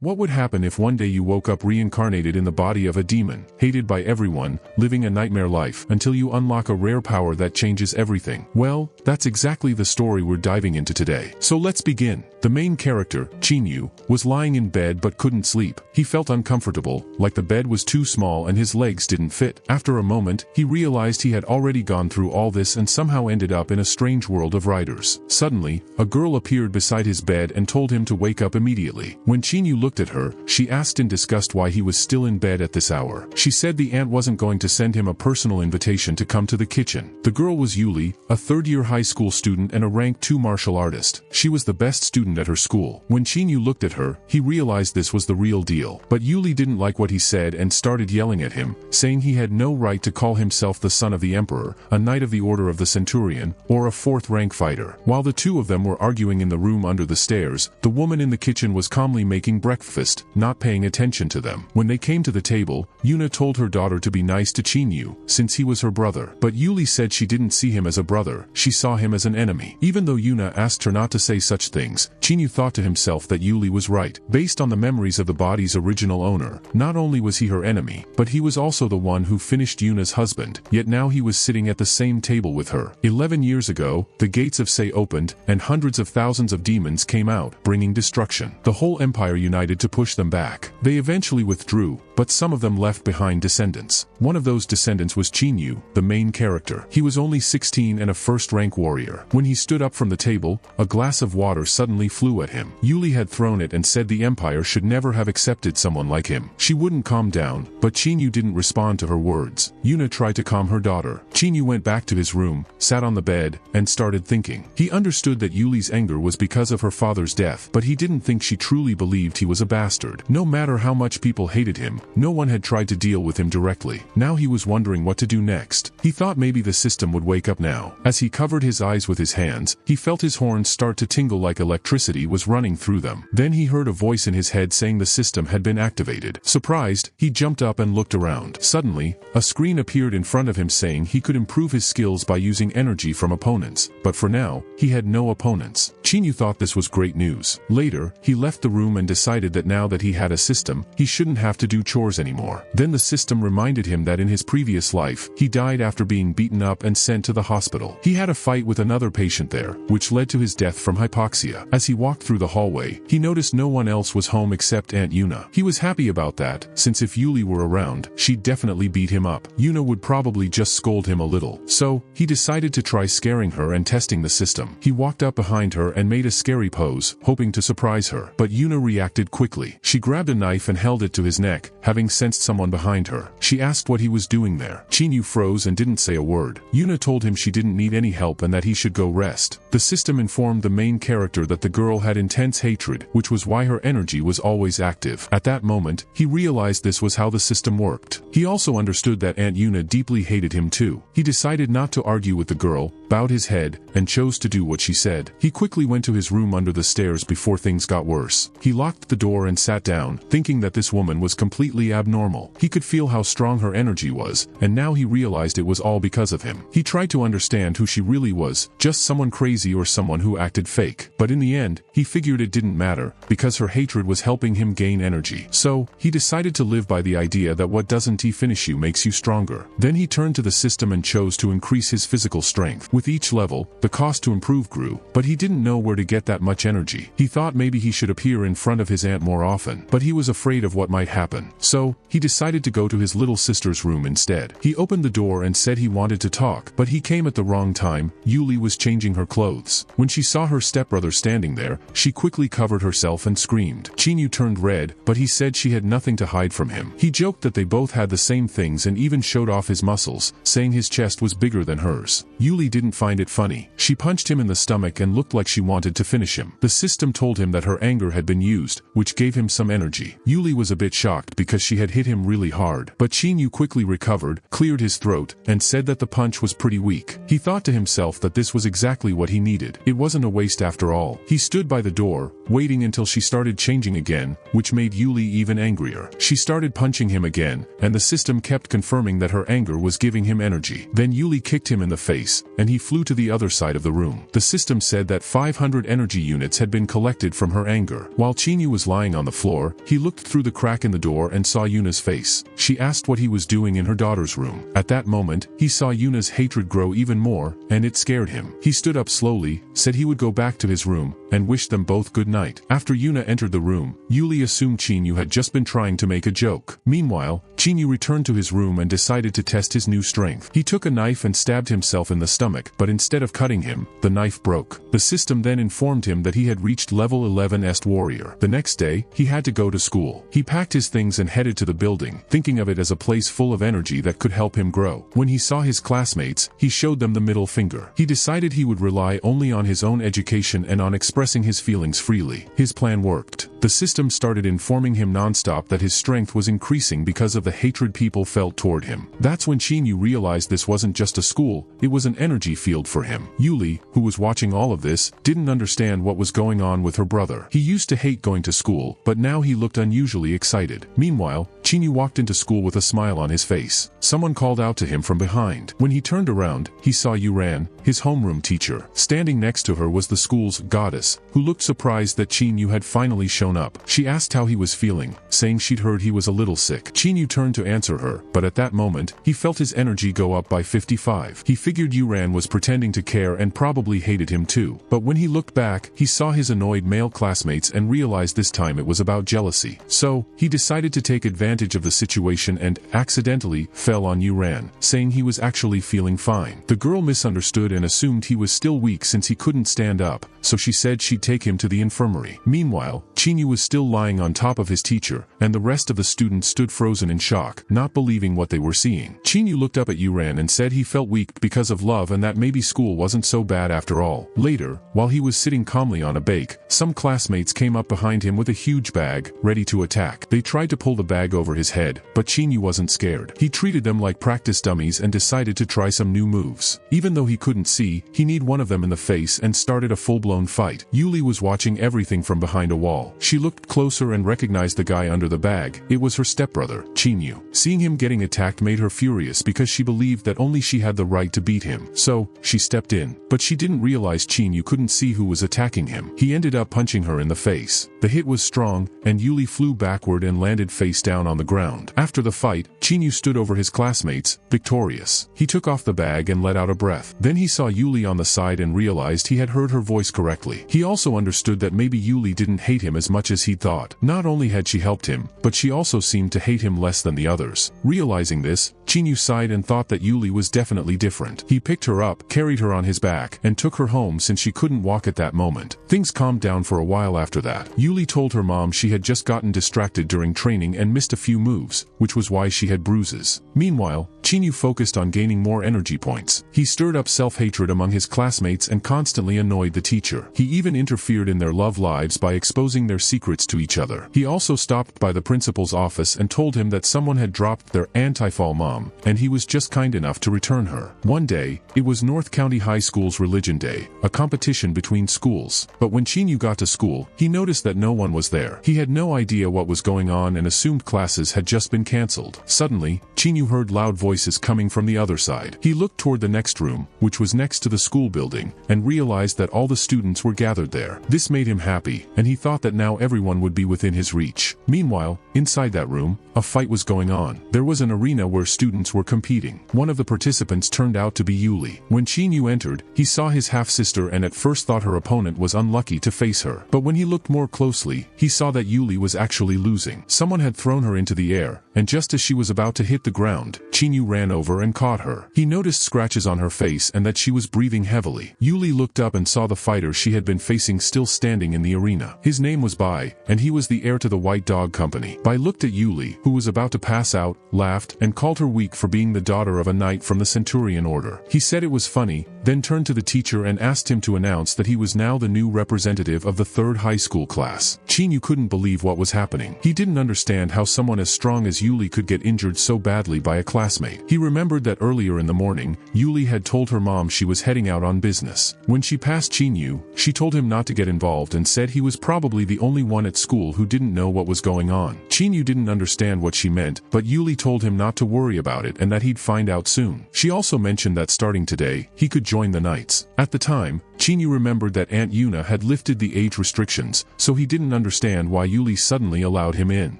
What would happen if one day you woke up reincarnated in the body of a demon, hated by everyone, living a nightmare life, until you unlock a rare power that changes everything? Well, that's exactly the story we're diving into today. So let's begin. The main character, Chinyu, was lying in bed but couldn't sleep. He felt uncomfortable, like the bed was too small and his legs didn't fit. After a moment, he realized he had already gone through all this and somehow ended up in a strange world of riders. Suddenly, a girl appeared beside his bed and told him to wake up immediately. When Chinyu looked at her, she asked in disgust why he was still in bed at this hour. She said the aunt wasn't going to send him a personal invitation to come to the kitchen. The girl was Yuli, a third-year high school student and a rank 2 martial artist. She was the best student at her school. When Chinyu looked at her, he realized this was the real deal. But Yuli didn't like what he said and started yelling at him, saying he had no right to call himself the son of the emperor, a knight of the order of the centurion, or a 4th-rank fighter. While the two of them were arguing in the room under the stairs, the woman in the kitchen was calmly making breakfast, not paying attention to them. When they came to the table, Yuna told her daughter to be nice to Chinyu, since he was her brother. But Yuli said she didn't see him as a brother, she saw him as an enemy. Even though Yuna asked her not to say such things, Chinyu thought to himself that Yuli was right. Based on the memories of the body's original owner, not only was he her enemy, but he was also the one who finished Yuna's husband, yet now he was sitting at the same table with her. 11 years ago, the gates of Se opened, and hundreds of thousands of demons came out, bringing destruction. The whole empire united to push them back. They eventually withdrew, but some of them left behind descendants. One of those descendants was Chinyu, the main character. He was only 16 and a 1st-rank warrior. When he stood up from the table, a glass of water suddenly flew at him. Yuli had thrown it and said the empire should never have accepted someone like him. She wouldn't calm down, but Chinyu didn't respond to her words. Yuna tried to calm her daughter. Chinyu went back to his room, sat on the bed, and started thinking. He understood that Yuli's anger was because of her father's death, but he didn't think she truly believed he was a bastard. No matter how much people hated him, no one had tried to deal with him directly. Now he was wondering what to do next. He thought maybe the system would wake up now. As he covered his eyes with his hands, he felt his horns start to tingle like electricity was running through them. Then he heard a voice in his head saying the system had been activated. Surprised, he jumped up and looked around. Suddenly, a screen appeared in front of him saying he could improve his skills by using energy from opponents, but for now, he had no opponents. Chinyu thought this was great news. Later, he left the room and decided that now that he had a system, he shouldn't have to do chores anymore. Then the system reminded him that in his previous life, he died after being beaten up and sent to the hospital. He had a fight with another patient there, which led to his death from hypoxia. As he walked through the hallway, he noticed no one else was home except Aunt Yuna. He was happy about that, since if Yuli were around, she'd definitely beat him up. Yuna would probably just scold him a little. So, he decided to try scaring her and testing the system. He walked up behind her and made a scary pose, hoping to surprise her. But Yuna reacted quickly. She grabbed a knife and held it to his neck, having sensed someone behind her. She asked what he was doing there. Chinyu froze and didn't say a word. Yuna told him she didn't need any help and that he should go rest. The system informed the main character that the girl had intense hatred, which was why her energy was always active. At that moment, he realized this was how the system worked. He also understood that Aunt Yuna deeply hated him too. He decided not to argue with the girl, bowed his head, and chose to do what she said. He quickly went to his room under the stairs before things got worse. He locked the door and sat down, thinking that this woman was completely abnormal. He could feel how strong her energy was, and now he realized it was all because of him. He tried to understand who she really was, just someone crazy or someone who acted fake. But in the end, he figured it didn't matter, because her hatred was helping him gain energy. So, he decided to live by the idea that what doesn't finish you makes you stronger. Then he turned to the system and chose to increase his physical strength. With each level, the cost to improve grew, but he didn't know where to get that much energy. He thought maybe he should appear in front of his aunt more often, but he was afraid of what might happen. So, he decided to go to his little sister's room instead. He opened the door and said he wanted to talk, but he came at the wrong time. Yuli was changing her clothes. When she saw her stepbrother standing there, she quickly covered herself and screamed. Chinyu turned red, but he said she had nothing to hide from him. He joked that they both had the same things and even showed off his muscles, saying his chest was bigger than hers. Yuli didn't find it funny. She punched him in the stomach and looked like she wanted to finish him. The system told him that her anger had been used, which gave him some energy. Yuli was a bit shocked because because she had hit him really hard. But Chinyu quickly recovered, cleared his throat, and said that the punch was pretty weak. He thought to himself that this was exactly what he needed. It wasn't a waste after all. He stood by the door, waiting until she started changing again, which made Yuli even angrier. She started punching him again, and the system kept confirming that her anger was giving him energy. Then Yuli kicked him in the face, and he flew to the other side of the room. The system said that 500 energy units had been collected from her anger. While Chinyu was lying on the floor, he looked through the crack in the door and saw Yuna's face. She asked what he was doing in her daughter's room. At that moment, he saw Yuna's hatred grow even more, and it scared him. He stood up slowly, said he would go back to his room, and wished them both good night. After Yuna entered the room, Yuli assumed Chinyu had just been trying to make a joke. Meanwhile, Chinyu returned to his room and decided to test his new strength. He took a knife and stabbed himself in the stomach, but instead of cutting him, the knife broke. The system then informed him that he had reached level 11st warrior. The next day, he had to go to school. He packed his things and headed to the building, thinking of it as a place full of energy that could help him grow. When he saw his classmates, he showed them the middle finger. He decided he would rely only on his own education and on expressing his feelings freely. His plan worked. The system started informing him non-stop that his strength was increasing because of the hatred people felt toward him. That's when Chinyu realized this wasn't just a school, it was an energy field for him. Yuli, who was watching all of this, didn't understand what was going on with her brother. He used to hate going to school, but now he looked unusually excited. Meanwhile, Chinyu walked into school with a smile on his face. Someone called out to him from behind. When he turned around, he saw Yuran, his homeroom teacher. Standing next to her was the school's goddess, who looked surprised that Chinyu had finally shown up. She asked how he was feeling, saying she'd heard he was a little sick. Chinyu turned to answer her, but at that moment, he felt his energy go up by 55. He figured Yuran was pretending to care and probably hated him too. But when he looked back, he saw his annoyed male classmates and realized this time it was about jealousy. So, he decided to take advantage of the situation and, accidentally, fell on Yuran, saying he was actually feeling fine. The girl misunderstood and assumed he was still weak since he couldn't stand up, so she said she'd take him to the infirmary. Meanwhile, Chinyu was still lying on top of his teacher, and the rest of the students stood frozen in shock, not believing what they were seeing. Chinyu looked up at Yuran and said he felt weak because of love and that maybe school wasn't so bad after all. Later, while he was sitting calmly on a bake, some classmates came up behind him with a huge bag, ready to attack. They tried to pull the bag over his head, but Chinyu wasn't scared. He treated them like practice dummies and decided to try some new moves. Even though he couldn't see, he kneed one of them in the face and started a full-blown fight. Yuli was watching everything from behind a wall. She looked closer and recognized the guy under the bag. It was her stepbrother, Chinyu. Seeing him getting attacked made her furious because she believed that only she had the right to beat him. So, she stepped in. But she didn't realize Chinyu couldn't see who was attacking him. He ended up punching her in the face. The hit was strong, and Yuli flew backward and landed face down on the ground. After the fight, Chinyu stood over his classmates, victorious. He took off the bag and let out a breath. Then he saw Yuli on the side and realized he had heard her voice correctly. He also understood that maybe Yuli didn't hate him as much as he thought. Not only had she helped him, but she also seemed to hate him less than the others. Realizing this, Chinyu sighed and thought that Yuli was definitely different. He picked her up, carried her on his back, and took her home since she couldn't walk at that moment. Things calmed down for a while after that. Yuli told her mom she had just gotten distracted during training and missed a few moves, which was why she had bruises. Meanwhile, Chinyu focused on gaining more energy points. He stirred up self-hatred among his classmates and constantly annoyed the teacher. He even interfered in their love lives by exposing their secrets to each other. He also stopped by the principal's office and told him that someone had dropped their anti-fall mom, and he was just kind enough to return her. One day, it was North County High School's Religion Day, a competition between schools. But when Chinyu got to school, he noticed that no one was there. He had no idea what was going on and assumed classes had just been cancelled. Suddenly, Chinyu heard loud voices coming from the other side. He looked toward the next room, which was next to the school building, and realized that all the students were gathered there. This made him happy, and he thought that now everyone would be within his reach. Meanwhile, inside that room, a fight was going on. There was an arena where students were competing. One of the participants turned out to be Yuli. When Chinyu entered, he saw his half-sister and at first thought her opponent was unlucky to face her. But when he looked more closely, he saw that Yuli was actually losing. Someone had thrown her into the air, and just as she was about to hit the ground, Chinyu ran over and caught her. He noticed scratches on her face and that she was breathing heavily. Yuli looked up and saw the fighter she had been facing still standing in the arena. His name was Bai, and he was the heir to the White Dog Company. Bai looked at Yuli, who was about to pass out, laughed, and called her weak for being the daughter of a knight from the Centurion Order. He said it was funny, then turned to the teacher and asked him to announce that he was now the new representative of the 3rd high school class. Chinyu couldn't believe what was happening. He didn't understand understand how someone as strong as Yuli could get injured so badly by a classmate. He remembered that earlier in the morning, Yuli had told her mom she was heading out on business. When she passed Chinyu, she told him not to get involved and said he was probably the only one at school who didn't know what was going on. Chinyu didn't understand what she meant, but Yuli told him not to worry about it and that he'd find out soon. She also mentioned that starting today, he could join the Knights. At the time, Chinyu remembered that Aunt Yuna had lifted the age restrictions, so he didn't understand why Yuli suddenly allowed him in.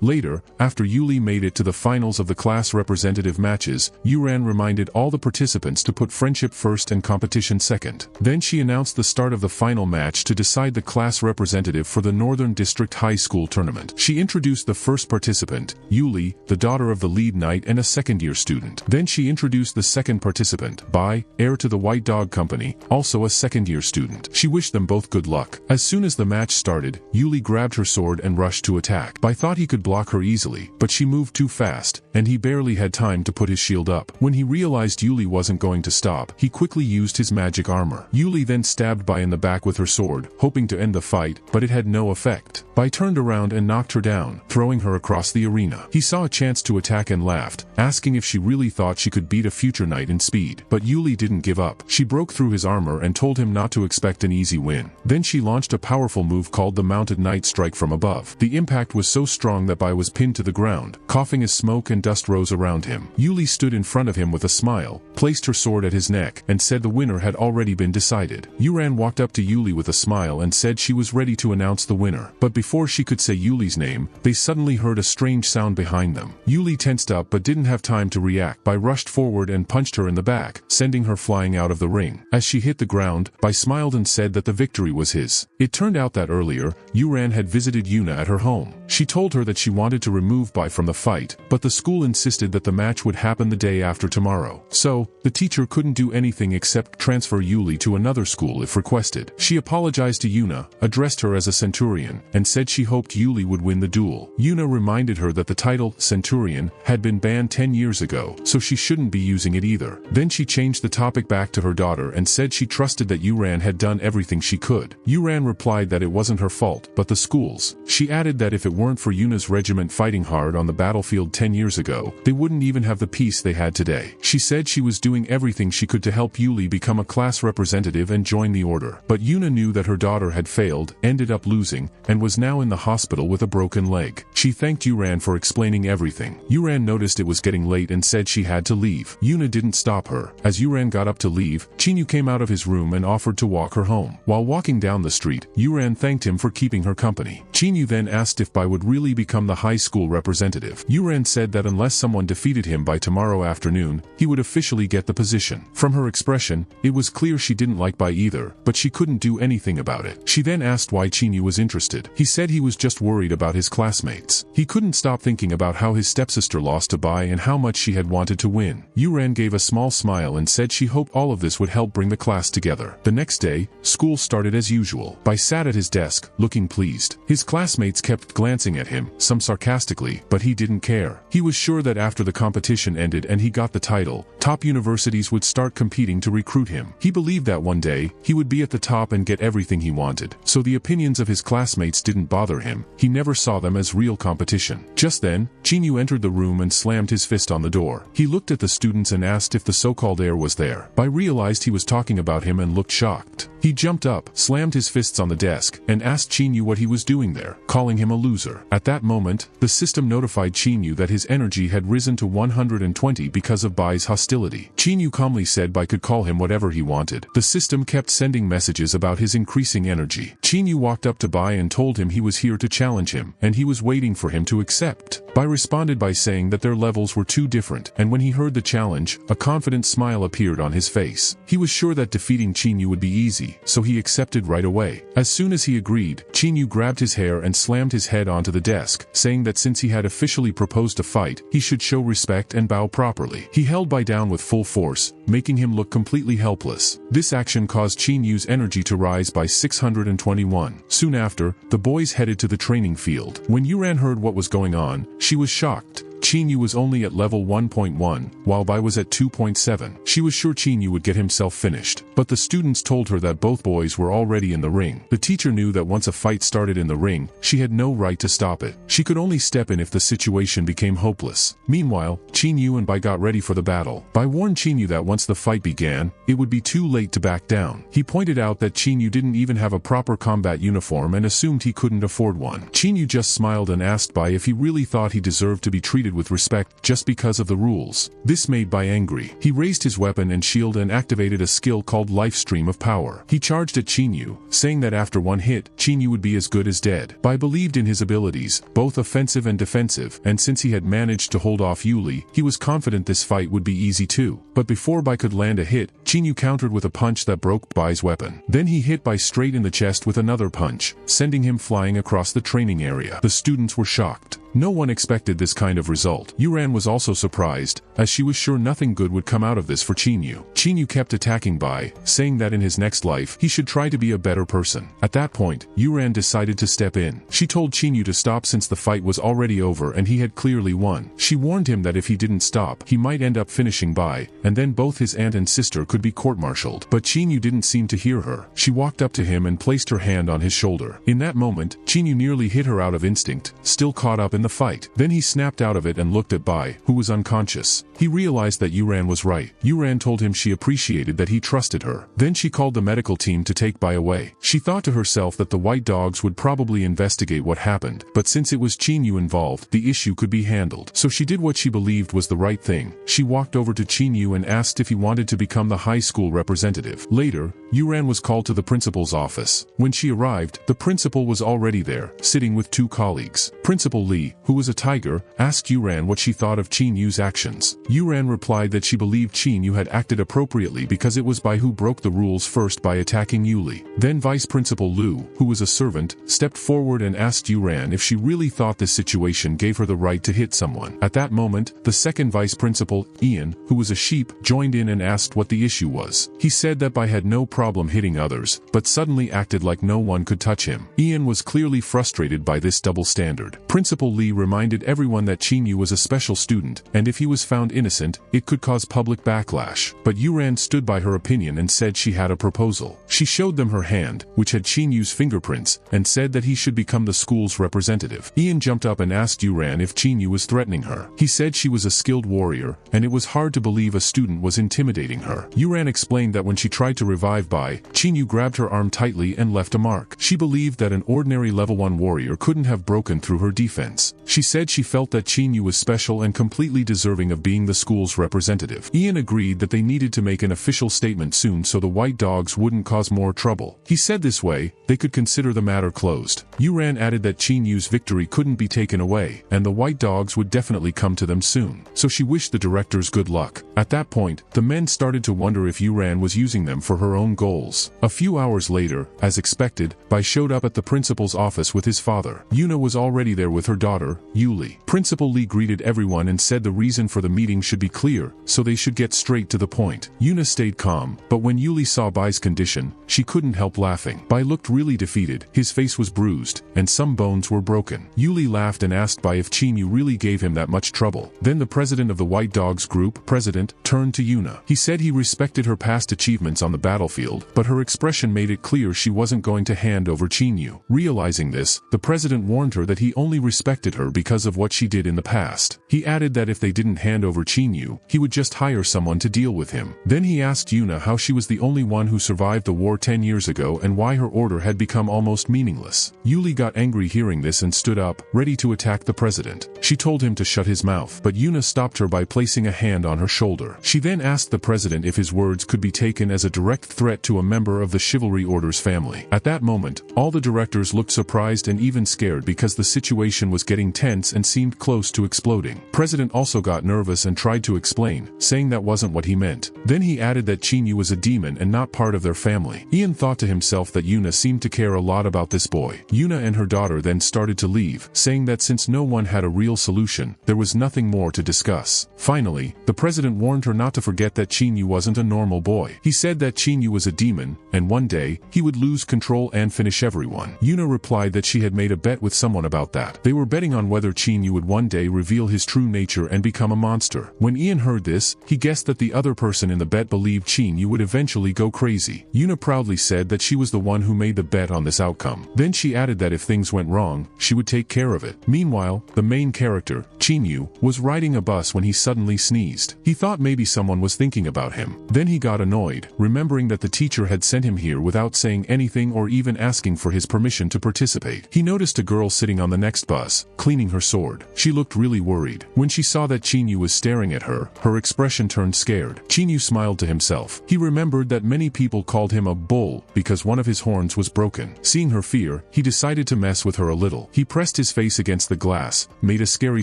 Later, after Yuli made it to the finals of the class representative matches, Yuran reminded all the participants to put friendship first and competition second. Then she announced the start of the final match to decide the class representative for the Northern District High School tournament. She introduced the first participant, Yuli, the daughter of the lead knight and a second-year student. Then she introduced the second participant, Bai, heir to the White Dog Company, also a second-year student. She wished them both good luck. As soon as the match started, Yuli grabbed her sword and rushed to attack. Bai thought he could block her easily, but she moved too fast, and he barely had time to put his shield up. When he realized Yuli wasn't going to stop, he quickly used his magic armor. Yuli then stabbed Bai in the back with her sword, hoping to end the fight, but it had no effect. Bai turned around and knocked her down, throwing her across the arena. He saw a chance to attack and laughed, asking if she really thought she could beat a future knight in speed. But Yuli didn't give up. She broke through his armor and told him not to expect an easy win. Then she launched a powerful move called the Mounted Knight Strike from above. The impact was so strong that Bai was pinned to the ground, coughing as smoke and dust rose around him. Yuli stood in front of him with a smile, placed her sword at his neck, and said the winner had already been decided. Yuran walked up to Yuli with a smile and said she was ready to announce the winner. But before she could say Yuli's name, they suddenly heard a strange sound behind them. Yuli tensed up but didn't have time to react. Bai rushed forward and punched her in the back, sending her flying out of the ring. As she hit the ground, Bai smiled and said that the victory was his. It turned out that earlier, Yuran had visited Yuna at her home. She told her that she wanted to remove Bai from the fight, but the school insisted that the match would happen the day after tomorrow. So, the teacher couldn't do anything except transfer Yuli to another school if requested. She apologized to Yuna, addressed her as a centurion, and said she hoped Yuli would win the duel. Yuna reminded her that the title, centurion, had been banned 10 years ago, so she shouldn't be using it either. Then she changed the topic back to her daughter and said she trusted that Yuran had done everything she could. Yuran replied that it wasn't her fault, but the school's. She added that if it weren't for Yuna's regiment fighting hard on the battlefield 10 years ago, they wouldn't even have the peace they had today. She said she was doing everything she could to help Yuli become a class representative and join the order. But Yuna knew that her daughter had failed, ended up losing, and was now in the hospital with a broken leg. She thanked Yuran for explaining everything. Yuran noticed it was getting late and said she had to leave. Yuna didn't stop her. As Yuran got up to leave, Chinyu came out of his room and offered to walk her home. While walking down the street, Yuran thanked him for keeping her company. Chinyu then asked if Bai would really become the high school representative. Yuran said that unless someone defeated him by tomorrow afternoon, he would officially get the position. From her expression, it was clear she didn't like Bai either, but she couldn't do anything about it. She then asked why Chinyu was interested. He said he was just worried about his classmates. He couldn't stop thinking about how his stepsister lost to Bai and how much she had wanted to win. Yuran gave a small smile and said she hoped all of this would help bring the class together. The next day, school started as usual. Bai sat at his desk, looking pleased. His classmates kept glancing at him, some sarcastically, but he didn't care. He was sure that after the competition ended and he got the title, top universities would start competing to recruit him. He believed that one day, he would be at the top and get everything he wanted. So the opinions of his classmates didn't bother him. He never saw them as real competition. Just then, Chinyu entered the room and slammed his fist on the door. He looked at the students and asked if the so-called heir was there. Bai realized he was talking about him and looked shocked. He jumped up, slammed his fists on the desk, and asked Chinyu what he was doing there, calling him a loser. At that moment, the system notified Chinyu that his energy had risen to 120 because of Bai's hostility. Chinyu calmly said Bai could call him whatever he wanted. The system kept sending messages about his increasing energy. Chinyu walked up to Bai and told him he was here to challenge him, and he was waiting for him to accept. Bai responded by saying that their levels were too different, and when he heard the challenge, a confident smile appeared on his face. He was sure that defeating Chinyu would be easy, so he accepted right away. As soon as he agreed, Chinyu grabbed his hair and slammed his head onto the desk, saying that since he had officially proposed a fight, he should show respect and bow properly. He held Bai down with full force, making him look completely helpless. This action caused Chinyu's energy to rise by 621. Soon after, the boys headed to the training field. When Yuran heard what was going on, she was shocked. Chinyu was only at level 1.1, while Bai was at 2.7. She was sure Chinyu would get himself finished, but the students told her that both boys were already in the ring. The teacher knew that once a fight started in the ring, she had no right to stop it. She could only step in if the situation became hopeless. Meanwhile, Chinyu and Bai got ready for the battle. Bai warned Chinyu that once the fight began, it would be too late to back down. He pointed out that Chinyu didn't even have a proper combat uniform and assumed he couldn't afford one. Chinyu just smiled and asked Bai if he really thought he deserved to be treated with respect just because of the rules. This made Bai angry. He raised his weapon and shield and activated a skill called Life Stream of Power. He charged at Chinyu, saying that after one hit, Chinyu would be as good as dead. Bai believed in his abilities, both offensive and defensive, and since he had managed to hold off Yuli, he was confident this fight would be easy too. But before Bai could land a hit, Chinyu countered with a punch that broke Bai's weapon. Then he hit Bai straight in the chest with another punch, sending him flying across the training area. The students were shocked. No one expected this kind of result. Yuran was also surprised, as she was sure nothing good would come out of this for Chinyu. Chinyu kept attacking Bai, saying that in his next life, he should try to be a better person. At that point, Yuran decided to step in. She told Chinyu to stop since the fight was already over and he had clearly won. She warned him that if he didn't stop, he might end up finishing Bai, and then both his aunt and sister could be court-martialed. But Chinyu didn't seem to hear her. She walked up to him and placed her hand on his shoulder. In that moment, Chinyu nearly hit her out of instinct, still caught up in the fight. Then he snapped out of it and looked at Bai, who was unconscious. He realized that Yuran was right. Yuran told him she appreciated that he trusted her. Then she called the medical team to take Bai away. She thought to herself that the white dogs would probably investigate what happened, but since it was Chinyu involved, the issue could be handled. So she did what she believed was the right thing. She walked over to Chinyu and asked if he wanted to become the high school representative. Later, Yuran was called to the principal's office. When she arrived, the principal was already there, sitting with two colleagues. Principal Lee, who was a tiger, asked Yuran what she thought of Chinyu's actions. Yuran replied that she believed Chinyu had acted appropriately because it was Bai who broke the rules first by attacking Yuli. Then Vice Principal Lu, who was a servant, stepped forward and asked Yuran if she really thought this situation gave her the right to hit someone. At that moment, the second Vice Principal, Ian, who was a sheep, joined in and asked what the issue was. He said that Bai had no problem hitting others, but suddenly acted like no one could touch him. Ian was clearly frustrated by this double standard. Principal Lee reminded everyone that Chinyu was a special student, and if he was found innocent, it could cause public backlash. But Yuran stood by her opinion and said she had a proposal. She showed them her hand, which had Chinyu's fingerprints, and said that he should become the school's representative. Ian jumped up and asked Yuran if Chinyu was threatening her. He said she was a skilled warrior, and it was hard to believe a student was intimidating her. Yuran explained that when she tried to revive Bai, Chinyu grabbed her arm tightly and left a mark. She believed that an ordinary level 1 warrior couldn't have broken through her defense. She said she felt that Chinyu was special and completely deserving of being the school's representative. Ian agreed that they needed to make an official statement soon so the white dogs wouldn't cause more trouble. He said this way, they could consider the matter closed. Yuran added that Chinyu's victory couldn't be taken away, and the white dogs would definitely come to them soon. So she wished the directors good luck. At that point, the men started to wonder if Yuran was using them for her own goals. A few hours later, as expected, Bai showed up at the principal's office with his father. Yuna was already there with her daughter, Yuli. Principal Lee greeted everyone and said the reason for the meeting should be clear, so they should get straight to the point. Yuna stayed calm, but when Yuli saw Bai's condition, she couldn't help laughing. Bai looked really defeated, his face was bruised, and some bones were broken. Yuli laughed and asked Bai if Chinyu really gave him that much trouble. Then the president of the White Dogs group, president, turned to Yuna. He said he respected her past achievements on the battlefield, but her expression made it clear she wasn't going to hand over Chinyu. Realizing this, the president warned her that he only respected her because of what she did in the past. He added that if they didn't hand over Chinyu, he would just hire someone to deal with him. Then he asked Yuna how she was the only one who survived the war 10 years ago and why her order had become almost meaningless. Yuli got angry hearing this and stood up, ready to attack the president. She told him to shut his mouth, but Yuna stopped her by placing a hand on her shoulder. She then asked the president if his words could be taken as a direct threat to a member of the Chivalry Order's family. At that moment, all the directors looked surprised and even scared because the situation was getting tense and seemed close to exploding. President also got nervous and tried to explain, saying that wasn't what he meant. Then he added that Chinyu was a demon and not part of their family. Ian thought to himself that Yuna seemed to care a lot about this boy. Yuna and her daughter then started to leave, saying that since no one had a real solution, there was nothing more to discuss. Finally, the president warned her not to forget that Chinyu wasn't a normal boy. He said that Chinyu was a demon, and one day, he would lose control and finish everyone. Yuna replied that she had made a bet with someone about that. They were betting betting on whether Chinyu would one day reveal his true nature and become a monster. When Ian heard this, he guessed that the other person in the bet believed Chinyu would eventually go crazy. Yuna proudly said that she was the one who made the bet on this outcome. Then she added that if things went wrong, she would take care of it. Meanwhile, the main character, Chinyu, was riding a bus when he suddenly sneezed. He thought maybe someone was thinking about him. Then he got annoyed, remembering that the teacher had sent him here without saying anything or even asking for his permission to participate. He noticed a girl sitting on the next bus, cleaning her sword. She looked really worried. When she saw that Chinyu was staring at her, her expression turned scared. Chinyu smiled to himself. He remembered that many people called him a bull because one of his horns was broken. Seeing her fear, he decided to mess with her a little. He pressed his face against the glass, made a scary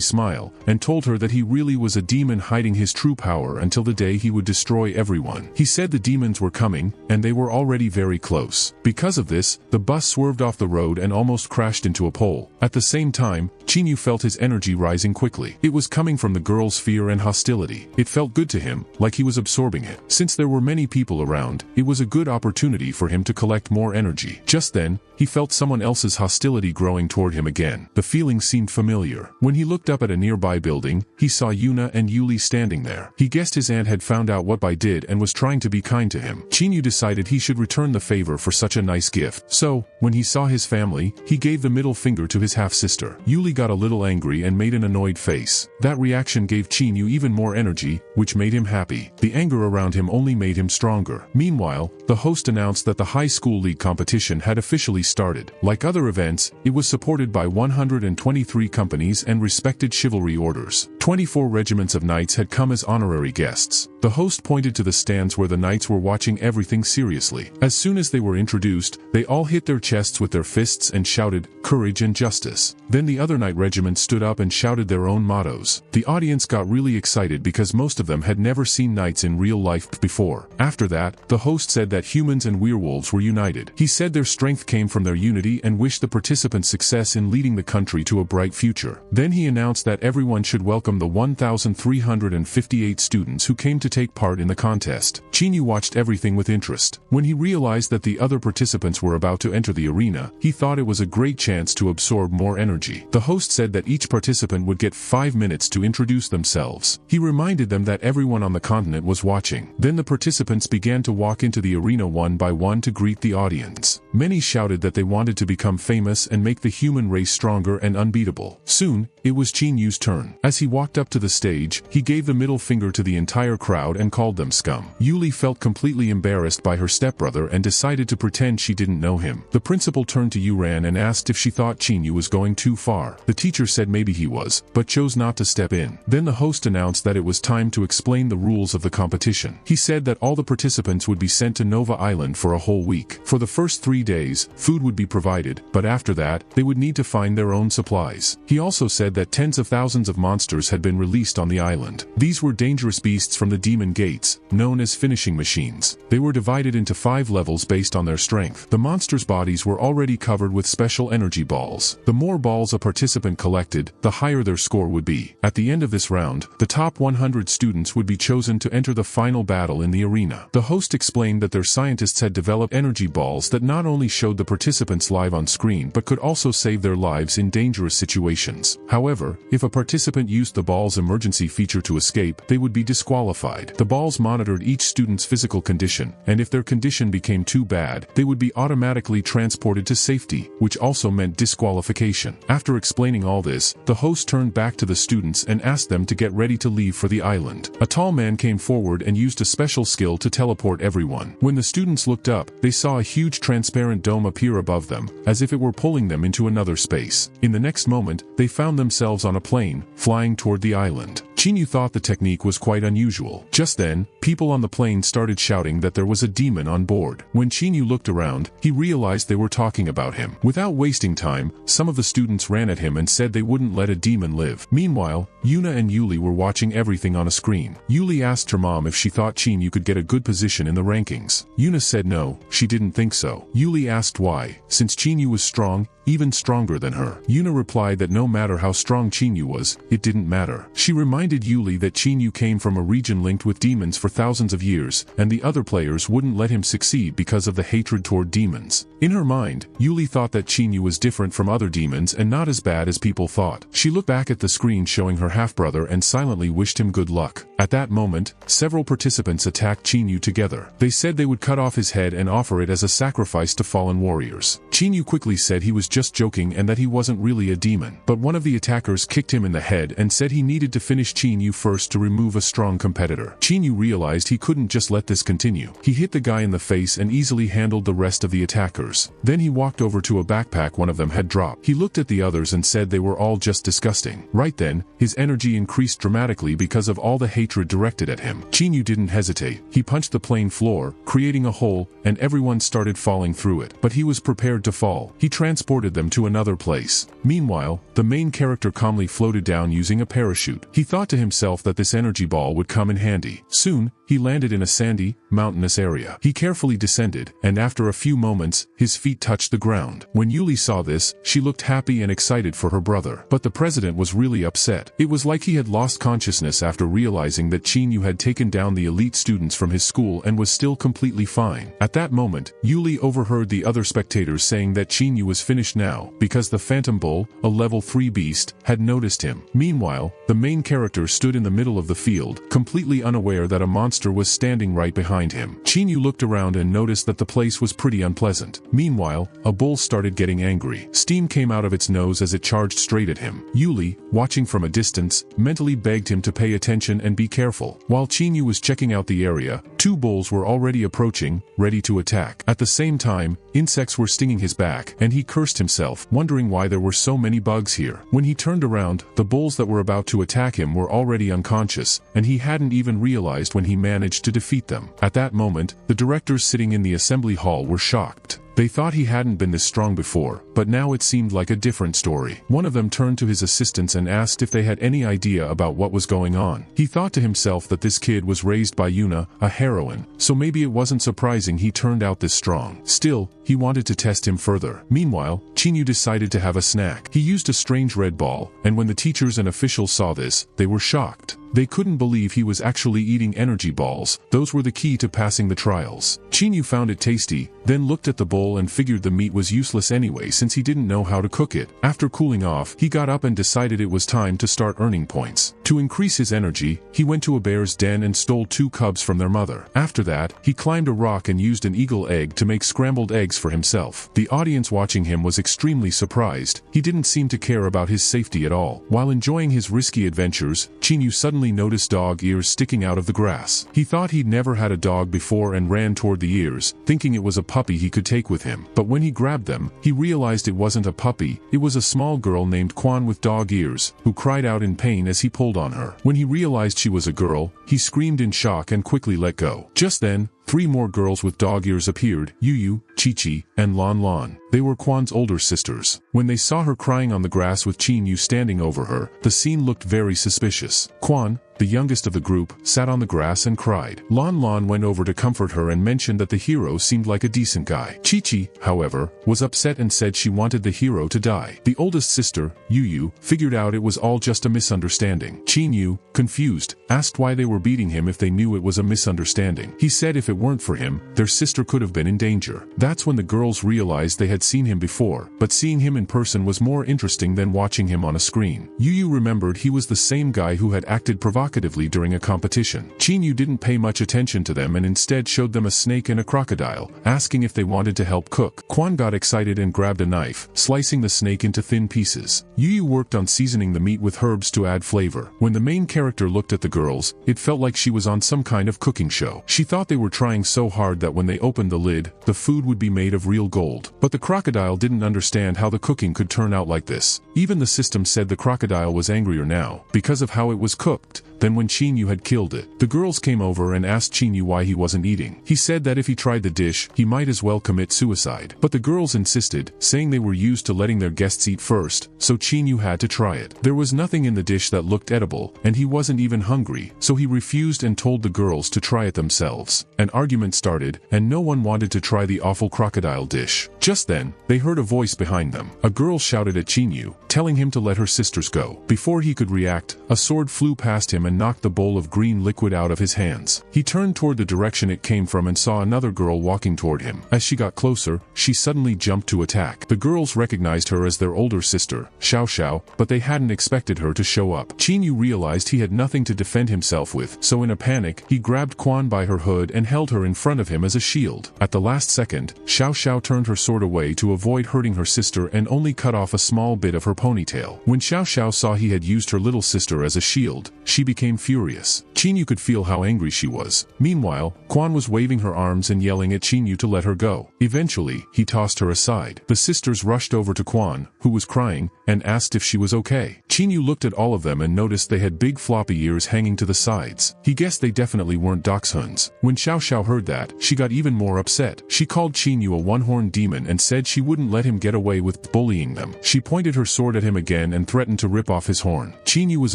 smile, and told her that he really was a demon hiding his true power until the day he would destroy everyone. He said the demons were coming, and they were already very close. Because of this, the bus swerved off the road and almost crashed into a pole. At the same time, Chinyu felt his energy rising quickly. It was coming from the girl's fear and hostility. It felt good to him, like he was absorbing it. Since there were many people around, it was a good opportunity for him to collect more energy. Just then, he felt someone else's hostility growing toward him again. The feeling seemed familiar. When he looked up at a nearby building, he saw Yuna and Yuli standing there. He guessed his aunt had found out what Bai did and was trying to be kind to him. Chinyu decided he should return the favor for such a nice gift. So, when he saw his family, he gave the middle finger to his half-sister. Yuli got a little angry and made an annoyed face. That reaction gave Chinyu even more energy, which made him happy. The anger around him only made him stronger. Meanwhile, the host announced that the high school league competition had officially started. Like other events, it was supported by 123 companies and respected chivalry orders. 24 regiments of knights had come as honorary guests. The host pointed to the stands where the knights were watching everything seriously. As soon as they were introduced, they all hit their chests with their fists and shouted, "Courage and justice." Then the other knight regiments stood up and shouted their own mottos. The audience got really excited because most of them had never seen knights in real life before. After that, the host said that humans and werewolves were united. He said their strength came from their unity and wished the participants success in leading the country to a bright future. Then he announced that everyone should welcome the 1,358 students who came to take part in the contest. Chinyu watched everything with interest. When he realized that the other participants were about to enter the arena, he thought it was a great chance to absorb more energy. The host said that each participant would get 5 minutes to introduce themselves. He reminded them that everyone on the continent was watching. Then the participants began to walk into the arena one by one to greet the audience. Many shouted that they wanted to become famous and make the human race stronger and unbeatable. Soon, it was Chinyu's turn. As he walked up to the stage, he gave the middle finger to the entire crowd and called them scum. Yuli felt completely embarrassed by her stepbrother and decided to pretend she didn't know him. The principal turned to Yuran and asked if she thought Chinyu was going too far. The teacher said maybe he was, but chose not to step in. Then the host announced that it was time to explain the rules of the competition. He said that all the participants would be sent to Nova Island for a whole week. For the first 3 days, food would be provided, but after that, they would need to find their own supplies. He also said that tens of thousands of monsters had been released on the island. These were dangerous beasts from the demon gates, known as finishing machines. They were divided into 5 levels based on their strength. The monsters' bodies were already covered with special energy balls. The more balls a participant collected, the higher their score would be. At the end of this round, the top 100 students would be chosen to enter the final battle in the arena. The host explained that their scientists had developed energy balls that not only showed the participants live on screen but could also save their lives in dangerous situations. However, if a participant used the ball's emergency feature to escape, they would be disqualified. The balls monitored each student's physical condition, and if their condition became too bad, they would be automatically transported to safety, which also meant disqualification. After explaining all this, the host turned back to the students and asked them to get ready to leave for the island. A tall man came forward and used a special skill to teleport everyone. When the students looked up, they saw a huge transparent dome appear above them, as if it were pulling them into another space. In the next moment, they found themselves on a plane, flying toward the island. Chinyu thought the technique was quite unusual. Just then, people on the plane started shouting that there was a demon on board. When Chinyu looked around, he realized they were talking about him. Without wasting time, some of the students ran at him and said they wouldn't let a demon live. Meanwhile, Yuna and Yuli were watching everything on a screen. Yuli asked her mom if she thought Chinyu could get a good position in the rankings. Yuna said no, she didn't think so. Yuli asked why. Since Chinyu was strong, even stronger than her. Yuna replied that no matter how strong Chinyu was, it didn't matter. She reminded Yuli that Chinyu came from a region linked with demons for thousands of years, and the other players wouldn't let him succeed because of the hatred toward demons. In her mind, Yuli thought that Chinyu was different from other demons and not as bad as people thought. She looked back at the screen showing her half-brother and silently wished him good luck. At that moment, several participants attacked Chinyu together. They said they would cut off his head and offer it as a sacrifice to fallen warriors. Chinyu quickly said he was just joking and that he wasn't really a demon. But one of the attackers kicked him in the head and said he needed to finish Chinyu first to remove a strong competitor. Chinyu realized he couldn't just let this continue. He hit the guy in the face and easily handled the rest of the attackers. Then he walked over to a backpack one of them had dropped. He looked at the others and said they were all just disgusting. Right then, his energy increased dramatically because of all the hatred directed at him. Chinyu didn't hesitate. He punched the plain floor, creating a hole, and everyone started falling through it. But he was prepared to fall. He transported them to another place. Meanwhile, the main character calmly floated down using a parachute. He thought to himself that this energy ball would come in handy. Soon, he landed in a sandy, mountainous area. He carefully descended, and after a few moments, his feet touched the ground. When Yuli saw this, she looked happy and excited for her brother. But the president was really upset. It was like he had lost consciousness after realizing that Chinyu had taken down the elite students from his school and was still completely fine. At that moment, Yuli overheard the other spectators saying that Chinyu was finished now, because the Phantom Bull, a level 3 beast, had noticed him. Meanwhile, the main character stood in the middle of the field, completely unaware that a monster was standing right behind him. Chinyu looked around and noticed that the place was pretty unpleasant. Meanwhile, a bull started getting angry. Steam came out of its nose as it charged straight at him. Yuli, watching from a distance, mentally begged him to pay attention and be careful. While Chinyu was checking out the area, two bulls were already approaching, ready to attack. At the same time, insects were stinging his back, and he cursed himself, wondering why there were so many bugs here. When he turned around, the bulls that were about to attack him were already unconscious, and he hadn't even realized when he managed to defeat them. At that moment, the directors sitting in the assembly hall were shocked. They thought he hadn't been this strong before, but now it seemed like a different story. One of them turned to his assistants and asked if they had any idea about what was going on. He thought to himself that this kid was raised by Yuna, a heroine, so maybe it wasn't surprising he turned out this strong. Still, he wanted to test him further. Meanwhile, Chinyu decided to have a snack. He used a strange red ball, and when the teachers and officials saw this, they were shocked. They couldn't believe he was actually eating energy balls. Those were the key to passing the trials. Chinyu found it tasty, then looked at the bowl and figured the meat was useless anyway since he didn't know how to cook it. After cooling off, he got up and decided it was time to start earning points. To increase his energy, he went to a bear's den and stole 2 cubs from their mother. After that, he climbed a rock and used an eagle egg to make scrambled eggs for himself. The audience watching him was extremely surprised. He didn't seem to care about his safety at all. While enjoying his risky adventures, Chinyu suddenly noticed dog ears sticking out of the grass. He thought he'd never had a dog before and ran toward the ears, thinking it was a puppy he could take with him. But when he grabbed them, he realized it wasn't a puppy, it was a small girl named Quan with dog ears, who cried out in pain as he pulled on her. When he realized she was a girl, he screamed in shock and quickly let go. Just then, 3 more girls with dog ears appeared, Yuyu, Chi-Chi, and Lon Lon. They were Quan's older sisters. When they saw her crying on the grass with Chinyu standing over her, the scene looked very suspicious. Quan, the youngest of the group, sat on the grass and cried. Lon Lon went over to comfort her and mentioned that the hero seemed like a decent guy. Chi-Chi, however, was upset and said she wanted the hero to die. The oldest sister, Yuyu, figured out it was all just a misunderstanding. Chinyu, confused, asked why they were beating him if they knew it was a misunderstanding. He said if it weren't for him, their sister could have been in danger. That's when the girls realized they had seen him before, but seeing him in person was more interesting than watching him on a screen. Yuyu remembered he was the same guy who had acted provocatively during a competition. Chinyu didn't pay much attention to them and instead showed them a snake and a crocodile, asking if they wanted to help cook. Quan got excited and grabbed a knife, slicing the snake into thin pieces. Yuyu worked on seasoning the meat with herbs to add flavor. When the main character looked at the girls, it felt like she was on some kind of cooking show. She thought they were trying so hard that when they opened the lid, the food would be made of real gold. But the crocodile didn't understand how the cooking could turn out like this. Even the system said the crocodile was angrier now, because of how it was cooked, than when Chinyu had killed it. The girls came over and asked Chinyu why he wasn't eating. He said that if he tried the dish, he might as well commit suicide. But the girls insisted, saying they were used to letting their guests eat first, so Chinyu had to try it. There was nothing in the dish that looked edible, and he wasn't even hungry, so he refused and told the girls to try it themselves. An argument started, and no one wanted to try the awful crocodile dish. Just then, they heard a voice behind them. A girl shouted at Chinyu, telling him to let her sisters go. Before he could react, a sword flew past him and knocked the bowl of green liquid out of his hands. He turned toward the direction it came from and saw another girl walking toward him. As she got closer, she suddenly jumped to attack. The girls recognized her as their older sister, Xiao Xiao, but they hadn't expected her to show up. Chinyu realized he had nothing to defend himself with, so in a panic, he grabbed Quan by her hood and held her in front of him as a shield. At the last second, Xiao Xiao turned her sword away to avoid hurting her sister and only cut off a small bit of her ponytail. When Xiao Xiao saw he had used her little sister as a shield, she became furious. Chinyu could feel how angry she was. Meanwhile, Quan was waving her arms and yelling at Chinyu to let her go. Eventually, he tossed her aside. The sisters rushed over to Quan, who was crying, and asked if she was okay. Chinyu looked at all of them and noticed they had big floppy ears hanging to the sides. He guessed they definitely weren't dachshunds. When Xiao Xiao heard that, she got even more upset. She called Chinyu a one-horned demon and said she wouldn't let him get away with bullying them. She pointed her sword at him again and threatened to rip off his horn. Chinyu was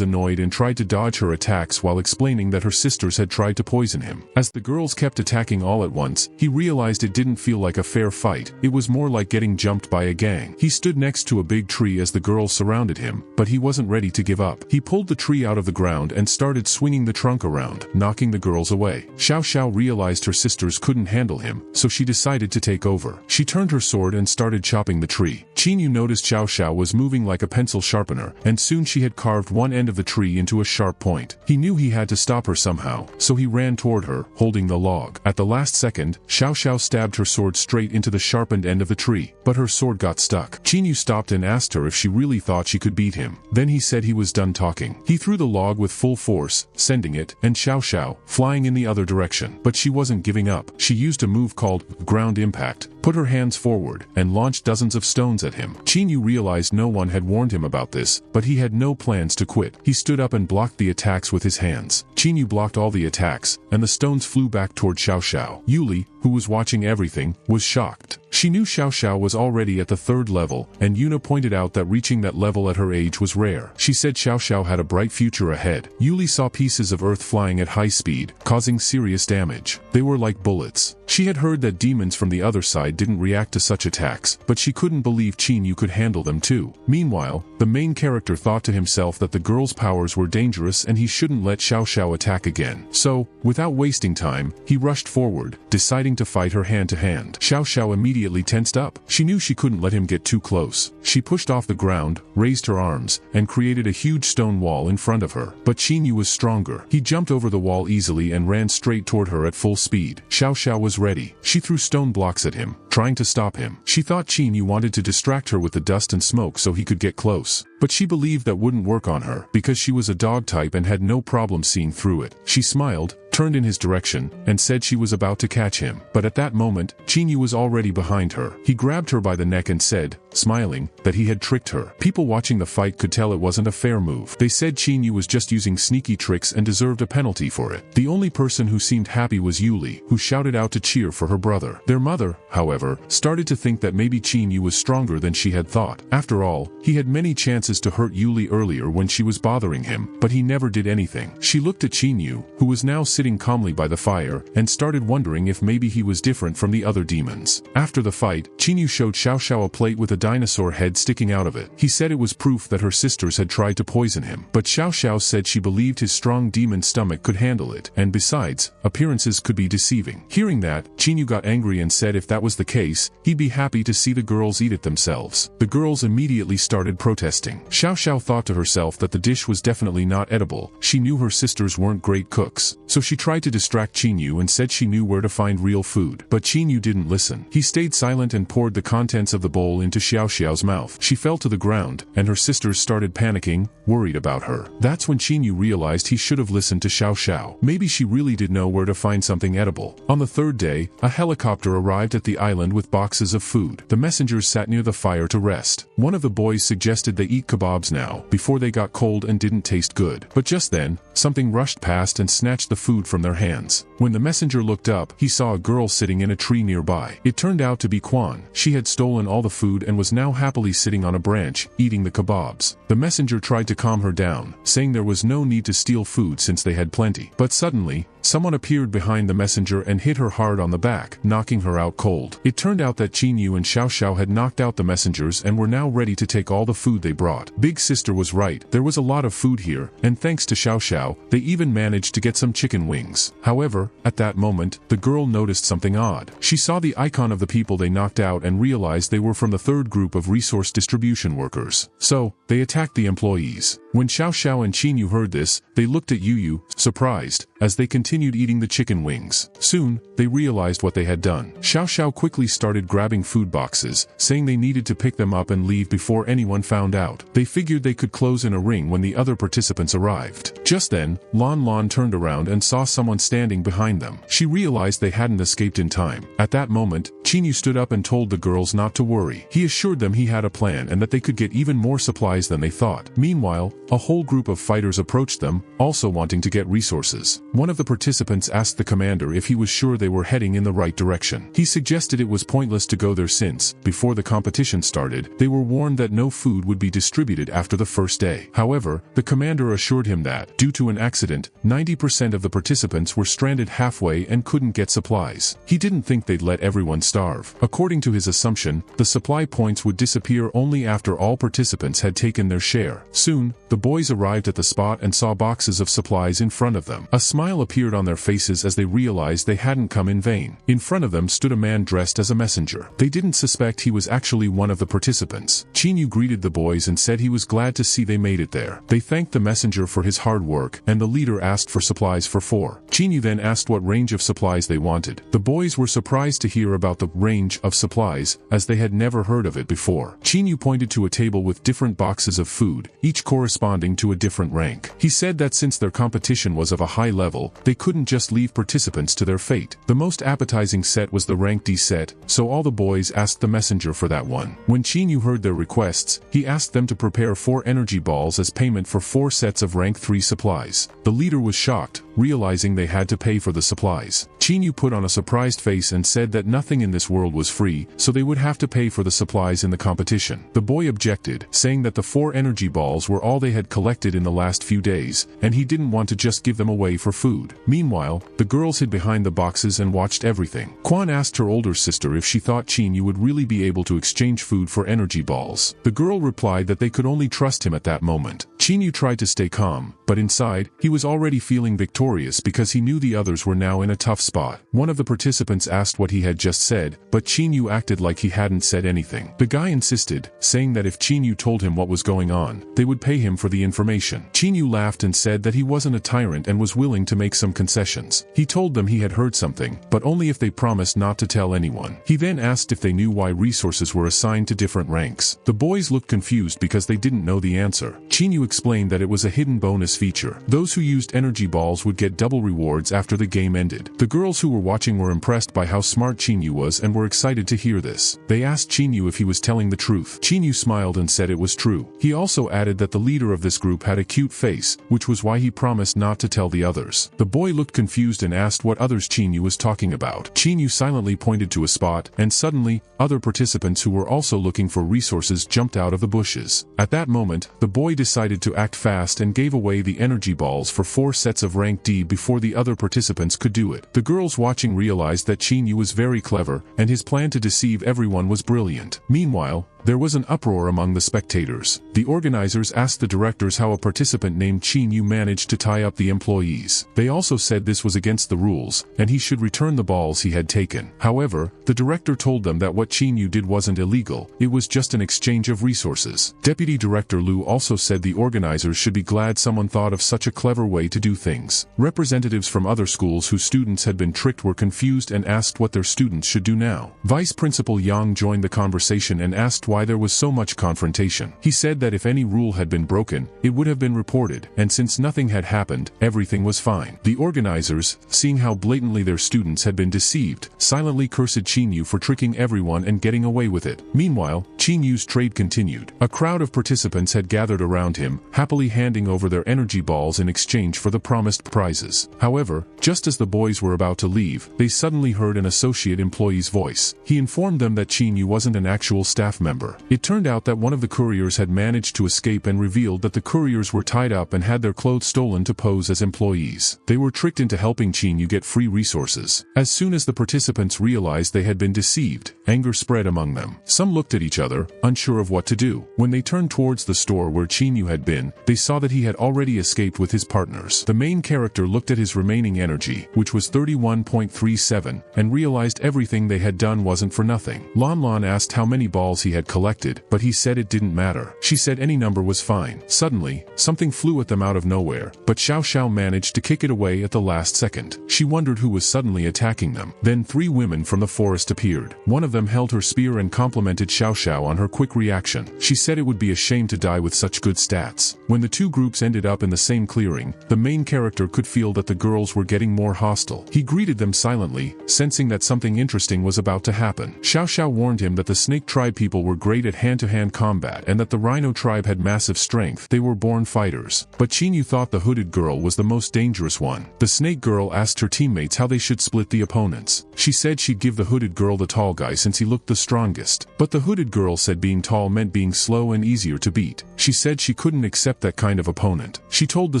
annoyed and tried to dodge her attacks while explaining that her sisters had tried to poison him. As the girls kept attacking all at once, he realized it didn't feel like a fair fight. It was more like getting jumped by a gang. He stood next to a big tree as the girls surrounded him, but he wasn't ready to give up. He pulled the tree out of the ground and started swinging the trunk around, knocking the girls away. Xiao Xiao realized her sisters couldn't handle him, so she decided to take over. She turned her sword and started chopping the tree. Chinyu noticed Xiao Xiao was moving like a pencil sharpener, and soon she had carved one end of the tree into a sharp point. He knew he had to stop her somehow, so he ran toward her, holding the log. At the last second, Xiao Xiao stabbed her sword straight into the sharpened end of the tree, but her sword got stuck. Chinyu stopped and asked her if she really thought she could beat him. Then he said he was done talking. He threw the log with full force, sending it, and Xiao Xiao, flying in the other direction. But she wasn't giving up. She used a move called ground impact, put her hands forward, and launched dozens of stones at him. Chinyu realized no one had warned him about this, but he had no plans to quit. He stood up and blocked the attacks with his hands. Chinyu blocked all the attacks, and the stones flew back toward Xiao Xiao. Yuli, who was watching everything, was shocked. She knew Xiao Xiao was already at the 3rd level, and Yuna pointed out that reaching that level at her age was rare. She said Xiao Xiao had a bright future ahead. Yuli saw pieces of earth flying at high speed, causing serious damage. They were like bullets. She had heard that demons from the other side didn't react to such attacks, but she couldn't believe Chinyu could handle them too. Meanwhile, the main character thought to himself that the girl's powers were dangerous and he shouldn't let Xiao Xiao attack again. So, without wasting time, he rushed forward, deciding to fight her hand to hand. Xiao Xiao immediately tensed up. She knew she couldn't let him get too close. She pushed off the ground, raised her arms, and created a huge stone wall in front of her. But Chinyu was stronger. He jumped over the wall easily and ran straight toward her at full speed. Xiao Xiao was ready. She threw stone blocks at him, trying to stop him. She thought Chinyu wanted to distract her with the dust and smoke so he could get close. But she believed that wouldn't work on her, because she was a dog type and had no problem seeing through it. She smiled, turned in his direction, and said she was about to catch him. But at that moment, Chinyu was already behind her. He grabbed her by the neck and said, smiling, that he had tricked her. People watching the fight could tell it wasn't a fair move. They said Chinyu was just using sneaky tricks and deserved a penalty for it. The only person who seemed happy was Yuli, who shouted out to cheer for her brother. Their mother, however, started to think that maybe Chinyu was stronger than she had thought. After all, he had many chances to hurt Yuli earlier when she was bothering him, but he never did anything. She looked at Chinyu, who was now sitting calmly by the fire, and started wondering if maybe he was different from the other demons. After the fight, Chinyu showed Xiao Xiao a plate with a dinosaur head sticking out of it. He said it was proof that her sisters had tried to poison him, but Xiao Xiao said she believed his strong demon stomach could handle it, and besides, appearances could be deceiving. Hearing that, Chinyu got angry and said if that was the case, he'd be happy to see the girls eat it themselves. The girls immediately started protesting. Xiao Xiao thought to herself that the dish was definitely not edible. She knew her sisters weren't great cooks, so she tried to distract Chinyu and said she knew where to find real food. But Chinyu didn't listen. He stayed silent and poured the contents of the bowl into Xiao Xiao's mouth. She fell to the ground, and her sisters started panicking, worried about her. That's when Chinyu realized he should have listened to Xiao Xiao. Maybe she really did know where to find something edible. On the 3rd day, a helicopter arrived at the island with boxes of food. The messengers sat near the fire to rest. One of the boys suggested they eat kebabs now, before they got cold and didn't taste good. But just then, something rushed past and snatched the food from their hands. When the messenger looked up, he saw a girl sitting in a tree nearby. It turned out to be Quan. She had stolen all the food and was now happily sitting on a branch, eating the kebabs. The messenger tried to calm her down, saying there was no need to steal food since they had plenty. But suddenly, someone appeared behind the messenger and hit her hard on the back, knocking her out cold. It turned out that Qinyu and Xiao Xiao had knocked out the messengers and were now ready to take all the food they brought. Big Sister was right, there was a lot of food here, and thanks to Xiao Xiao, they even managed to get some chicken wings. However, at that moment, the girl noticed something odd. She saw the icon of the people they knocked out and realized they were from the third group of resource distribution workers. So, they attacked the employees. When Xiao Xiao and Qinyu heard this, they looked at Yu, surprised, as they continued eating the chicken wings. Soon, they realized what they had done. Xiao Xiao quickly started grabbing food boxes, saying they needed to pick them up and leave before anyone found out. They figured they could close in a ring when the other participants arrived. Just then, Lon Lon turned around and saw someone standing behind them. She realized they hadn't escaped in time. At that moment, Qinyu stood up and told the girls not to worry. He assured them he had a plan and that they could get even more supplies than they thought. Meanwhile, a whole group of fighters approached them, also wanting to get resources. One of the participants asked the commander if he was sure they were heading in the right direction. He suggested it was pointless to go there since, before the competition started, they were warned that no food would be distributed after the first day. However, the commander assured him that, due to an accident, 90% of the participants were stranded halfway and couldn't get supplies. He didn't think they'd let everyone starve. According to his assumption, the supply points would disappear only after all participants had taken their share. Soon, the boys arrived at the spot and saw boxes of supplies in front of them. A smile appeared on their faces as they realized they hadn't come in vain. In front of them stood a man dressed as a messenger. They didn't suspect he was actually one of the participants. Qinyu greeted the boys and said he was glad to see they made it there. They thanked the messenger for his hard work, and the leader asked for supplies for 4. Qinyu then asked what range of supplies they wanted. The boys were surprised to hear about the range of supplies, as they had never heard of it before. Qinyu pointed to a table with different boxes of food, each corresponding to a different rank. He said that since their competition was of a high level, they couldn't just leave participants to their fate. The most appetizing set was the rank D set, so all the boys asked the messenger for that one. When Qinyu heard their requests, he asked them to prepare 4 energy balls as payment for 4 sets of rank 3 supplies. The leader was shocked, realizing they had to pay for the supplies. Qinyu put on a surprised face and said that nothing in this world was free, so they would have to pay for the supplies in the competition. The boy objected, saying that the 4 energy balls were all they had collected in the last few days, and he didn't want to just give them away for food. Meanwhile, the girls hid behind the boxes and watched everything. Quan asked her older sister if she thought Qinyu would really be able to exchange food for energy balls. The girl replied that they could only trust him at that moment. Qinyu tried to stay calm, but inside, he was already feeling victorious because he knew the others were now in a tough spot. One of the participants asked what he had just said, but Qinyu acted like he hadn't said anything. The guy insisted, saying that if Qinyu told him what was going on, they would pay him for the information. Qinyu laughed and said that he wasn't a tyrant and was willing to make some concessions. He told them he had heard something, but only if they promised not to tell anyone. He then asked if they knew why resources were assigned to different ranks. The boys looked confused because they didn't know the answer. Qinyu explained that it was a hidden bonus feature. Those who used energy balls would get double rewards after the game ended. The girls who were watching were impressed by how smart Qinyu was and were excited to hear this. They asked Qinyu if he was telling the truth. Qinyu smiled and said it was true. He also added that the leader of this group had a cute face, which was why he promised not to tell the others. The boy looked confused and asked what others Qinyu was talking about. Qinyu silently pointed to a spot, and suddenly, other participants who were also looking for resources jumped out of the bushes. At that moment, the boy decided to act fast and gave away the energy balls for 4 sets of rank D before the other participants could do it. The girls watching realized that Qinyu was very clever, and his plan to deceive everyone was brilliant. Meanwhile, there was an uproar among the spectators. The organizers asked the directors how a participant named Qinyu managed to tie up the employees. They also said this was against the rules, and he should return the balls he had taken. However, the director told them that what Qinyu did wasn't illegal, it was just an exchange of resources. Deputy Director Lu also said the organizers should be glad someone thought of such a clever way to do things. Representatives from other schools whose students had been tricked were confused and asked what their students should do now. Vice Principal Yang joined the conversation and asked why there was so much confrontation. He said that if any rule had been broken, it would have been reported, and since nothing had happened, everything was fine. The organizers, seeing how blatantly their students had been deceived, silently cursed Qinyu for tricking everyone and getting away with it. Meanwhile, Qinyu's trade continued. A crowd of participants had gathered around him, happily handing over their energy balls in exchange for the promised prizes. However, just as the boys were about to leave, they suddenly heard an associate employee's voice. He informed them that Qinyu wasn't an actual staff member. number. It turned out that one of the couriers had managed to escape and revealed that the couriers were tied up and had their clothes stolen to pose as employees. They were tricked into helping Chinyu get free resources. As soon as the participants realized they had been deceived, anger spread among them. Some looked at each other, unsure of what to do. When they turned towards the store where Chinyu had been, they saw that he had already escaped with his partners. The main character looked at his remaining energy, which was 31.37, and realized everything they had done wasn't for nothing. Lon Lon asked how many balls he had collected, but he said it didn't matter. She said any number was fine. Suddenly, something flew at them out of nowhere, but Xiao Xiao managed to kick it away at the last second. She wondered who was suddenly attacking them. Then 3 women from the forest appeared. One of them held her spear and complimented Xiao Xiao on her quick reaction. She said it would be a shame to die with such good stats. When the 2 groups ended up in the same clearing, the main character could feel that the girls were getting more hostile. He greeted them silently, sensing that something interesting was about to happen. Xiao Xiao warned him that the Snake Tribe people were great at hand-to-hand combat and that the Rhino Tribe had massive strength. They were born fighters. But Chinyu thought the hooded girl was the most dangerous one. The Snake Girl asked her teammates how they should split the opponents. She said she'd give the hooded girl the tall guy since he looked the strongest. But the hooded girl said being tall meant being slow and easier to beat. She said she couldn't accept that kind of opponent. She told the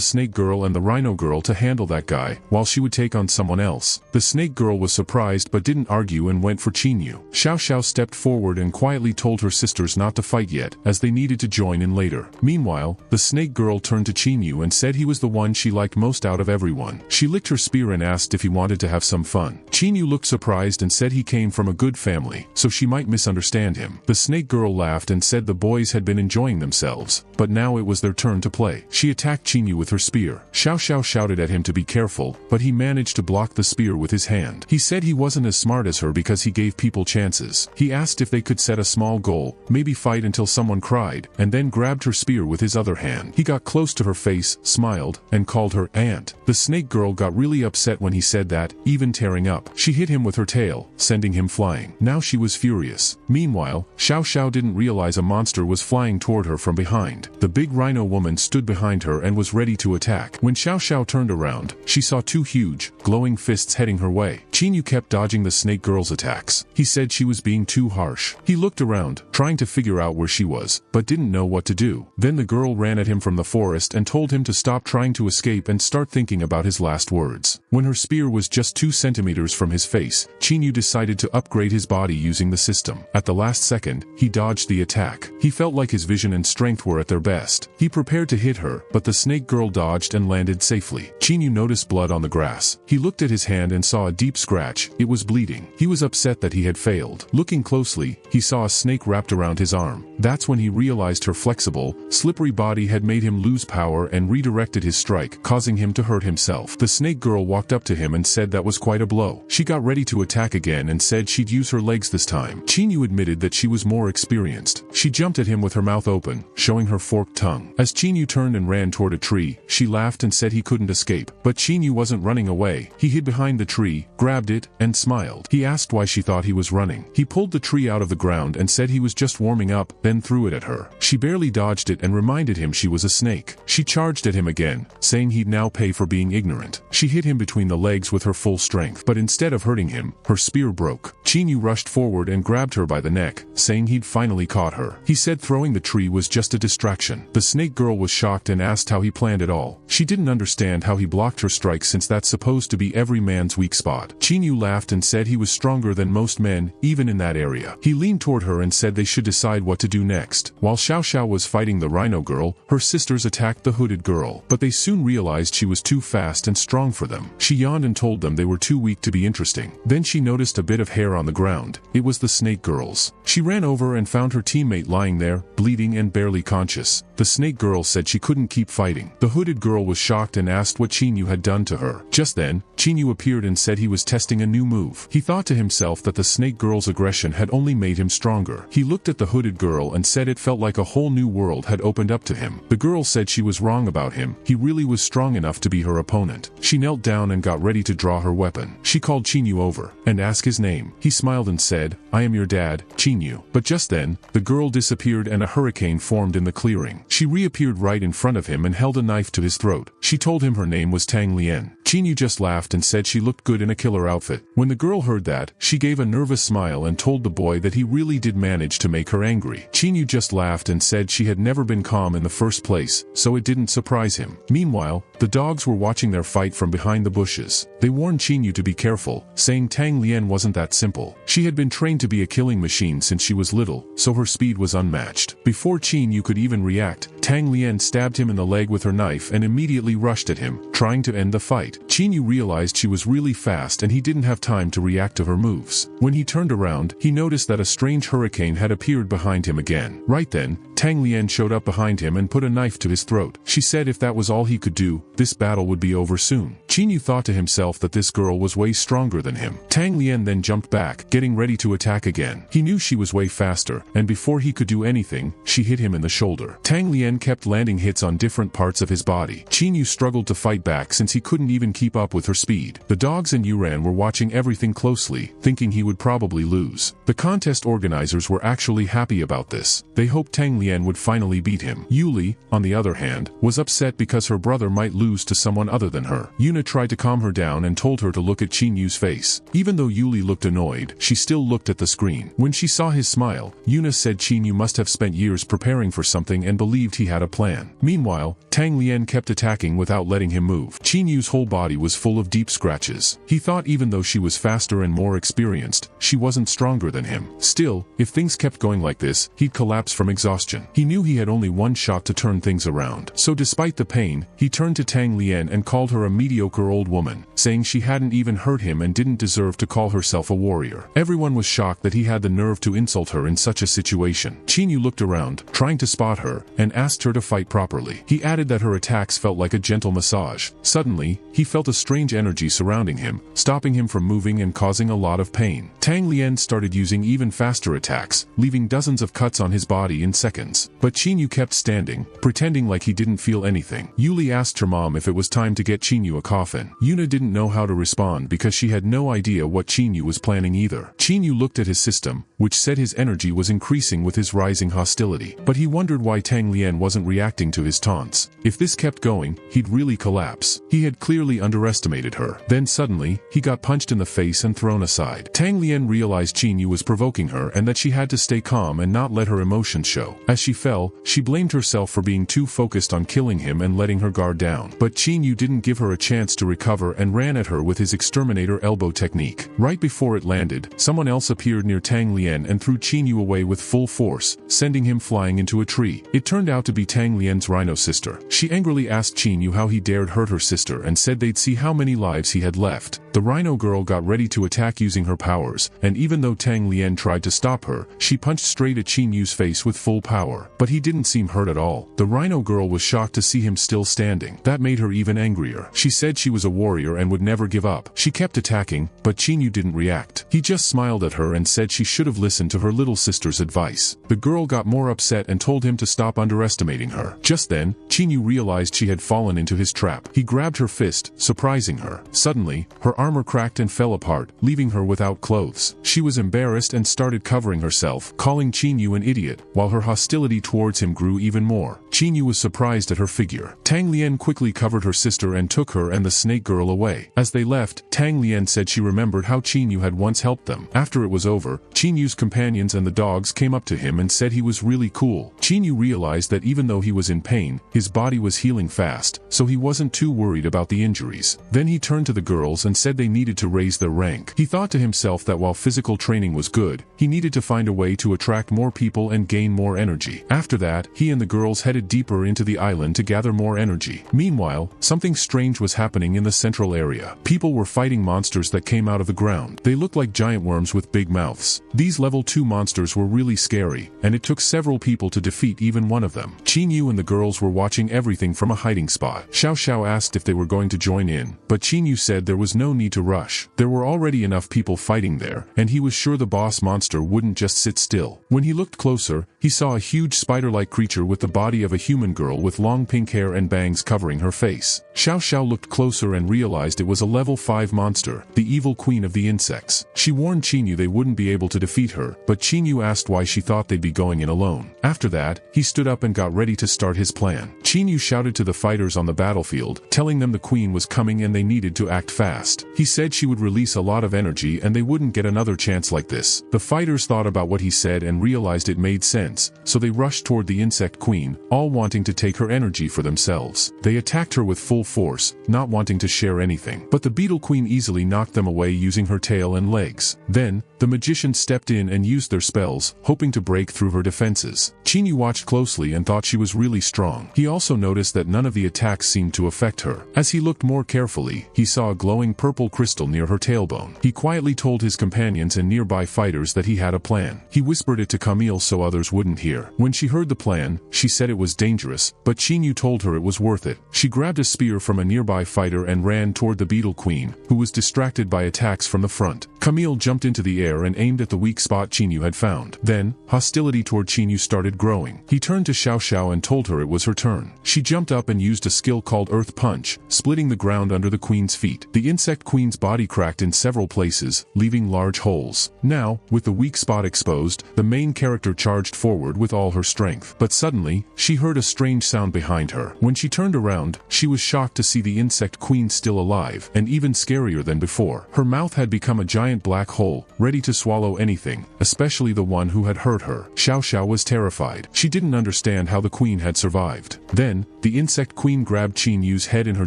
Snake Girl and the Rhino Girl to handle that guy, while she would take on someone else. The Snake Girl was surprised but didn't argue and went for Chinyu. Xiao Xiao stepped forward and quietly told her sisters not to fight yet, as they needed to join in later. Meanwhile, the Snake Girl turned to Chinyu and said he was the one she liked most out of everyone. She licked her spear and asked if he wanted to have some fun. Chinyu looked surprised and said he came from a good family, so she might misunderstand him. The Snake Girl laughed and said the boys had been enjoying themselves, but now it was their turn to play. She attacked Chinyu with her spear. Xiao Xiao shouted at him to be careful, but he managed to block the spear with his hand. He said he wasn't as smart as her because he gave people chances. He asked if they could set a small goal, maybe fight until someone cried, and then grabbed her spear with his other hand. He got close to her face, smiled, and called her Aunt. The Snake Girl got really upset when he said that, even tearing up. She hit him with her tail, sending him flying. Now she was furious. Meanwhile, Xiao Xiao didn't realize a monster was flying toward her from behind. The big rhino woman stood behind her and was ready to attack. When Xiao Xiao turned around, she saw 2 huge, glowing fists heading her way. Chinyu kept dodging the Snake Girl's attacks. He said she was being too harsh. He looked around, trying to figure out where she was, but didn't know what to do. Then the girl ran at him from the forest and told him to stop trying to escape and start thinking about his last words. When her spear was just 2 centimeters from his face, Chinyu decided to upgrade his body using the system. At the last second, he dodged the attack. He felt like his vision and strength were at their best. He prepared to hit her, but the Snake Girl dodged and landed safely. Chinyu noticed blood on the grass. He looked at his hand and saw a deep scratch. It was bleeding. He was upset that he had failed. Looking closely, he saw a snake wrapped around his arm. That's when he realized her flexible, slippery body had made him lose power and redirected his strike, causing him to hurt himself. The Snake Girl walked up to him and said that was quite a blow. She got ready to attack again and said she'd use her legs this time. Chinyu admitted that she was more experienced. She jumped at him with her mouth open, showing her forked tongue. As Chinyu turned and ran toward a tree, she laughed and said he couldn't escape. But Chinyu wasn't running away. He hid behind the tree, grabbed it, and smiled. He asked why she thought he was running. He pulled the tree out of the ground and said he was just warming up, then threw it at her. She barely dodged it and reminded him she was a snake. She charged at him again, saying he'd now pay for being ignorant. She hit him between the legs with her full strength, but instead of hurting him, her spear broke. Chinyu rushed forward and grabbed her by the neck, saying he'd finally caught her. He said throwing the tree was just a distraction. The Snake Girl was shocked and asked how he planned it all. She didn't understand how he blocked her strike since that's supposed to be every man's weak spot. Chinyu laughed and said he was stronger than most men, even in that area. He leaned toward her and said they should decide what to do next. While Xiao Xiao was fighting the Rhino Girl, her sisters attacked the Hooded Girl, but they soon realized she was too fast and strong for them. She yawned and told them they were too weak to be interesting. Then she noticed a bit of hair on the ground. It was the Snake Girl's. She ran over and found her teammate lying there, bleeding and barely conscious. The Snake Girl said she couldn't keep fighting. The Hooded Girl was shocked and asked what Chinyu had done to her. Just then, Chinyu appeared and said he was testing a new move. He thought to himself that the Snake Girl's aggression had only made him stronger. He looked at the Hooded Girl and said it felt like a whole new world had opened up to him. The girl said she was wrong about him. He really was strong enough to be her opponent. She knelt down and got ready to draw her weapon. She called Chinyu over and asked his name. He smiled and said, "I am your dad, Chinyu." But just then, the girl disappeared and a hurricane formed in the clearing. She reappeared right in front of him and held a knife to his throat. She told him her name was Tang Lien. Chinyu just laughed and said she looked good in a killer outfit. When the girl heard that, she gave a nervous smile and told the boy that he really did manage to make her angry. Chinyu just laughed and said she had never been calm in the first place, so it didn't surprise him. Meanwhile, the dogs were watching their fight from behind the bushes. They warned Chinyu to be careful, saying Tang Lien wasn't that simple. She had been trained to be a killing machine since she was little, so her speed was unmatched. Before Chinyu could even react, Tang Lien stabbed him in the leg with her knife and immediately rushed at him, trying to end the fight. Chinyu realized she was really fast and he didn't have time to react to her moves. When he turned around, he noticed that a strange hurricane had appeared behind him again. Right then, Tang Lien showed up behind him and put a knife to his throat. She said if that was all he could do, this battle would be over soon. Chinyu thought to himself that this girl was way stronger than him. Tang Lien then jumped back, getting ready to attack again. He knew she was way faster, and before he could do anything, she hit him in the shoulder. Tang Lien kept landing hits on different parts of his body. Chinyu struggled to fight back since he couldn't even keep up with her speed. The dogs and Yuran were watching everything closely, thinking he would probably lose. The contest organizers were actually happy about this. They hoped Tang Lien would finally beat him. Yuli, on the other hand, was upset because her brother might lose to someone other than her. Yuna tried to calm her down and told her to look at Chinyu's face. Even though Yuli looked annoyed, she still looked at the screen. When she saw his smile, Yuna said Chinyu must have spent years preparing for something and believed he had a plan. Meanwhile, Tang Lien kept attacking without letting him move. Chinyu's whole body was full of deep scratches. He thought even though she was faster and more experienced, she wasn't stronger than him. Still, if things kept going like this, he'd collapse from exhaustion. He knew he had only one shot to turn things around. So despite the pain, he turned to Tang Lien and called her a mediocre old woman, saying she hadn't even hurt him and didn't deserve to call herself a warrior. Everyone was shocked that he had the nerve to insult her in such a situation. Chinyu looked around, trying to spot her, and asked her to fight properly. He added that her attacks felt like a gentle massage. Suddenly, he felt a strange energy surrounding him, stopping him from moving and causing a lot of pain. Tang Lien started using even faster attacks, leaving dozens of cuts on his body in seconds. But Chinyu kept standing, pretending like he didn't feel anything. Yuli asked her mom if it was time to get Chinyu a coffin. Yuna didn't know how to respond because she had no idea what Chinyu was planning either. Chinyu looked at his system, which said his energy was increasing with his rising hostility. But he wondered why Tang Lien wasn't reacting to his taunts. If this kept going, he'd really collapse. He had clearly underestimated her. Then suddenly, he got punched in the face and thrown aside. Tang Lien realized Chinyu was provoking her and that she had to stay calm and not let her emotions show. As she fell, she blamed herself for being too focused on killing him and letting her guard down. But Chinyu didn't give her a chance to recover and ran at her with his exterminator elbow technique. Right before it landed, someone else appeared near Tang Lien and threw Chinyu away with full force, sending him flying into a tree. It turned out to be Tang Lien's rhino sister. She angrily asked Chinyu how he dared hurt her sister and said they'd see how many lives he had left. The rhino girl got ready to attack using her powers, and even though Tang Lien tried to stop her, she punched straight at Chinyu's face with full power. But he didn't seem hurt at all. The rhino girl was shocked to see him still standing. That made her even angrier. She said she was a warrior and would never give up. She kept attacking, but Chinyu didn't react. He just smiled at her and said she should have listened to her little sister's advice. The girl got more upset and told him to stop underestimating her. Just then, Chinyu realized she had fallen into his trap. He grabbed her fist, surprising her. Suddenly, her armor cracked and fell apart, leaving her without clothes. She was embarrassed and started covering herself, calling Chinyu an idiot, while her hostility towards him grew even more. Chinyu was surprised at her figure. Tang Lien quickly covered her sister and took her and the snake girl away. As they left, Tang Lien said she remembered how Chinyu had once helped them. After it was over, Chinyu's companions and the dogs came up to him and said he was really cool. Chinyu realized that even though he was in pain, his body was healing fast, so he wasn't too worried about the injuries. Then he turned to the girls and said they needed to raise their rank. He thought to himself that while physical training was good, he needed to find a way to attract more people and gain more energy. After that, he and the girls headed deeper into the island to gather more energy. Meanwhile, something strange was happening in the central area. People were fighting monsters that came out of the ground. They looked like giant worms with big mouths. These level 2 monsters were really scary, and it took several people to defeat even one of them. Chinyu and the girls were watching everything from a hiding spot. Xiao Xiao asked if they were going to join in, but Chinyu said there was no need to rush. There were already enough people fighting there, and he was sure the boss monster wouldn't just sit still. When he looked closer, he saw a huge spider-like creature with the body of a human girl with long pink hair and bangs covering her face. Xiao Xiao looked closer and realized it was a level 5 monster, the evil queen of the insects. She warned Chinyu they wouldn't be able to defeat her, but Chinyu asked why she thought they'd be going in alone. After that, he stood up and got ready to start his plan. Chinyu shouted to the fighters on the battlefield, telling them the queen was coming and they needed to act fast. He said she would release a lot of energy and they wouldn't get another chance like this. The fighters thought about what he said and realized it made sense, so they rushed toward the insect queen, all wanting to take her energy for themselves. They attacked her with full force, not wanting to share anything. But the beetle queen easily knocked them away using her tail and legs. Then, the magician stepped in and used their spells, hoping to break through her defenses. Chinyu watched closely and thought she was really strong. He also noticed that none of the attacks seemed to affect her. As he looked more carefully, he saw a glowing purple crystal near her tailbone. He quietly told his companions and nearby fighters that he had a plan. He whispered it to Camille so others wouldn't hear. When she heard the plan, she said it was dangerous, but Chinyu told her it was worth it. She grabbed a spear from a nearby fighter and ran toward the beetle queen, who was distracted by attacks from the front. Camille jumped into the air and aimed at the weak spot Chinyu had found. Then, hostility toward Chinyu started growing. He turned to Xiao Xiao and told her it was her turn. She jumped up and used a skill called Earth Punch, splitting the ground under the queen's feet. The insect queen's body cracked in several places, leaving large holes. Now, with the weak spot exposed, the main character charged forward with all her strength. But suddenly, she heard a strange sound behind her. When she turned around, she was shocked to see the insect queen still alive, and even scarier than before. Her mouth had become a giant black hole, ready to swallow anything, especially the one who had hurt her. Xiao Xiao was terrified. She didn't understand how the queen had survived. Then, the insect queen grabbed Chinyu's head in her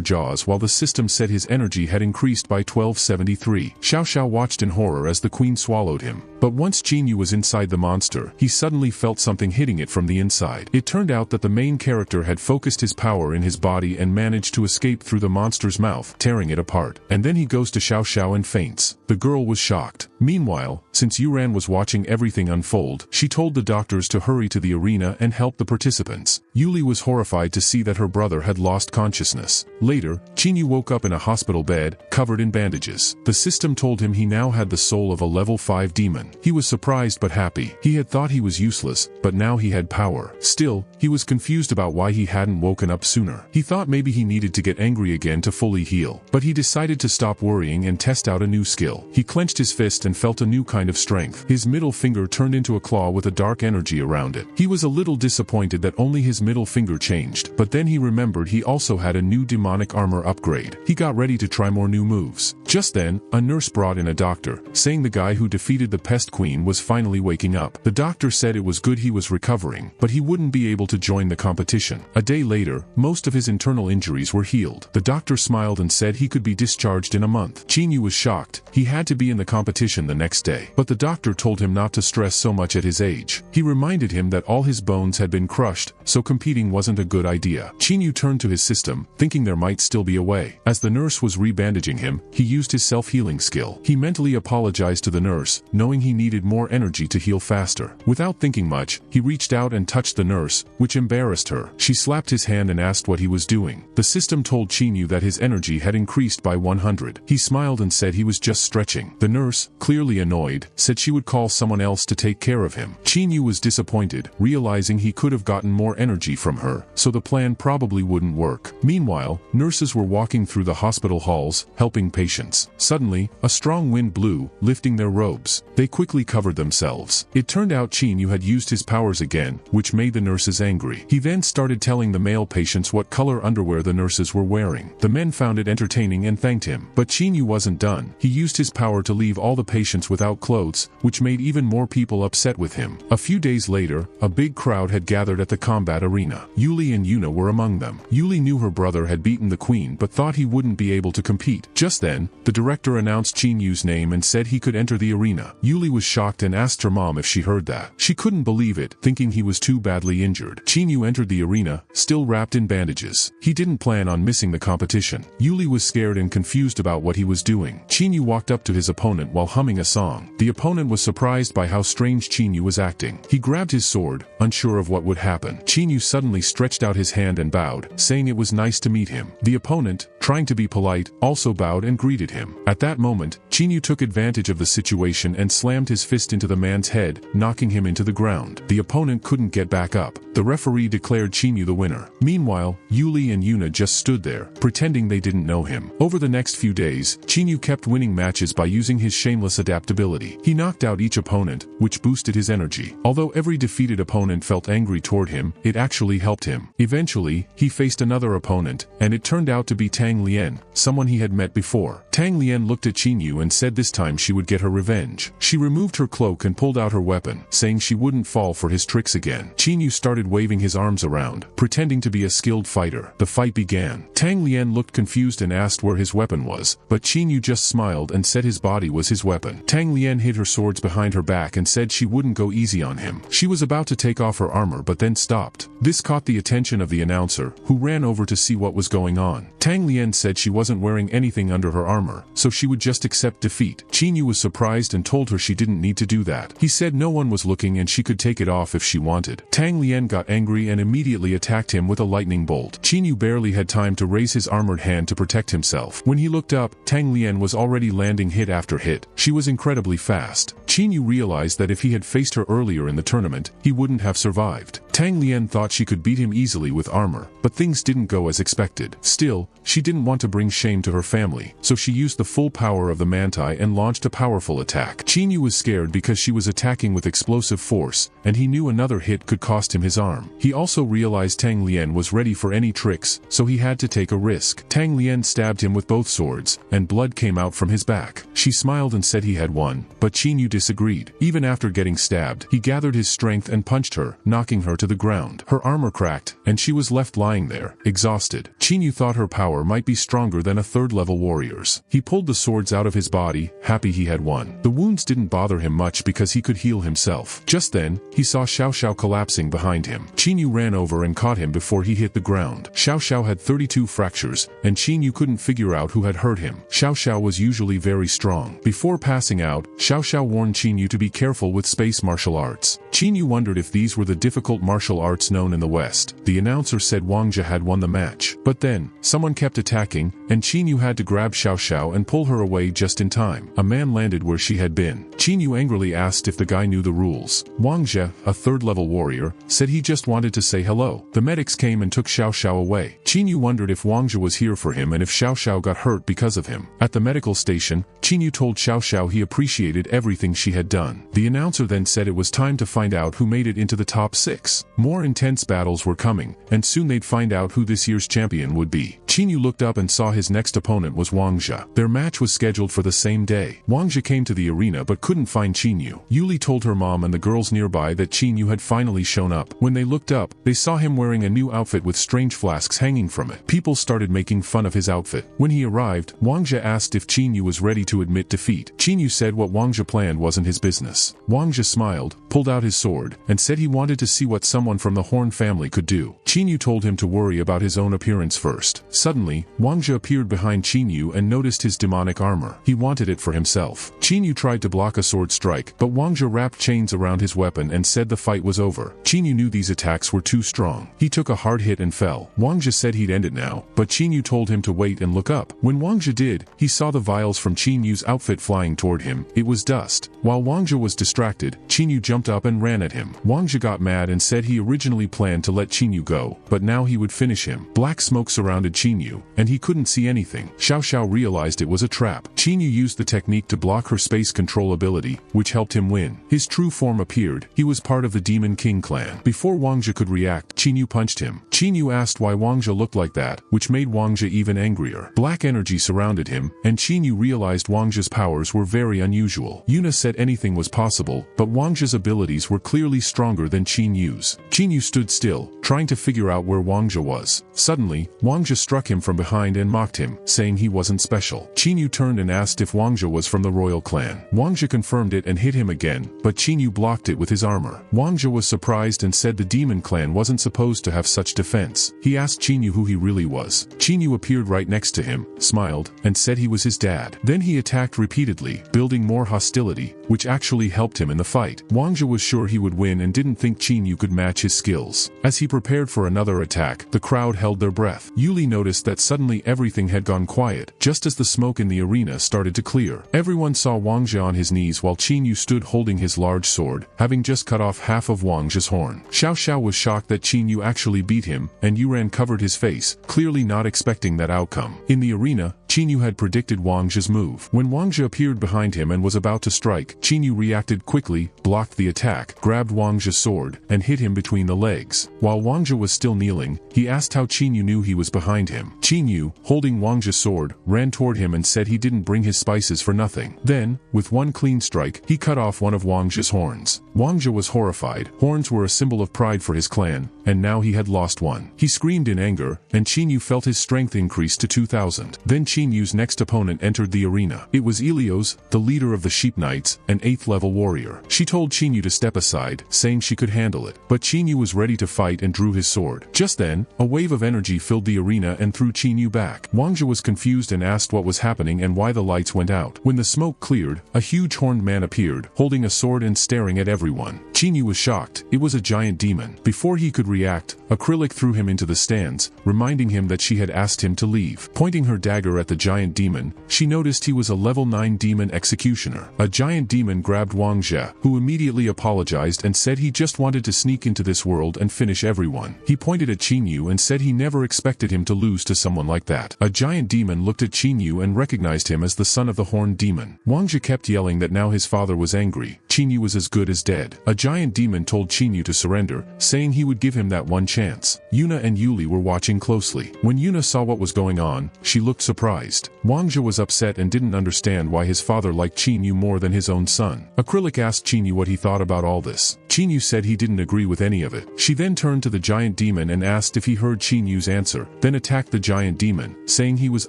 jaws while the system said his energy had increased by 1273. Xiao Xiao watched in horror as the queen swallowed him. But once Chinyu was inside the monster, he suddenly felt something hitting it from the inside. It turned out that the main character had focused his power in his body and managed to escape through the monster's mouth, tearing it apart. And then he goes to Xiao Xiao and faints. The girl was shocked. Meanwhile, since Yuran was watching everything unfold, she told the doctors to hurry to the arena and help the participants. Yuli was horrified to see that her brother had lost consciousness. Later, Chinyu woke up in a hospital bed, covered in bandages. The system told him he now had the soul of a level 5 demon. He was surprised but happy. He had thought he was useless, but now he had power. Still, he was confused about why he hadn't woken up sooner. He thought maybe he needed to get angry again to fully heal. But he decided to stop worrying and test out a new skill. He clenched his fist and felt a new kind of strength. His middle finger turned into a claw with a dark energy around it. He was a little disappointed that only his middle finger changed, but then he remembered he also had a new demonic armor upgrade. He got ready to try more new moves. Just then, a nurse brought in a doctor, saying the guy who defeated the pest queen was finally waking up. The doctor said it was good he was recovering, but he wouldn't be able to join the competition. A day later, most of his internal injuries were healed. The doctor smiled and said he could be discharged in a month. Chinyu was shocked. He had to be in the competition the next day. But the doctor told him not to stress so much at his age. He reminded him that all his bones had been crushed, so competing wasn't a good idea. Chinyu turned to his system, thinking there might still be a way. As the nurse was rebandaging him, he used his self-healing skill. He mentally apologized to the nurse, knowing he needed more energy to heal faster. Without thinking much, he reached out and touched the nurse, which embarrassed her. She slapped his hand and asked what he was doing. The system told Chinyu that his energy had increased by 100. He smiled and said he was just stretching. The nurse, clearly annoyed, said she would call someone else to take care of him. Chinyu was disappointed, realizing he could have gotten more energy from her, so the plan probably wouldn't work. Meanwhile, nurses were walking through the hospital halls, helping patients. Suddenly, a strong wind blew, lifting their robes. They quickly covered themselves. It turned out Chinyu had used his powers again, which made the nurses angry. He then started telling the male patients what color underwear the nurses were wearing. The men found it entertaining and thanked him. But Chinyu wasn't done. He used his power to leave all the patients without clothes, which made even more people upset with him. A few days later, a big crowd had gathered at the combat arena. Yuli and Yuna were among them. Yuli knew her brother had beaten the queen but thought he wouldn't be able to compete. Just then, the director announced Chinyu's name and said he could enter the arena. Yuli was shocked and asked her mom if she heard that. She couldn't believe it, thinking he was too badly injured. Chinyu entered the arena, still wrapped in bandages. He didn't plan on missing the competition. Yuli was scared and confused about what he was doing. Chinyu walked up to his opponent while humming a song. The opponent was surprised by how strange Chinyu was acting. He grabbed his sword, unsure of what would happen. Chinyu suddenly stretched out his hand and bowed, saying it was nice to meet him. The opponent, trying to be polite, also bowed and greeted him. At that moment, Chinyu took advantage of the situation and slammed his fist into the man's head, knocking him into the ground. The opponent couldn't get back up. The referee declared Chinyu the winner. Meanwhile, Yuli and Yuna just stood there, pretending they didn't know him. Over the next few days, Chinyu kept winning matches by using his shameless adaptability. He knocked out each opponent, which boosted his energy. Although every defeated opponent felt angry toward him, it actually helped him. Eventually, he faced another opponent, and it turned out to be Tang Lien, someone he had met before. Tang Lien looked at Chinyu and said this time she would get her revenge. She removed her cloak and pulled out her weapon, saying she wouldn't fall for his tricks again. Chinyu started waving his arms around, pretending to be a skilled fighter. The fight began. Tang Lien looked confused and asked where his weapon was, but Chinyu just smiled and said his body was his weapon. Tang Lien hid her swords behind her back and said she wouldn't go easy on him. She was about to take off her armor but then stopped. This caught the attention of the announcer, who ran over to see what was going on. Tang Lien said she wasn't wearing anything under her armor, so she would just accept defeat. Chinyu was surprised and told her she didn't need to do that. He said no one was looking and she could take it off if she wanted. Tang Lien got angry and immediately attacked him with a lightning bolt. Chinyu barely had time to raise his armored hand to protect himself. When he looked up, Tang Lien was already landing hit after hit. She was incredibly fast. Chinyu realized that if he had faced her earlier in the tournament, he wouldn't have survived. Tang Lien thought she could beat him easily with armor, but things didn't go as expected. Still, she didn't want to bring shame to her family, so she used the full power of the Mantai and launched a powerful attack. Chinyu was scared because she was attacking with explosive force, and he knew another hit could cost him his arm. He also realized Tang Lien was ready for any tricks, so he had to take a risk. Tang Lien stabbed him with both swords, and blood came out from his back. She smiled and said he had won, but Chinyu disagreed. Even after getting stabbed, he gathered his strength and punched her, knocking her to the ground. Her armor cracked, and she was left lying there, exhausted. Chinyu thought her power might be stronger than a third-level warrior's. He pulled the swords out of his body, happy he had won. The wounds didn't bother him much because he could heal himself. Just then, he saw Xiao Xiao collapsing behind him. Chinyu ran over and caught him before he hit the ground. Xiao Xiao had 32 fractures, and Chinyu couldn't figure out who had hurt him. Xiao Xiao was usually very strong. Before passing out, Xiao Xiao warned Chinyu to be careful with space martial arts. Chinyu wondered if these were the difficult martial arts known in the West. The announcer said Wang Jie had won the match. But then, someone kept attacking, and Chinyu had to grab Xiao Xiao and pull her away just in time. A man landed where she had been. Chinyu angrily asked if the guy knew the rules. Wang Jie, a third-level warrior, said he just wanted to say hello. The medics came and took Xiao Xiao away. Chinyu wondered if Wang Jie was here for him and if Xiao Xiao got hurt because of him. At the medical station, Chinyu told Xiao Xiao he appreciated everything she had done. The announcer then said it was time to find out who made it into the top 6. More intense battles were coming, and soon they'd find out who this year's champion would be. Chinyu looked up and saw his next opponent was Wang Jie. Their match was scheduled for the same day. Wang Jie came to the arena but couldn't find Chinyu. Yuli told her mom and the girls nearby that Chinyu had finally shown up. When they looked up, they saw him wearing a new outfit with strange flasks hanging from it. People started making fun of his outfit. When he arrived, Wang Jie asked if Chinyu was ready to admit defeat. Chinyu said what Wang Jie planned wasn't his business. Wang Jie smiled, pulled out his sword, and said he wanted to see what someone from the Horn family could do. Chinyu told him to worry about his own appearance first. Suddenly, Wang Jie appeared behind Chinyu and noticed his demonic armor. He wanted it for himself. Chinyu tried to block a sword strike, but Wang Jie wrapped chains around his weapon and said the fight was over. Chinyu knew these attacks were too strong. He took a hard hit and fell. Wang Jie said he'd end it now, but Chinyu told him to wait and look up. When Wang Jie did, he saw the vials from Chinyu's outfit flying toward him. It was dust. While Wang Jie was distracted, Chinyu jumped up and ran at him. Wang Jie got mad and said he originally planned to let Chinyu go, but now he would finish him. Black smoke surrounded Chinyu, and he couldn't see anything. Xiao Xiao realized it was a trap. Chinyu used the technique to block her space control ability, which helped him win. His true form appeared. He was part of the Demon King clan. Before Wang Jie could react, Chinyu punched him. Chinyu asked why Wang Jie looked like that, which made Wang Jie even angrier. Black energy surrounded him, and Chinyu realized Wang Jie's powers were very unusual. Yuna said anything was possible, but Wang Jie's abilities were clearly stronger than Chinyu's. Chinyu stood still, trying to figure out where Wang Jie was. Suddenly, Wang Jie struck him from behind and mocked him, saying he wasn't special. Chinyu turned and asked if Wang Jie was from the royal clan. Wang Jie confirmed it and hit him again, but Chinyu blocked it with his armor. Wang Jie was surprised and said the demon clan wasn't supposed to have such defense. He asked Chinyu who he really was. Chinyu appeared right next to him, smiled, and said he was his dad. Then he attacked repeatedly, building more hostility, which actually helped him in the fight. Wang Jie was sure he would win and didn't think Chinyu could match his skills. As he prepared for another attack, the crowd held their breath. Yuli noticed noticed that suddenly everything had gone quiet, just as the smoke in the arena started to clear. Everyone saw Wang Zhe on his knees while Qin Yu stood holding his large sword, having just cut off half of Wang Zhe's horn. Xiao Xiao was shocked that Qin Yu actually beat him, and Yuran covered his face, clearly not expecting that outcome. In the arena, Qin Yu had predicted Wang Zhe's move. When Wang Zhe appeared behind him and was about to strike, Qin Yu reacted quickly, blocked the attack, grabbed Wang Zhe's sword, and hit him between the legs. While Wang Zhe was still kneeling, he asked how Qin Yu knew he was behind him. Qin Yu, holding Wang Zhe's sword, ran toward him and said he didn't bring his spices for nothing. Then, with one clean strike, he cut off one of Wang Zhe's horns. Wang Zhe was horrified. Horns were a symbol of pride for his clan, and now he had lost one. He screamed in anger, and Qin Yu felt his strength increase to 2,000. Then Qin Yu's next opponent entered the arena. It was Ilios, the leader of the Sheep Knights, an 8th level warrior. She told Qin Yu to step aside, saying she could handle it. But Qin Yu was ready to fight and drew his sword. Just then, a wave of energy filled the arena and threw Qin Yu back. Wang Zhe was confused and asked what was happening and why the lights went out. When the smoke cleared, a huge horned man appeared, holding a sword and staring at everyone. Qin Yu was shocked. It was a giant demon. Before he could react, Acrylic threw him into the stands, reminding him that she had asked him to leave. Pointing her dagger at the giant demon, she noticed he was a level 9 demon executioner. A giant demon grabbed Wang Zhe, who immediately apologized and said he just wanted to sneak into this world and finish everyone. He pointed at Qin Yu and said he never expected him to lose to someone like that. A giant demon looked at Qin Yu and recognized him as the son of the horned demon. Wang Zhe kept yelling that now his father was angry. Qin Yu was as good as dead. A giant demon told Qin Yu to surrender, saying he would give him that one chance. Yuna and Yuli were watching closely. When Yuna saw what was going on, she looked surprised. Wang Zhe was upset and didn't understand why his father liked Qin Yu more than his own son. Acrylic asked Qin Yu what he thought about all this. Qin Yu said he didn't agree with any of it. She then turned to the giant demon and asked if he heard Qin Yu's answer, then attacked the giant demon, saying he was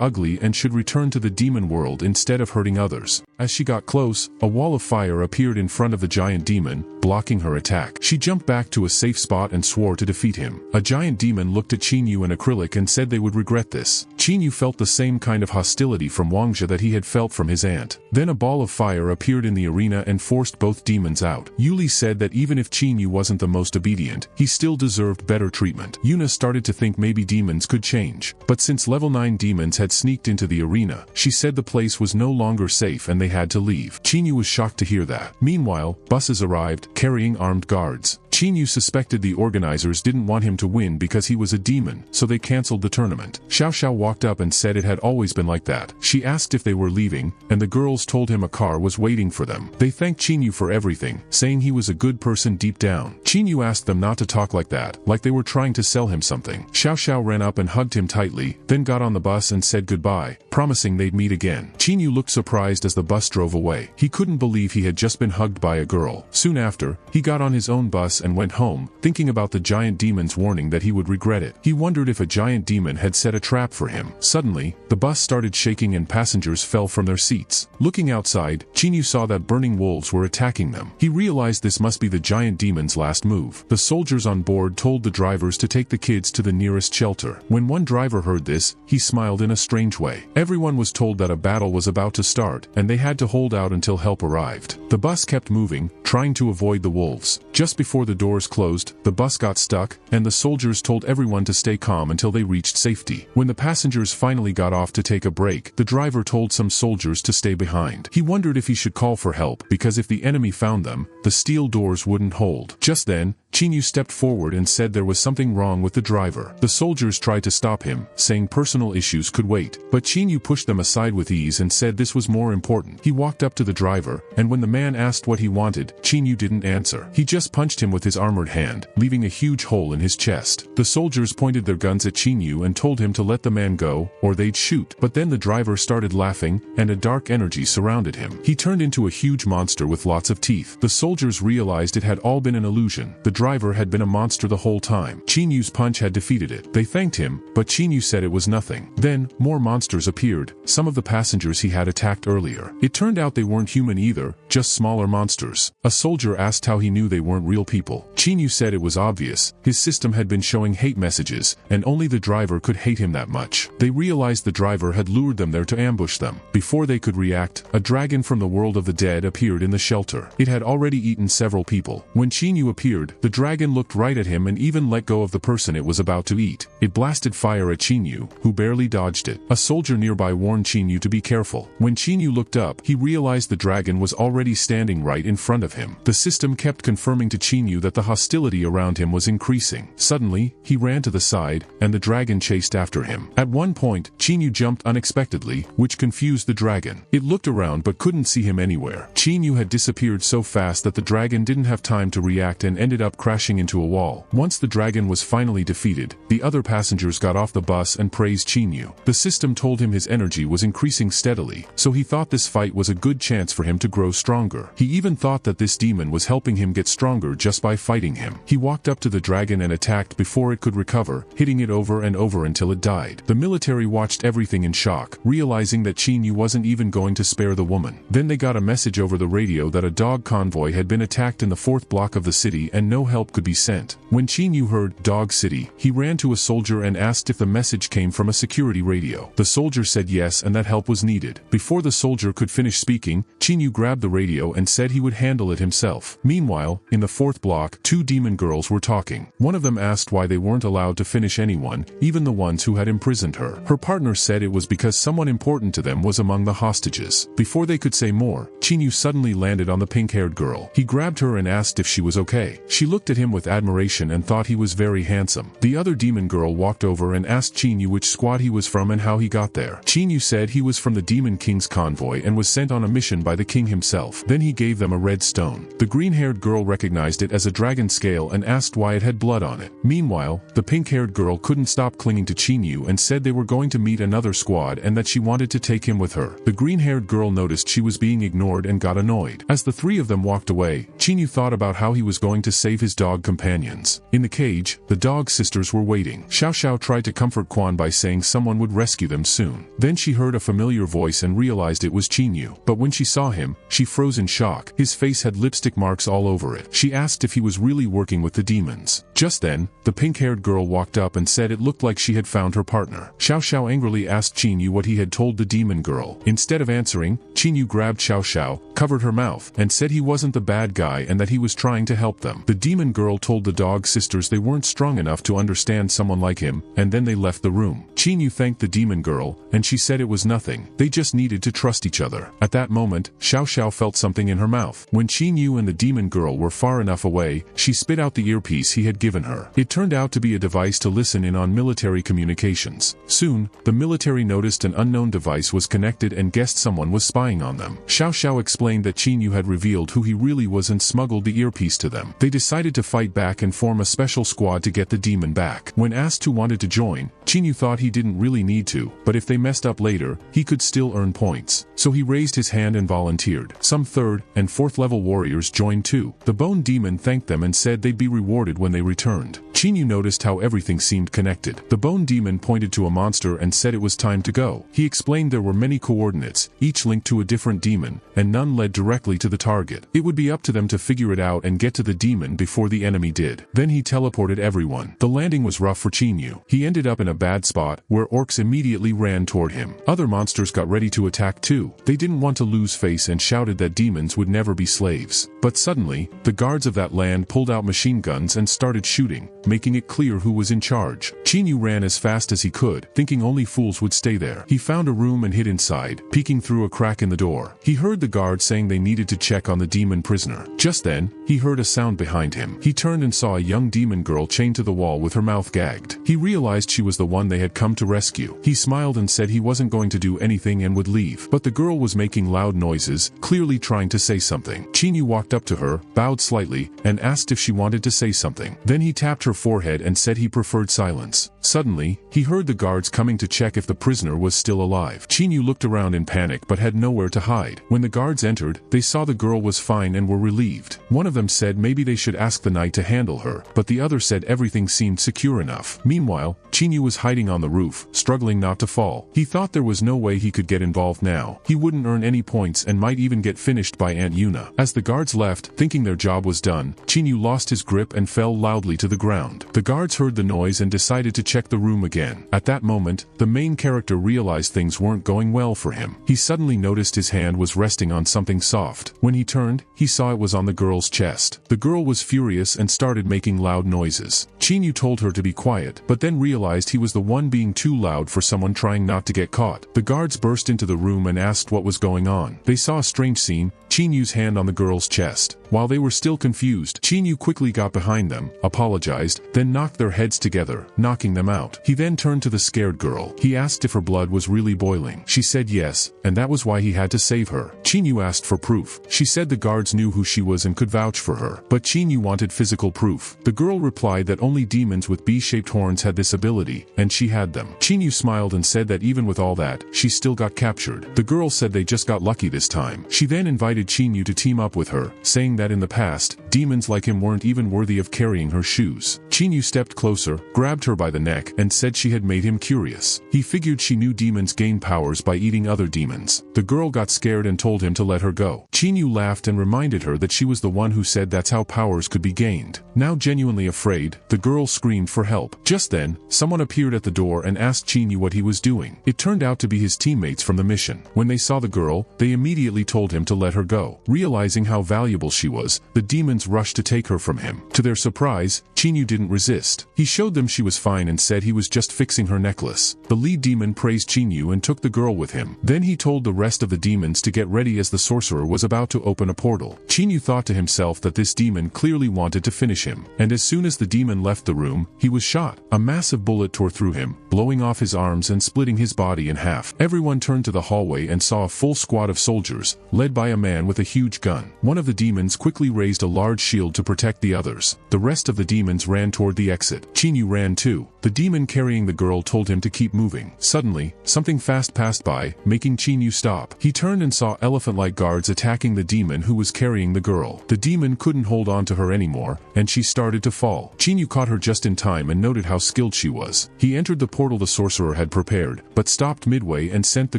ugly and should return to the demon world instead of hurting others. As she got close, a wall of fire appeared in front of the giant demon, blocking her attack. She jumped back to a safe spot and swore to defeat him. A giant demon looked at Qin Yu and Acrylic and said they would regret this. Qin Yu felt the same kind of hostility from Wang Zhe that he had felt from his aunt. Then a ball of fire appeared in the arena and forced both demons out. Yuli said that even if Qin Yu wasn't the most obedient, he still deserved better treatment. Yuna started to think maybe demons could change. But since level 9 demons had sneaked into the arena, she said the place was no longer safe and they had to leave. Qin Yu was shocked to hear that. Meanwhile, buses arrived, carrying armed guards. Qin Yu suspected the organizers didn't want him to win because he was a demon, so they cancelled the tournament. Xiao Xiao walked up and said it had always been like that. She asked if they were leaving, and the girls told him a car was waiting for them. They thanked Qin Yu for everything, saying he was a good person deep down. Qin Yu asked them not to talk like that, like they were trying to sell him something. Xiao Xiao ran up and hugged him tightly, then got on the bus and said goodbye, promising they'd meet again. Qin Yu looked surprised as the bus drove away. He couldn't believe he had just been hugged by a girl. Soon after, he got on his own bus and went home, thinking about the giant demon's warning that he would regret it. He wondered if a giant demon had set a trap for him. Suddenly, the bus started shaking and passengers fell from their seats. Looking outside, Qin Yu saw that burning wolves were attacking them. He realized this must be the giant demon's last move. The soldiers on board told the drivers to take the kids to the nearest shelter. When one driver heard this, he smiled in a strange way. Everyone was told that a battle was about to start, and they had to hold out until help arrived. The bus kept moving, trying to avoid the wolves. Just before the doors closed, the bus got stuck, and the soldiers told everyone to stay calm until they reached safety. When the passengers finally got off to take a break, the driver told some soldiers to stay behind. He wondered if he should call for help, because if the enemy found them, the steel doors wouldn't hold. Just then, Qin Yu stepped forward and said there was something wrong with the driver. The soldiers tried to stop him, saying personal issues could wait. But Qin Yu pushed them aside with ease and said this was more important. He walked up to the driver, and when the man asked what he wanted, Qin Yu didn't answer. He just punched him with his armored hand, leaving a huge hole in his chest. The soldiers pointed their guns at Qin Yu and told him to let the man go, or they'd shoot. But then the driver started laughing, and a dark energy surrounded him. He turned into a huge monster with lots of teeth. The soldiers realized it had all been an illusion. The driver had been a monster the whole time. Qin Yu's punch had defeated it. They thanked him, but Qin Yu said it was nothing. Then, more monsters appeared, some of the passengers he had attacked earlier. It turned out they weren't human either, just smaller monsters. A soldier asked how he knew they weren't weren't real people. Chinyu said it was obvious. His system had been showing hate messages, and only the driver could hate him that much. They realized the driver had lured them there to ambush them. Before they could react, a dragon from the world of the dead appeared in the shelter. It had already eaten several people. When Chinyu appeared, the dragon looked right at him and even let go of the person it was about to eat. It blasted fire at Chinyu, who barely dodged it. A soldier nearby warned Chinyu to be careful. When Chinyu looked up, he realized the dragon was already standing right in front of him. The system kept confirming to Chinyu that the hostility around him was increasing. Suddenly, he ran to the side, and the dragon chased after him. At one point, Chinyu jumped unexpectedly, which confused the dragon. It looked around but couldn't see him anywhere. Chinyu had disappeared so fast that the dragon didn't have time to react and ended up crashing into a wall. Once the dragon was finally defeated, the other passengers got off the bus and praised Chinyu. The system told him his energy was increasing steadily, so he thought this fight was a good chance for him to grow stronger. He even thought that this demon was helping him get stronger just by fighting him. He walked up to the dragon and attacked before it could recover, hitting it over and over until it died. The military watched everything in shock, realizing that Chinyu wasn't even going to spare the woman. Then they got a message over the radio that a dog convoy had been attacked in the 4th block of the city and no help could be sent. When Chinyu heard "Dog City," he ran to a soldier and asked if the message came from a security radio. The soldier said yes and that help was needed. Before the soldier could finish speaking, Chinyu grabbed the radio and said he would handle it himself. Meanwhile, in the 4th block, 2 demon girls were talking. One of them asked why they weren't allowed to finish anyone, even the ones who had imprisoned her. Her partner said it was because someone important to them was among the hostages. Before they could say more, Chinyu suddenly landed on the pink-haired girl. He grabbed her and asked if she was okay. She looked at him with admiration and thought he was very handsome. The other demon girl walked over and asked Chinyu which squad he was from and how he got there. Chinyu said he was from the Demon King's convoy and was sent on a mission by the king himself. Then he gave them a red stone. The green-haired girl recognized it as a dragon scale and asked why it had blood on it. Meanwhile, the pink-haired girl couldn't stop clinging to Chinyu and said they were going to meet another squad and that she wanted to take him with her. The green-haired girl noticed she was being ignored and got annoyed. As the 3 of them walked away, Chinyu thought about how he was going to save his dog companions. In the cage, the dog sisters were waiting. Xiao Xiao tried to comfort Quan by saying someone would rescue them soon. Then she heard a familiar voice and realized it was Chinyu. But when she saw him, she froze in shock. His face had lipstick marks all over it. She asked if he was really working with the demons. Just then, the pink-haired girl walked up and said it looked like she had found her partner. Xiao Xiao angrily asked Chinyu what he had told the demon girl. Instead of answering, Chinyu grabbed Xiao Xiao, covered her mouth, and said he wasn't the bad guy and that he was trying to help them. The demon girl told the dog sisters they weren't strong enough to understand someone like him, and then they left the room. Chinyu thanked the demon girl, and she said it was nothing. They just needed to trust each other. At that moment, Xiao Xiao felt something in her mouth. When Chinyu and the demon girl were far enough away, she spit out the earpiece he had given her. It turned out to be a device to listen in on military communications. Soon, the military noticed an unknown device was connected and guessed someone was spying on them. Xiao Xiao explained that Chinyu had revealed who he really was and smuggled the earpiece to them. They decided to fight back and form a special squad to get the demon back. When asked who wanted to join, Chinyu thought he didn't really need to, but if they messed up later, he could still earn points. So he raised his hand and volunteered. Some 3rd and 4th level warriors joined too. The bone demon thanked them and said they'd be rewarded when they returned. Chinyu noticed how everything seemed connected. The bone demon pointed to a monster and said it was time to go. He explained there were many coordinates, each linked to a different demon, and none led directly to the target. It would be up to them to figure it out and get to the demon before the enemy did. Then he teleported everyone. The landing was rough for Chinyu. He ended up in a bad spot, where orcs immediately ran toward him. Other monsters got ready to attack too. They didn't want to lose face and shouted that demons would never be slaves. But suddenly, the guards of that land pulled out machine guns and started shooting, making it clear who was in charge. Chinyu ran as fast as he could, thinking only fools would stay there. He found a room and hid inside, peeking through a crack in the door. He heard the guard saying they needed to check on the demon prisoner. Just then, he heard a sound behind him. He turned and saw a young demon girl chained to the wall with her mouth gagged. He realized she was the one they had come to rescue. He smiled and said he wasn't going to do anything and would leave. But the girl was making loud noises, clearly trying to say something. Chinyu walked up to her, bowed slightly, and asked if she wanted to say something. Then he tapped her forehead and said he preferred silence. Suddenly, he heard the guards coming to check if the prisoner was still alive. Chinyu looked around in panic but had nowhere to hide. When the guards entered, they saw the girl was fine and were relieved. One of of them said maybe they should ask the knight to handle her, but the other said everything seemed secure enough. Meanwhile, Chinyu was hiding on the roof, struggling not to fall. He thought there was no way he could get involved now. He wouldn't earn any points and might even get finished by Aunt Yuna. As the guards left, thinking their job was done, Chinyu lost his grip and fell loudly to the ground. The guards heard the noise and decided to check the room again. At that moment, the main character realized things weren't going well for him. He suddenly noticed his hand was resting on something soft. When he turned, he saw it was on the girl's chest. The girl was furious and started making loud noises. Chinyu told her to be quiet, but then realized he was the one being too loud for someone trying not to get caught. The guards burst into the room and asked what was going on. They saw a strange scene: Chinyu's hand on the girl's chest. While they were still confused, Chinyu quickly got behind them, apologized, then knocked their heads together, knocking them out. He then turned to the scared girl. He asked if her blood was really boiling. She said yes, and that was why he had to save her. Chinyu asked for proof. She said the guards knew who she was and could vouch for her, but Chinyu wanted physical proof. The girl replied that only demons with B-shaped horns had this ability, and she had them. Chinyu smiled and said that even with all that, she still got captured. The girl said they just got lucky this time. She then invited Chinyu to team up with her, saying that in the past, demons like him weren't even worthy of carrying her shoes. Chinyu stepped closer, grabbed her by the neck, and said she had made him curious. He figured she knew demons gain powers by eating other demons. The girl got scared and told him to let her go. Chinyu laughed and reminded her that she was the one who said that's how powers could be gained. Now genuinely afraid, the girl screamed for help. Just then, someone appeared at the door and asked Chinyu what he was doing. It turned out to be his teammates from the mission. When they saw the girl, they immediately told him to let her go. Realizing how valuable she was, the demons rushed to take her from him. To their surprise, Chinyu didn't resist. He showed them she was fine and said he was just fixing her necklace. The lead demon praised Chinyu and took the girl with him. Then he told the rest of the demons to get ready as the sorcerer was about to open a portal. Chinyu thought to himself that this demon clearly wanted to finish him, and as soon as the demon left the room, he was shot. A massive bullet tore through him, blowing off his arms and splitting his body in half. Everyone turned to the hallway and saw a full squad of soldiers, led by a man with a huge gun. One of the demons quickly raised a large shield to protect the others. The rest of the demons ran toward the exit. Chinyu ran too. The demon carrying the girl told him to keep moving. Suddenly, something fast passed by, making Chinyu stop. He turned and saw elephant-like guards attacking the demon who was carrying the girl. The demon couldn't hold on to her anymore, and she started to fall. Chinyu caught her just in time and noted how skilled she was. He entered the portal the sorcerer had prepared, but stopped midway and sent the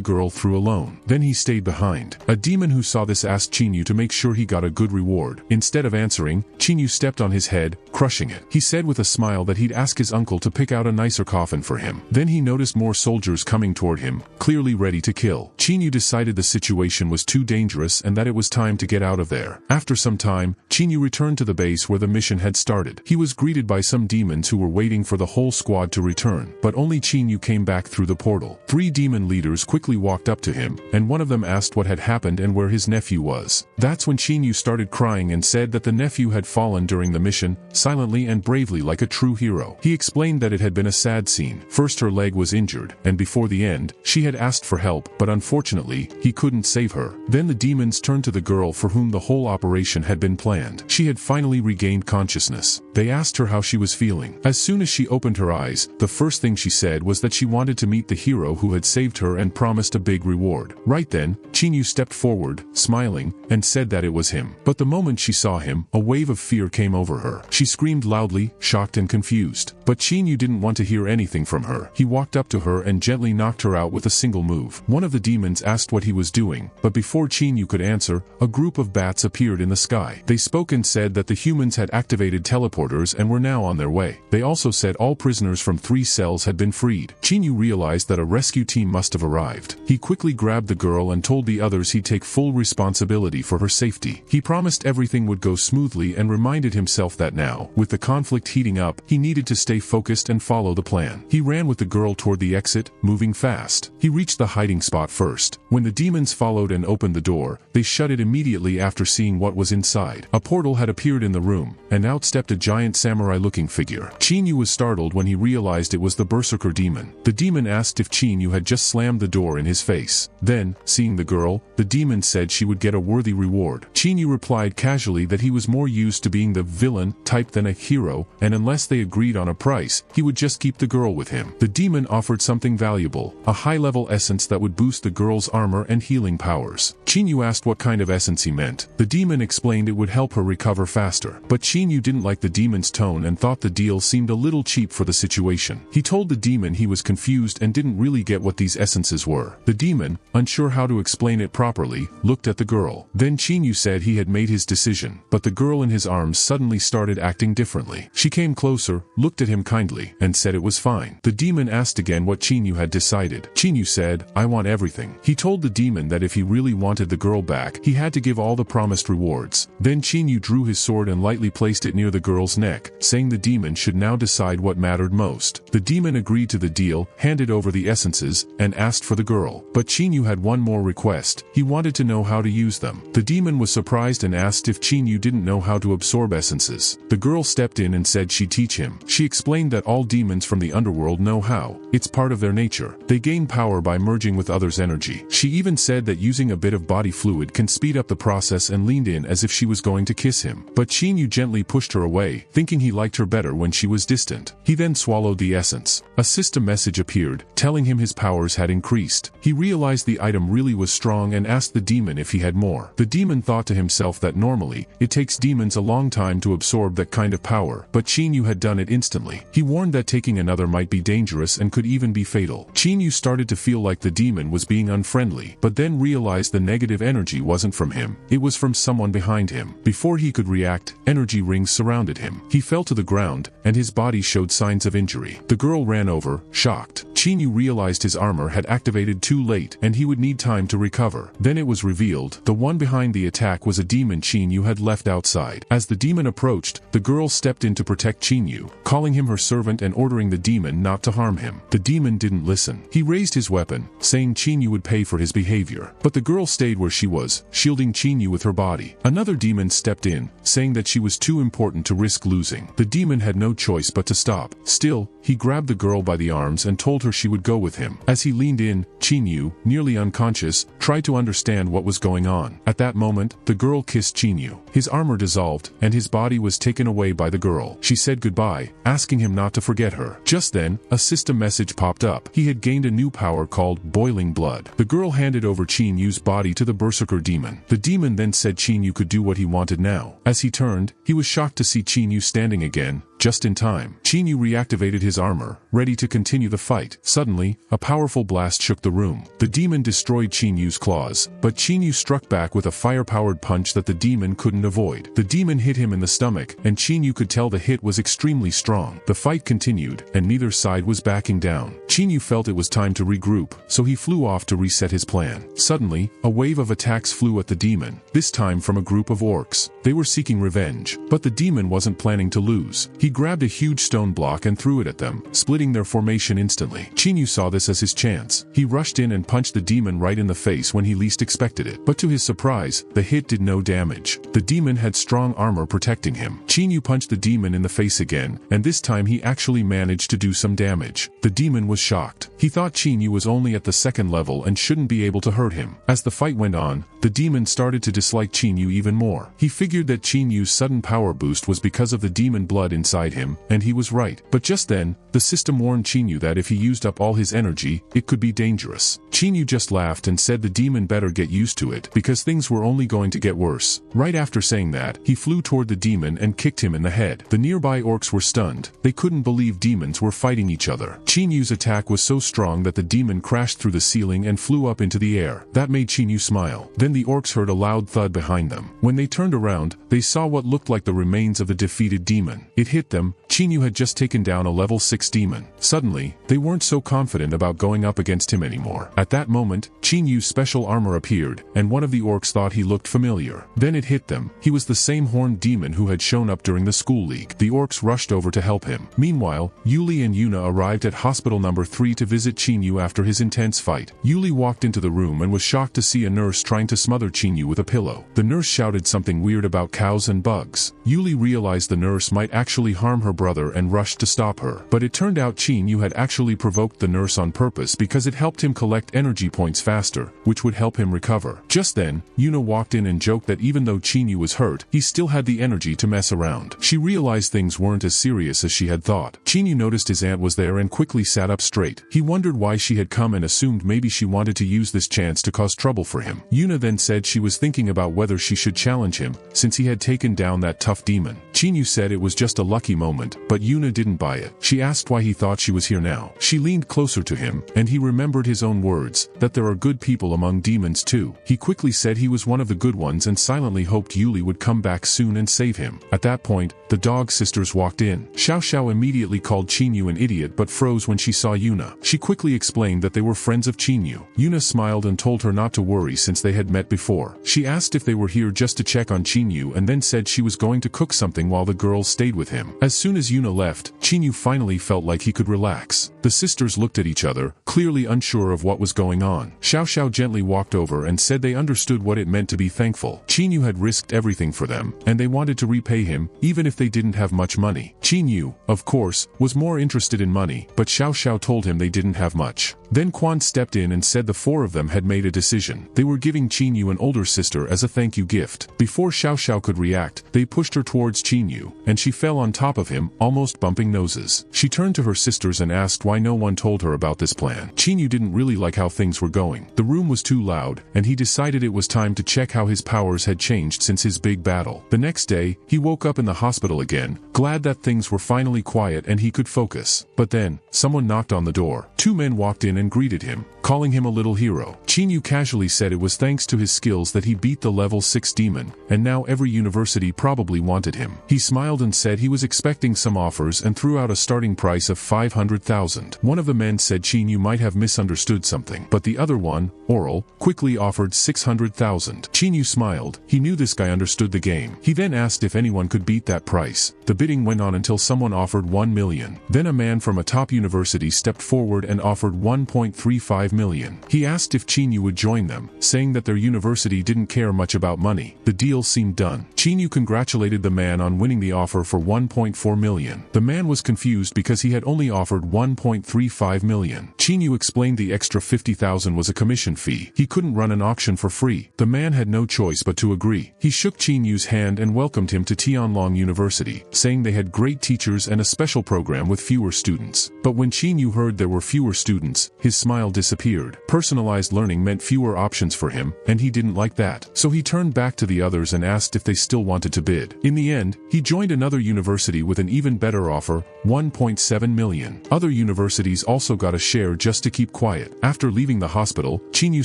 girl through alone. Then he stayed behind. A demon who saw this asked Chinyu to make sure he got a good reward. Instead of answering, Chinyu stepped on his head, crushing it. He said with a smile that he'd ask his uncle to pick out a nicer coffin for him. Then he noticed more soldiers coming toward him, clearly ready to kill. Chinyu decided the situation was too dangerous and that it was time to get out of there. After some time, Chinyu returned to the base where the mission had started. He was greeted by some demons who were waiting for the whole squad to return, but only Chinyu came back through the portal. 3 demon leaders quickly walked up to him, and one of them asked what had happened and where his nephew was. That's when Chinyu started crying and said that the nephew had fallen during the mission, silently and bravely like a true hero. He explained that it had been a sad scene. First her leg was injured, and before the end, she had asked for help, but unfortunately, he couldn't save her. Then the demons turned to the girl for whom the whole operation had been planned. She had finally regained consciousness. They asked her how she was feeling. As soon as she opened her eyes, the first thing she said was that she wanted to meet the hero who had saved her and promised a big reward. Right then, Chinyu stepped forward, smiling, and said that it was him. But the moment she saw him, a wave of fear came over her. She screamed loudly, shocked and confused. But Chinyu didn't want to hear anything from her. He walked up to her and gently knocked her out with a single move. One of the demons asked what he was doing, but before Chinyu could answer, a group of bats appeared in the sky. They spoke and said that the humans had activated teleporters and were now on their way. They also said all prisoners from 3 cells had been freed. Chinyu realized that a rescue team must have arrived. He quickly grabbed the girl and told the others he'd take full responsibility for her safety. He promised everything would go smoothly and reminded himself that now, with the conflict heating up, he needed to stay focused and follow the plan. He ran with the girl toward the exit, moving fast. He reached the hiding spot first. When the demons followed and opened the door, they shut it immediately after seeing what was inside. A portal had appeared in the room, and out stepped a giant samurai-looking figure. Chinyu was startled when he realized it was the berserker demon. The demon asked if Chinyu had just slammed the door in his face. Then, seeing the girl, the demon said she would get a worthy reward. Chinyu replied casually that he was more used to being the villain type than a hero, and unless they agreed on a price, he would just keep the girl with him. The demon offered something valuable, a high-level essence that would boost the girl's armor and healing powers. Chinyu asked what kind of essence he meant. The demon explained it would help her recover faster, but Chinyu didn't like the demon's tone and thought the deal seemed a little cheap for the situation. He told the demon he was confused and didn't really get what these essences were. The demon, unsure how to explain it properly, looked at the girl. Then Chinyu said he had made his decision, but the girl in his arms suddenly started acting differently. She came closer, looked at him kindly, and said it was fine. The demon asked again what Chinyu had decided. Chinyu said, "I want everything." He told the demon that if he really wanted the girl back, he had to give all the promised rewards. Then Chinyu drew his sword and lightly placed it near the girl's neck, saying the demon should now decide what mattered most. The demon agreed to the deal, handed over the essences, and asked for the girl. But Chinyu had one more request. He wanted to know how to use them. The demon was surprised and asked if Chinyu didn't know how to absorb essences. The girl stepped in and said she'd teach him. She explained that all demons from the underworld know how. It's part of their nature. They gain power by merging with others' energy. She even said that using a bit of body fluid can speed up the process and leaned in as if she was going to kiss him. But Chinyu gently pushed her away, thinking he liked her better when she was distant. He then swallowed the essence. A system message appeared, telling him his powers had increased. He realized the item really was strong and asked the demon if he had more. The demon thought to himself that normally, it takes demons a long time to absorb that kind of power, but Chinyu had done it instantly. He warned that taking another might be dangerous and could even be fatal. Chinyu started to feel like the demon was being unfriendly, but then realized the negative energy wasn't from him. It was from someone behind him. Before he could react, energy rings surrounded him. He fell to the ground, and his body showed signs of injury. The girl ran over, shocked. Chinyu realized his armor had activated too late, and he would need time to recover. Then it was revealed, the one behind the attack was a demon Chinyu had left outside. As the demon approached, the girl stepped in to protect Chinyu, calling him her servant and ordering the demon not to harm him. The demon didn't listen. He raised his weapon, saying Chinyu would pay for his behavior. But the girl stayed where she was, shielding Chinyu with her body. Another demon stepped in, saying that she was too important to risk losing. The demon had no choice but to stop. Still, he grabbed the girl by the arms and told her she would go with him. As he leaned in, Chinyu, nearly unconscious, tried to understand what was going on. At that moment, the girl kissed Chinyu. His armor dissolved, and his body was taken away by the girl. She said goodbye, asking him not to forget her. Just then, a system message popped up. He had gained a new power called Boiling Blood. The girl handed over Chinyu's body to the berserker demon. The demon then said Chinyu could do what he wanted now. As he turned, he was shocked to see Chinyu standing again, just in time. Chinyu reactivated his armor, ready to continue the fight. Suddenly, a powerful blast shook the room. The demon destroyed Chinyu's claws, but Chinyu struck back with a fire-powered punch that the demon couldn't avoid. The demon hit him in the stomach, and Chinyu could tell the hit was extremely strong. The fight continued, and neither side was backing down. Chinyu felt it was time to regroup, so he flew off to reset his plan. Suddenly, a wave of attacks flew at the demon, this time from a group of orcs. They were seeking revenge, but the demon wasn't planning to lose. He grabbed a huge stone block and threw it at them, splitting their formation instantly. Chinyu saw this as his chance. He rushed in and punched the demon right in the face when he least expected it. But to his surprise, the hit did no damage. The demon had strong armor protecting him. Chinyu punched the demon in the face again, and this time he actually managed to do some damage. The demon was shocked. He thought Chinyu was only at the second level and shouldn't be able to hurt him. As the fight went on, the demon started to dislike Chinyu even more. He figured that Chinyu's sudden power boost was because of the demon blood inside him, and he was right. But just then, the system warned Chinyu that if he used up all his energy, it could be dangerous. Chinyu just laughed and said the demon better get used to it, because things were only going to get worse. Right after saying that, he flew toward the demon and kicked him in the head. The nearby orcs were stunned. They couldn't believe demons were fighting each other. Chinyu's attack was so strong that the demon crashed through the ceiling and flew up into the air. That made Chinyu smile. Then the orcs heard a loud thud behind them. When they turned around, they saw what looked like the remains of the defeated demon. It hit them. Chinyu had just taken down a level 6 demon. Suddenly, they weren't so confident about going up against him anymore. At that moment, Chinyu's special armor appeared, and one of the orcs thought he looked familiar. Then it hit them. He was the same horned demon who had shown up during the school league. The orcs rushed over to help him. Meanwhile, Yuli and Yuna arrived at hospital number 3 to visit Chinyu after his intense fight. Yuli walked into the room and was shocked to see a nurse trying to smother Chinyu with a pillow. The nurse shouted something weird about cows and bugs. Yuli realized the nurse might actually harm her brother brother and rushed to stop her. But it turned out Chinyu had actually provoked the nurse on purpose because it helped him collect energy points faster, which would help him recover. Just then, Yuna walked in and joked that even though Chinyu was hurt, he still had the energy to mess around. She realized things weren't as serious as she had thought. Chinyu noticed his aunt was there and quickly sat up straight. He wondered why she had come and assumed maybe she wanted to use this chance to cause trouble for him. Yuna then said she was thinking about whether she should challenge him, since he had taken down that tough demon. Chinyu said it was just a lucky moment, but Yuna didn't buy it. She asked why he thought she was here now. She leaned closer to him, and he remembered his own words, that there are good people among demons too. He quickly said he was one of the good ones and silently hoped Yuli would come back soon and save him. At that point, the dog sisters walked in. Xiao Xiao immediately called Chinyu an idiot but froze when she saw Yuna. She quickly explained that they were friends of Chinyu. Yuna smiled and told her not to worry since they had met before. She asked if they were here just to check on Chinyu and then said she was going to cook something while the girls stayed with him. As soon as Yuna left, Chinyu finally felt like he could relax. The sisters looked at each other, clearly unsure of what was going on. Xiao Xiao gently walked over and said they understood what it meant to be thankful. Chinyu had risked everything for them, and they wanted to repay him, even if they didn't have much money. Chinyu, of course, was more interested in money, but Xiao Xiao told him they didn't have much. Then Quan stepped in and said the four of them had made a decision. They were giving Chinyu an older sister as a thank you gift. Before Xiao Xiao could react, they pushed her towards Chinyu, and she fell on top of him, almost bumping noses. She turned to her sisters and asked why no one told her about this plan. Chinyu didn't really like how things were going. The room was too loud, and he decided it was time to check how his powers had changed since his big battle. The next day, he woke up in the hospital again, glad that things were finally quiet and he could focus. But then, someone knocked on the door. Two men walked in and greeted him, calling him a little hero. Chinyu casually said it was thanks to his skills that he beat the level 6 demon, and now every university probably wanted him. He smiled and said he was expecting some offers and threw out a starting price of 500,000. One of the men said Chinyu might have misunderstood something, but the other one, Oral, quickly offered 600,000. Chinyu smiled. He knew this guy understood the game. He then asked if anyone could beat that price. The bidding went on until someone offered 1 million. Then a man from a top university stepped forward and offered 1.35 million. He asked if Chinyu would join them, saying that their university didn't care much about money. The deal seemed done. Chinyu congratulated the man on winning the offer for 1.4 million. The man was confused because he had only offered 1.35 million. Chinyu explained the extra 50,000 was a commission fee. He couldn't run an auction for free. The man had no choice but to agree. He shook Chinyu's hand and welcomed him to Tianlong University, saying they had great teachers and a special program with fewer students. But when Chinyu heard there were fewer students, his smile disappeared. Personalized learning meant fewer options for him, and he didn't like that. So he turned back to the others and asked if they still wanted to bid. In the end, he joined another university with an even better offer, 1.7 million. Other universities also got a share just to keep quiet. After leaving the hospital, Chinyu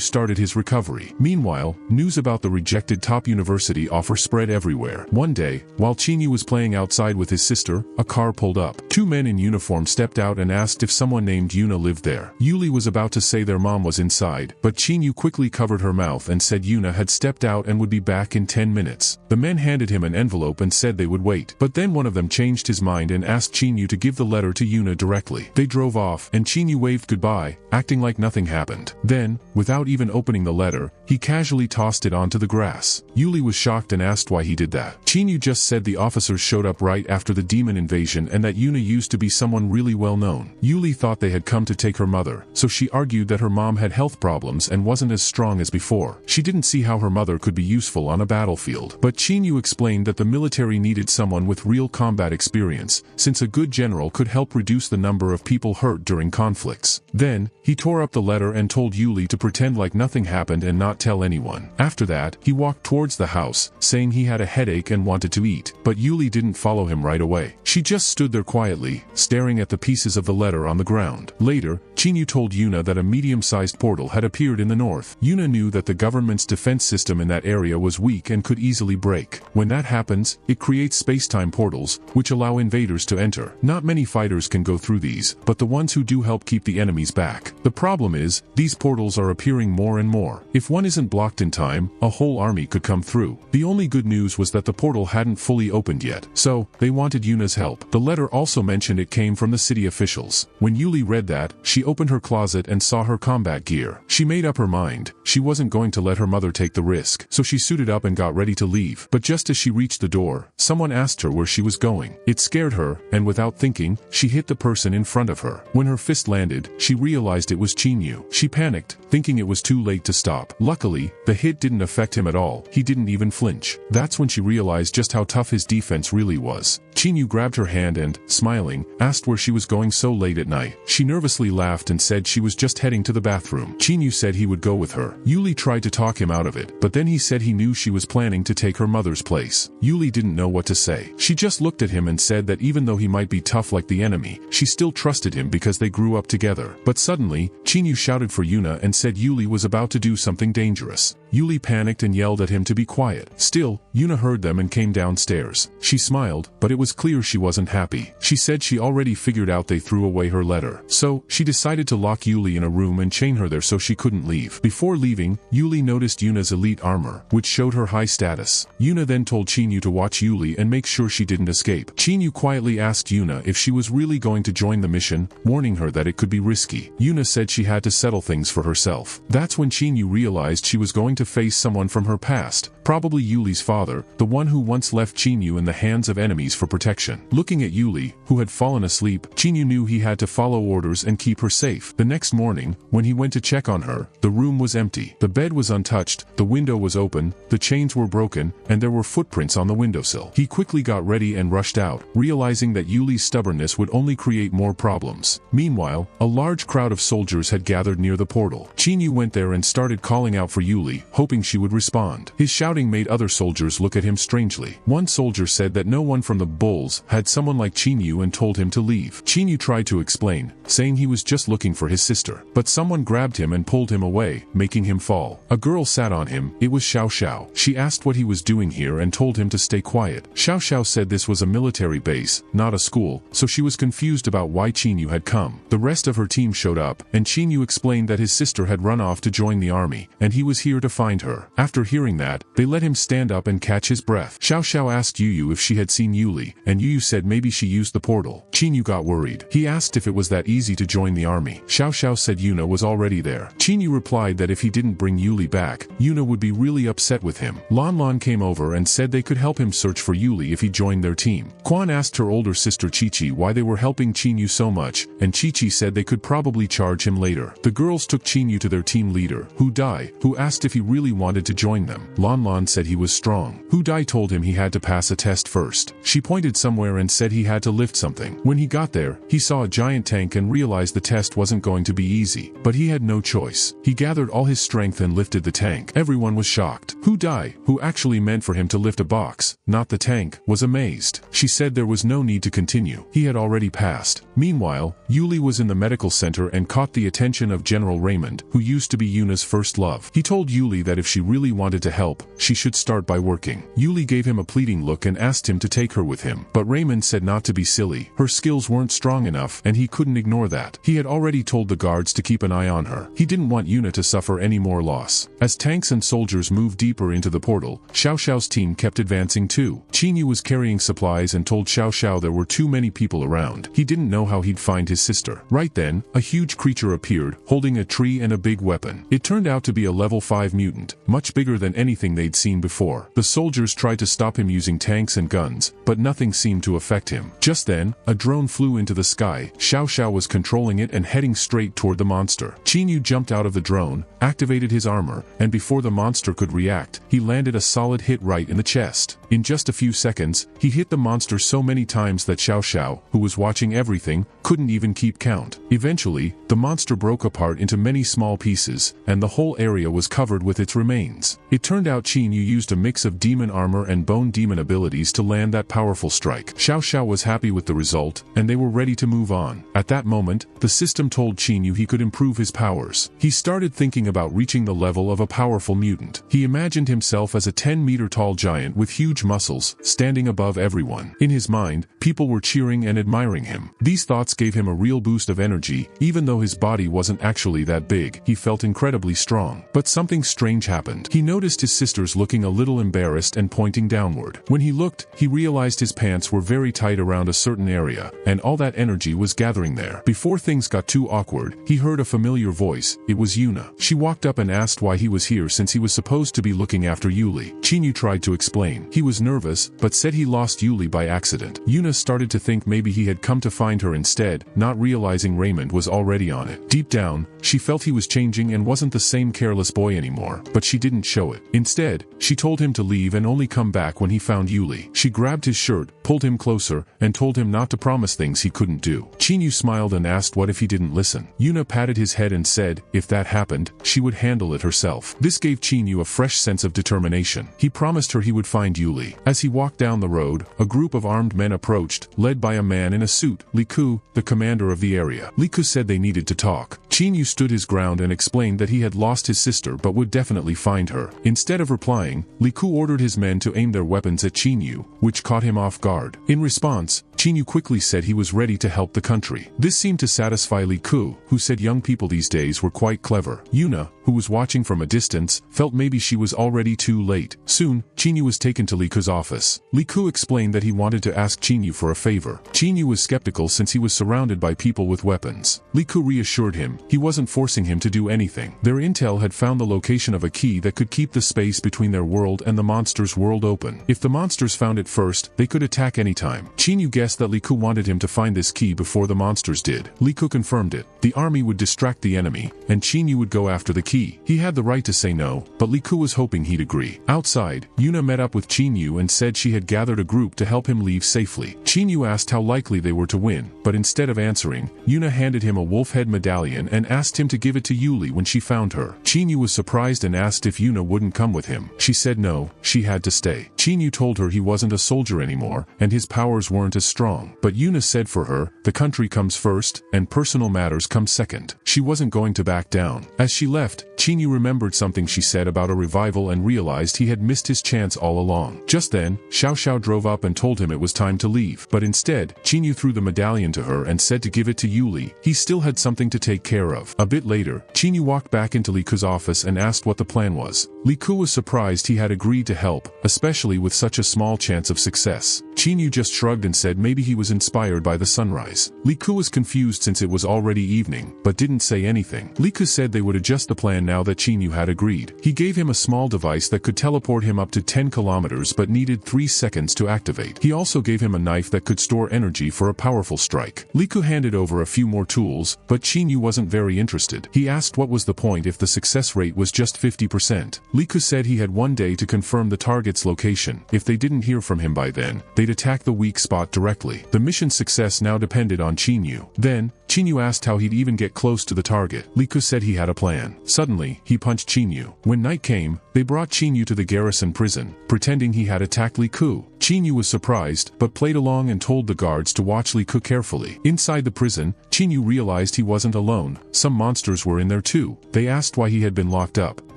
started his recovery. Meanwhile, news about the rejected top university offer spread everywhere. One day, while Chinyu was playing outside with his sister, a car pulled up. Two men in uniform stepped out and asked if someone named Yuna lived there. Yuli was about to say their mom was inside, but Chinyu quickly covered her mouth and said Yuna had stepped out and would be back in 10 minutes. The men handed him an envelope and said they would wait. But then one of them changed his mind and asked Chinyu to give the letter to Yuna directly. They drove off, and Chinyu waved goodbye, acting like nothing happened. Then, without even opening the letter, he casually tossed it onto the grass. Yuli was shocked and asked why he did that. Chinyu just said the officers showed up right after the demon invasion and that Yuna used to be someone really well known. Yuli thought they had come to take her mother, so she argued that her mom had health problems and wasn't as strong as before. She didn't see how her mother could be useful on a battlefield. But Chinyu explained that the military needed someone with real combat experience, since a good general could help reduce the number of people hurt during conflicts. Then, he tore up the letter and told Yuli to pretend like nothing happened and not tell anyone. After that, he walked towards the house, saying he had a headache and wanted to eat, but Yuli didn't follow him right away. She just stood there quietly, staring at the pieces of the letter on the ground. Later, Chinyu told Yuna that a medium-sized portal had appeared in the north. Yuna knew that the government's defense system in that area was weak and could easily break. When that happens, it creates space-time portals, which allow invaders to enter. Not many fighters can go through these, but the ones who do help keep the enemies back. The problem is, these portals are appearing more and more. If one isn't blocked in time, a whole army could come through. The only good news was that the portal hadn't fully opened yet, so they wanted Yuna's help. The letter also mentioned it came from the city officials. When Yuli read that, she She opened her closet and saw her combat gear. She made up her mind. She wasn't going to let her mother take the risk, so she suited up and got ready to leave. But just as she reached the door, someone asked her where she was going. It scared her, and without thinking, she hit the person in front of her. When her fist landed, she realized it was Chinyu. She panicked, thinking it was too late to stop. Luckily, the hit didn't affect him at all. He didn't even flinch. That's when she realized just how tough his defense really was. Chinyu grabbed her hand and, smiling, asked where she was going so late at night. She nervously laughed and said she was just heading to the bathroom. Chinyu said he would go with her. Yuli tried to talk him out of it, but then he said he knew she was planning to take her mother's place. Yuli didn't know what to say. She just looked at him and said that even though he might be tough like the enemy, she still trusted him because they grew up together. But suddenly, Chinyu shouted for Yuna and said Yuli was about to do something dangerous. Yuli panicked and yelled at him to be quiet. Still, Yuna heard them and came downstairs. She smiled, but it was clear she wasn't happy. She said she already figured out they threw away her letter. So, she decided to lock Yuli in a room and chain her there so she couldn't leave. Before leaving, Yuli noticed Yuna's elite armor, which showed her high status. Yuna then told Chinyu to watch Yuli and make sure she didn't escape. Chinyu quietly asked Yuna if she was really going to join the mission, warning her that it could be risky. Yuna said she had to settle things for herself. That's when Chinyu realized she was going to face someone from her past, probably Yuli's father, the one who once left Chinyu in the hands of enemies for protection. Looking at Yuli, who had fallen asleep, Chinyu knew he had to follow orders and keep her safe. The next morning, when he went to check on her, the room was empty. The bed was untouched, the window was open, the chains were broken, and there were footprints on the windowsill. He quickly got ready and rushed out, realizing that Yuli's stubbornness would only create more problems. Meanwhile, a large crowd of soldiers had gathered near the portal. Chinyu went there and started calling out for Yuli, hoping she would respond. His shouting made other soldiers look at him strangely. One soldier said that no one from the bulls had someone like Chinyu and told him to leave. Chinyu tried to explain, saying he was just looking for his sister. But someone grabbed him and pulled him away, making him fall. A girl sat on him. It was Xiao Xiao. She asked what he was doing here and told him to stay quiet. Xiao Xiao said this was a military base, not a school, so she was confused about why Chinyu had come. The rest of her team showed up, and Chinyu explained that his sister had run off to join the army, and he was here to find her. After hearing that, they let him stand up and catch his breath. Xiao Xiao asked Yu if she had seen Yuli, and Yu said maybe she used the portal. Chinyu got worried. He asked if it was that easy to join the army. Xiao Xiao said Yuna was already there. Chinyu replied that if he didn't bring Yuli back, Yuna would be really upset with him. Lon Lon came over and said they could help him search for Yuli if he joined their team. Quan asked her older sister Chi-Chi why they were helping Chinyu so much, and Chi-Chi said they could probably charge him later. The girls took Chinyu to their team leader, Hu Dai, who asked if he really wanted to join them. Lon Lon said he was strong. Hu Dai told him he had to pass a test first. She pointed somewhere and said he had to lift something. When he got there, he saw a giant tank and realized the test wasn't going to be easy. But he had no choice. He gathered all his strength and lifted the tank. Everyone was shocked. Hu Dai, who actually meant for him to lift a box, not the tank, was amazed. She said there was no need to continue. He had already passed. Meanwhile, Yuli was in the medical center and caught the attention of General Raymond, who used to be Yuna's first love. He told Yuli that if she really wanted to help, she should start by working. Yuli gave him a pleading look and asked him to take her with him. But Raymond said not to be silly. Her skills weren't strong enough, and he couldn't ignore that. He had already told the guards to keep an eye on her. He didn't want Yuna to suffer any more loss. As tanks and soldiers moved deeper into the portal, Xiao Xiao's team kept advancing too. Chinyu was carrying supplies and told Xiao Xiao there were too many people around. He didn't know how he'd find his sister. Right then, a huge creature appeared, holding a tree and a big weapon. It turned out to be a level 5 mutant, much bigger than anything they'd seen before. The soldiers tried to stop him using tanks and guns, but nothing seemed to affect him. Just then, a drone flew into the sky. Xiao Xiao was controlling it and heading straight toward the monster. Chinyu jumped out of the drone, activated his armor, and before the monster could react, he landed a solid hit right in the chest. In just a few seconds, he hit the monster so many times that Xiao Xiao, who was watching everything, couldn't even keep count. Eventually, the monster broke apart into many small pieces, and the whole area was covered with its remains. It turned out Chinyu used a mix of demon armor and bone demon abilities to land that powerful strike. Xiao Xiao was happy with the result, and they were ready to move on. At that moment, the system told Chinyu he could improve his powers. He started thinking about reaching the level of a powerful mutant. He imagined himself as a 10-meter-tall giant with huge muscles, standing above everyone. In his mind, people were cheering and admiring him. These thoughts gave him a real boost of energy. Even though his body wasn't actually that big, he felt incredibly strong. But something strange happened. He noticed his sister's shoulders looking a little embarrassed and pointing downward. When he looked, he realized his pants were very tight around a certain area, and all that energy was gathering there. Before things got too awkward, he heard a familiar voice. It was Yuna. She walked up and asked why he was here since he was supposed to be looking after Yuli. Chinyu tried to explain. He was nervous, but said he lost Yuli by accident. Yuna started to think maybe he had come to find her instead, not realizing Raymond was already on it. Deep down, she felt he was changing and wasn't the same careless boy anymore, but she didn't show it. Instead, she told him to leave and only come back when he found Yuli. She grabbed his shirt, pulled him closer, and told him not to promise things he couldn't do. Chinyu smiled and asked what if he didn't listen. Yuna patted his head and said, if that happened, she would handle it herself. This gave Chinyu a fresh sense of determination. He promised her he would find Yuli. As he walked down the road, a group of armed men approached, led by a man in a suit, Liku, the commander of the area. Liku said they needed to talk. Chinyu stood his ground and explained that he had lost his sister but would definitely find her. Instead of replying, Liku ordered his men to aim their weapons at Chinyu, which caught him off guard. In response, Chinyu quickly said he was ready to help the country. This seemed to satisfy Liku, who said young people these days were quite clever. Yuna, who was watching from a distance, felt maybe she was already too late. Soon, Chinyu was taken to Liku's office. Liku explained that he wanted to ask Chinyu for a favor. Chinyu was skeptical since he was surrounded by people with weapons. Liku reassured him he wasn't forcing him to do anything. Their intel had found the location of a key that could keep the space between their world and the monster's world open. If the monsters found it first, they could attack anytime. Chinyu guessed that Liku wanted him to find this key before the monsters did. Liku confirmed it. The army would distract the enemy, and Chinyu would go after the key. He had the right to say no, but Liku was hoping he'd agree. Outside, Yuna met up with Chinyu and said she had gathered a group to help him leave safely. Chinyu asked how likely they were to win, but instead of answering, Yuna handed him a wolf head medallion and asked him to give it to Yuli when she found her. Chinyu was surprised and asked if Yuna wouldn't come with him. She said no, she had to stay. Chinyu told her he wasn't a soldier anymore, and his powers weren't as strong. But Yuna said for her, the country comes first, and personal matters come second. She wasn't going to back down. As she left, Chinyu remembered something she said about a revival and realized he had missed his chance all along. Just then, Xiao Xiao drove up and told him it was time to leave. But instead, Chinyu threw the medallion to her and said to give it to Yuli. He still had something to take care of. A bit later, Chinyu walked back into Liku's office and asked what the plan was. Liku was surprised he had agreed to help, especially with such a small chance of success. Chinyu just shrugged and said maybe he was inspired by the sunrise. Liku was confused since it was already evening, but didn't say anything. Liku said they would adjust the plan now that Chinyu had agreed. He gave him a small device that could teleport him up to 10 kilometers but needed 3 seconds to activate. He also gave him a knife that could store energy for a powerful strike. Liku handed over a few more tools, but Chinyu wasn't very interested. He asked what was the point if the success rate was just 50%. Liku said he had one day to confirm the target's location. If they didn't hear from him by then, they'd attack the weak spot directly. The mission's success now depended on Chinyu. Then, Chinyu asked how he'd even get close to the target. Liku said he had a plan. Suddenly, he punched Chinyu. When night came, they brought Chinyu to the garrison prison, pretending he had attacked Liku. Chinyu was surprised, but played along and told the guards to watch Liku carefully. Inside the prison, Chinyu realized he wasn't alone. Some monsters were in there too. They asked why he had been locked up.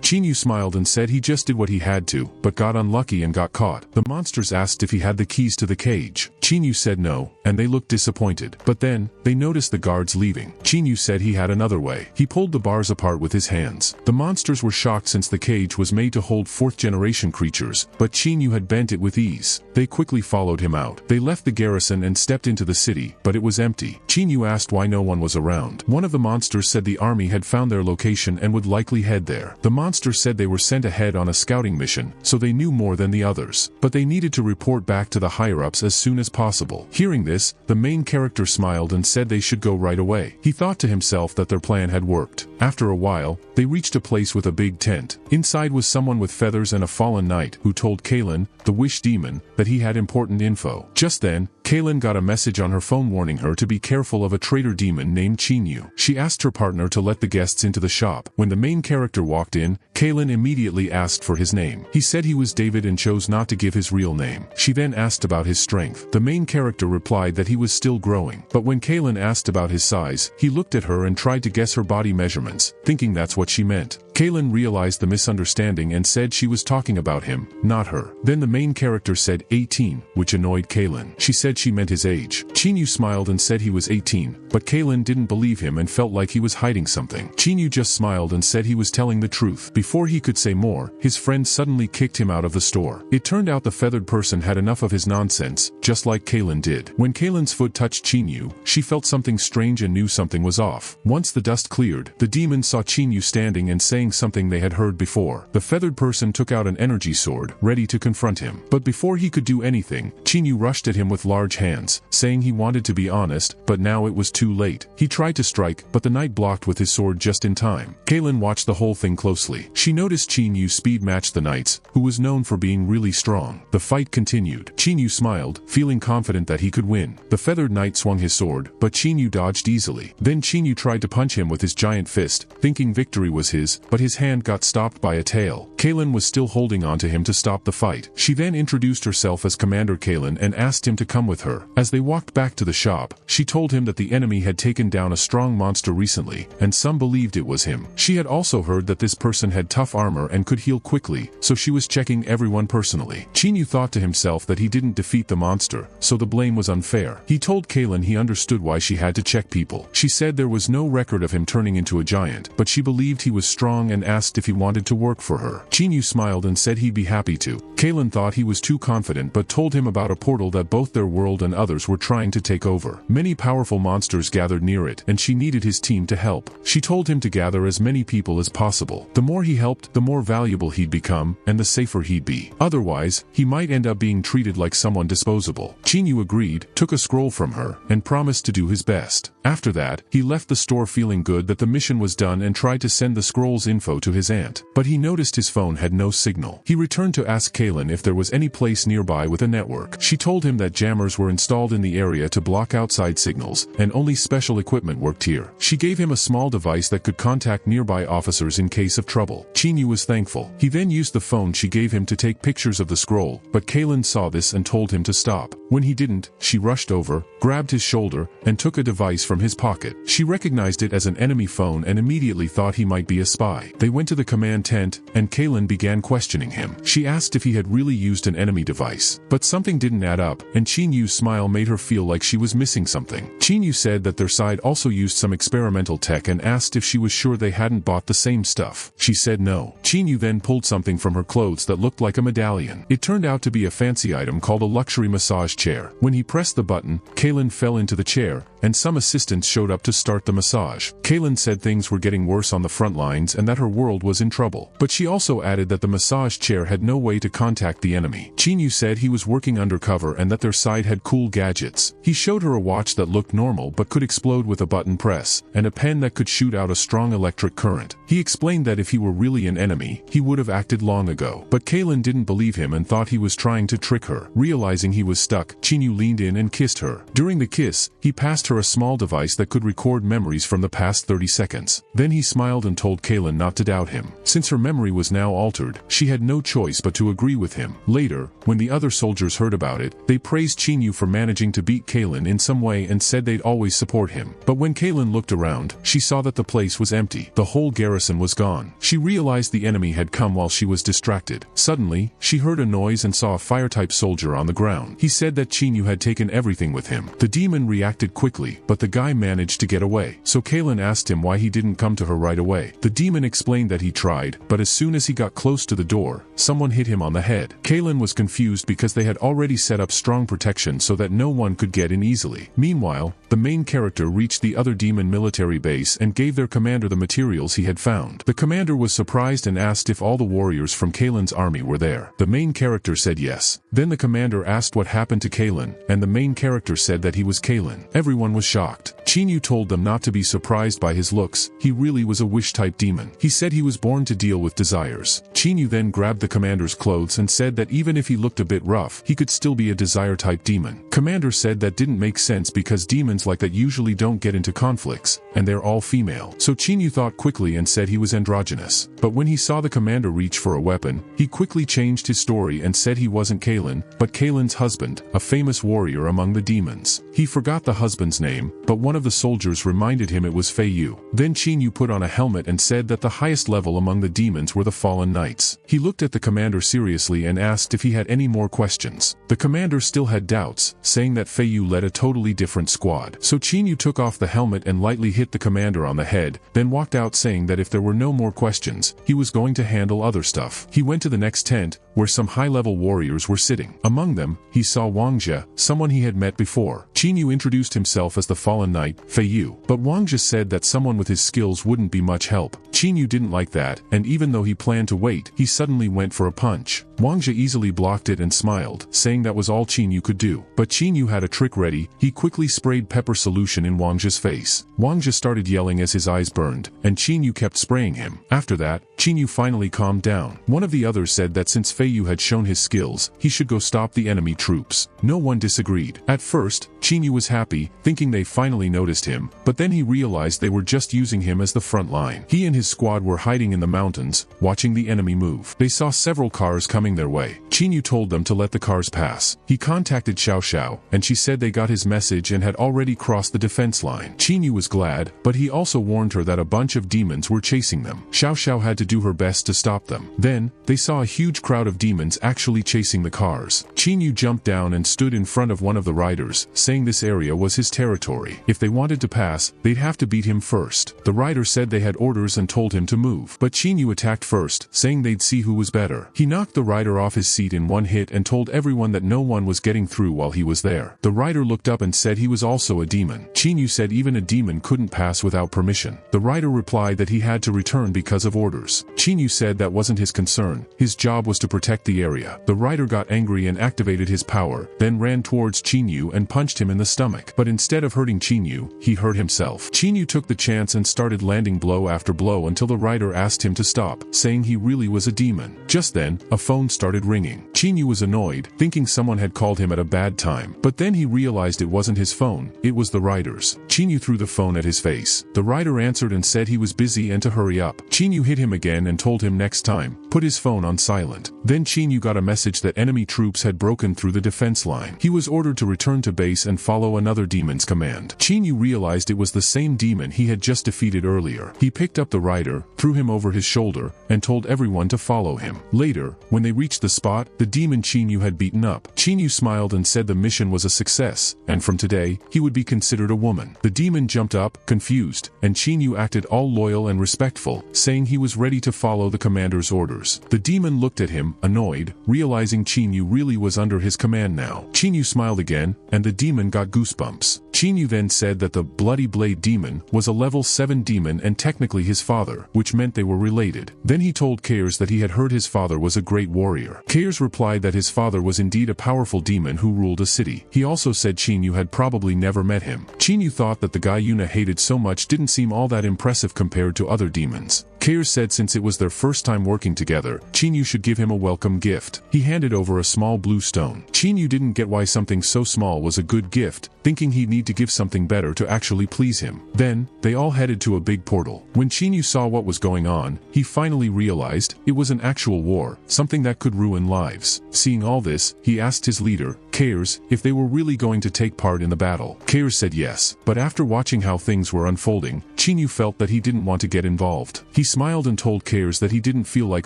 Chinyu smiled and said he just did what he had to, but got unlucky and got caught. The monsters asked if he had the keys to the cage. Chinyu said no, and they looked disappointed. But then, they noticed the guards leaving. Chinyu said he had another way. He pulled the bars apart with his hands. The monsters were shocked since the cage was made to hold 4th-generation creatures, but Chinyu had bent it with ease. They quickly followed him out. They left the garrison and stepped into the city, but it was empty. Chinyu asked why no one was around. One of the monsters said the army had found their location and would likely head there. The monster said they were sent ahead on a scouting mission, so they knew more than the others. But they needed to report back to the higher-ups as soon as possible. Hearing this, the main character smiled and said they should go right away. He thought to himself that their plan had worked. After a while, they reached a place with a big tent. Inside was someone with feathers and a fallen knight who told Kaylin, the wish demon, that he had important info. Just then, Kaylin got a message on her phone warning her to be careful of a traitor demon named Chinyu. She asked her partner to let the guests into the shop. When the main character walked in, Kaylin immediately asked for his name. He said he was David and chose not to give his real name. She then asked about his strength. The main character replied that he was still growing. But when Kaylin asked about his size, he looked at her and tried to guess her body measurements, thinking that's what she meant. Kaylin realized the misunderstanding and said she was talking about him, not her. Then the main character said 18, which annoyed Kaylin. She said she meant his age. Chinyu smiled and said he was 18, but Kaylin didn't believe him and felt like he was hiding something. Chinyu just smiled and said he was telling the truth. Before he could say more, his friend suddenly kicked him out of the store. It turned out the feathered person had enough of his nonsense, just like Kaylin did. When Kaylin's foot touched Chinyu, she felt something strange and knew something was off. Once the dust cleared, the demons saw Chinyu standing and saying something they had heard before. The feathered person took out an energy sword, ready to confront him. But before he could do anything, Chinyu rushed at him with large hands, saying he wanted to be honest, but now it was too late. He tried to strike, but the knight blocked with his sword just in time. Kaylin watched the whole thing closely. She noticed Chinyu's speed matched the knight's, who was known for being really strong. The fight continued. Chinyu smiled, feeling confident that he could win. The feathered knight swung his sword, but Chinyu dodged easily. Then Chinyu tried to punch him with his giant fist, thinking victory was his, but his hand got stopped by a tail. Kaylin was still holding on to him to stop the fight. She then introduced herself as Commander Kaylin and asked him to come with her. As they walked back to the shop, she told him that the enemy had taken down a strong monster recently, and some believed it was him. She had also heard that this person had tough armor and could heal quickly, so she was checking everyone personally. Chinyu thought to himself that he didn't defeat the monster, so the blame was unfair. He told Kaylin he understood why she had to check people. She said there was no record of him turning into a giant, but she believed he was strong and asked if he wanted to work for her. Chinyu smiled and said he'd be happy to. Kaylin thought he was too confident but told him about a portal that both their world and others were trying to take over. Many powerful monsters gathered near it, and she needed his team to help. She told him to gather as many people as possible. The more he helped, the more valuable he'd become, and the safer he'd be. Otherwise, he might end up being treated like someone disposable. Chinyu agreed, took a scroll from her, and promised to do his best. After that, he left the store feeling good that the mission was done and tried to send the scroll's info to his aunt. But he noticed his phone had no signal. He returned to ask Kaylin if there was any place nearby with a network. She told him that jammers were installed in the area to block outside signals, and only special equipment worked here. She gave him a small device that could contact nearby officers in case of trouble. Chinyu was thankful. He then used the phone she gave him to take pictures of the scroll, but Kaylin saw this and told him to stop. When he didn't, she rushed over, grabbed his shoulder, and took a device from his pocket. She recognized it as an enemy phone and immediately thought he might be a spy. They went to the command tent, and Kaylin began questioning him. She asked if he had really used an enemy device. But something didn't add up, and Chinyu's smile made her feel like she was missing something. Chinyu said that their side also used some experimental tech and asked if she was sure they hadn't bought the same stuff. She said no. Chinyu then pulled something from her clothes that looked like a medallion. It turned out to be a fancy item called a luxury massage chair. When he pressed the button, Kaylin fell into the chair, and some assistants showed up to start the massage. Kaylin said things were getting worse on the front lines and that her world was in trouble. But she also added that the massage chair had no way to contact the enemy. Chinyu said he was working undercover and that their side had cool gadgets. He showed her a watch that looked normal but could explode with a button press, and a pen that could shoot out a strong electric current. He explained that if he were really an enemy, he would have acted long ago. But Kaylin didn't believe him and thought he was trying to trick her. Realizing he was stuck, Chinyu leaned in and kissed her. During the kiss, he passed her a small device that could record memories from the past 30 seconds. Then he smiled and told Kaylin not to doubt him. Since her memory was now altered, she had no choice but to agree with him. Later, when the other soldiers heard about it, they praised Chinyu for managing to beat Kaylin in some way and said they'd always support him. But when Kaylin looked around, she saw that the place was empty. The whole garrison was gone. She realized the enemy had come while she was distracted. Suddenly, she heard a noise and saw a fire-type soldier on the ground. He said that Chinyu had taken everything with him. The demon reacted quickly, but the guy managed to get away. So Kaylin asked him why he didn't come to her right away. The demon explained that he tried, but as soon as he got close to the door, someone hit him on the head. Kaylin was confused because they had already set up strong protection so that no one could get in easily. Meanwhile, the main character reached the other demon military base and gave their commander the materials he had found. The commander was surprised and asked if all the warriors from Kaylin's army were there. The main character said yes. Then the commander asked what happened to Kaylin, and the main character said that he was Kaylin. Everyone was shocked. Chinyu told them not to be surprised by his looks. He really was a wish-type demon. He said he was born to deal with desires. Chinyu then grabbed the commander's clothes and said that even if he looked a bit rough, he could still be a desire-type demon. Commander said that didn't make sense because demons like that usually don't get into conflicts, and they're all female. So Chinyu thought quickly and said he was androgynous. But when he saw the commander reach for a weapon, he quickly changed his story and said he wasn't Kaylin, but Kaylin's husband, a famous warrior among the demons. He forgot the husband's demon's name, but one of the soldiers reminded him it was Fei Yu. Then Qin Yu put on a helmet and said that the highest level among the demons were the fallen knights. He looked at the commander seriously and asked if he had any more questions. The commander still had doubts, saying that Fei Yu led a totally different squad. So Qin Yu took off the helmet and lightly hit the commander on the head, then walked out saying that if there were no more questions, he was going to handle other stuff. He went to the next tent, where some high-level warriors were sitting. Among them, he saw Wang Jie, someone he had met before. Qin Yu introduced himself as the fallen knight, Fei Yu, but Wang Jie said that someone with his skills wouldn't be much help. Qin Yu didn't like that, and even though he planned to wait, he suddenly went for a punch. Wang Jie easily blocked it and smiled, saying that was all Qin Yu could do. But Qin Yu had a trick ready. He quickly sprayed pepper solution in Wang Jie's face. Wang Jie started yelling as his eyes burned, and Qin Yu kept spraying him. After that, Qin Yu finally calmed down. One of the others said that since Fei Yu had shown his skills, he should go stop the enemy troops. No one disagreed. At first, Qin Yu was happy, thinking they finally noticed him, but then he realized they were just using him as the front line. He and his squad were hiding in the mountains, watching the enemy move. They saw several cars coming their way. Qin Yu told them to let the cars pass. He contacted Xiao Xiao, and she said they got his message and had already crossed the defense line. Qin Yu was glad, but he also warned her that a bunch of demons were chasing them. Xiao Xiao had to do her best to stop them. Then, they saw a huge crowd of demons actually chasing the cars. Qin Yu jumped down and stood in front of one of the riders, saying this area was his territory. If they wanted to pass, they'd have to beat him first. The rider said they had orders and told him to move, but Qin Yu attacked first, saying they'd see who was better. He knocked the rider off his seat in one hit and told everyone that no one was getting through while he was there. The rider looked up and said he was also a demon. Qin Yu said even a demon couldn't pass without permission. The rider replied that he had to return because of orders. Qin Yu said that wasn't his concern. His job was to protect the area. The rider got angry and activated his power, then ran towards Qin Yu and punched him in the stomach. But instead of hurting Qin Yu, he hurt himself. Qin Yu took the chance and started landing blow after blow until the rider asked him to stop, saying he really was a demon. Just then, a phone started ringing. Qin Yu was annoyed, thinking someone had called him at a bad time. But then he realized it wasn't his phone, it was the rider's. Qin Yu threw the phone at his face. The rider answered and said he was busy and to hurry up. Qin Yu hit him again and told him next time, put his phone on silent. Then Qin Yu got a message that enemy troops had broken through the defense line. He was ordered to return to base and follow another demon's command. Qin Yu realized it was the same demon he had just defeated earlier. He picked up the rider, threw him over his shoulder, and told everyone to follow him. Later, when they reached the spot, the demon Qin Yu had beaten up. Qin Yu smiled and said the mission was a success, and from today, he would be considered a woman. The demon jumped up, confused, and Qin Yu acted all loyal and respectful, saying he was ready to follow the commander's orders. The demon looked at him, annoyed, realizing Qin Yu really was under his command now. Qin Yu smiled again, and the demon got goosebumps. Qin Yu then said that the Bloody Blade demon was a level 7 demon and technically his father, which meant they were related. Then he told Kairs that he had heard his father was a great warrior. Kairs replied that his father was indeed a powerful demon who ruled a city. He also said Qin Yu had probably never met him. Qin Yu thought that the guy Yuna hated so much didn't seem all that impressive compared to other demons. Kairs said since it was their first time working together, Qin Yu should give him a welcome gift. He handed over a small blue stone. Qin Yu didn't get why something so small was a good gift, thinking he'd need to give something better to actually please him. Then, they all headed to a big portal. When Qin Yu saw what was going on, he finally realized it was an actual war, something that could ruin lives. Seeing all this, he asked his leader, Kairs, if they were really going to take part in the battle. Kairs said yes, but after watching how things were unfolding, Qin Yu felt that he didn't want to get involved. He smiled and told Kairs that he didn't feel like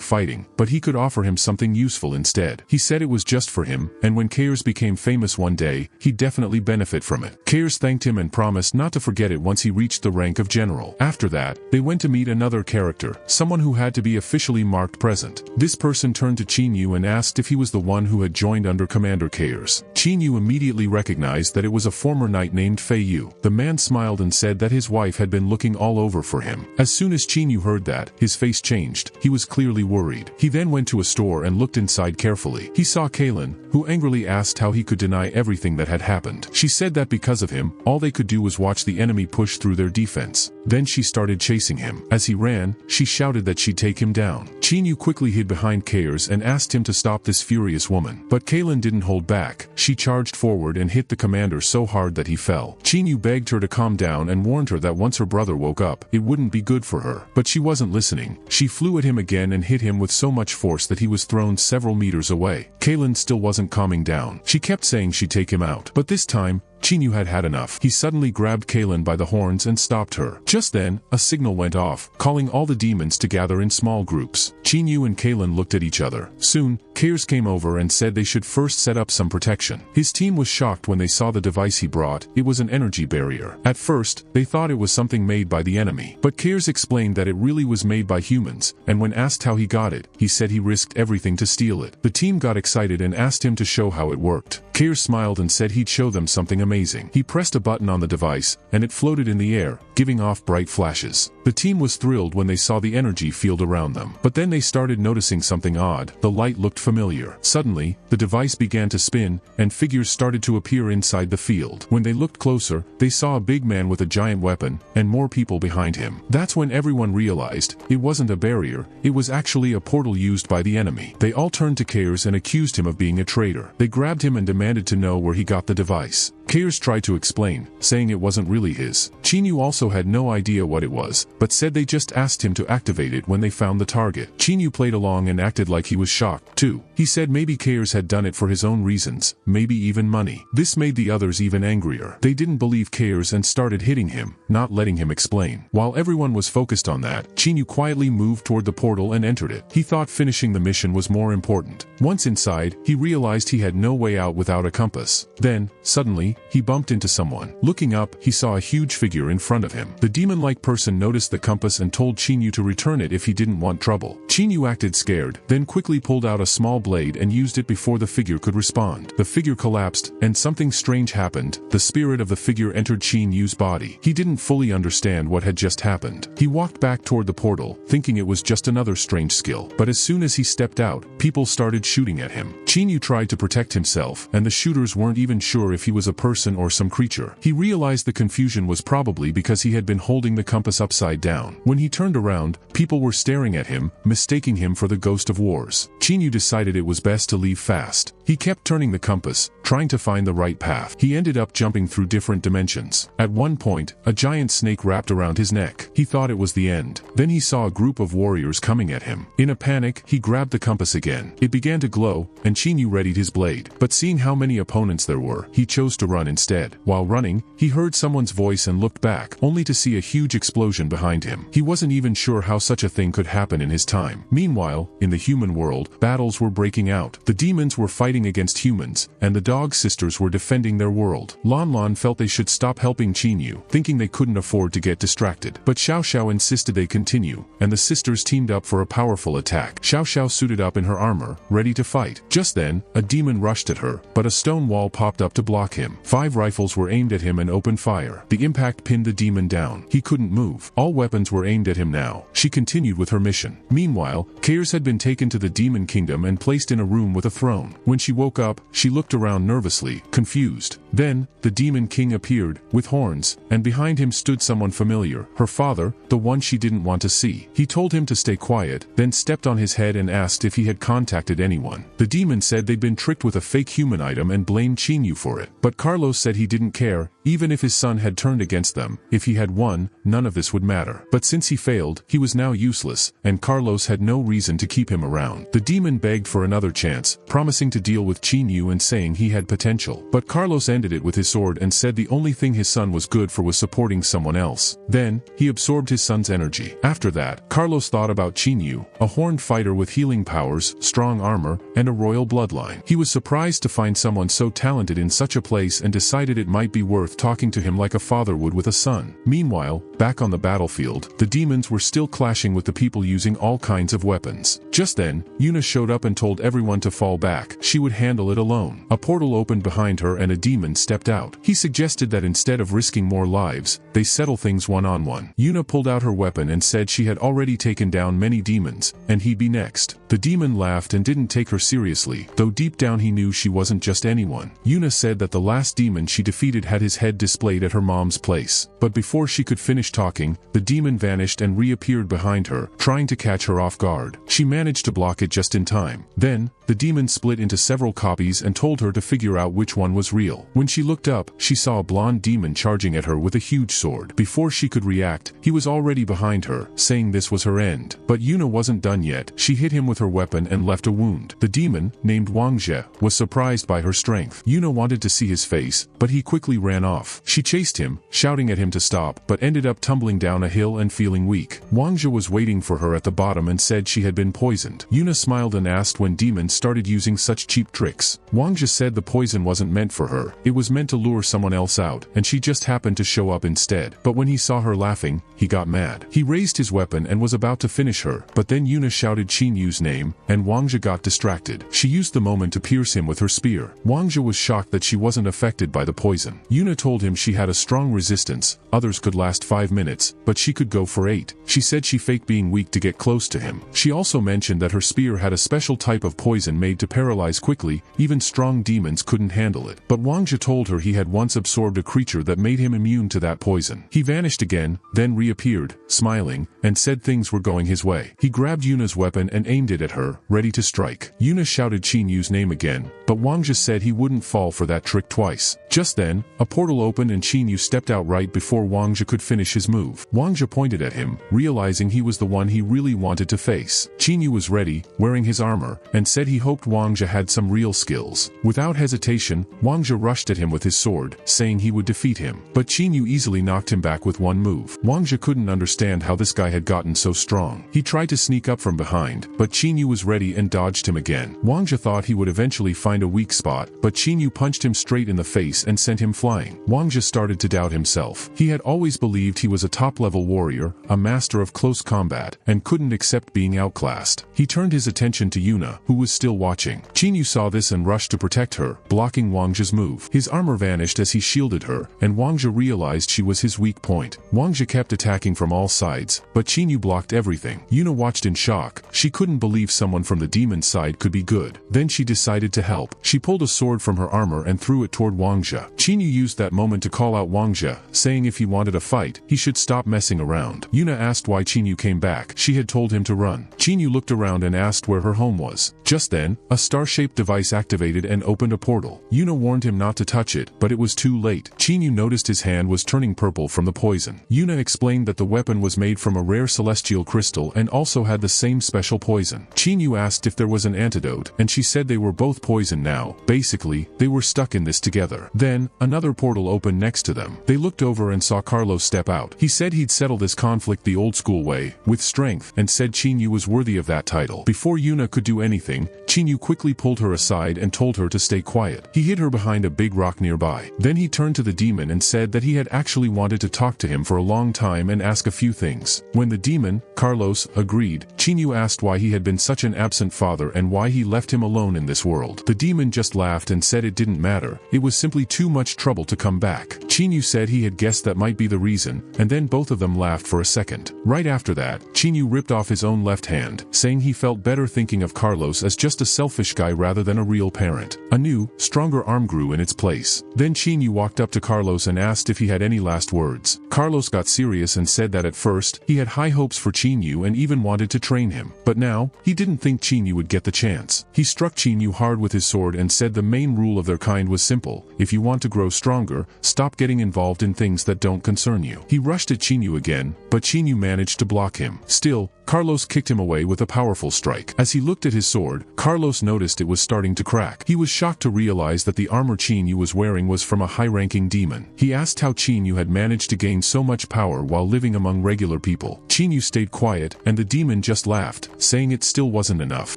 fighting, but he could offer him something useful instead. He said it was just for him, and when Kairs became famous one day, he'd definitely benefit from it. Kairs thanked him and promised not to forget it once he reached the rank of general. After that, they went to meet another character, someone who had to be officially marked present. This person turned to Qin Yu and asked if he was the one who had joined under Commander Kairs. Qin Yu immediately recognized that it was a former knight named Fei Yu. The man smiled and said that his wife had been looking all over for him. As soon as Qin Yu heard that, his face changed. He was clearly worried. He then went to a store and looked inside carefully. He saw Kaylin, who angrily asked how he could deny everything that had happened. She said that because of him, all they could do was watch the enemy push through their defense. Then she started chasing him. As he ran, she shouted that she'd take him down. Qin Yu quickly hid behind Kairs and asked him to stop this furious woman. But Kaylin didn't hold back. She charged forward and hit the commander so hard that he fell. Qin Yu begged her to calm down and warned her that once her brother woke up, it wouldn't be good for her. But she wasn't listening. She flew at him again and hit him with so much force that he was thrown several meters away. Kaylin still wasn't calming down. She kept saying she'd take him out. But this time, Chinyu had had enough. He suddenly grabbed Kaylin by the horns and stopped her. Just then, a signal went off, calling all the demons to gather in small groups. Chinyu and Kaylin looked at each other. Soon, Kairs came over and said they should first set up some protection. His team was shocked when they saw the device he brought. It was an energy barrier. At first, they thought it was something made by the enemy. But Kairs explained that it really was made by humans, and when asked how he got it, he said he risked everything to steal it. The team got excited and asked him to show how it worked. Kairs smiled and said he'd show them something amazing. He pressed a button on the device, and it floated in the air, giving off bright flashes. The team was thrilled when they saw the energy field around them. But then they started noticing something odd. The light looked familiar. Suddenly, the device began to spin, and figures started to appear inside the field. When they looked closer, they saw a big man with a giant weapon, and more people behind him. That's when everyone realized it wasn't a barrier, it was actually a portal used by the enemy. They all turned to Kairs and accused him of being a traitor. They grabbed him and demanded to know where he got the device. Kairs tried to explain, saying it wasn't really his. Chinyu also had no idea what it was, but said they just asked him to activate it when they found the target. Chinyu played along and acted like he was shocked, too. He said maybe Kairs had done it for his own reasons, maybe even money. This made the others even angrier. They didn't believe Kairs and started hitting him, not letting him explain. While everyone was focused on that, Chinyu quietly moved toward the portal and entered it. He thought finishing the mission was more important. Once inside, he realized he had no way out without a compass. Then, suddenly, he bumped into someone. Looking up, he saw a huge figure in front of him. The demon-like person noticed the compass and told Chinyu to return it if he didn't want trouble. Chinyu acted scared, then quickly pulled out a small blade and used it before the figure could respond. The figure collapsed, and something strange happened. The spirit of the figure entered Chinyu's body. He didn't fully understand what had just happened. He walked back toward the portal, thinking it was just another strange skill. But as soon as he stepped out, people started shooting at him. Chinyu tried to protect himself, and the shooters weren't even sure if he was a person or some creature. He realized the confusion was probably because he had been holding the compass upside down. When he turned around, people were staring at him, mistaking him for the ghost of wars. Chinyu decided it was best to leave fast. He kept turning the compass, trying to find the right path. He ended up jumping through different dimensions. At one point, a giant snake wrapped around his neck. He thought it was the end. Then he saw a group of warriors coming at him. In a panic, he grabbed the compass again. It began to glow, and Chinyu readied his blade. But seeing how many opponents there were, he chose to run instead. While running, he heard someone's voice and looked back, only to see a huge explosion behind him. He wasn't even sure how such a thing could happen in his time. Meanwhile, in the human world, battles were breaking out. The demons were fighting against humans, and the dog sisters were defending their world. Lon Lon felt they should stop helping Chinyu, thinking they couldn't afford to get distracted. But Xiao Xiao insisted they continue, and the sisters teamed up for a powerful attack. Xiao Xiao suited up in her armor, ready to fight. Just then, a demon rushed at her, but a stone wall popped up to block him. 5 rifles were aimed at him and opened fire. The impact pinned the demon down. He couldn't move. All weapons were aimed at him now. She continued with her mission. Meanwhile, Kairs had been taken to the demon kingdom and placed in a room with a throne. When she woke up, she looked around nervously, confused. Then, the demon king appeared, with horns, and behind him stood someone familiar, her father, the one she didn't want to see. He told him to stay quiet, then stepped on his head and asked if he had contacted anyone. The demon said they'd been tricked with a fake human item and blamed Chinyu for it. But Carlos said he didn't care, even if his son had turned against them. If he had won, none of this would matter. But since he failed, he was now useless, and Carlos had no reason to keep him around. The demon begged for another chance, promising to deal with Chinyu and saying he had potential. But Carlos ended it with his sword and said the only thing his son was good for was supporting someone else. Then, he absorbed his son's energy. After that, Carlos thought about Chinyu, a horned fighter with healing powers, strong armor, and a royal bloodline. He was surprised to find someone so talented in such a place and decided it might be worth talking to him like a father would with a son. Meanwhile, back on the battlefield, the demons were still clashing with the people using all kinds of weapons. Just then, Yuna showed up and told everyone to fall back. She would handle it alone. A portal opened behind her and a demon stepped out. He suggested that instead of risking more lives, they settle things one-on-one. Yuna pulled out her weapon and said she had already taken down many demons, and he'd be next. The demon laughed and didn't take her seriously, though deep down he knew she wasn't just anyone. Yuna said that the last demon she defeated had his head displayed at her mom's place. But before she could finish talking, the demon vanished and reappeared behind her, trying to catch her off guard. She managed to block it just in time. Then, the demon split into several copies and told her to figure out which one was real. When she looked up, she saw a blonde demon charging at her with a huge sword. Before she could react, he was already behind her, saying this was her end. But Yuna wasn't done yet. She hit him with her weapon and left a wound. The demon, named Wangzhe, was surprised by her strength. Yuna wanted to see his face, but he quickly ran off. She chased him, shouting at him to stop, but ended up tumbling down a hill and feeling weak. Wangzhe was waiting for her at the bottom and said she had been poisoned. Yuna smiled and asked when demons started using such cheap tricks. Wangzhe said the poison wasn't meant for her, it was meant to lure someone else out, and she just happened to show up instead. But when he saw her laughing, he got mad. He raised his weapon and was about to finish her, but then Yuna shouted Qinyu's name, and Wangzhe got distracted. She used the moment to pierce him with her spear. Wangzhe was shocked that she wasn't affected by the poison. Yuna told him she had a strong resistance, others could last 5 minutes, but she could go for 8. She said she faked being weak to get close to him. She also mentioned that her spear had a special type of poison made to paralyze quickly, even strong demons couldn't handle it. But Wangzhe told her he had once absorbed a creature that made him immune to that poison. He vanished again, then reappeared, smiling, and said things were going his way. He grabbed Yuna's weapon and aimed it at her, ready to strike. Yuna shouted Qinyu's name again, but Wangzhe said he wouldn't fall for that trick twice. Just then, a portal opened and Qinyu stepped out right before Wangzhe could finish his move. Wangzhe pointed at him, realizing he was the one he really wanted to face. Qinyu was ready, wearing his armor, and said he hoped Wangzhe had some real skills. Without hesitation, Wangzhe rushed at him with his sword, saying he would defeat him. But Qinyu easily knocked him back with one move. Wangzhe couldn't understand how this guy had gotten so strong. He tried to sneak up from behind, but Qinyu was ready and dodged him again. Wangzhe thought he would eventually find a weak spot, but Qinyu punched him straight in the face and sent him flying. Wangzhe started to doubt himself. He had always believed he was a top-level warrior, a master of close combat, and couldn't accept being outclassed. He turned his attention to Yuna, who was still watching. Qinyu saw this and rushed to protect her, blocking Wangzhe's move. His armor vanished as he shielded her, and Wangzhe realized she was his weak point. Wangzhe kept attacking from all sides, but Qinyu blocked everything. Yuna watched in shock. She couldn't believe someone from the demon side could be good. Then she decided to help. She pulled a sword from her armor and threw it toward Wangzhe. Qinyu used that moment to call out Wangzhe, saying if he wanted a fight, he should stop messing around. Yuna asked why Qinyu came back. She had told him to run. Qinyu looked around and asked where her home was. Just then, a star-shaped device activated and opened a portal. Yuna warned him not to touch it, but it was too late. Qinyu noticed his hand was turning purple from the poison. Yuna explained that the weapon was made from a rare celestial crystal and also had the same special poison. Qinyu asked if there was an antidote, and she said they were both poisoned now. Basically, they were stuck in this together. Then, another portal opened next to them. They looked over and saw Carlos step out. He said he'd settle this conflict the old-school way, with strength, and said Qinyu was worthy of that title. Before Yuna could do anything, Qinyu quickly pulled her aside and told her to stay quiet. He hid her behind a big rock nearby. Then he turned to the demon and said that he had actually wanted to talk to him for a long time and ask a few things. When the demon, Carlos, agreed, Qinyu asked why he had been such an absent father and why he left him alone in this world. The demon just laughed and said it didn't matter, it was simply too much trouble to come back. Qinyu said he had guessed that might be the reason, and then both of them laughed for a second. Right after that, Qinyu ripped off his own left hand, saying he felt better thinking of Carlos as just a selfish guy rather than a real parent. A new, stronger arm grew in its place. Then Qinyu walked up to Carlos and asked if he had any last words. Carlos got serious and said that at first, he had high hopes for Qinyu and even wanted to train him. But now, he didn't think Qinyu would get the chance. He struck Qinyu hard with his sword and said the main rule of their kind was simple: if you want to grow stronger, stop getting involved in things that don't concern you. He rushed at Qinyu again, but Qinyu managed to block him. Still, Carlos kicked him away with a powerful strike. As he looked at his sword, Carlos noticed it was starting to crack. He was shocked to realize that the armor Qinyu was wearing was from a high-ranking demon. He asked how Qinyu had managed to gain so much power while living among regular people. Qinyu stayed quiet, and the demon just laughed, saying it still wasn't enough.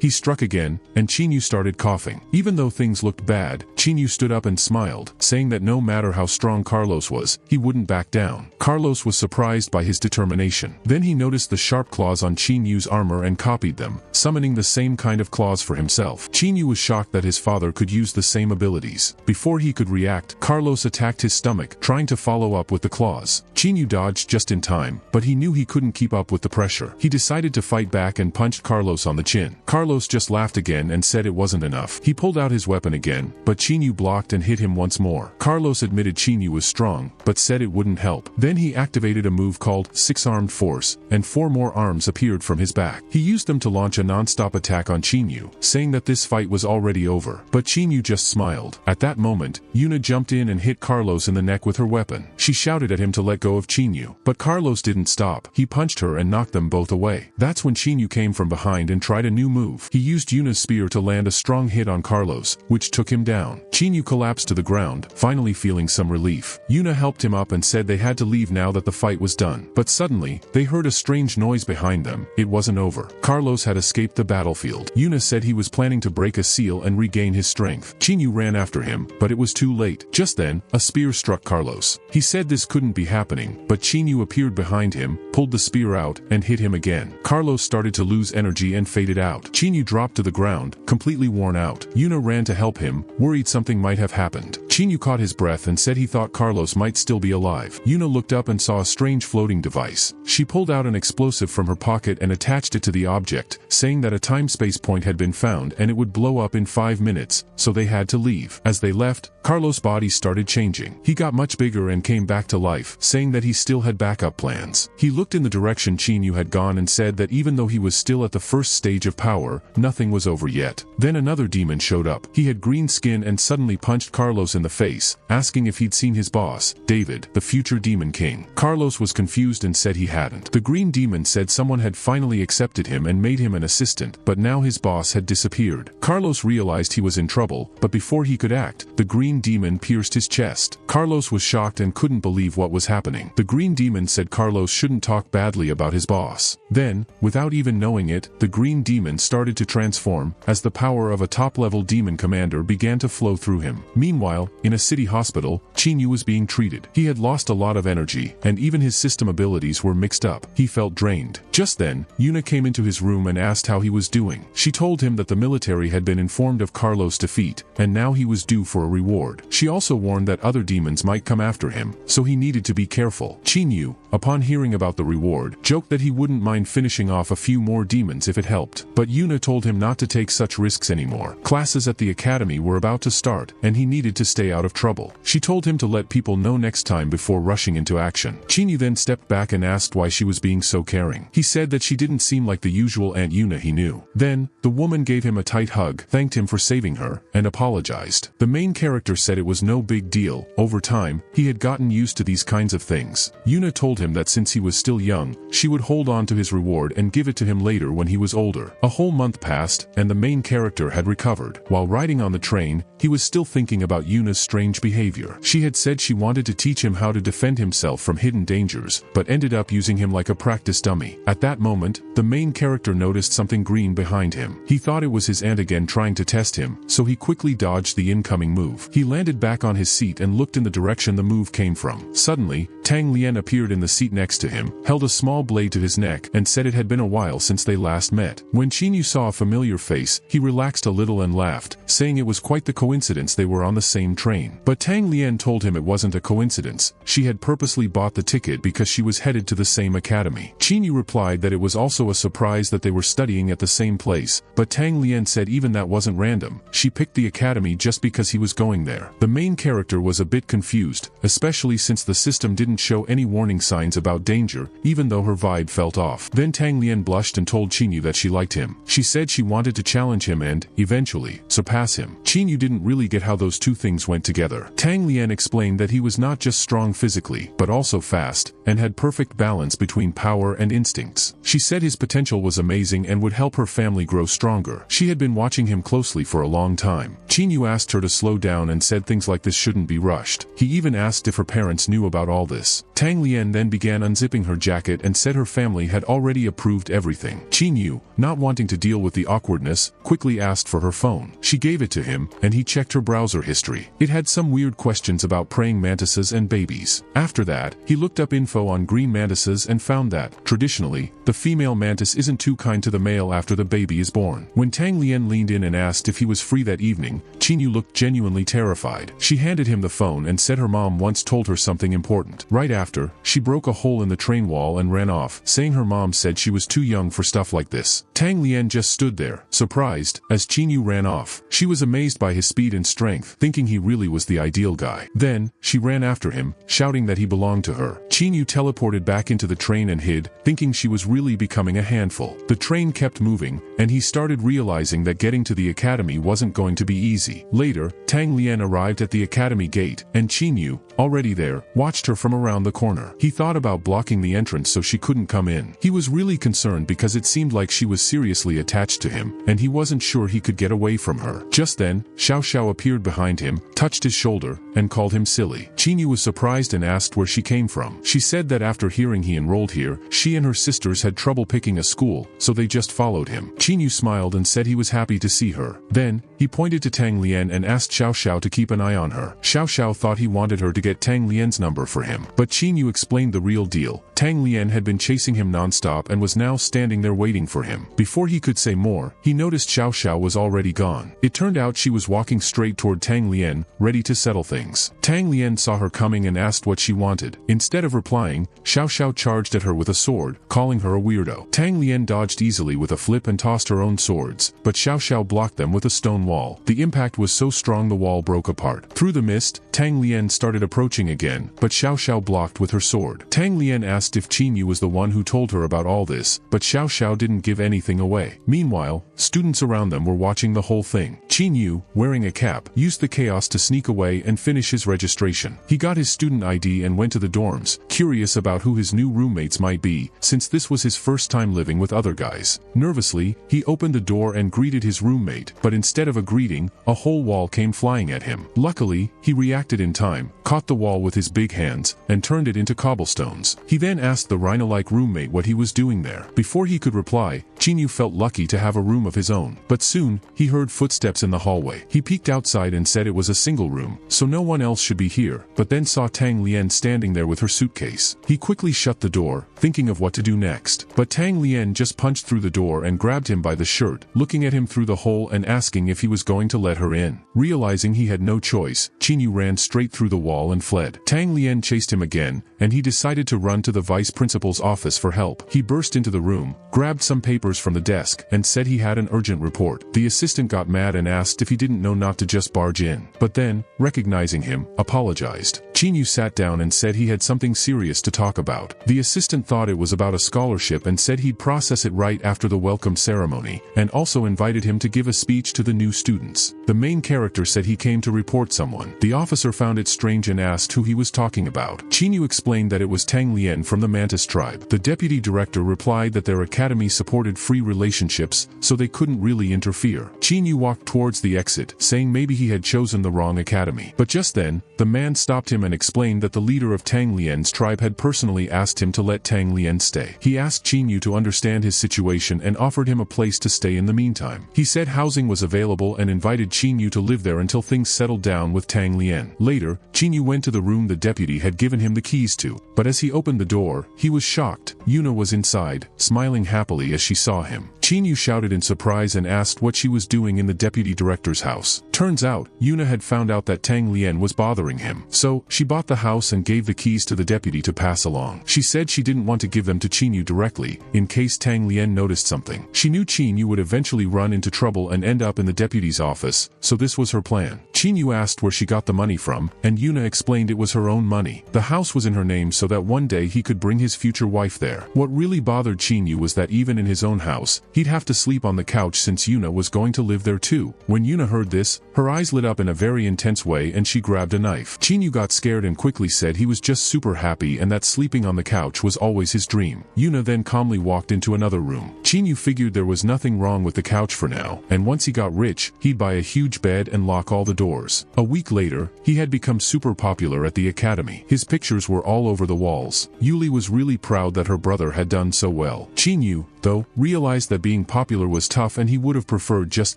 He struck again, and Qinyu started coughing. Even though things looked bad, Qinyu stood up and smiled, saying that no matter how strong Carlos was, he wouldn't back down. Carlos was surprised by his determination. Then he noticed the sharp claws on Qinyu's armor and copied them, summoning the same kind of claws for himself. Qinyu was shocked that his father could use the same abilities. Before he could react, Carlos attacked his stomach, trying to follow up with the claws. Qinyu dodged just in time, but he knew he couldn't keep up with the pressure. He decided to fight back and punched Carlos on the chin. Carlos just laughed again and said it wasn't enough. He pulled out his weapon again, but Qinyu blocked and hit him once more. Carlos admitted Qinyu was strong, but said it wouldn't help. Then he activated a move called Six-Armed Force, and 4 more arms appeared from his back. He used them to launch a non-stop attack on Qinyu, saying that this fight was already over. But Qinyu just smiled. At that moment, Yuna jumped in and hit Carlos in the neck with her weapon. She shouted at him to let go of Qinyu, but Carlos didn't stop. He punched her and knocked them both away. That's when Chinyu came from behind and tried a new move. He used Yuna's spear to land a strong hit on Carlos, which took him down. Chinyu collapsed to the ground, finally feeling some relief. Yuna helped him up and said they had to leave now that the fight was done. But suddenly, they heard a strange noise behind them. It wasn't over. Carlos had escaped the battlefield. Yuna said he was planning to break a seal and regain his strength. Chinyu ran after him, but it was too late. Just then, a spear struck Carlos. He said this couldn't be happening, but Chinyu appeared behind him, pulled the spear out, and hit him again. Carlos started to lose energy and faded out. Chinyu dropped to the ground, completely worn out. Yuna ran to help him, worried something might have happened. Chinyu caught his breath and said he thought Carlos might still be alive. Yuna looked up and saw a strange floating device. She pulled out an explosive from her pocket and attached it to the object, saying that a time-space point had been found and it would blow up in 5 minutes, so they had to leave. As they left, Carlos' body started changing. He got much bigger and came back to life, saying that he still had backup plans. He looked in the direction Chinyu had gone and said that even though he was still at the first stage of power, nothing was over yet. Then another demon showed up. He had green skin and suddenly punched Carlos in the face, asking if he'd seen his boss, David, the future demon king. Carlos was confused and said he hadn't. The green demon said someone had finally accepted him and made him an assistant, but now his boss had disappeared. Carlos realized he was in trouble, but before he could act, the green demon pierced his chest. Carlos was shocked and couldn't believe what was happening. The green demon said Carlos shouldn't talk badly about his boss. Then, without even knowing it, the green demon started to transform, as the power of a top-level demon commander began to flow through him. Meanwhile, in a city hospital, Chinyu was being treated. He had lost a lot of energy, and even his system abilities were mixed up. He felt drained. Just then, Yuna came into his room and asked how he was doing. She told him that the military had been informed of Carlos' defeat, and now he was due for a reward. She also warned that other demons might come after him, so he needed to be careful. Chinyu, upon hearing about the reward, joked that he wouldn't mind finishing off a few more demons if it helped. But Yuna told him not to take such risks anymore. Classes at the academy were about to start, and he needed to stay out of trouble. She told him to let people know next time before rushing into action. Chinyu then stepped back and asked why she was being so caring. He said that she didn't seem like the usual Aunt Yuna he knew. Then, the woman gave him a tight hug, thanked him for saving her, and apologized. The main character said it was no big deal. Over time, he had gotten used to these kinds of things. Yuna told him that since he was still young, she would hold on to his reward and give it to him later when he was older. A whole month passed, and the main character had recovered. While riding on the train, he was still thinking about Yuna's strange behavior. She had said she wanted to teach him how to defend himself from hidden dangers, but ended up using him like a practice dummy. At that moment, the main character noticed something green behind him. He thought it was his aunt again trying to test him, so he quickly dodged the incoming move. He landed back on his seat and looked in the direction the move came from. Suddenly, Tang Lien appeared in the seat next to him, held a small blade to his neck, and said it had been a while since they last met. When Chinyu saw a familiar face, he relaxed a little and laughed, saying it was quite the coincidence they were on the same train. But Tang Lien told him it wasn't a coincidence. She had purposely bought the ticket because she was headed to the same academy. Chinyu replied that it was also a surprise that they were studying at the same place, but Tang Lien said even that wasn't random. She picked the academy just because he was going there. The main character was a bit confused, especially since the system didn't show any warning signs about danger, even though her vibe felt off. Then Tang Lien blushed and told Chinyu that she liked him. She said she wanted to challenge him and, eventually, surpass him. Chinyu didn't really get how those two things went together. Tang Lien explained that he was not just strong physically, but also fast, and had perfect balance between power and instincts. She said his potential was amazing and would help her family grow stronger. She had been watching him closely for a long time. Chinyu asked her to slow down and said things like this shouldn't be rushed. He even asked if her parents knew about all this. Tang Lien then began unzipping her jacket and said her family had already approved everything. Chinyu, not wanting to deal with the awkwardness, quickly asked for her phone. She gave it to him, and he checked her browser history. It had some weird questions about praying mantises and babies. After that, he looked up info on green mantises and found that, traditionally, the female mantis isn't too kind to the male after the baby is born. When Tang Lien leaned in and asked if he was free that evening, Chinyu looked genuinely terrified. She handed him the phone and said her mom once told her something important. Right after, she broke a hole in the train wall and ran off, saying her mom said she was too young for stuff like this. Tang Lien just stood there, surprised, as Chinyu ran off. She was amazed by his speed and strength, thinking he really was the ideal guy. Then, she ran after him, shouting that he belonged to her. Chinyu teleported back into the train and hid, thinking she was really becoming a handful. The train kept moving, and he started realizing that getting to the academy wasn't going to be easy. Later, Tang Lien arrived at the academy gate, and Chinyu, already there, watched her from around the corner. He thought about blocking the entrance so she couldn't come in. He was really concerned because it seemed like she was seriously attached to him, and he wasn't sure he could get away from her. Just then, Xiao Xiao appeared behind him, touched his shoulder, and called him silly. Qinyu was surprised and asked where she came from. She said that after hearing he enrolled here, she and her sisters had trouble picking a school, so they just followed him. Qinyu smiled and said he was happy to see her. Then, he pointed to Tang Lian and asked Xiao Xiao to keep an eye on her. Xiao Xiao thought he wanted her to get Tang Lian's number for him, but Qinyu explained the real deal. Tang Lian had been chasing him non-stop and was now standing there waiting for him. Before he could say more, he noticed Xiao Xiao was already gone. It turned out she was walking straight toward Tang Lian, ready to settle things. Tang Lian saw her coming and asked what she wanted. Instead of replying, Xiao Xiao charged at her with a sword, calling her a weirdo. Tang Lian dodged easily with a flip and tossed her own swords, but Xiao Xiao blocked them with a stone wall. The impact was so strong the wall broke apart. Through the mist, Tang Lian started approaching again, but Xiao Xiao blocked with her sword. Tang Lian asked if Qinyu was the one who told her about all this, but Xiao Xiao didn't give anything away. Meanwhile, students around them were watching the whole thing. Qinyu, wearing a cap, used the chaos to sneak away and finish his registration. He got his student ID and went to the dorms, curious about who his new roommates might be, since this was his first time living with other guys. Nervously, he opened the door and greeted his roommate, but instead of a greeting, a whole wall came flying at him. Luckily, he reacted in time, caught the wall with his big hands, and turned it into cobblestones. He then asked the rhino-like roommate what he was doing there. Before he could reply, Qinyu felt lucky to have a room of his own. But soon, he heard footsteps in the hallway. He peeked outside and said it was a single room, so no one else should be here, but then saw Tang Lian standing there with her suitcase. He quickly shut the door, thinking of what to do next. But Tang Lian just punched through the door and grabbed him by the shirt, looking at him through the hole and asking if he was going to let her in. Realizing he had no choice, Qinyu ran straight through the wall and fled. Tang Lian chased him again, and he decided to run to the vice principal's office for help. He burst into the room, grabbed some papers from the desk, and said he had an urgent report. The assistant got mad and asked if he didn't know not to just barge in, but then, recognizing him, apologized. Qinyu sat down and said he had something serious to talk about. The assistant thought it was about a scholarship and said he'd process it right after the welcome ceremony, and also invited him to give a speech to the new students. The main character said he came to report someone. The officer found it strange and asked who he was talking about. Qinyu explained that it was Tang Lian from the Mantis tribe. The deputy director replied that their academy supported free relationships, so they couldn't really interfere. Qinyu walked towards the exit, saying maybe he had chosen the wrong academy. But just then, the man stopped him and explained that the leader of Tang Lian's tribe had personally asked him to let Tang Lian stay. He asked Qinyu to understand his situation and offered him a place to stay in the meantime. He said housing was available and invited Qinyu to live there until things settled down with Tang Lian. Later, Qinyu went to the room the deputy had given him the keys to, but as he opened the door, he was shocked. Yuna was inside, smiling happily as she saw him. Qinyu shouted in surprise and asked what she was doing in the deputy director's house. Turns out, Yuna had found out that Tang Lian was bothering him, so she bought the house and gave the keys to the deputy to pass along. She said she didn't want to give them to Qinyu directly, in case Tang Lian noticed something. She knew Qinyu would eventually run into trouble and end up in the deputy's office, so this was her plan. Qinyu asked where she got the money from, and Yuna explained it was her own money. The house was in her name so that one day he could bring his future wife there. What really bothered Qinyu was that even in his own house, he'd have to sleep on the couch since Yuna was going to live there too. When Yuna heard this, her eyes lit up in a very intense way and she grabbed a knife. Qinyu got scared and quickly said he was just super happy and that sleeping on the couch was always his dream. Yuna then calmly walked into another room. Qinyu figured there was nothing wrong with the couch for now, and once he got rich, he'd buy a huge bed and lock all the doors. A week later, he had become super popular at the academy. His pictures were all over the walls. Yuli was really proud that her brother had done so well. Qinyu, though, realized that being popular was tough and he would have preferred just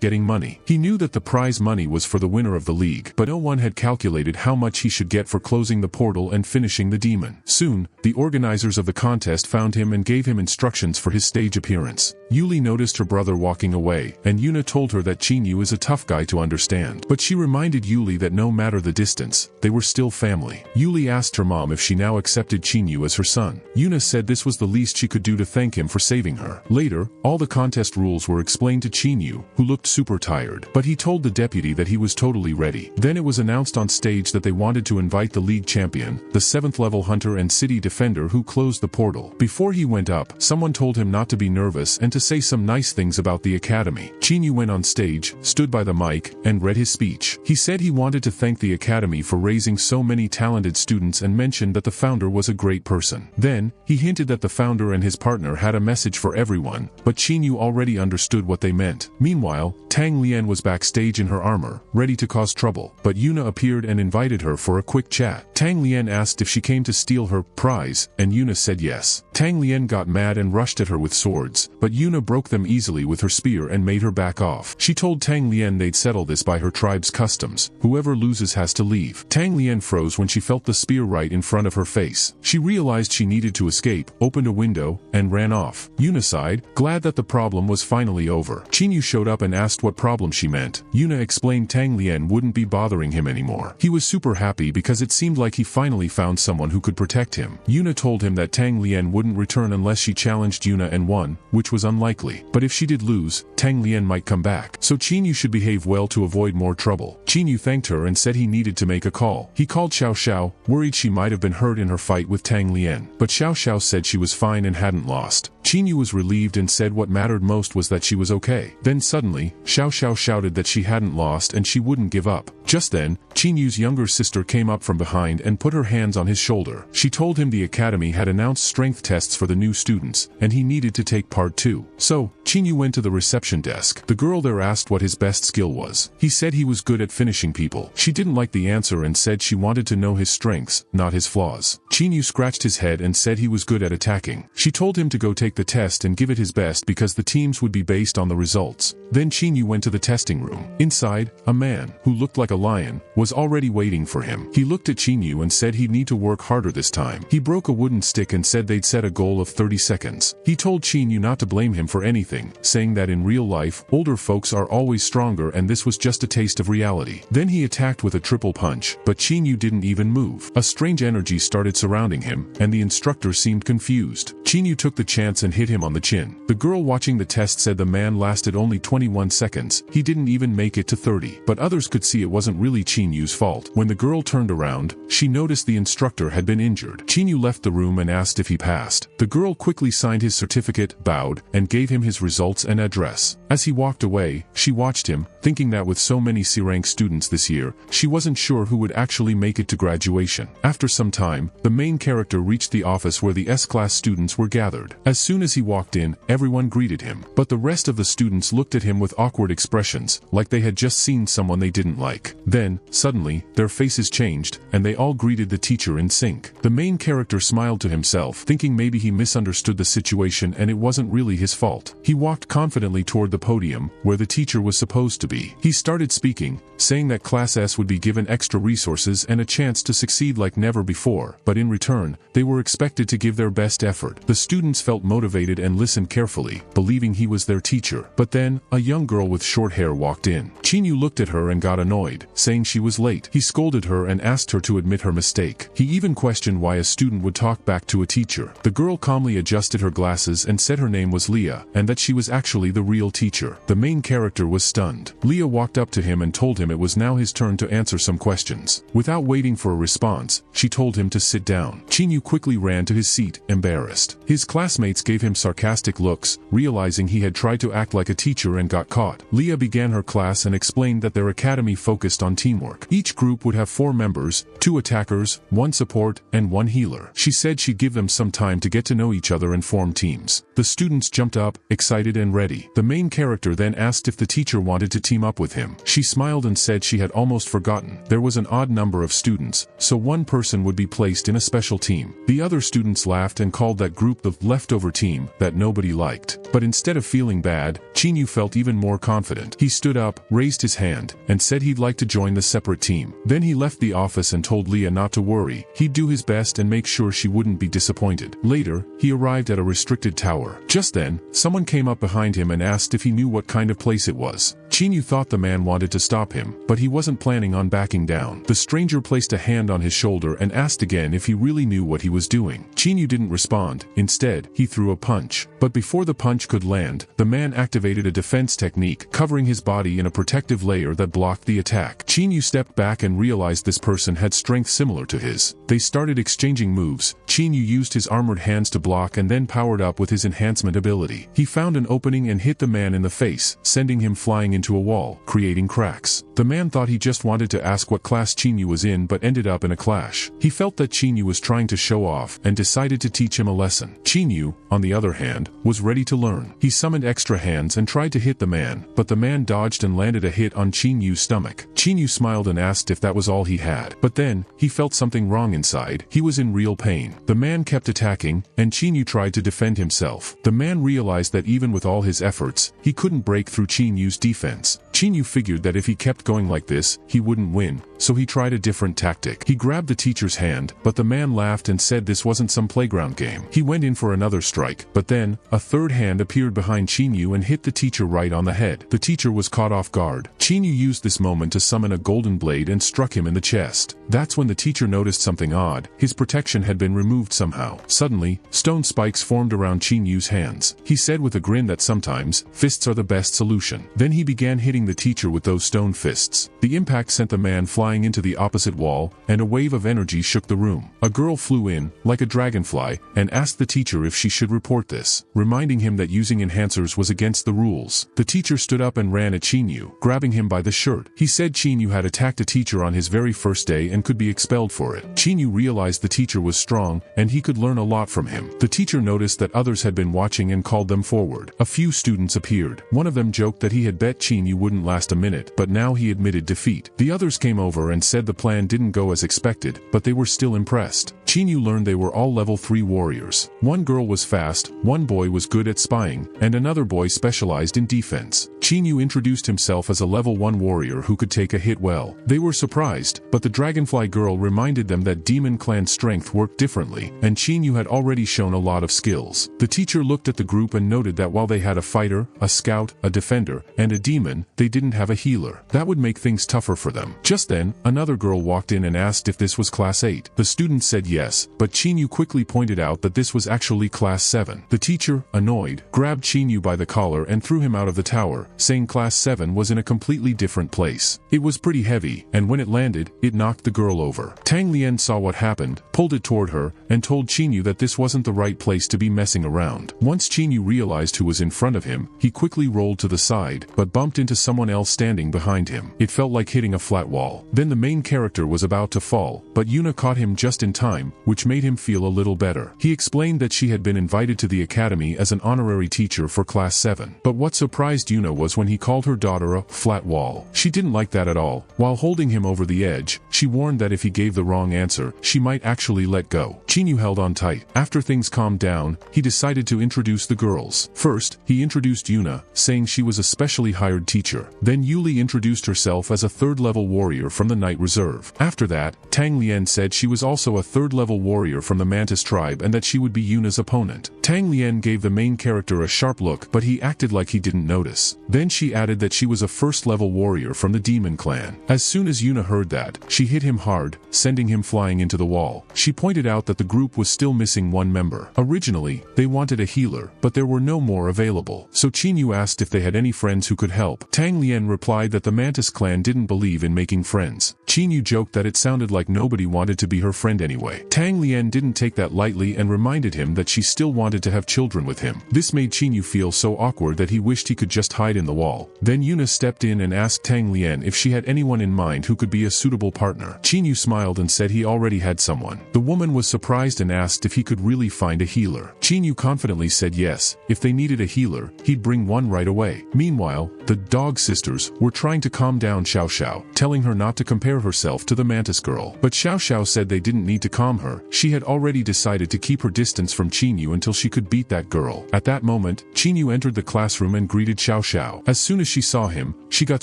getting money. He knew that the prize money was for the winner of the league, but no one had calculated how much he should get for closing the portal and finishing the demon. Soon, the organizers of the contest found him and gave him instructions for his stage appearance. Yuli noticed her brother walking away, and Yuna told her that Qinyu is a tough guy to understand. But she reminded Yuli that no matter the distance, they were still family. Yuli asked her mom if she now accepted Qinyu as her son. Yuna said this was the least she could do to thank him for saving her. Later, all the contest rules were explained to Qinyu, who looked super tired. But he told the deputy that he was totally ready. Then it was announced on stage that they wanted to invite the league champion, the 7th level hunter and city defender who closed the portal. Before he went up, someone told him not to be nervous and to say some nice things about the academy. Qinyu went on stage, stood by the mic, and read his speech. He said he wanted to thank the academy for raising so many talented students and mentioned that the founder was a great person. Then, he hinted that the founder and his partner had a message for everyone, but Qinyu already understood what they meant. Meanwhile, Tang Lian was backstage in her armor, ready to cause trouble, but Yuna appeared and invited her for a quick chat. Tang Lian asked if she came to steal her prize, and Yuna said yes. Tang Lian got mad and rushed at her with swords, but Yuna broke them easily with her spear and made her back off. She told Tang Lian they'd settle this by her tribe's customs. Whoever loses has to leave. Tang Lian froze when she felt the spear right in front of her face. She realized she needed to escape, opened a window, and ran off. Yuna sighed, glad that the problem was finally over. Qinyu showed up and asked what problem she meant. Yuna explained Tang Lian wouldn't be bothering him anymore. He was super happy because it seemed like he finally found someone who could protect him. Yuna told him that Tang Lian wouldn't return unless she challenged Yuna and won, which was unlikely. But if she did lose, Tang Lian might come back. So Qinyu should behave well to avoid more trouble. Qinyu thanked her and said he needed to make a call. He called Xiao Xiao, worried she might have been hurt in her fight with Tang Lian. But Xiao Xiao said she was fine and hadn't lost. Qinyu was relieved and said what mattered most was that she was okay. Then suddenly, Xiao Xiao shouted that she hadn't lost and she wouldn't give up. Just then, Qinyu's younger sister came up from behind and put her hands on his shoulder. She told him the academy had announced strength tests for the new students, and he needed to take part too. So, Qinyu went to the reception desk. The girl there asked what his best skill was. He said he was good at finishing people. She didn't like the answer and said she wanted to know his strengths, not his flaws. Qinyu scratched his head and said he was good at attacking. She told him to go take the test and give it his best because the teams would be based on the results. Then Qinyu went to the testing room. Inside, a man, who looked like a lion, was already waiting for him. He looked at Qinyu and said he'd need to work harder this time. He broke a wooden stick and said they'd set a goal of 30 seconds. He told Qinyu not to blame him for anything, saying that in real life, older folks are always stronger and this was just a taste of reality. Then he attacked with a triple punch, but Qinyu didn't even move. A strange energy started surrounding him, and the instructor seemed confused. Qinyu took the chance and hit him on the chin. The girl watching the test said the man lasted only 21 seconds. He didn't even make it to 30. But others could see it wasn't really Qinyu's fault. When the girl turned around, she noticed the instructor had been injured. Qinyu left the room and asked if he passed. The girl quickly signed his certificate, bowed, and gave him his results and address. As he walked away, she watched him, thinking that with so many C-rank students this year, she wasn't sure who would actually make it to graduation. After some time, the main character reached the office where the S-class students were gathered. As soon as he walked in, everyone greeted him. But the rest of the students looked at him with awkward expressions, like they had just seen someone they didn't like. Then, suddenly, their faces changed, and they all greeted the teacher in sync. The main character smiled to himself, thinking maybe he misunderstood the situation and it wasn't really his fault. He walked confidently toward the podium, where the teacher was supposed to be. He started speaking, saying that Class S would be given extra resources and a chance to succeed like never before, but in return, they were expected to give their best effort. The students felt motivated and listened carefully, believing he was their teacher. But then, a young girl with short hair walked in. Qinyu looked at her and got annoyed, saying she was late. He scolded her and asked her to admit her mistake. He even questioned why a student would talk back to a teacher. The girl calmly adjusted her glasses and said her name was Leah, and that she was actually the real teacher. The main character was stunned. Leah walked up to him and told him it was now his turn to answer some questions. Without waiting for a response, she told him to sit down. Qinyu quickly ran to his seat, embarrassed. His classmates gave him sarcastic looks, realizing he had tried to act like a teacher and got caught. Leah began her class and explained that their academy focused on teamwork. Each group would have 4 members, 2 attackers, 1 support, and 1 healer. She said she'd give them some time to get to know each other and form teams. The students jumped up, excited and ready. The main character then asked if the teacher wanted to team up with him. She smiled and said she had almost forgotten. There was an odd number of students, so one person would be placed in a special team. The other students laughed and called that group the leftover team that nobody liked. But instead of feeling bad, Qinyu felt even more confident. He stood up, raised his hand, and said he'd like to join the separate team. Then he left the office and told Leah not to worry. He'd do his best and make sure she wouldn't be disappointed. Later, he arrived at a restricted tower. Just then, someone came up behind him and asked if he knew what kind of place it was. Qinyu thought the man wanted to stop him, but he wasn't planning on backing down. The stranger placed a hand on his shoulder and asked again if he really knew what he was doing. Qinyu didn't respond. Instead, he threw a punch. But before the punch could land, the man activated activated a defense technique, covering his body in a protective layer that blocked the attack. Chinyu stepped back and realized this person had strength similar to his. They started exchanging moves. Chinyu used his armored hands to block and then powered up with his enhancement ability. He found an opening and hit the man in the face, sending him flying into a wall, creating cracks. The man thought he just wanted to ask what class Chinyu was in but ended up in a clash. He felt that Chinyu was trying to show off and decided to teach him a lesson. Chinyu, on the other hand, was ready to learn. He summoned extra hands and tried to hit the man, but the man dodged and landed a hit on Chinyu's stomach. Chinyu smiled and asked if that was all he had. But then, he felt something wrong inside. He was in real pain. The man kept attacking, and Chinyu tried to defend himself. The man realized that even with all his efforts, he couldn't break through Chinyu's defense. Chinyu figured that if he kept going like this, he wouldn't win, so he tried a different tactic. He grabbed the teacher's hand, but the man laughed and said this wasn't some playground game. He went in for another strike, but then, a third hand appeared behind Chinyu and hit the teacher right on the head. The teacher was caught off guard. Chinyu used this moment to summon a golden blade and struck him in the chest. That's when the teacher noticed something odd. His protection had been removed somehow. Suddenly, stone spikes formed around Chinyu's hands. He said with a grin that sometimes, fists are the best solution. Then he began hitting the teacher with those stone fists. The impact sent the man flying into the opposite wall, and a wave of energy shook the room. A girl flew in, like a dragonfly, and asked the teacher if she should report this, reminding him that using enhancers was against the rules. The teacher stood up and ran at Chinyu, grabbing him by the shirt. He said Chinyu had attacked a teacher on his very first day and could be expelled for it. Chinyu realized the teacher was strong, and he could learn a lot from him. The teacher noticed that others had been watching and called them forward. A few students appeared. One of them joked that he had bet Chinyu wouldn't last a minute, but now he admitted defeat. The others came over and said the plan didn't go as expected, but they were still impressed. Chinyu learned they were all level 3 warriors. One girl was fast, one boy was good at spying, and another boy specialized in defense. Chinyu introduced himself as a level 1 warrior who could take a hit well. They were surprised, but the dragonfly girl reminded them that demon clan strength worked differently, and Chinyu had already shown a lot of skills. The teacher looked at the group and noted that while they had a fighter, a scout, a defender, and a demon, they didn't have a healer. That would make things tougher for them. Just then, another girl walked in and asked if this was class 8. The students said yes, but Chinyu quickly pointed out that this was actually class 7. The teacher, annoyed, grabbed Chinyu by the collar and threw him out of the tower, saying class 7 was in a completely different place. It was pretty heavy, and when it landed, it knocked the girl over. Tang Lien saw what happened, pulled it toward her, and told Chinyu that this wasn't the right place to be messing around. Once Chinyu realized who was in front of him, he quickly rolled to the side, but bumped into someone else standing behind him. It felt like hitting a flat wall. Then the main character was about to fall, but Yuna caught him just in time, which made him feel a little better. He explained that she had been invited to the academy as an honorary teacher for class 7. But what surprised Yuna was when he called her daughter a flat wall. She didn't like that at all. While holding him over the edge, she warned that if he gave the wrong answer, she might actually let go. Chinyu held on tight. After things calmed down, he decided to introduce the girls. First, he introduced Yuna, saying she was a specially hired teacher. Then Yuli introduced herself as a 3rd-level warrior from the Night Reserve. After that, Tang Lien said she was also a 3rd-level warrior from the Mantis tribe and that she would be Yuna's opponent. Tang Lien gave the main character a sharp look, but he acted like he didn't notice. Then she added that she was a 1st-level warrior from the Demon Clan. As soon as Yuna heard that, she hit him hard, sending him flying into the wall. She pointed out that the group was still missing one member. Originally, they wanted a healer, but there were no more available. So Chinyu asked if they had any friends who could help. Tang Lien replied that the Mantis clan didn't believe in making friends. Chinyu joked that it sounded like nobody wanted to be her friend anyway. Tang Lien didn't take that lightly and reminded him that she still wanted to have children with him. This made Chinyu feel so awkward that he wished he could just hide in the wall. Then Yuna stepped in and asked Tang Lien if she had anyone in mind who could be a suitable partner. Chinyu smiled and said he already had someone. The woman was surprised and asked if he could really find a healer. Chinyu confidently said yes, if they needed a healer, he'd bring one right away. Meanwhile, the Dog Sisters were trying to calm down Xiao Xiao, telling her not to compare herself to the Mantis girl. But Xiao Xiao said they didn't need to calm her. She had already decided to keep her distance from Chinyu until she could beat that girl. At that moment, Chinyu entered the classroom and greeted Xiao Xiao. As soon as she saw him, she got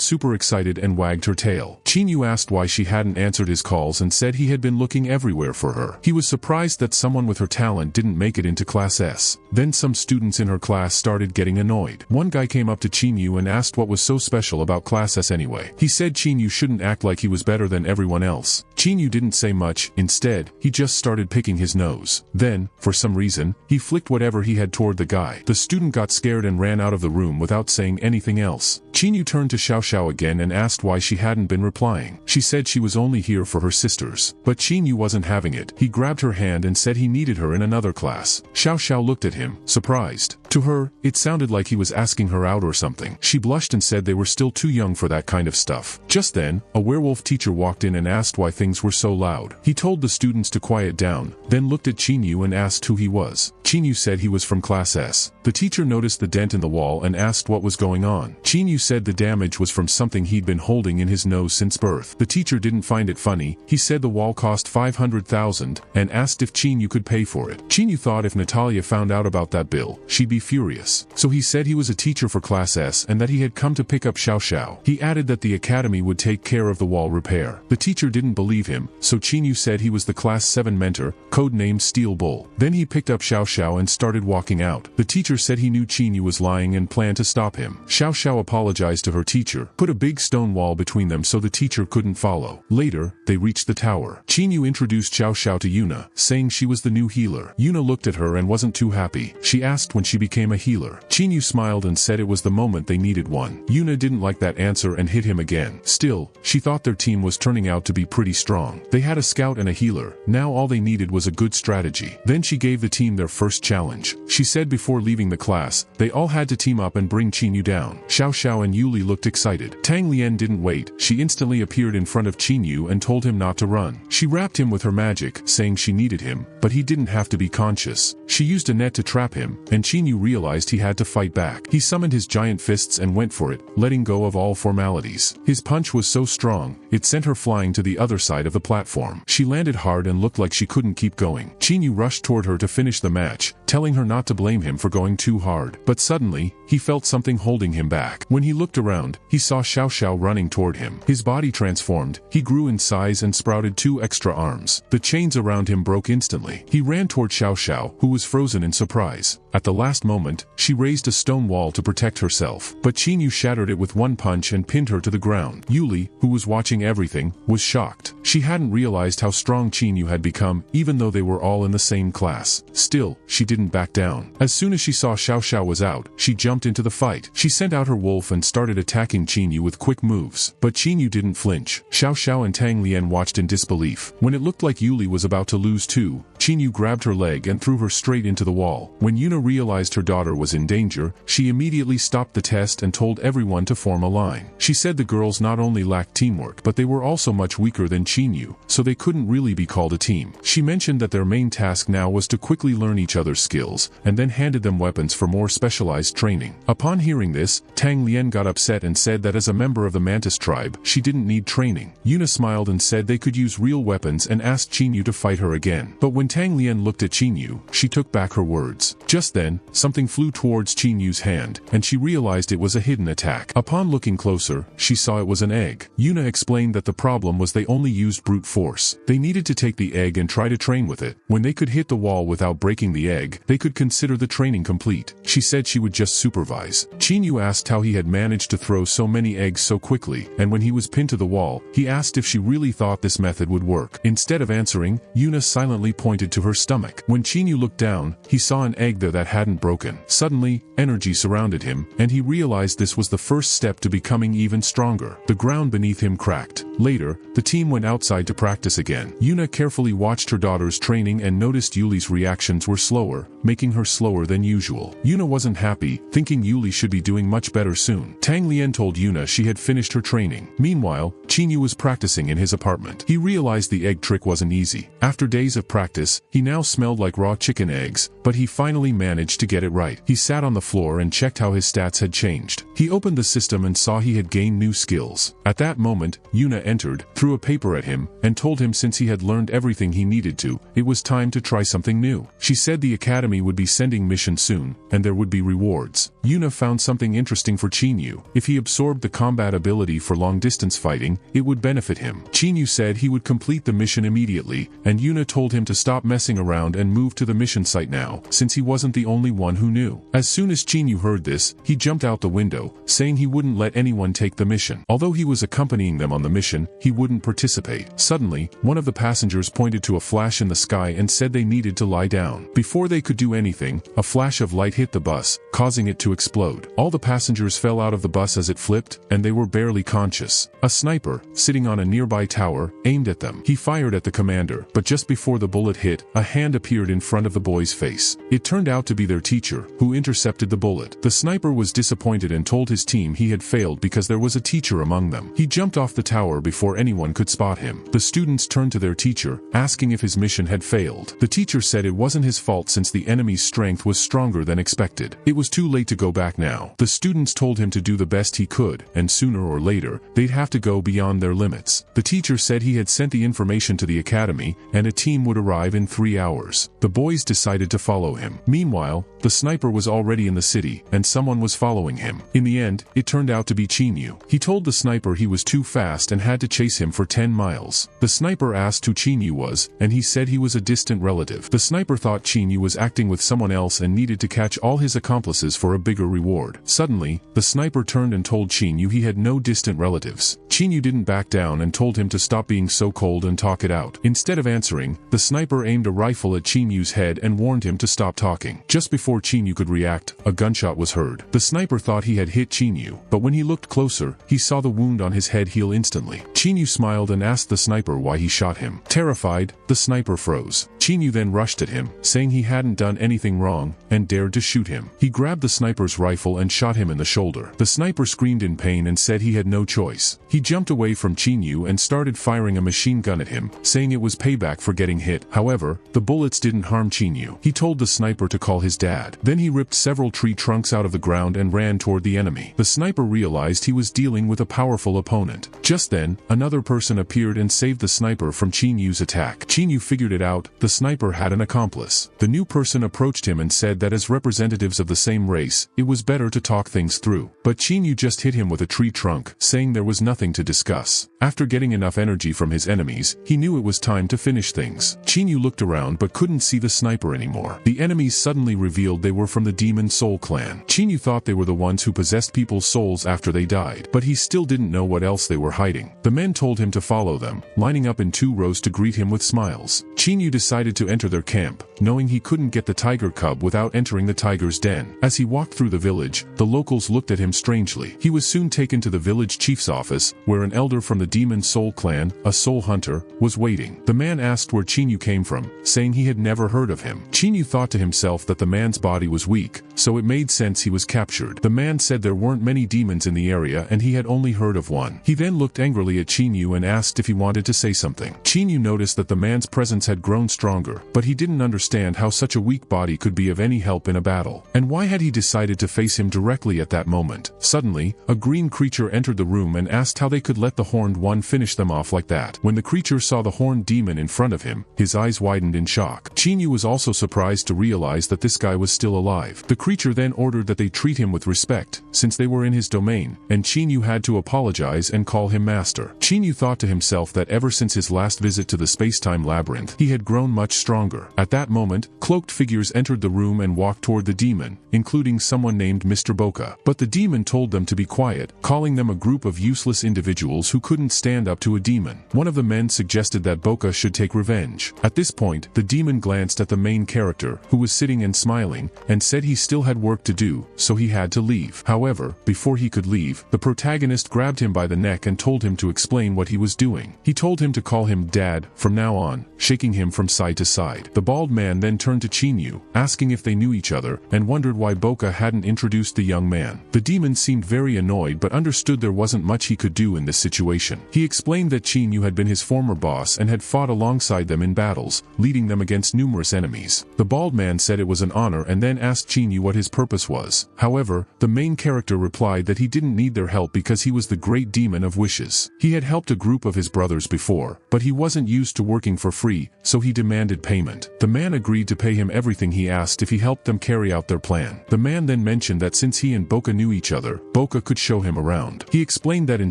super excited and wagged her tail. Chinyu asked why she hadn't answered his calls and said he had been looking everywhere for her. He was surprised that someone with her talent didn't make it into Class S. Then some students in her class started getting annoyed. One guy came up to Chinyu and asked what was so special about Class S anyway. He said Chinyu shouldn't act like he was better than everyone else. Chinyu didn't say much. Instead, he just started picking his nose. Then, for some reason, he flicked whatever he had toward the guy. The student got scared and ran out of the room without saying anything else. Chinyu turned to Xiao Xiao again and asked why she hadn't been replying. She said she was only here for her sisters. But Chinyu wasn't having it. He grabbed her hand and said he needed her in another class. Xiao Xiao looked at him, surprised. To her, it sounded like he was asking her out or something. She blushed and said they were still too young for that kind of stuff. Just then, a werewolf teacher walked in and asked why things were so loud. He told the students to quiet down, then looked at Chinyu and asked who he was. Chinyu said he was from Class S. The teacher noticed the dent in the wall and asked what was going on. Chinyu said the damage was from something he'd been holding in his nose since birth. The teacher didn't find it funny. He said the wall cost 500,000 and asked if Chinyu could pay for it. Chinyu thought if Natalia found out about that bill, she'd be furious. So he said he was a teacher for Class S and that he had come to pick up Xiao Xiao. He added that the academy would take care of the wall repair. The teacher didn't believe him, so Chinyu said he was the Class 7 mentor, codenamed Steel Bull. Then he picked up Xiao Xiao and started walking out. The teacher said he knew Chinyu was lying and planned to stop him. Xiao Xiao apologized to her teacher, put a big stone wall between them so the teacher couldn't follow. Later, they reached the tower. Chinyu introduced Xiao Xiao to Yuna, saying she was the new healer. Yuna looked at her and wasn't too happy. She asked when she became a healer. Chinyu smiled and said it was the moment they needed one. Yuna didn't like that answer and hit him again. Still, she thought their team was turning out to be pretty strong. They had a scout and a healer. Now all they needed was a good strategy. Then she gave the team their first challenge. She said before leaving the class, they all had to team up and bring Chinyu down. Xiao Xiao and Yuli looked excited. Tang Lian didn't wait. She instantly appeared in front of Chinyu and told him not to run. She wrapped him with her magic, saying she needed him, but he didn't have to be conscious. She used a net to trap him, and Chinyu realized he had to fight back. He summoned his giant fists and went for it, letting go of all formalities. His punch was so strong, it sent her flying to the other side of the platform. She landed hard and looked like she couldn't keep going. Chinyu rushed toward her to finish the match, telling her not to blame him for going too hard. But suddenly, he felt something holding him back. When he looked around, he saw Xiao Xiao running toward him. His body transformed, he grew in size and sprouted 2 extra arms. The chains around him broke instantly. He ran toward Xiao Xiao, who was frozen in surprise. At the last moment, she raised a stone wall to protect herself, but Chinyu shattered it with one punch and pinned her to the ground. Yuli, who was watching everything, was shocked. She hadn't realized how strong Chinyu had become, even though they were all in the same class. Still, she didn't back down. As soon as she saw Xiao Xiao was out, she jumped into the fight. She sent out her wolf and started attacking Chinyu with quick moves. But Chinyu didn't flinch. Xiao Xiao and Tang Lian watched in disbelief. When it looked like Yuli was about to lose too, Chinyu grabbed her leg and threw her straight into the wall. When Yuna realized her daughter was in danger, she immediately stopped the test and told everyone to form a line. She said the girls not only lacked teamwork, but they were also much weaker than Chinyu, so they couldn't really be called a team. She mentioned that their main task now was to quickly learn each other's skills, and then handed them weapons for more specialized training. Upon hearing this, Tang Lian got upset and said that as a member of the Mantis tribe, she didn't need training. Yuna smiled and said they could use real weapons and asked Chinyu to fight her again. But when Tang Lian looked at Chinyu, she took back her words. Just then, something flew towards Chinyu's hand, and she realized it was a hidden attack. Upon looking closer, she saw it was an egg. Yuna explained that the problem was they only used brute force. They needed to take the egg and try to train with it. When they could hit the wall without breaking the egg, they could consider the training complete. She said she would just supervise. Chinyu asked how he had managed to throw so many eggs so quickly, and when he was pinned to the wall, he asked if she really thought this method would work. Instead of answering, Yuna silently pointed to her stomach. When Chinyu looked down, he saw an egg there that hadn't broken. Suddenly, energy surrounded him, and he realized this was the first step to becoming even stronger. The ground beneath him cracked. Later, the team went outside to practice again. Yuna carefully watched her daughter's training and noticed Yuli's reactions were slower, making her slower than usual. Yuna wasn't happy, thinking Yuli should be doing much better soon. Tang Lian told Yuna she had finished her training. Meanwhile, Chinyu was practicing in his apartment. He realized the egg trick wasn't easy. After days of practice, he now smelled like raw chicken eggs, but he finally managed to get it right. He sat on the floor and checked how his stats had changed. He opened the system and saw he had gained new skills. At that moment, Yuna entered, threw a paper at him, and told him since he had learned everything he needed to, it was time to try something new. She said the academy would be sending missions soon, and there would be rewards. Yuna found something interesting for Chinyu. If he absorbed the combat ability for long-distance fighting, saying it would benefit him. Chinyu said he would complete the mission immediately, and Yuna told him to stop messing around and move to the mission site now, since he wasn't the only one who knew. As soon as Chinyu heard this, he jumped out the window, saying he wouldn't let anyone take the mission. Although he was accompanying them on the mission, he wouldn't participate. Suddenly, one of the passengers pointed to a flash in the sky and said they needed to lie down. Before they could do anything, a flash of light hit the bus, causing it to explode. All the passengers fell out of the bus as it flipped, and they were barely conscious. A sniper, sitting on a nearby tower, aimed at them. He fired at the commander, but just before the bullet hit, a hand appeared in front of the boy's face. It turned out to be their teacher, who intercepted the bullet. The sniper was disappointed and told his team he had failed because there was a teacher among them. He jumped off the tower before anyone could spot him. The students turned to their teacher, asking if his mission had failed. The teacher said it wasn't his fault since the enemy's strength was stronger than expected. It was too late to go back now. The students told him to do the best he could, and sooner or later, they'd have to go beyond their limits. The teacher said he had sent the information to the academy, and a team would arrive in 3 hours. The boys decided to follow him. Meanwhile, the sniper was already in the city, and someone was following him. In the end, it turned out to be Chinyu. He told the sniper he was too fast and had to chase him for 10 miles. The sniper asked who Chinyu was, and he said he was a distant relative. The sniper thought Chinyu was acting with someone else and needed to catch all his accomplices for a bigger reward. Suddenly, the sniper turned and told Chinyu he had no distant relatives. Chinyu didn't back down and told him to stop being so cold and talk it out. Instead of answering, the sniper aimed a rifle at Chinyu's head and warned him to stop talking. Just before Chinyu could react, a gunshot was heard. The sniper thought he had hit Chinyu, but when he looked closer, he saw the wound on his head heal instantly. Chinyu smiled and asked the sniper why he shot him. Terrified, the sniper froze. Chinyu then rushed at him, saying he hadn't done anything wrong, and dared to shoot him. He grabbed the sniper's rifle and shot him in the shoulder. The sniper screamed in pain and said he had no choice. He jumped away from Chinyu and started firing a machine gun at him, saying it was payback for getting hit. However, the bullets didn't harm Chinyu. He told the sniper to call his dad. Then he ripped several tree trunks out of the ground and ran toward the enemy. The sniper realized he was dealing with a powerful opponent. Just then, another person appeared and saved the sniper from Chinyu's attack. Chinyu figured it out, the sniper had an accomplice. The new person approached him and said that as representatives of the same race, it was better to talk things through. But Chinyu just hit him with a tree trunk, saying there was nothing to discuss. After getting enough energy from his enemies, he knew it was time to finish things. Chinyu looked around but couldn't see the sniper anymore. The enemies suddenly revealed they were from the Demon Soul clan. Chinyu thought they were the ones who possessed people's souls after they died, but he still didn't know what else they were hiding. The men told him to follow them, lining up in 2 rows to greet him with smiles. Chinyu decided to enter their camp, knowing he couldn't get the tiger cub without entering the tiger's den. As he walked through the village, the locals looked at him strangely. He was soon taken to the village chief's office, where an elder from the Demon Soul clan, a soul hunter, was waiting. The man asked where Chinyu came from, saying he had never heard of him. Chinyu thought to himself that the man's body was weak, so it made sense he was captured. The man said there weren't many demons in the area and he had only heard of one. He then looked angrily at Chinyu and asked if he wanted to say something. Chinyu noticed that the man's presence had grown stronger, but he didn't understand how such a weak body could be of any help in a battle. And why had he decided to face him directly at that moment? Suddenly, a green creature entered the room and asked how they could let the horned one finish them off like that. When the creature saw the horned demon in front of him, his eyes widened in shock. Chinyu was also surprised to realize that this guy was still alive. The creature then ordered that they treat him with respect, since they were in his domain, and Chinyu had to apologize and call him master. Chinyu thought to himself that ever since his last visit to the space-time labyrinth, he had grown much stronger. At that moment, cloaked figures entered the room and walked toward the demon, including someone named Mr. Boka. But the demon told them to be quiet, calling them a group of useless individuals who couldn't stand up to a demon. One of the men suggested that Boka should take revenge. At this point, the demon glanced at the main character, who was sitting and smiling, and said he still had work to do, so he had to leave. However, before he could leave, the protagonist grabbed him by the neck and told him to explain what he was doing. He told him to call him Dad from now on, shaking him from side to side. The bald man then turned to Chinyu, asking if they knew each other, and wondered why Boka hadn't introduced the young man. The demon seemed very annoyed but understood there wasn't much he could do in this situation. He explained that Chinyu had been his former boss and had fought alongside them in battles, leading them against numerous enemies. The bald man said it was an honor and then asked Chinyu what his purpose was. However, the main character replied that he didn't need their help because he was the great demon of wishes. He had helped a group of his brothers before, but he wasn't used to working for free, so he demanded payment. The man agreed to pay him everything he asked if he helped them carry out their plan. The man then mentioned that since he and Boca knew each other, Boca could show him around. He explained that in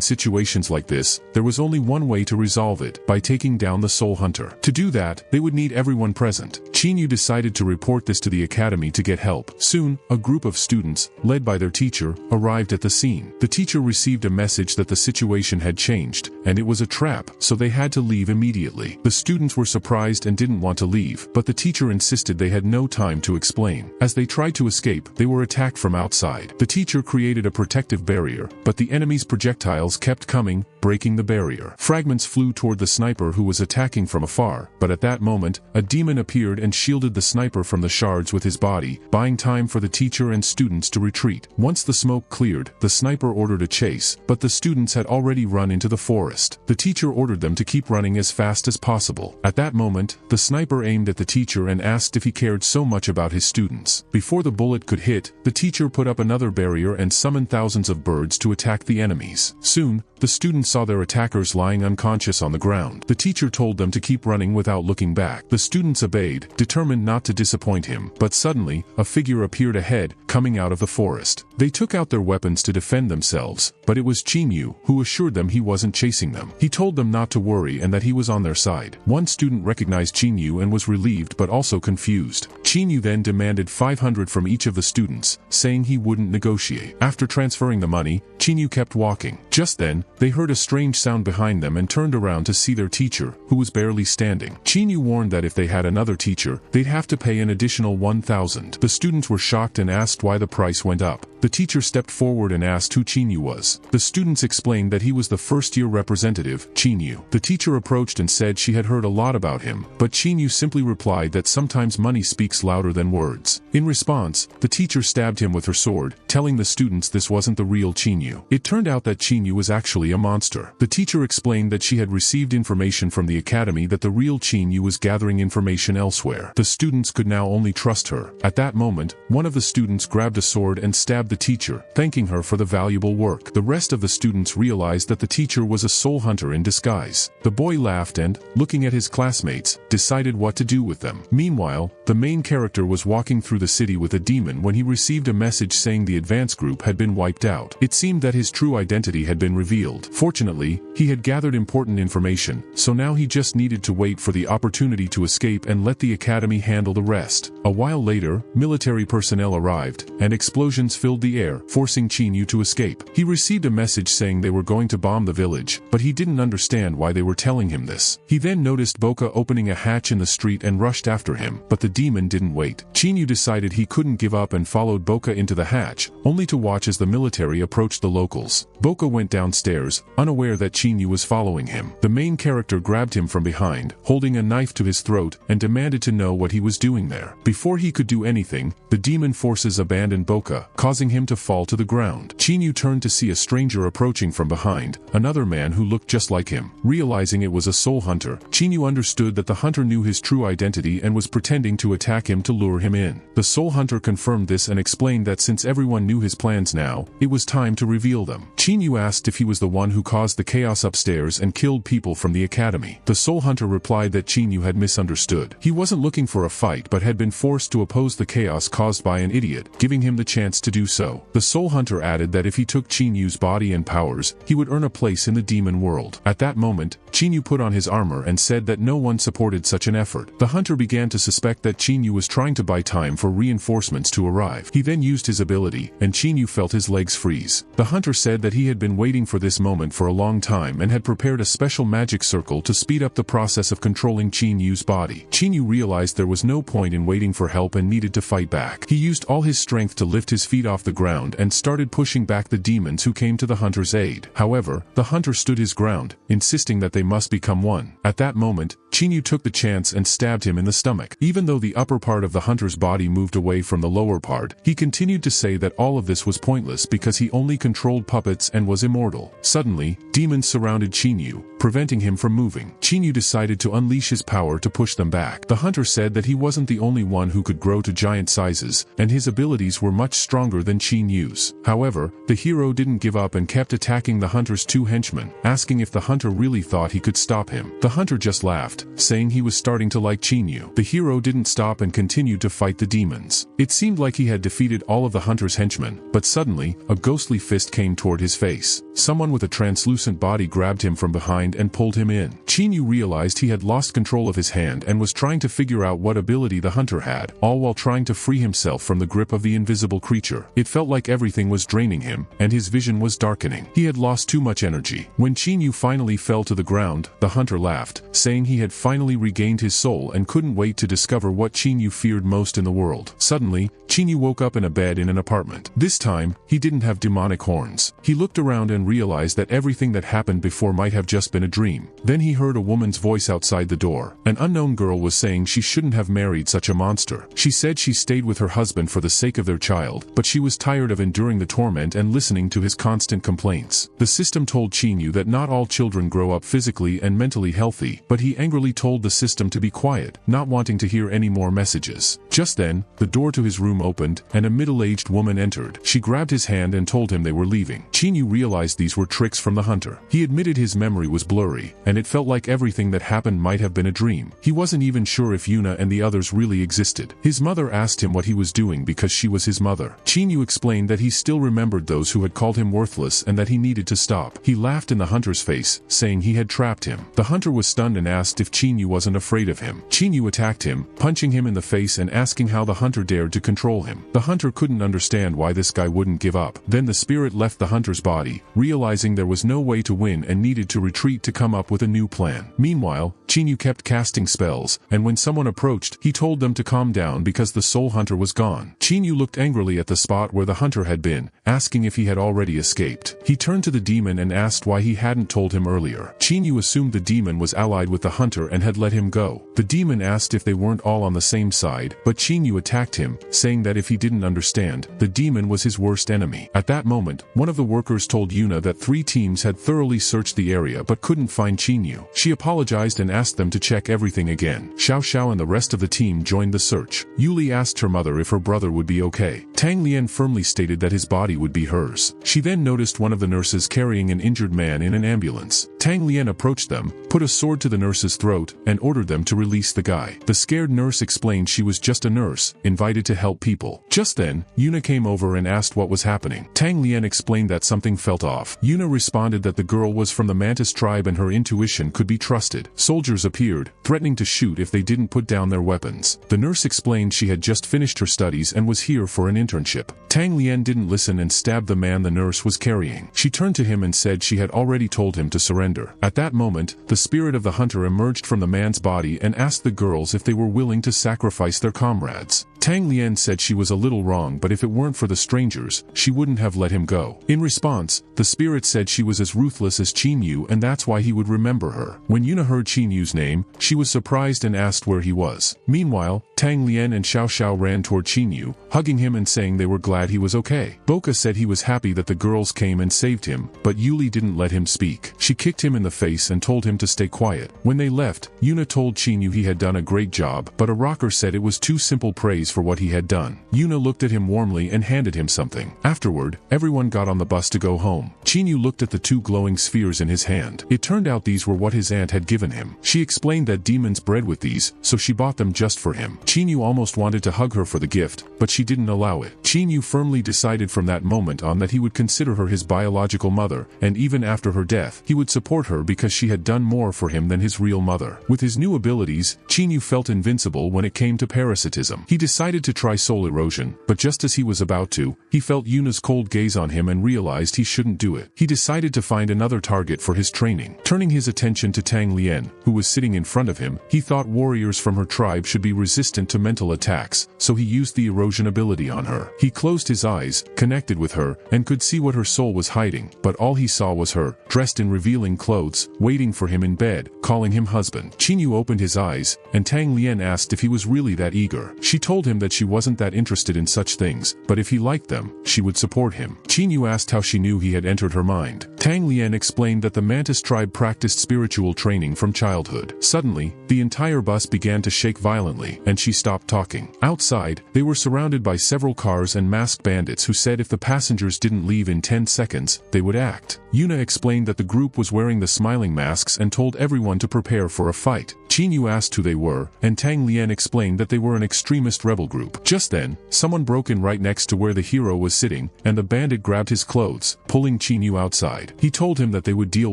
situations like this, there was only one way to resolve it, by taking down the soul hunter. To do that, they would need everyone present. Chinyu decided to report this to the academy to get help. Soon, a group of students, led by their teacher, arrived at the scene. The teacher received a message that the situation had changed, and it was a trap, so they had to leave immediately. The students were surprised and didn't want to leave, but the teacher insisted they had no time to explain. As they tried to escape, they were attacked from outside. The teacher created a protective barrier, but the enemy's projectiles kept coming, breaking the barrier. Fragments flew toward the sniper who was attacking from afar, but at that moment, a demon appeared and shielded the sniper from the shards with his body, buying time for the teacher and students to retreat. Once the smoke cleared, the sniper ordered a chase, but the students had already run into the forest. The teacher ordered them to keep running as fast as possible. At that moment, the sniper aimed at the teacher and asked if he cared so much about his students. Before the bullet could hit, the teacher put up another barrier and summoned thousands of birds to attack the enemies. Soon, the students saw their attackers lying unconscious on the ground. The teacher told them to keep running without looking back. The students obeyed, determined not to disappoint him, but suddenly, a figure appeared ahead, coming out of the forest. They took out their weapons to defend themselves, but it was Chinyu, who assured them he wasn't chasing them. He told them not to worry and that he was on their side. One student recognized Chinyu and was relieved but also confused. Chinyu then demanded 500 from each of the students, saying he wouldn't negotiate. After transferring the money, Chinyu kept walking. Just then, they heard a strange sound behind them and turned around to see their teacher, who was barely standing. Chinyu warned that if they had another teacher, they'd have to pay an additional 1,000. The students were shocked and asked why the price went up. The teacher stepped forward and asked who Chinyu was. The students explained that he was the first-year representative, Chinyu. The teacher approached and said she had heard a lot about him, but Chinyu simply replied that sometimes money speaks louder than words. In response, the teacher stabbed him with her sword, telling the students this wasn't the real Chinyu. It turned out that Chinyu was actually a monster. The teacher explained that she had received information from the academy that the real Chinyu was gathering information elsewhere. The students could now only trust her. At that moment, one of the students grabbed a sword and stabbed the teacher, thanking her for the valuable work. The rest of the students realized that the teacher was a soul hunter in disguise. The boy laughed and, looking at his classmates, decided what to do with them. Meanwhile, the main character was walking through the city with a demon when he received a message saying the advance group had been wiped out. It seemed that his true identity had been revealed. Fortunately, he had gathered important information, so now he just needed to wait for the opportunity to escape and let the academy handle the rest. A while later, military personnel arrived, and explosions filled the air, forcing Chinyu to escape. He received a message saying they were going to bomb the village, but he didn't understand why they were telling him this. He then noticed Boca opening a hatch in the street and rushed after him, but the demon didn't wait. Chinyu decided he couldn't give up and followed Boca into the hatch, only to watch as the military approached the locals. Boca went downstairs, unaware that Chinyu was following him. The main character grabbed him from behind, holding a knife to his throat, and demanded to know what he was doing there. Before he could do anything, the demon forces abandoned Boca, causing him to fall to the ground. Chinyu turned to see a stranger approaching from behind, another man who looked just like him. Realizing it was a soul hunter, Chinyu understood that the hunter knew his true identity and was pretending to attack him to lure him in. The soul hunter confirmed this and explained that since everyone knew his plans now, it was time to reveal them. Chinyu asked if he was the one who caused the chaos upstairs and killed people from the academy. The soul hunter replied that Chinyu had misunderstood. He wasn't looking for a fight but had been forced to oppose the chaos caused by an idiot, giving him the chance to do so. The soul hunter added that if he took Chinyu's body and powers, he would earn a place in the demon world. At that moment, Chinyu put on his armor and said that no one supported such an effort. The hunter began to suspect that Chinyu was trying to buy time for reinforcements to arrive. He then used his ability, and Chinyu felt his legs freeze. The hunter said that he had been waiting for this moment for a long time and had prepared a special magic circle to speed up the process of controlling Chinyu's body. Chinyu realized there was no point in waiting for help and needed to fight back. He used all his strength to lift his feet off the ground and started pushing back the demons who came to the hunter's aid. However, the hunter stood his ground, insisting that they must become one. At that moment, Chinyu took the chance and stabbed him in the stomach. Even though the upper part of the hunter's body moved away from the lower part, he continued to say that all of this was pointless because he only controlled puppets and was immortal. Suddenly, demons surrounded Chinyu, preventing him from moving. Chinyu decided to unleash his power to push them back. The hunter said that he wasn't the only one who could grow to giant sizes, and his abilities were much stronger than Chinyu's. However, the hero didn't give up and kept attacking the hunter's two henchmen, asking if the hunter really thought he could stop him. The hunter just laughed, saying he was starting to like Chinyu. The hero didn't stop and continued to fight the demons. It seemed like he had defeated all of the hunter's henchmen, but suddenly, a ghostly fist came toward his face. Someone with a translucent body grabbed him from behind and pulled him in. Chinyu realized he had lost control of his hand and was trying to figure out what ability the hunter had, all while trying to free himself from the grip of the invisible creature. It felt like everything was draining him, and his vision was darkening. He had lost too much energy. When Chinyu finally fell to the ground, the hunter laughed, saying he had finally regained his soul and couldn't wait to discover what Chinyu feared most in the world. Suddenly, Chinyu woke up in a bed in an apartment. This time, he didn't have demonic horns. He looked around and realized that everything that happened before might have just been a dream. Then he heard a woman's voice outside the door. An unknown girl was saying she shouldn't have married such a monster. She said she stayed with her husband for the sake of their child, but she was tired of enduring the torment and listening to his constant complaints. The system told Chinyu that not all children grow up physically and mentally healthy, but he angrily told the system to be quiet, not wanting to hear any more messages. Just then, the door to his room opened, and a middle-aged woman entered. She grabbed his hand and told him they were leaving. Chinyu realized these were tricks from the hunter. He admitted his memory was blurry, and it felt like everything that happened might have been a dream. He wasn't even sure if Yuna and the others really existed. His mother asked him what he was doing because she was his mother. Chinyu explained that he still remembered those who had called him worthless and that he needed to stop. He laughed in the hunter's face, saying he had trapped him. The hunter was stunned and asked if Chinyu wasn't afraid of him. Chinyu attacked him, punching him in the face and asking how the hunter dared to control him. The hunter couldn't understand why this guy wouldn't give up. Then the spirit left the hunter's body, realizing there was no way to win and needed to retreat to come up with a new plan. Meanwhile, Chinyu kept casting spells, and when someone approached, he told them to calm down because the soul hunter was gone. Chinyu looked angrily at the spot where the hunter had been, asking if he had already escaped. He turned to the demon and asked why he hadn't told him earlier. Chinyu assumed the demon was allied with the hunter and had let him go. The demon asked if they weren't all on the same side, but Chinyu attacked him, saying that if he didn't understand, the demon was his worst enemy. At that moment, one of the workers told Yuna that 3 teams had thoroughly searched the area but couldn't find Chinyu. She apologized and asked them to check everything again. Xiao Xiao and the rest of the team joined the search. Yuli asked her mother if her brother would be okay. Tang Lian firmly stated that his body would be hers. She then noticed one of the nurses carrying an injured man in an ambulance. Tang Lian approached them, put a sword to the nurse's throat, and ordered them to release the guy. The scared nurse explained she was just a nurse, invited to help people. Just then, Yuna came over and asked what was happening. Tang Lian explained that something felt off. Yuna responded that the girl was from the Mantis tribe and her intuition could be trusted. Soldiers appeared, threatening to shoot if they didn't put down their weapons. The nurse explained she had just finished her studies and was here for an internship. Tang Lian didn't listen and stabbed the man the nurse was carrying. She turned to him and said she had already told him to surrender. At that moment, the spirit of the hunter emerged from the man's body and asked the girls if they were willing to sacrifice their comrades. Tang Lian said she was a little wrong, but if it weren't for the strangers, she wouldn't have let him go. In response, the spirit said she was as ruthless as Chinyu and that's why he would remember her. When Yuna heard Chinyu's name, she was surprised and asked where he was. Meanwhile, Tang Lian and Xiao Xiao ran toward Chinyu, hugging him and saying they were glad he was okay. Boca said he was happy that the girls came and saved him, but Yuli didn't let him speak. She kicked him in the face and told him to stay quiet. When they left, Yuna told Chinyu he had done a great job, but a rocker said it was too simple praise for what he had done. Yuna looked at him warmly and handed him something. Afterward, everyone got on the bus to go home. Chinyu looked at the 2 glowing spheres in his hand. It turned out these were what his aunt had given him. She explained that demons bred with these, so she bought them just for him. Chinyu almost wanted to hug her for the gift, but she didn't allow it. Chinyu firmly decided from that moment on that he would consider her his biological mother, and even after her death, he would support her because she had done more for him than his real mother. With his new abilities, Chinyu felt invincible when it came to parasitism. He decided decided to try soul erosion, but just as he was about to, he felt Yuna's cold gaze on him and realized he shouldn't do it. He decided to find another target for his training. Turning his attention to Tang Lien, who was sitting in front of him, he thought warriors from her tribe should be resistant to mental attacks, so he used the erosion ability on her. He closed his eyes, connected with her, and could see what her soul was hiding, but all he saw was her, dressed in revealing clothes, waiting for him in bed, calling him husband. Qinyu opened his eyes, and Tang Lien asked if he was really that eager. She told him that she wasn't that interested in such things, but if he liked them, she would support him. Qinyu asked how she knew he had entered her mind. Tang Lien explained that the Mantis tribe practiced spiritual training from childhood. Suddenly, the entire bus began to shake violently, and she stopped talking. Outside, they were surrounded by several cars and masked bandits who said if the passengers didn't leave in 10 seconds, they would act. Yuna explained that the group was wearing the smiling masks and told everyone to prepare for a fight. Qinyu asked who they were, and Tang Lien explained that they were an extremist rebel group. Just then, someone broke in right next to where the hero was sitting, and the bandit grabbed his clothes, pulling Qinyu outside. He told him that they would deal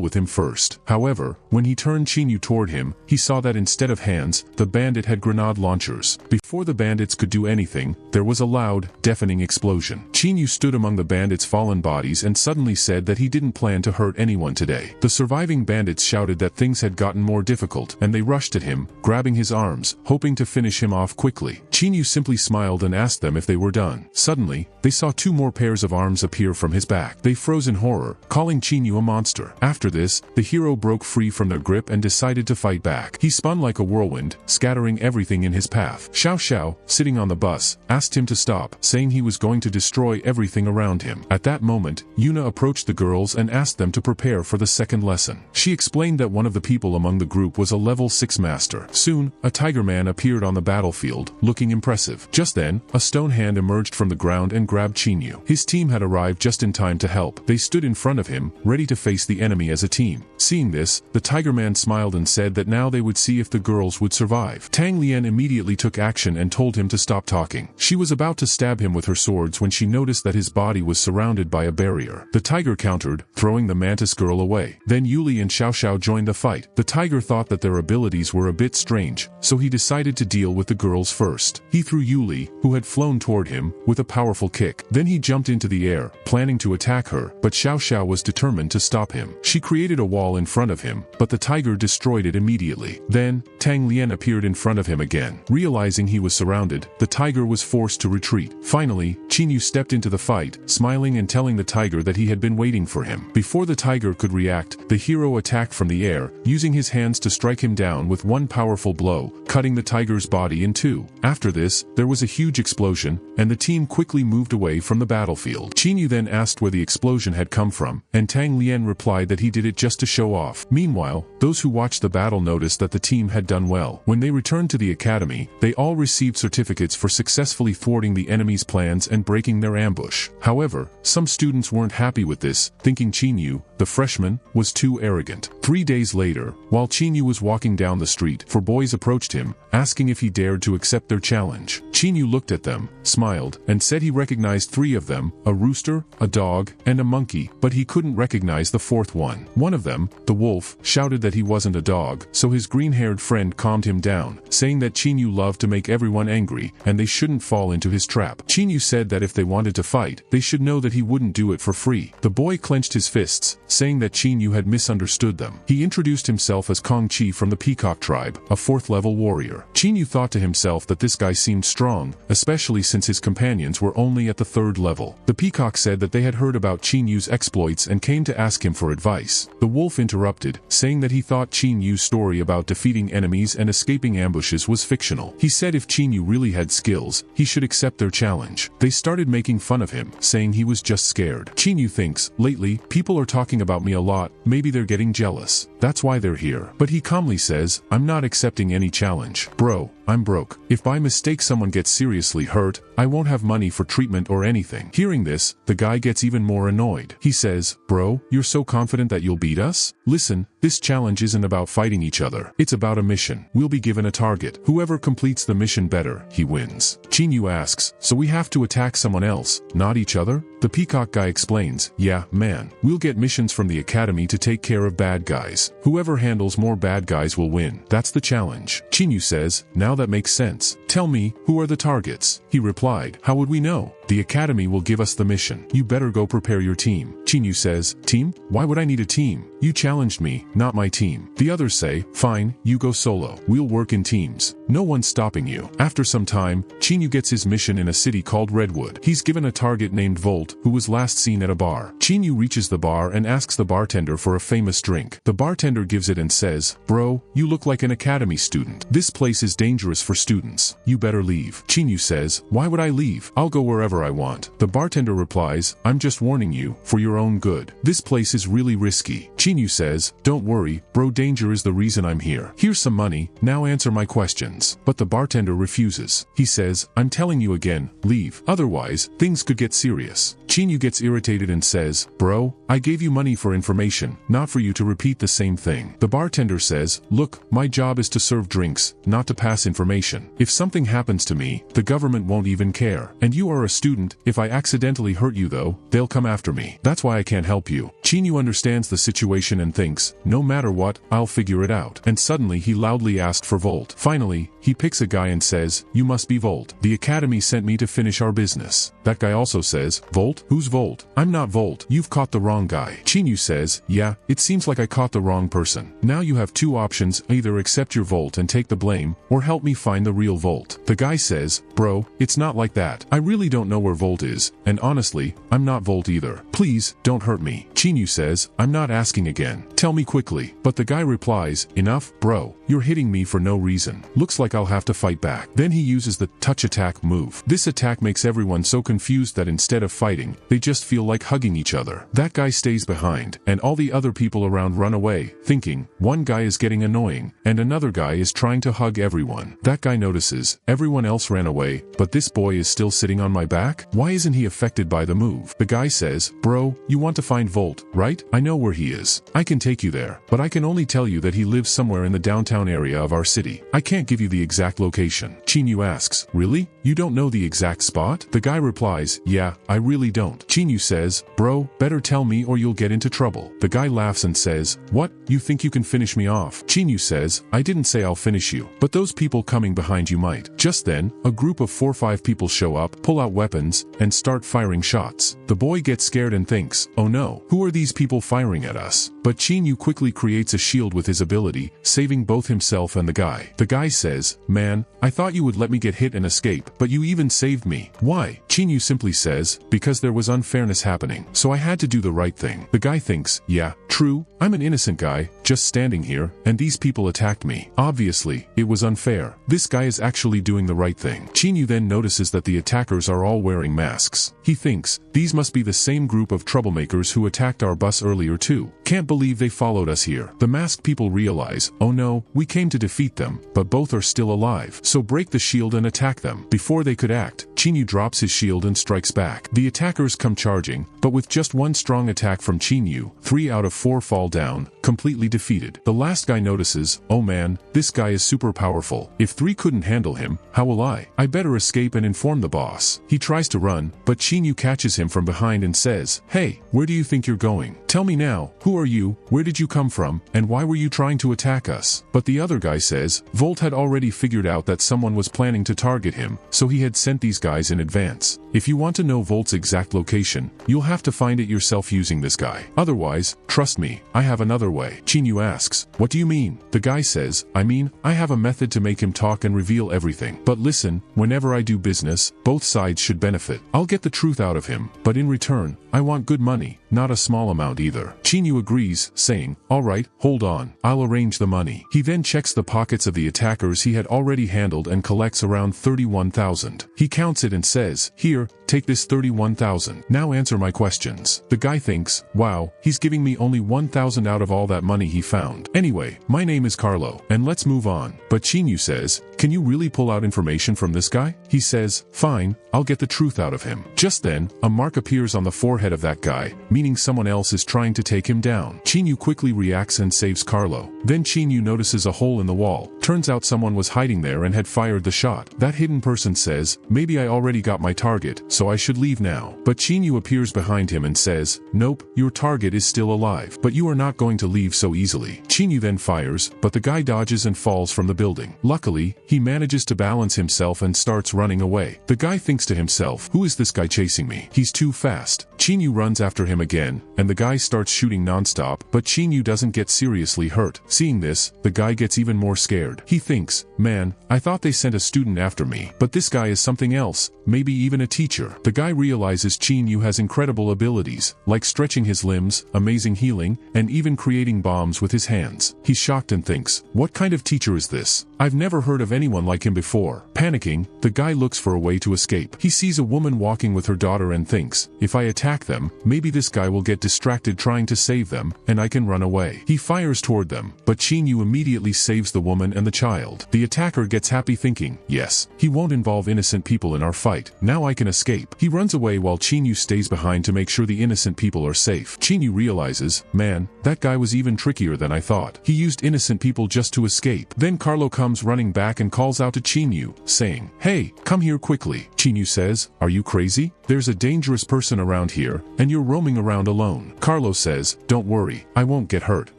with him first. However, when he turned Qinyu toward him, he saw that instead of hands, the bandit had grenade launchers. Before the bandits could do anything, there was a loud, deafening explosion. Qinyu stood among the bandits' fallen bodies and suddenly said that he didn't plan to hurt anyone today. The surviving bandits shouted that things had gotten more difficult, and they rushed at him, grabbing his arms, hoping to finish him off quickly. Qinyu simply smiled and asked them if they were done. Suddenly, they saw 2 more pairs of arms appear from his back. They froze in horror, calling Qinyu a monster. After this, the hero broke free from their grip and decided to fight back. He spun like a whirlwind, scattering everything in his path. Xiao Xiao, sitting on the bus, asked him to stop, saying he was going to destroy everything around him. At that moment, Yuna approached the girls and asked them to prepare for the second lesson. She explained that one of the people among the group was a level 6 master. Soon, a tiger man appeared on the battlefield, looking impressive. Just then, a stone hand emerged from the ground and grabbed Qinyu. His team had arrived just in time to help. They stood in front of him, ready to face the enemy as a team. Seeing this, the tiger man smiled and said that now they would see if the girls would survive. Tang Lien immediately took action and told him to stop talking. She was about to stab him with her swords when she noticed that his body was surrounded by a barrier. The tiger countered, throwing the mantis girl away. Then Yuli and Xiao Xiao joined the fight. The tiger thought that their abilities were a bit strange, so he decided to deal with the girls first. He threw Yuli, who had flown toward him, with a powerful kick. Then he jumped into the air, planning to attack her, but Xiao Xiao was determined to stop him. She created a wall in front of him, but the tiger destroyed it immediately. Then, Tang Lien appeared in front of him again. Realizing he was surrounded, the tiger was forced to retreat. Finally, Qinyu stepped into the fight, smiling and telling the tiger that he had been waiting for him. Before the tiger could react, the hero attacked from the air, using his hands to strike him down with one powerful blow, cutting the tiger's body in 2. After this, there was a huge explosion, and the team quickly moved away from the battlefield. Qinyu then asked where the explosion had come from, and Tang Lien replied that he did it just to show off. Meanwhile, those who watched the battle noticed that the team had done well. When they returned to the academy, they all received certificates for successfully thwarting the enemy's plans and breaking their ambush. However, some students weren't happy with this, thinking Qinyu, the freshman, was too arrogant. 3 days later, while Qinyu was walking down the street, 4 boys approached him, asking if he dared to accept their challenge. Qinyu looked at them, smiled, and said he recognized 3 of them, a rooster, a dog, and a monkey, but he couldn't recognize the 4th one. One of them, the wolf, shouted that he wasn't a dog, so his green-haired friend calmed him down, saying that Qinyu loved to make everyone angry, and they shouldn't fall into his trap. Qinyu said that if they wanted to fight, they should know that he wouldn't do it for free. The boy clenched his fists, saying that Qinyu had misunderstood them. He introduced himself as Kong Chi from the Peacock tribe, a 4th-level warrior. Qinyu thought to himself that this guy seemed strong, especially since his companions were only at the 3rd level. The Peacock said that they had heard about Qinyu's exploits and came to ask him for advice. The wolf interrupted, saying that he thought Qinyu's story about defeating enemies and escaping ambushes was fictional. He said if Qinyu really had skills, he should accept their challenge. They started making fun of him, saying he was just scared. Qinyu thinks, lately, people are talking about me a lot, maybe they're getting jealous. That's why they're here. But he calmly says, I'm not accepting any challenge. Bro, I'm broke. If by mistake someone gets seriously hurt, I won't have money for treatment or anything. Hearing this, the guy gets even more annoyed. He says, bro, Bro, you're so confident that you'll beat us? Listen, this challenge isn't about fighting each other. It's about a mission. We'll be given a target. Whoever completes the mission better, he wins. Chinyu asks, so we have to attack someone else, not each other? The peacock guy explains, yeah, man. We'll get missions from the academy to take care of bad guys. Whoever handles more bad guys will win. That's the challenge. Chinyu says, now that makes sense. Tell me, who are the targets? He replied, how would we know? The academy will give us the mission. You better go prepare your team. Chinyu says, team? Why would I need a team? You challenged me, not my team. The others say, fine, you go solo. We'll work in teams. No one's stopping you. After some time, Chinyu gets his mission in a city called Redwood. He's given a target named Volt, who was last seen at a bar. Chinyu reaches the bar and asks the bartender for a famous drink. The bartender gives it and says, bro, you look like an academy student. This place is dangerous for students. You better leave. Chinyu says, why would I leave? I'll go wherever I want. The bartender replies, I'm just warning you, for your own good. This place is really risky. Chinyu says, don't worry, bro, danger is the reason I'm here. Here's some money, now answer my questions. But the bartender refuses. He says, I'm telling you again, leave. Otherwise, things could get serious. Chinyu gets irritated and says, bro, I gave you money for information, not for you to repeat the same thing. The bartender says, look, my job is to serve drinks, not to pass information. If something happens to me, the government won't even care. And you are a student. If I accidentally hurt you though, they'll come after me. That's why I can't help you. Chinyu understands the situation and thinks, no matter what, I'll figure it out. And suddenly he loudly asked for Volt. Finally, he picks a guy and says, you must be Volt. The academy sent me to finish our business. That guy also says, Volt? Who's Volt? I'm not Volt. You've caught the wrong guy. Chinyu says, yeah, it seems like I caught the wrong person. Now you have two options, either accept your Volt and take the blame, or help me find the real Volt. The guy says, bro, it's not like that. I really don't know where Volt is, and honestly, I'm not Volt either. Please, don't hurt me. Chinyu says, I'm not asking again. Tell me quickly. But the guy replies, enough, bro. You're hitting me for no reason. Looks like I'll have to fight back. Then he uses the touch attack move. This attack makes everyone so confused that instead of fighting, they just feel like hugging each other. That guy stays behind, and all the other people around run away, thinking, one guy is getting annoying, and another guy is trying to hug everyone. That guy notices, everyone else ran away, but this boy is still sitting on my back? Why isn't he affected by the move? The guy says, bro, you want to find Volt, right? I know where he is. I can take you there, but I can only tell you that he lives somewhere in the downtown area of our city. I can't give you the exact location. Chinyu asks, really? You don't know the exact spot? The guy replies, yeah, I really don't. Chinyu says, bro, better tell me or you'll get into trouble. The guy laughs and says, what? You think you can finish me off? Chinyu says, I didn't say I'll finish you, but those people coming behind you might. Just then, a group of 4 or 5 people show up, pull out weapons, and start firing shots. The boy gets scared and thinks, oh no, who are these people firing at us? But Chinyu quickly creates a shield with his ability, saving both himself and the guy. The guy says, man, I thought you would let me get hit and escape, but you even saved me. Why? Chinyu simply says, because there was unfairness happening, so I had to do the right thing. The guy thinks, yeah, true, I'm an innocent guy, just standing here, and these people attacked me. Obviously, it was unfair. This guy is actually doing the right thing. Chinyu then notices that the attackers are all wearing masks. He thinks, these must be the same group of troublemakers who attacked our bus earlier too. Can't believe they followed us here. The masked people realize, oh no, we came to defeat them, but both are still alive. So break the shield and attack them. Before they could act, Chinyu drops his shield and strikes back. The attackers come charging, but with just one strong attack from Chinyu, 3 out of 4 fall down, completely defeated. The last guy notices, oh man, this guy is super powerful. If 3 couldn't handle him, how will I? I better escape and inform the boss. He tries to run, but Chinyu catches him from behind and says, hey, where do you think you're going? Tell me now, who are you, where did you come from, and why were you trying to attack us? But the other guy says, Volt had already figured out that someone was planning to target him, so he had sent these guys in advance. If you want to know Volt's exact location, you'll have to find it yourself using this guy. Otherwise, trust me, I have another way. Chinyu asks, what do you mean? The guy says, I mean, I have a method to make him talk and reveal everything. But listen, whenever I do business, both sides should benefit. I'll get the truth out of him, but in return, I want good money, not a small amount either. Chinyu agrees, saying, alright, hold on, I'll arrange the money. He then checks the pockets of the attackers he had already handled and collects around 31,000. He counts it and says, here, take this 31,000. Now answer my questions. The guy thinks, wow, he's giving me only 1,000 out of all that money he found. Anyway, my name is Carlo, and let's move on. But Chinyu says, can you really pull out information from this guy? He says, fine, I'll get the truth out of him. Just then, a mark appears on the forehead of that guy, meaning someone else is trying to take him down. Chinyu quickly reacts and saves Carlo. Then Chinyu notices a hole in the wall. Turns out someone was hiding there and had fired the shot. That hidden person says, maybe I already got my target, so I should leave now. But Chinyu appears behind him and says, nope, your target is still alive, but you are not going to leave so easily. Chinyu then fires, but the guy dodges and falls from the building. Luckily, he manages to balance himself and starts running away. The guy thinks to himself, who is this guy chasing me? He's too fast. Chinyu runs after him again, and the guy starts shooting nonstop, but Chinyu doesn't get seriously hurt. Seeing this, the guy gets even more scared. He thinks, man, I thought they sent a student after me, but this guy is something else, maybe even a teacher. The guy realizes Chinyu has incredible abilities, like stretching his limbs, amazing healing, and even creating bombs with his hands. He's shocked and thinks, what kind of teacher is this? I've never heard of anyone like him before. Panicking, the guy looks for a way to escape. He sees a woman walking with her daughter and thinks, if I attack them, maybe this guy will get distracted trying to save them, and I can run away. He fires toward them, but Chinyu immediately saves the woman and the child. The attacker gets happy thinking, yes, he won't involve innocent people in our fight. Now I can escape. He runs away while Chinyu stays behind to make sure the innocent people are safe. Chinyu realizes, man, that guy was even trickier than I thought. He used innocent people just to escape. Then Carlo comes running back and calls out to Chinyu, saying, hey, come here quickly. Chinyu says, are you crazy? There's a dangerous person around here, and you're roaming around alone. Carlo says, don't worry, I won't get hurt.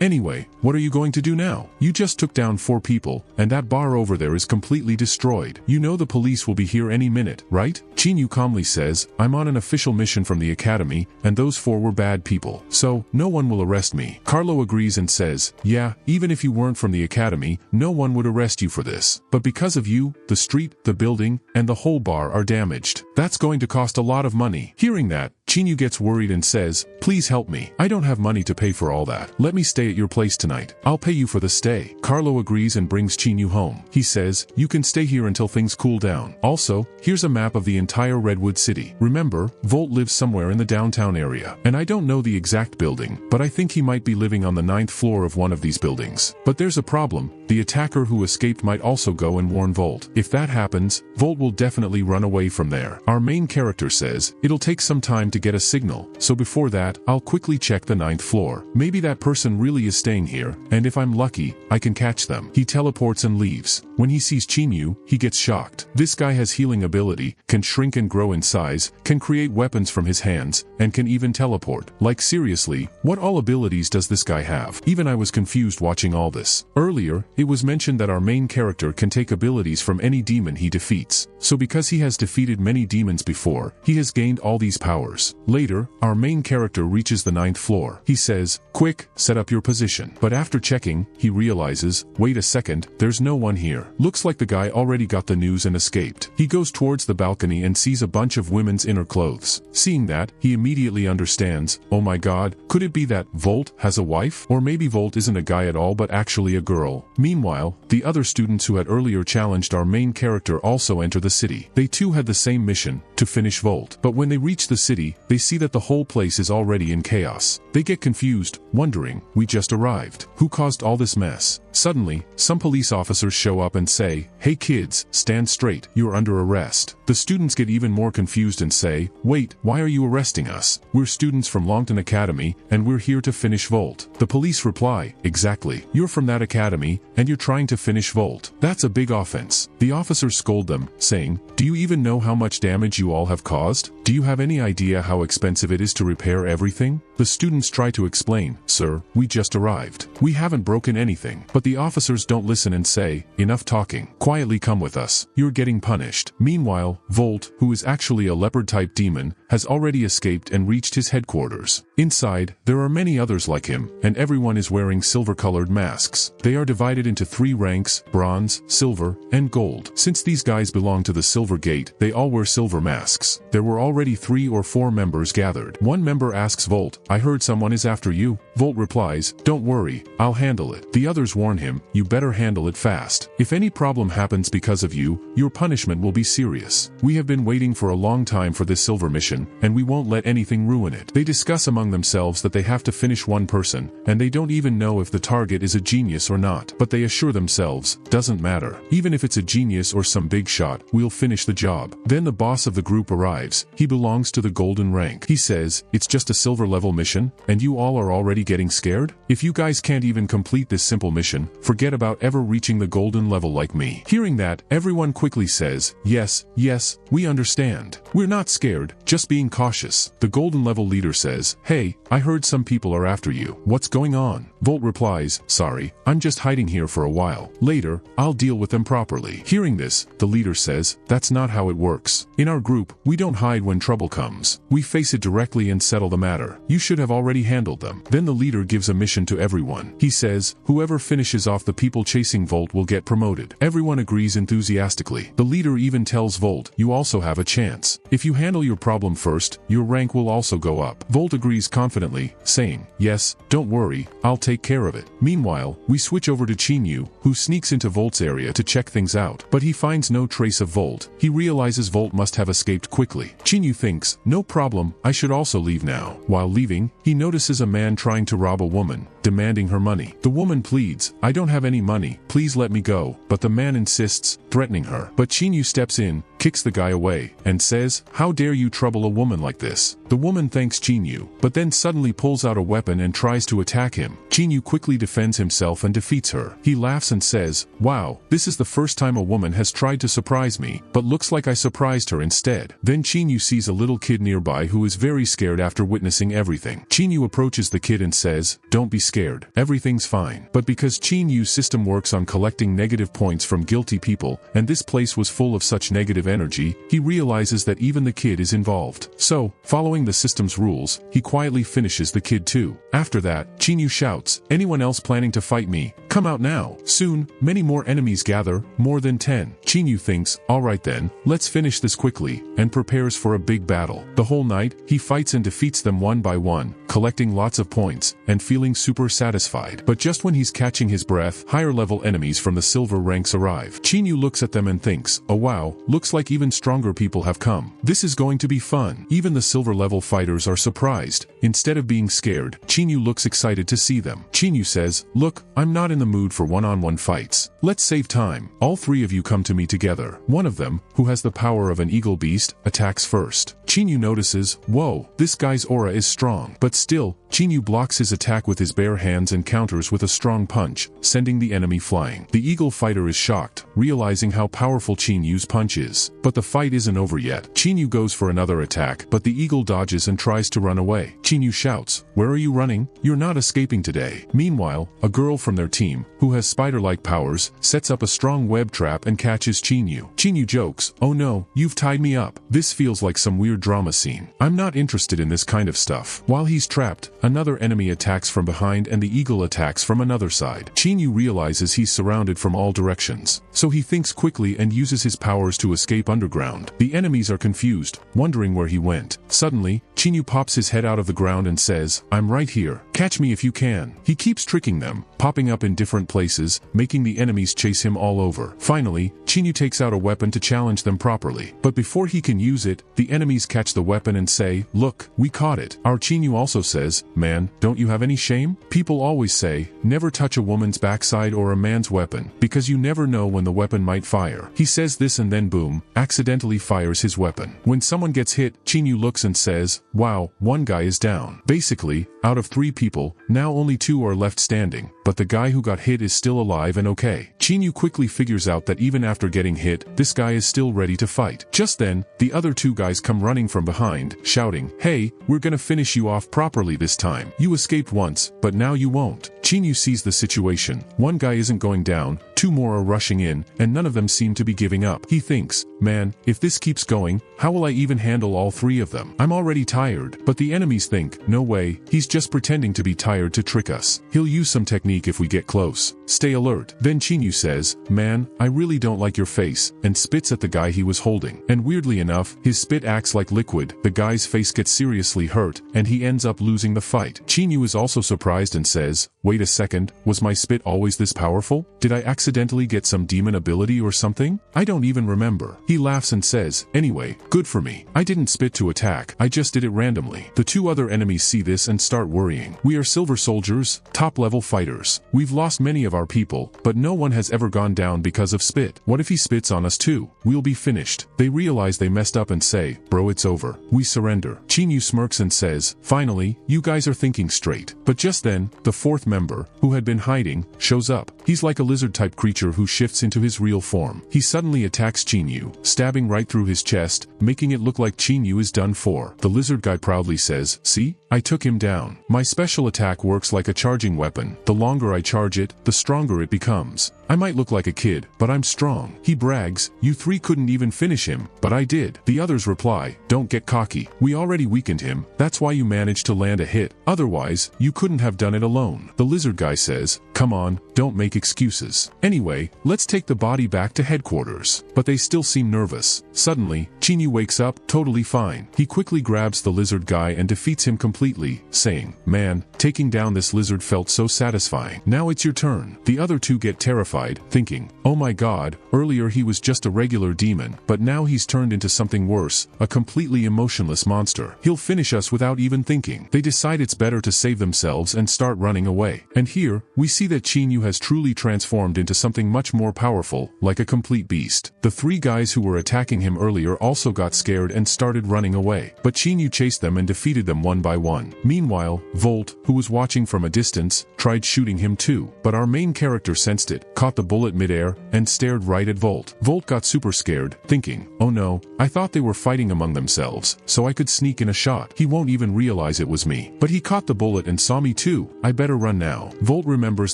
Anyway, what are you going to do now? You just took down 4 people, and that bar over there is completely destroyed. You know the police will be here any minute, right? Chinyu calmly says, I'm on an official mission from the academy, and those 4 were bad people, so no one will arrest me. Carlo agrees and says, yeah, even if you weren't from the academy, no one would arrest you for this. But because of you, the street, the building, and the whole bar are damaged. That's going to cost a lot of money. Hearing that, Chinyu gets worried and says, please help me. I don't have money to pay for all that. Let me stay at your place tonight. I'll pay you for the stay. Carlo agrees and brings Chinyu home. He says, you can stay here until things cool down. Also, here's a map of the entire Redwood City. Remember, Volt lives somewhere in the downtown area. And I don't know the exact building, but I think he might be living on the 9th floor of one of these buildings. But there's a problem. The attacker who escaped might also go and warn Volt. If that happens, Volt will definitely run away from there. Our main character says, it'll take some time to get a signal, so before that, I'll quickly check the 9th floor. Maybe that person really is staying here, and if I'm lucky, I can catch them. He teleports and leaves. When he sees Chinyu, he gets shocked. This guy has healing ability, can shrink and grow in size, can create weapons from his hands, and can even teleport. Like seriously, what all abilities does this guy have? Even I was confused watching all this. Earlier, it was mentioned that our main character can take abilities from any demon he defeats. So because he has defeated many demons before, he has gained all these powers. Later, our main character reaches the 9th floor. He says, quick, set up your position. But after checking, he realizes, wait a second, there's no one here. Looks like the guy already got the news and escaped. He goes towards the balcony and sees a bunch of women's inner clothes. Seeing that, he immediately understands, oh my god, could it be that Volt has a wife? Or maybe Volt isn't a guy at all but actually a girl. Meanwhile, the other students who had earlier challenged our main character also enter the city. They too had the same mission, to finish Volt. But when they reach the city, they see that the whole place is already in chaos. They get confused, wondering, we just arrived. Who caused all this mess? Suddenly, some police officers show up and say, hey kids, stand straight, you're under arrest. The students get even more confused and say, wait, why are you arresting us? We're students from Longton Academy, and we're here to finish Volt. The police reply, exactly, you're from that academy, and you're trying to finish Volt. That's a big offense. The officers scold them, saying, do you even know how much damage you all have caused? Do you have any idea how expensive it is to repair everything? The students try to explain, sir, we just arrived. We haven't broken anything. But the officers don't listen and say, enough talking. Quietly come with us. You're getting punished. Meanwhile, Volt, who is actually a leopard-type demon, has already escaped and reached his headquarters. Inside, there are many others like him, and everyone is wearing silver-colored masks. They are divided into 3 ranks: bronze, silver, and gold. Since these guys belong to the Silver Gate, they all wear silver masks. There were already 3 or 4 members gathered. One member asks Volt, "I heard someone is after you." Volt replies, "Don't worry, I'll handle it." The others warn him, "You better handle it fast. If any problem happens because of you, your punishment will be serious. We have been waiting for a long time for this silver mission, and we won't let anything ruin it." They discuss among themselves that they have to finish one person, and they don't even know if the target is a genius or not. But they assure themselves, doesn't matter. Even if it's a genius or some big shot, we'll finish the job. Then the boss of the group arrives. He belongs to the golden rank. He says, "It's just a silver level mission, and you all are already getting scared? If you guys can't even complete this simple mission, forget about ever reaching the golden level like me." Hearing that, everyone quickly says, "Yes, yes, we understand. We're not scared, just being cautious." The golden level leader says, "Hey, I heard some people are after you. What's going on?" Volt replies, "Sorry, I'm just hiding here for a while. Later, I'll deal with them properly." Hearing this, the leader says, "That's not how it works. In our group, we don't hide when trouble comes. We face it directly and settle the matter. You should have already handled them." Then the leader gives a mission to everyone. He says, "Whoever finishes off the people chasing Volt will get promoted." Everyone agrees enthusiastically. The leader even tells Volt, "You also have a chance. If you handle your problem first, your rank will also go up." Volt agrees confidently, saying, "Yes, don't worry, I'll take care of it." Meanwhile, we switch over to Chinyu, who sneaks into Volt's area to check things out. But he finds no trace of Volt. He realizes Volt must have escaped quickly. Chinyu thinks, "No problem, I should also leave now." While leaving, he notices a man trying to rob a woman, demanding her money. The woman pleads, "I don't have any money, please let me go." But the man insists, threatening her. But Chinyu steps in, kicks the guy away, and says, "How dare you trouble a woman like this?" The woman thanks Chinyu, but then suddenly pulls out a weapon and tries to attack him. Chinyu quickly defends himself and defeats her. He laughs and says, "Wow, this is the first time a woman has tried to surprise me, but looks like I surprised her instead." Then Chinyu sees a little kid nearby who is very scared after witnessing everything. Chinyu approaches the kid and says, "Don't be scared, everything's fine." But because Chinyu's system works on collecting negative points from guilty people, and this place was full of such negative energy, he realizes that even the kid is involved. So, following the system's rules, he quietly finishes the kid too. After that, Chinyu shouts, "Anyone else planning to fight me? Come out now." Soon, many more enemies gather, more than 10. Chinyu thinks, "Alright then, let's finish this quickly," and prepares for a big battle. The whole night, he fights and defeats them one by one, collecting lots of points, and feeling super satisfied. But just when he's catching his breath, higher level enemies from the silver ranks arrive. Chinyu looks at them and thinks, "Oh wow, looks like even stronger people have come. This is going to be fun." Even the silver level fighters are surprised. Instead of being scared, Chinyu looks excited to see them. Chinyu says, "Look, I'm not in the mood for one-on-one fights. Let's save time. All 3 of you come to me together." One of them, who has the power of an eagle beast, attacks first. Chinyu notices, "Whoa, this guy's aura is strong." But still, Chinyu blocks his attack with his bare hands and counters with a strong punch, sending the enemy flying. The eagle fighter is shocked, realizing how powerful Chinyu's punch is. But the fight isn't over yet. Chinyu goes for another attack, but the eagle dodges and tries to run away. Chinyu shouts, "Where are you running? You're not escaping today." Meanwhile, a girl from their team, who has spider-like powers, sets up a strong web trap and catches Chinyu. Chinyu jokes, "Oh no, you've tied me up." This feels like some weird drama scene. "I'm not interested in this kind of stuff." While he's trapped, another enemy attacks from behind and the eagle attacks from another side. Chinyu realizes he's surrounded from all directions. So he thinks quickly and uses his powers to escape underground. The enemies are confused, wondering where he went. Suddenly, Chinyu pops his head out of the ground and says, "I'm right here. Catch me if you can." He keeps tricking them, popping up in different places, making the enemies chase him all over. Finally, Chinyu takes out a weapon to challenge them properly. But before he can use it, the enemies catch the weapon and say, "Look, we caught it." Our Chinyu also says, "Man, don't you have any shame? People always say, never touch a woman's backside or a man's weapon, because you never know when the weapon might fire." He says this and then boom, accidentally fires his weapon. When someone gets hit, Chinyu looks and says, "Wow, one guy is down." Basically, out of 3 people, now only 2 are left standing, but the guy who got hit is still alive and okay. Chinyu quickly figures out that even after getting hit, this guy is still ready to fight. Just then, the other 2 guys come running from behind, shouting, "Hey, we're gonna finish you off properly this time. You escaped once, but now you won't." Chinyu sees the situation. One guy isn't going down, 2 more are rushing in, and none of them seem to be giving up. He thinks, man, if this keeps going, how will I even handle all 3 of them? I'm already tired. But the enemies think, no way, he's just pretending to be tired to trick us. He'll use some technique if we get close. Stay alert. Then Chinyu says, man, I really don't like your face, and spits at the guy he was holding. And weirdly enough, his spit acts like liquid. The guy's face gets seriously hurt, and he ends up losing the fight. Chinyu is also surprised and says, wait a second, was my spit always this powerful? Did I accidentally get some demon ability or something? I don't even remember. He laughs and says, anyway, good for me. I didn't spit to attack, I just did it randomly. The 2 other enemies see this and start worrying. We are silver soldiers, top-level fighters. We've lost many of our people, but no one has ever gone down because of spit. What if he spits on us too? We'll be finished. They realize they messed up and say, bro, it's over. We surrender. Chinyu smirks and says, finally, you guys are thinking straight. But just then, the 4th member, who had been hiding, shows up. He's like a lizard-type creature who shifts into his real form. He suddenly attacks Chinyu, stabbing right through his chest, making it look like Chinyu is done for. The lizard guy proudly says, see? I took him down. My special attack works like a charging weapon. The longer I charge it, the stronger it becomes. I might look like a kid, but I'm strong. He brags, you 3 couldn't even finish him, but I did. The others reply, don't get cocky. We already weakened him, that's why you managed to land a hit. Otherwise, you couldn't have done it alone. The lizard guy says, come on, don't make excuses. Anyway, let's take the body back to headquarters. But they still seem nervous. Suddenly, Chinyu wakes up, totally fine. He quickly grabs the lizard guy and defeats him completely, saying, man, taking down this lizard felt so satisfying. Now it's your turn. The other 2 get terrified, thinking, oh my god, earlier he was just a regular demon, but now he's turned into something worse, a completely emotionless monster. He'll finish us without even thinking. They decide it's better to save themselves and start running away. And here, we see that Chinyu has truly transformed into something much more powerful, like a complete beast. The 3 guys who were attacking him earlier also got scared and started running away. But Chinyu chased them and defeated them one by one. Meanwhile, Volt, who was watching from a distance, tried shooting him too. But our main character sensed it, caught the bullet midair, and stared right at Volt. Volt got super scared, thinking, oh no, I thought they were fighting among themselves, so I could sneak in a shot. He won't even realize it was me. But he caught the bullet and saw me too. I better run now. Volt remembers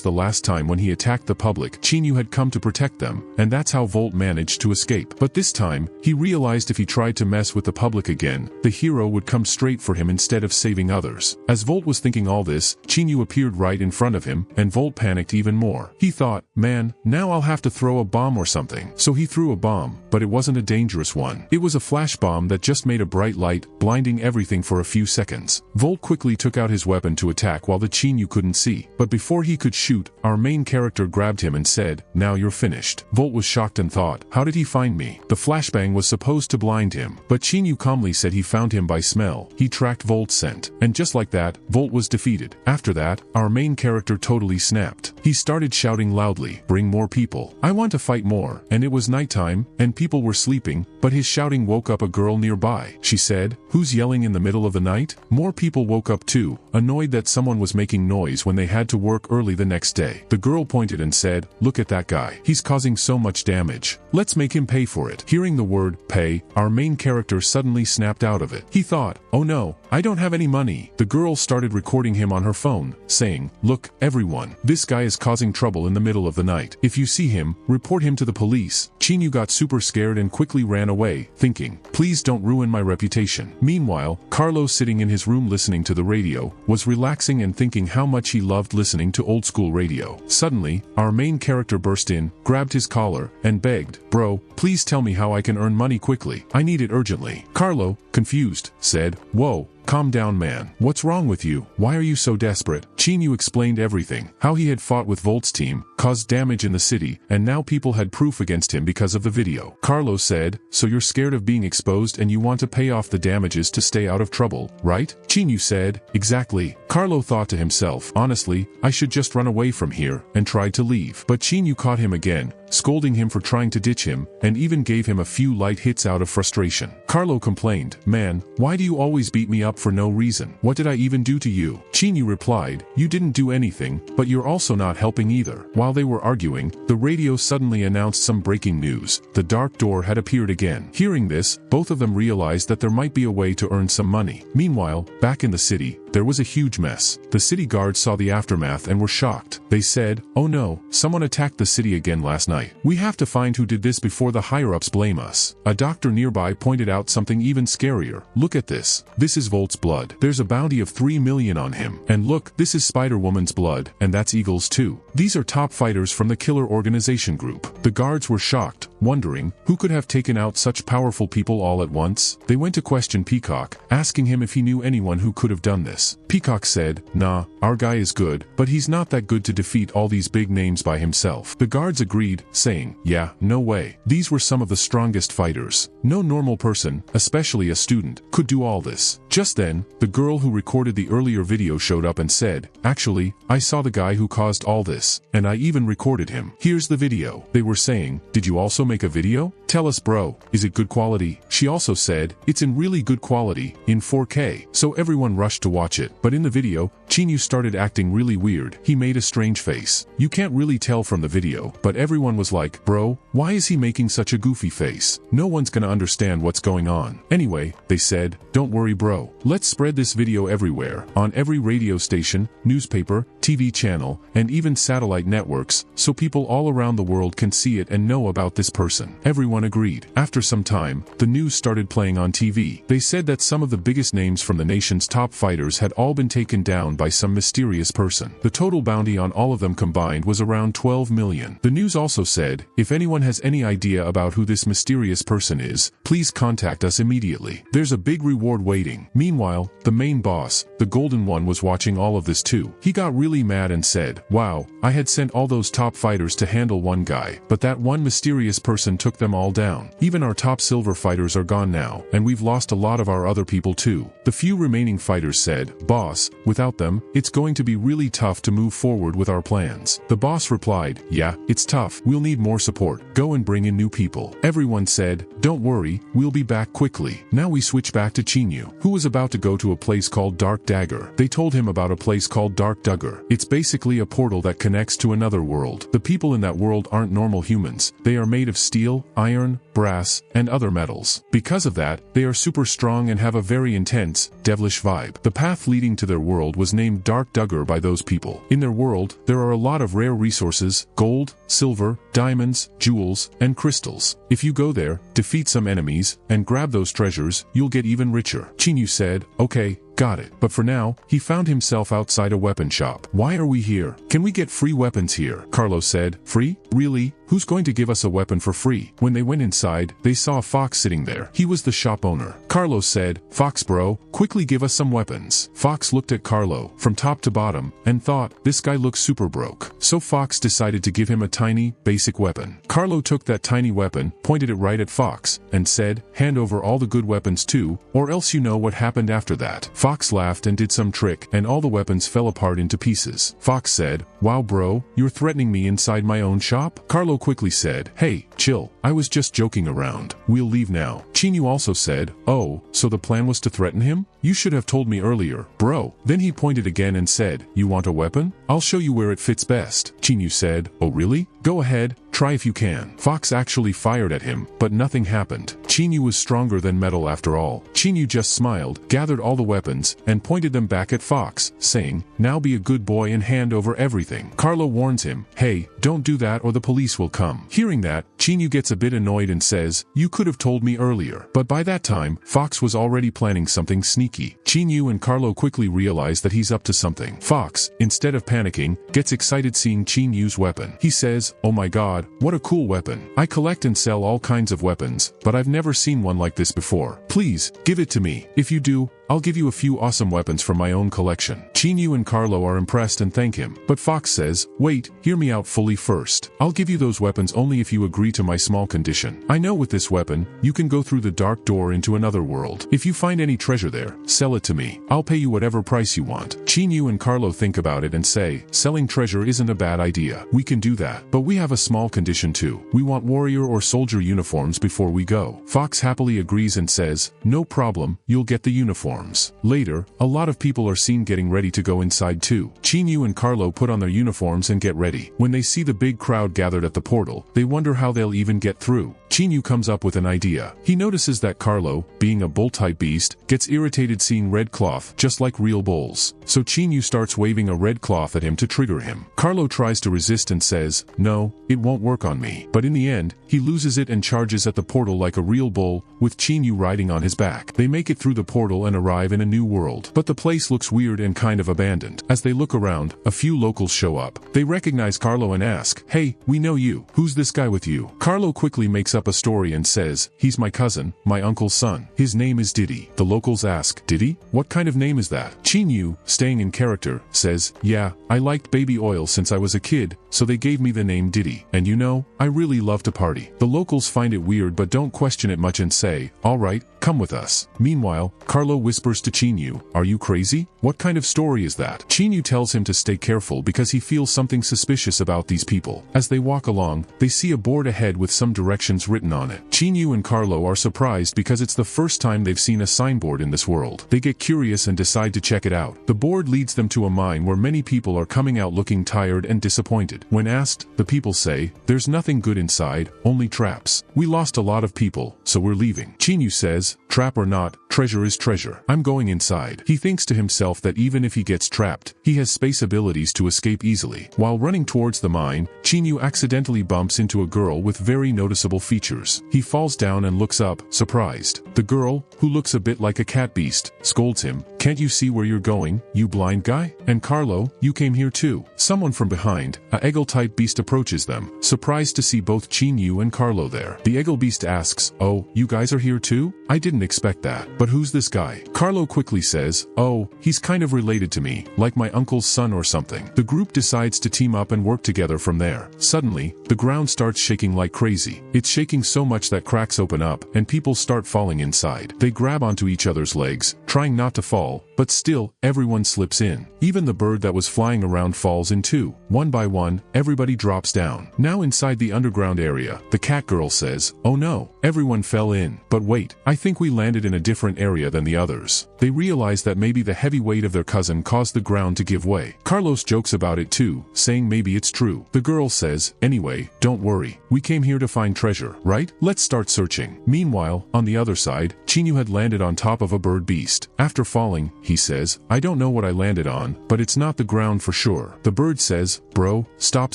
the last time when he attacked the public. Chinyu had come to protect them, and that's how Volt managed to escape. But this time, he realized if he tried to mess with the public again, the hero would come straight for him instead of saving others. As Volt was thinking all this, Chinyu appeared right in front of him, and Volt panicked even more. He thought, man, now I'll have to throw a bomb or something. So he threw a bomb, but it wasn't a dangerous one. It was a flash bomb that just made a bright light, blinding everything for a few seconds. Volt quickly took out his weapon to attack while the Chinyu couldn't see. But before he could shoot, our main character grabbed him and said, now you're finished. Volt was shocked and thought, how did he find me? The flashbang was supposed to blind him, but Chinyu calmly said he found him by smell. He tracked Volt's scent, and just like that, Volt was defeated. After that, our main character totally snapped. He started shouting loudly, bring more people. I want to fight more. And it was nighttime, and people were sleeping, but his shouting woke up a girl nearby. She said, who's yelling in the middle of the night? More people woke up too, annoyed that someone was making noise when they had to work early the next day. The girl pointed and said, look at that guy. He's causing so much damage. Let's make him pay for it. Hearing the word, pay, our main character suddenly snapped out of it. He thought, oh no, I don't have any money. The girl started recording him on her phone, saying, look, everyone, this guy is causing trouble in the middle of the night. If you see him, report him to the police. Chinyu got super scared and quickly ran away, thinking, please don't ruin my reputation. Meanwhile, Carlos, sitting in his room listening to the radio, was relaxing and thinking how much he loved listening to old school radio. Suddenly, our main character burst in, grabbed his collar, and begged, bro, please tell me how I can earn money quickly. I need it urgently. Carlo, confused, said, whoa, calm down, man. What's wrong with you? Why are you so desperate? Chinyu explained everything, how he had fought with Volt's team, caused damage in the city, and now people had proof against him because of the video. Carlos said, so you're scared of being exposed and you want to pay off the damages to stay out of trouble, right? Chinyu said, exactly. Carlo thought to himself, honestly, I should just run away from here, and tried to leave. But Chinyu caught him again, scolding him for trying to ditch him, and even gave him a few light hits out of frustration. Carlo complained, man, why do you always beat me up for no reason? What did I even do to you? Chinyu replied, you didn't do anything, but you're also not helping either. While they were arguing, the radio suddenly announced some breaking news. The dark door had appeared again. Hearing this, both of them realized that there might be a way to earn some money. Meanwhile, back in the city, there was a huge mess. The city guards saw the aftermath and were shocked. They said, "Oh no, someone attacked the city again last night. We have to find who did this before the higher-ups blame us." A doctor nearby pointed out something even scarier. "Look at this. This is Volt's blood. There's a bounty of 3 million on him. And look, this is Spider-Woman's blood, and that's Eagle's too. These are top fighters from the killer organization group." The guards were shocked, wondering, who could have taken out such powerful people all at once? They went to question Peacock, asking him if he knew anyone who could have done this. Peacock said, "Nah, our guy is good, but he's not that good to defeat all these big names by himself." The guards agreed, saying, "Yeah, no way. These were some of the strongest fighters. No normal person, especially a student, could do all this." Just then, the girl who recorded the earlier video showed up and said, "Actually, I saw the guy who caused all this, and I even recorded him. Here's the video." They were saying, "Did you also make a video? Tell us, bro. Is it good quality?" She also said, "It's in really good quality, in 4K. So everyone rushed to watch it. But in the video, Chinyu started acting really weird. He made a strange face. You can't really tell from the video, but everyone was like, "Bro, why is he making such a goofy face? No one's gonna understand what's going on." Anyway, they said, "Don't worry, bro. Let's spread this video everywhere, on every radio station, newspaper, TV channel, and even satellite networks, so people all around the world can see it and know about this person." Everyone agreed. After some time, the news started playing on TV. They said that some of the biggest names from the nation's top fighters had all been taken down by some mysterious person. The total bounty on all of them combined was around 12 million. The news also said, "If anyone has any idea about who this mysterious person is, please contact us immediately. There's a big reward waiting." Meanwhile, the main boss, the Golden One, was watching all of this too. He got really mad and said, "Wow, I had sent all those top fighters to handle one guy, but that one mysterious person took them all down. Even our top silver fighters are gone now, and we've lost a lot of our other people too." The few remaining fighters said, "Boss, without them, it's going to be really tough to move forward with our plans." The boss replied, "Yeah, it's tough. We'll need more support. Go and bring in new people." Everyone said, "Don't worry, we'll be back quickly." Now we switch back to Chinyu, who was about to go to a place called Dark Dagger. They told him about a place called Dark Dagger. It's basically a portal that connects to another world. The people in that world aren't normal humans. They are made of steel, iron, brass, and other metals. Because of that, they are super strong and have a very intense, devilish vibe. The path leading to their world was named Dark Dagger by those people. In their world, there are a lot of rare resources: gold, silver, diamonds, jewels, and crystals. If you go there, defeat some enemies, and grab those treasures, you'll get even richer. Chinyu said, "Okay, got it." But for now, he found himself outside a weapon shop. "Why are we here? Can we get free weapons here?" Carlos said. "Free? Really? Who's going to give us a weapon for free?" When they went inside, they saw a fox sitting there. He was the shop owner. Carlos said, "Fox bro, quickly give us some weapons." Fox looked at Carlo, from top to bottom, and thought, this guy looks super broke. So Fox decided to give him a tiny, basic weapon. Carlo took that tiny weapon, pointed it right at Fox, and said, "Hand over all the good weapons too, or else you know what happened after that." Fox laughed and did some trick, and all the weapons fell apart into pieces. Fox said, "Wow bro, you're threatening me inside my own shop?" Carlo quickly said, "Hey, chill, I was just joking around. We'll leave now." Chinyu also said, "Oh, so the plan was to threaten him? You should have told me earlier, bro." Then he pointed again and said, "You want a weapon? I'll show you where it fits best." Chinyu said, "Oh really? Go ahead, try if you can." Fox actually fired at him, but nothing happened. Chinyu was stronger than metal after all. Chinyu just smiled, gathered all the weapons, and pointed them back at Fox, saying, "Now be a good boy and hand over everything." Carlo warns him, "Hey, don't do that or the police will come." Hearing that, Chinyu gets a bit annoyed and says, "You could have told me earlier." But by that time, Fox was already planning something sneaky. Chinyu and Carlo quickly realize that he's up to something. Fox, instead of panicking, gets excited seeing Chinyu's weapon. He says, "Oh my god, what a cool weapon. I collect and sell all kinds of weapons, but I've never seen one like this before. Please, give it to me. If you do, I'll give you a few awesome weapons from my own collection." Chinyu and Carlo are impressed and thank him, but Fox says, "Wait, hear me out fully first. I'll give you those weapons only if you agree to my small condition. I know with this weapon, you can go through the dark door into another world. If you find any treasure there, sell it to me. I'll pay you whatever price you want." Chinyu and Carlo think about it and say, "Selling treasure isn't a bad idea. We can do that. But we have a small condition too. We want warrior or soldier uniforms before we go." Fox happily agrees and says, says, no problem, you'll get the uniforms. Later, a lot of people are seen getting ready to go inside too. Chinyu and Carlo put on their uniforms and get ready. When they see the big crowd gathered at the portal, they wonder how they'll even get through. Chinyu comes up with an idea. He notices that Carlo, being a bull-type beast, gets irritated seeing red cloth, just like real bulls. So Chinyu starts waving a red cloth at him to trigger him. Carlo tries to resist and says, no, it won't work on me. But in the end, he loses it and charges at the portal like a real bull, with Chinyu riding on his back. They make it through the portal and arrive in a new world. But the place looks weird and kind of abandoned. As they look around, a few locals show up. They recognize Carlo and ask, hey, we know you. Who's this guy with you? Carlo quickly makes up a story and says, he's my cousin, my uncle's son. His name is Diddy. The locals ask, Diddy? What kind of name is that? Chinyu, staying in character, says, yeah, I liked baby oil since I was a kid, so they gave me the name Diddy. And you know, I really love to party. The locals find it weird but don't question it much and say, alright, come with us. Meanwhile, Carlo whispers to Chinyu, are you crazy? What kind of story is that? Chinyu tells him to stay careful because he feels something suspicious about these people. As they walk along, they see a board ahead with some directions written on it. Chinyu and Carlo are surprised because it's the first time they've seen a signboard in this world. They get curious and decide to check it out. The board leads them to a mine where many people are coming out looking tired and disappointed. When asked, the people say, there's nothing good inside, only traps. We lost a lot of people, so we're leaving. Chinyu says, trap or not, treasure is treasure. I'm going inside. He thinks to himself that even if he gets trapped, he has space abilities to escape easily. While running towards the mine, Chinyu accidentally bumps into a girl with very noticeable features. He falls down and looks up, surprised. The girl, who looks a bit like a cat beast, scolds him, can't you see where you're going, you blind guy? And Carlo, you came here too. Someone from behind, a eagle-type beast approaches them, surprised to see both Chinyu and Carlo there. The eagle beast asks, oh, you guys are here too? I didn't expect that. But who's this guy? Carlo quickly says, oh, he's kind of related to me, like my uncle's son or something. The group decides to team up and work together from there. Suddenly, the ground starts shaking like crazy. It's shaking so much that cracks open up, and people start falling inside. They grab onto each other's legs, trying not to fall, but still, everyone slips in. Even the bird that was flying around falls in too. One by one, everybody drops down. Now inside the underground area, the cat girl says, oh no, everyone fell in. But wait, I think we landed in a different area than the others. They realize that maybe the heavy weight of their cousin caused the ground to give way. Carlos jokes about it too, saying maybe it's true. The girl says, anyway, don't worry. We came here to find treasure, right? Let's start searching. Meanwhile, on the other side, Chinyu had landed on top of a bird beast. After falling, he says, I don't know what I landed on, but it's not the ground for sure. The bird says, bro, stop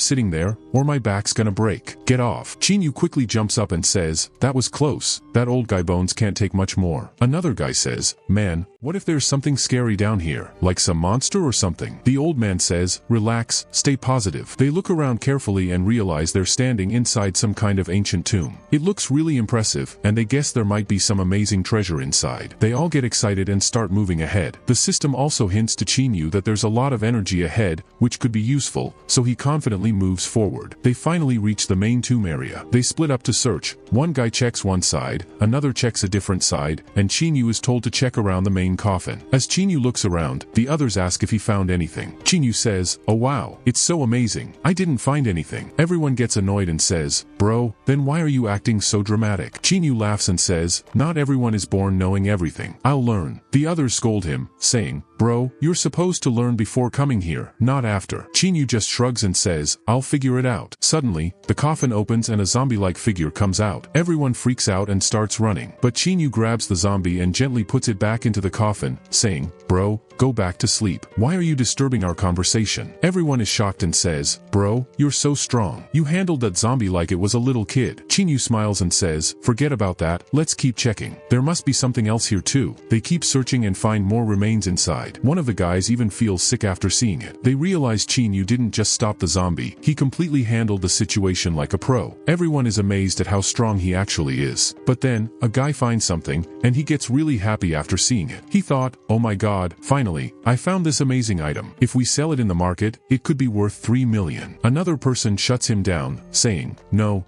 sitting there, or my back's gonna break. Get off. Chinyu quickly jumps up and says, that was close. That old guy Bones can't take much more. Another guy says, man, what if there's something scary down here, like some monster or something? The old man says, relax, stay positive. They look around carefully and realize they're standing inside some kind of ancient tomb. It looks really impressive, and they guess there might be some amazing treasure inside. They all get excited and start moving ahead. The system also hints to Chinyu that there's a lot of energy ahead, which could be useful, so he confidently moves forward. They finally reach the main tomb area. They split up to search. One guy checks one side, another checks a different side, and Chinyu is told to check around the main coffin. As Chinyu looks around, the others ask if he found anything. Chinyu says, oh wow, it's so amazing. I didn't find anything. Everyone gets annoyed and says, bro, then why are you acting so dramatic? Chinyu laughs and says, not everyone is born knowing everything. I'll learn. The others scold him, saying, bro, you're supposed to learn before coming here, not after. Chinyu just shrugs and says, I'll figure it out. Suddenly, the coffin opens and a zombie-like figure comes out. Everyone freaks out and starts running. But Chinyu grabs the zombie and gently puts it back into the coffin, saying, bro, go back to sleep. Why are you disturbing our conversation? Everyone is shocked and says, bro, you're so strong. You handled that zombie like it was a little kid. Chinyu smiles and says, forget about that, let's keep checking. There must be something else here too. They keep searching and find more remains inside. One of the guys even feels sick after seeing it. They realize Chinyu didn't just stop the zombie, he completely handled the situation like a pro. Everyone is amazed at how strong he actually is. But then, a guy finds something, and he gets really happy after seeing it. He thought, oh my god, finally, I found this amazing item. If we sell it in the market, it could be worth 3 million. Another person shuts him down, saying, no,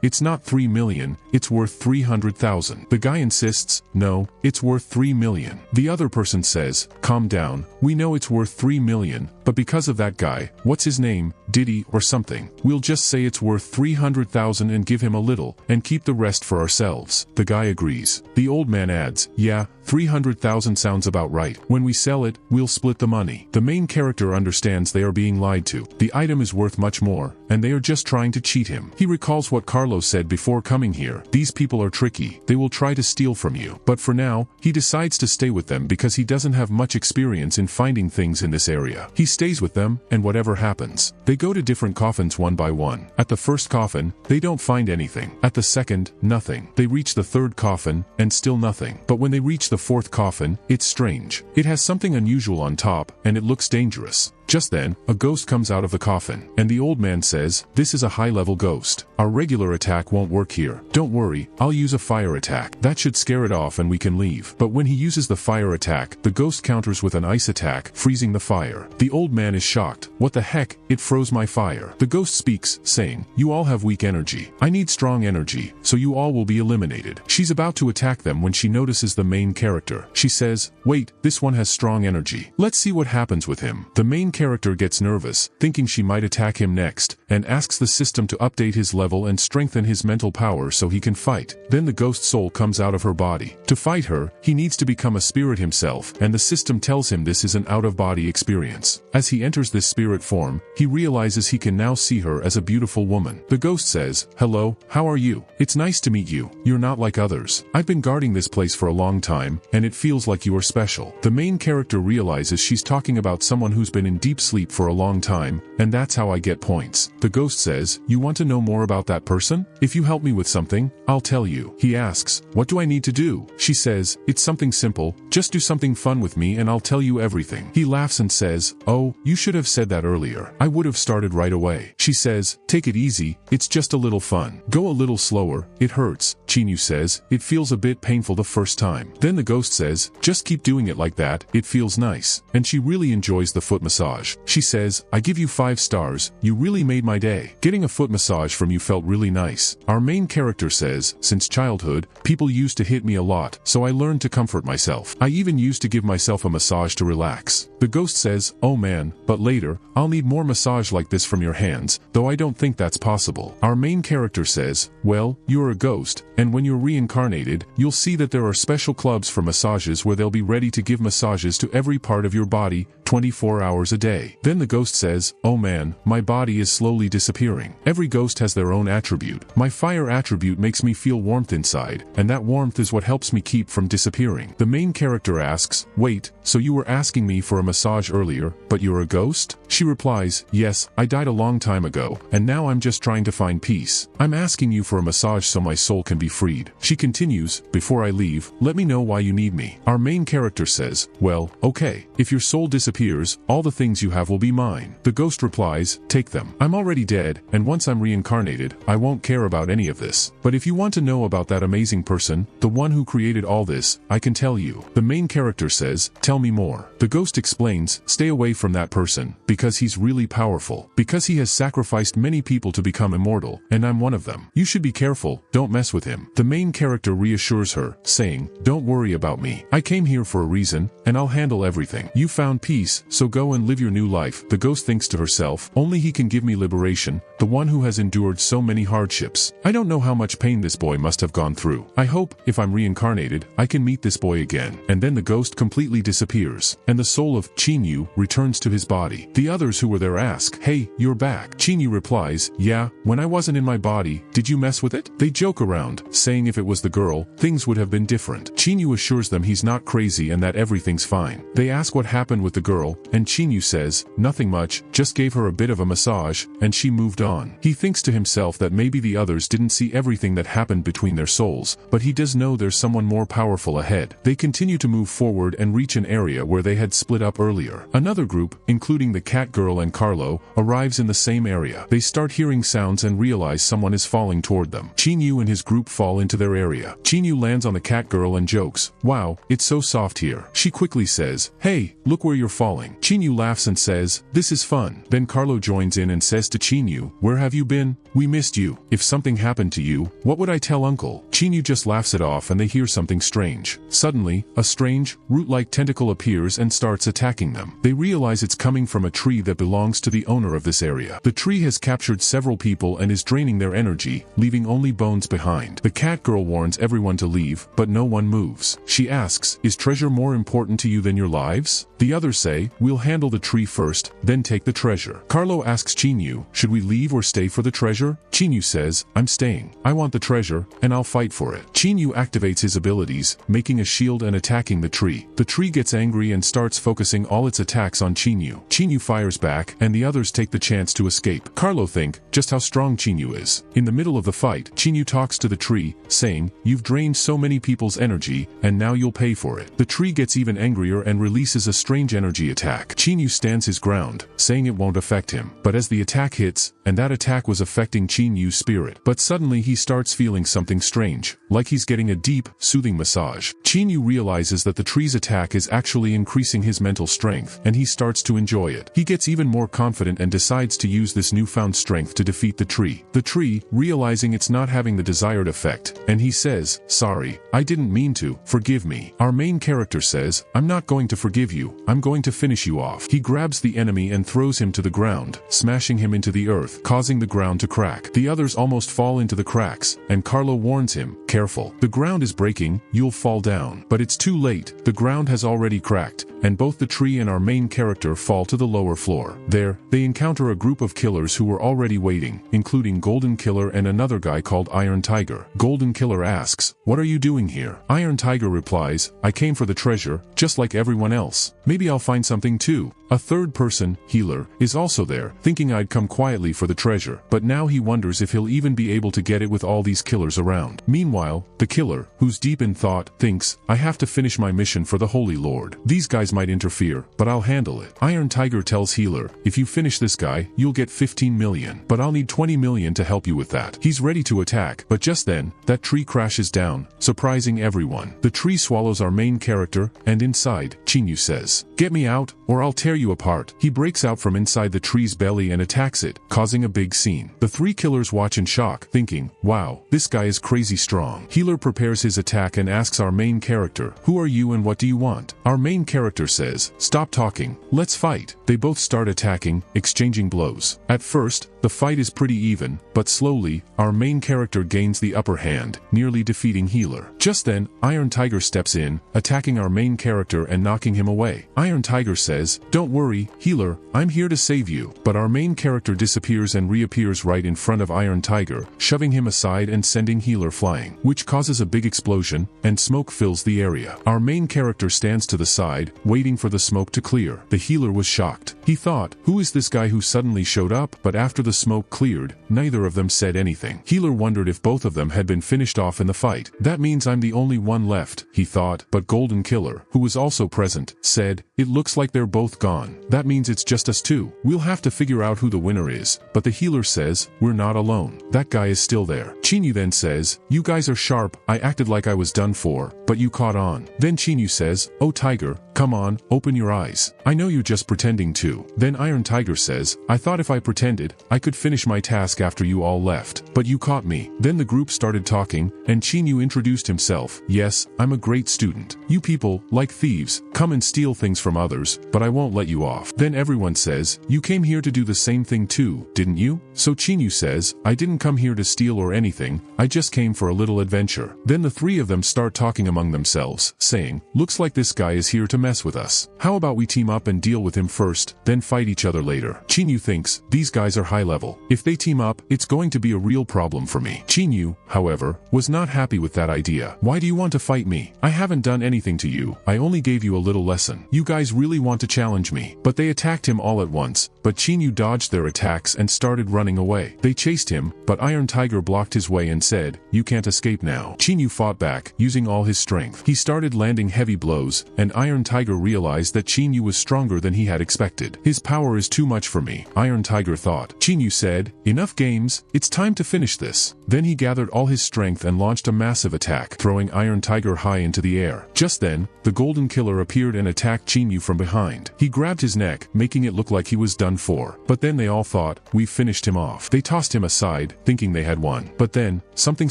it's not 3 million, it's worth 300,000. The guy insists, no, it's worth 3 million. The other person says, calm down, we know it's worth 3 million, but because of that guy, what's his name, Diddy or something, we'll just say it's worth 300,000 and give him a little, and keep the rest for ourselves. The guy agrees. The old man adds, yeah, 300,000 sounds about right. When we sell it, we'll split the money. The main character understands they are being lied to. The item is worth much more, and they are just trying to cheat him. He recalls what Carlos said before coming here. These people are tricky. They will try to steal from you. But for now, he decides to stay with them because he doesn't have much experience in finding things in this area. He stays with them, and whatever happens. They go to different coffins one by one. At the first coffin, they don't find anything. At the second, nothing. They reach the third coffin, and still nothing. But when they reach the fourth coffin, it's strange. It has something unusual on top, and it looks dangerous. Just then, a ghost comes out of the coffin, and the old man says, this is a high-level ghost. Our regular attack won't work here. Don't worry, I'll use a fire attack. That should scare it off and we can leave. But when he uses the fire attack, the ghost counters with an ice attack, freezing the fire. The old man is shocked. What the heck? It froze my fire. The ghost speaks, saying, you all have weak energy. I need strong energy, so you all will be eliminated. She's about to attack them when she notices the main character. She says, wait, this one has strong energy. Let's see what happens with him. The main character gets nervous, thinking she might attack him next, and asks the system to update his level and strengthen his mental power so he can fight. Then the ghost soul comes out of her body. To fight her, he needs to become a spirit himself, and the system tells him this is an out-of-body experience. As he enters this spirit form, he realizes he can now see her as a beautiful woman. The ghost says, hello, how are you? It's nice to meet you. You're not like others. I've been guarding this place for a long time, and it feels like you are special. The main character realizes she's talking about someone who's been in deep sleep for a long time, and that's how I get points. The ghost says, you want to know more about that person? If you help me with something, I'll tell you. He asks, what do I need to do? She says, it's something simple, just do something fun with me and I'll tell you everything. He laughs and says, oh, you should have said that earlier. I would have started right away. She says, take it easy, it's just a little fun. Go a little slower, it hurts. Chinyu says, it feels a bit painful the first time. Then the ghost says, just keep doing it like that, it feels nice. And she really enjoys the foot massage. She says, I give you 5 stars, you really made my day. Getting a foot massage from you felt really nice. Our main character says, since childhood, people used to hit me a lot, so I learned to comfort myself. I even used to give myself a massage to relax. The ghost says, oh man, but later, I'll need more massage like this from your hands, though I don't think that's possible. Our main character says, well, you're a ghost, and when you're reincarnated, you'll see that there are special clubs for massages where they'll be ready to give massages to every part of your body, 24 hours a day. Then the ghost says, oh man, my body is slowly disappearing. Every ghost has their own attribute. My fire attribute makes me feel warmth inside, and that warmth is what helps me keep from disappearing. The main character asks, wait, so you were asking me for a massage earlier, but you're a ghost? She replies, yes, I died a long time ago, and now I'm just trying to find peace. I'm asking you for a massage so my soul can be freed. She continues, before I leave, let me know why you need me. Our main character says, well, okay, if your soul disappears, all the things you have will be mine. The ghost replies, take them. I'm already dead, and once I'm reincarnated, I won't care about any of this. But if you want to know about that amazing person, the one who created all this, I can tell you. The main character says, tell me more. The ghost explains, stay away from that person, because he's really powerful. Because he has sacrificed many people to become immortal, and I'm one of them. You should be careful, don't mess with him. The main character reassures her, saying, don't worry about me. I came here for a reason, and I'll handle everything. You found peace, so go and live your new life. The ghost thinks to herself, only he can give me liberation, the one who has endured so many hardships. I don't know how much pain this boy must have gone through. I hope, if I'm reincarnated, I can meet this boy again. And then the ghost completely disappears, and the soul of Chinyu returns to his body. The others who were there ask, hey, you're back. Chinyu replies, yeah, when I wasn't in my body, did you mess with it? They joke around, saying if it was the girl, things would have been different. Chinyu assures them he's not crazy and that everything's fine. They ask what happened with the girl, and Chinyu says, nothing much, just gave her a bit of a massage, and she moved on. He thinks to himself that maybe the others didn't see everything that happened between their souls, but he does know there's someone more powerful ahead. They continue to move forward and reach an area where they had split up earlier. Another group, including the cat girl and Carlo, arrives in the same area. They start hearing sounds and realize someone is falling toward them. Chinyu and his group fall into their area. Chinyu lands on the cat girl and jokes, wow, it's so soft here. She quickly says, hey, look where you're falling. Chinyu laughs and says, "This is fun." Then Carlo joins in and says to Chinyu, "Where have you been? We missed you. If something happened to you, what would I tell Uncle?" Chinyu just laughs it off and they hear something strange. Suddenly, a strange, root-like tentacle appears and starts attacking them. They realize it's coming from a tree that belongs to the owner of this area. The tree has captured several people and is draining their energy, leaving only bones behind. The cat girl warns everyone to leave, but no one moves. She asks, "Is treasure more important to you than your lives?" The others say, "We'll handle the tree first, then take the treasure." Carlo asks Chinyu, "Should we leave or stay for the treasure?" Chinyu says, "I'm staying. I want the treasure, and I'll fight for it." Chinyu activates his abilities, making a shield and attacking the tree. The tree gets angry and starts focusing all its attacks on Chinyu. Chinyu fires back, and the others take the chance to escape. Carlo thinks just how strong Chinyu is. In the middle of the fight, Chinyu talks to the tree, saying, "You've drained so many people's energy, and now you'll pay for it." The tree gets even angrier and releases a strange energy attack. Chinyu stands his ground, saying it won't affect him. But as the attack hits, and that attack was affecting Chinyu's spirit. But suddenly he starts feeling something strange, like he's getting a deep, soothing massage. Chinyu realizes that the tree's attack is actually increasing his mental strength, and he starts to enjoy it. He gets even more confident and decides to use this newfound strength to defeat the tree. The tree, realizing it's not having the desired effect, and he says, "Sorry, I didn't mean to, forgive me." Our main character says, "I'm not going to forgive you, I'm going to finish you off." He grabs the enemy and throws him to the ground, smashing him into the earth, causing the ground to crack. The others almost fall into the cracks, and Carlo warns him, "Careful. The ground is breaking, you'll fall down." But it's too late, the ground has already cracked, and both the tree and our main character fall to the lower floor. There, they encounter a group of killers who were already waiting, including Golden Killer and another guy called Iron Tiger. Golden Killer asks, "What are you doing here?" Iron Tiger replies, "I came for the treasure, just like everyone else. Maybe I'll find something too." A third person, Healer, is also there, thinking I'd come quietly for the treasure, but now he wonders if he'll even be able to get it with all these killers around. Meanwhile, the killer, who's deep in thought, thinks, "I have to finish my mission for the Holy Lord. These guys might interfere, but I'll handle it." Iron Tiger tells Healer, "If you finish this guy, you'll get 15 million, but I'll need 20 million to help you with that." He's ready to attack, but just then, that tree crashes down, surprising everyone. The tree swallows our main character, and inside, Chinyu says, "Get me out, or I'll tear you apart." He breaks out from inside the tree's belly and attacks it, causing a big scene. The three killers watch in shock, thinking, "Wow, this guy is crazy strong." Healer prepares his attack and asks our main character, "Who are you and what do you want?" Our main character says, "Stop talking, let's fight." They both start attacking, exchanging blows. At first, the fight is pretty even, but slowly, our main character gains the upper hand, nearly defeating Healer. Just then, Iron Tiger steps in, attacking our main character and knocking him away. Iron Tiger says, "Don't worry, Healer, I'm here to save you." But our main character disappears and reappears right in front of Iron Tiger, shoving him aside and sending Healer flying, which causes a big explosion, and smoke fills the area. Our main character stands to the side, waiting for the smoke to clear. The Healer was shocked. He thought, "Who is this guy who suddenly showed up?" But after the smoke cleared, neither of them said anything. Healer wondered if both of them had been finished off in the fight. "That means I'm the only one left," he thought, but Golden Killer, who was also present, said, "It looks like they're both gone. That means it's just us two. We'll have to figure out who the winner is." But the Healer says, "We're not alone. That guy is still there." Chinyu then says, "You guys are sharp. I acted like I was done for, but you caught on." Then Chinyu says, "Oh Tiger, come on, open your eyes. I know you're just pretending to." Then Iron Tiger says, "I thought if I pretended, I could finish my task after you all left. But you caught me." Then the group started talking, and Chinyu introduced himself. "Yes, I'm a great student. You people, like thieves, come and steal things from others, but I won't let you off." Then everyone says, "You came here to do the same thing too, didn't you?" So Chinyu says, "I didn't come here to steal or anything, I just came for a little adventure." Then the three of them start talking among themselves, saying, "Looks like this guy is here to mess with us. How about we team up and deal with him first, then fight each other later?" Chinyu thinks, "These guys are high level. If they team up, it's going to be a real problem for me." Chinyu, however, was not happy with that idea. "Why do you want to fight me? I haven't done anything to you. I only gave you a little lesson. You guys really want to challenge me." But they attacked him all at once, but Chinyu dodged their attacks and started running away. They chased him, but Iron Tiger blocked his way and said, "You can't escape now." Chinyu fought back, using all his strength. He started landing heavy blows, and Iron Tiger realized that Chinyu was stronger than he had expected. "His power is too much for me," Iron Tiger thought. Chinyu said, "Enough games, it's time to finish this." Then he gathered all his strength and launched a massive attack, throwing Iron Tiger high into the air. Just then, the Golden Killer appeared and attacked Chinyu from behind. He grabbed his neck, making it look like he was done for. But then they all thought, "We've finished him off." They tossed him aside, thinking they had won. But then, something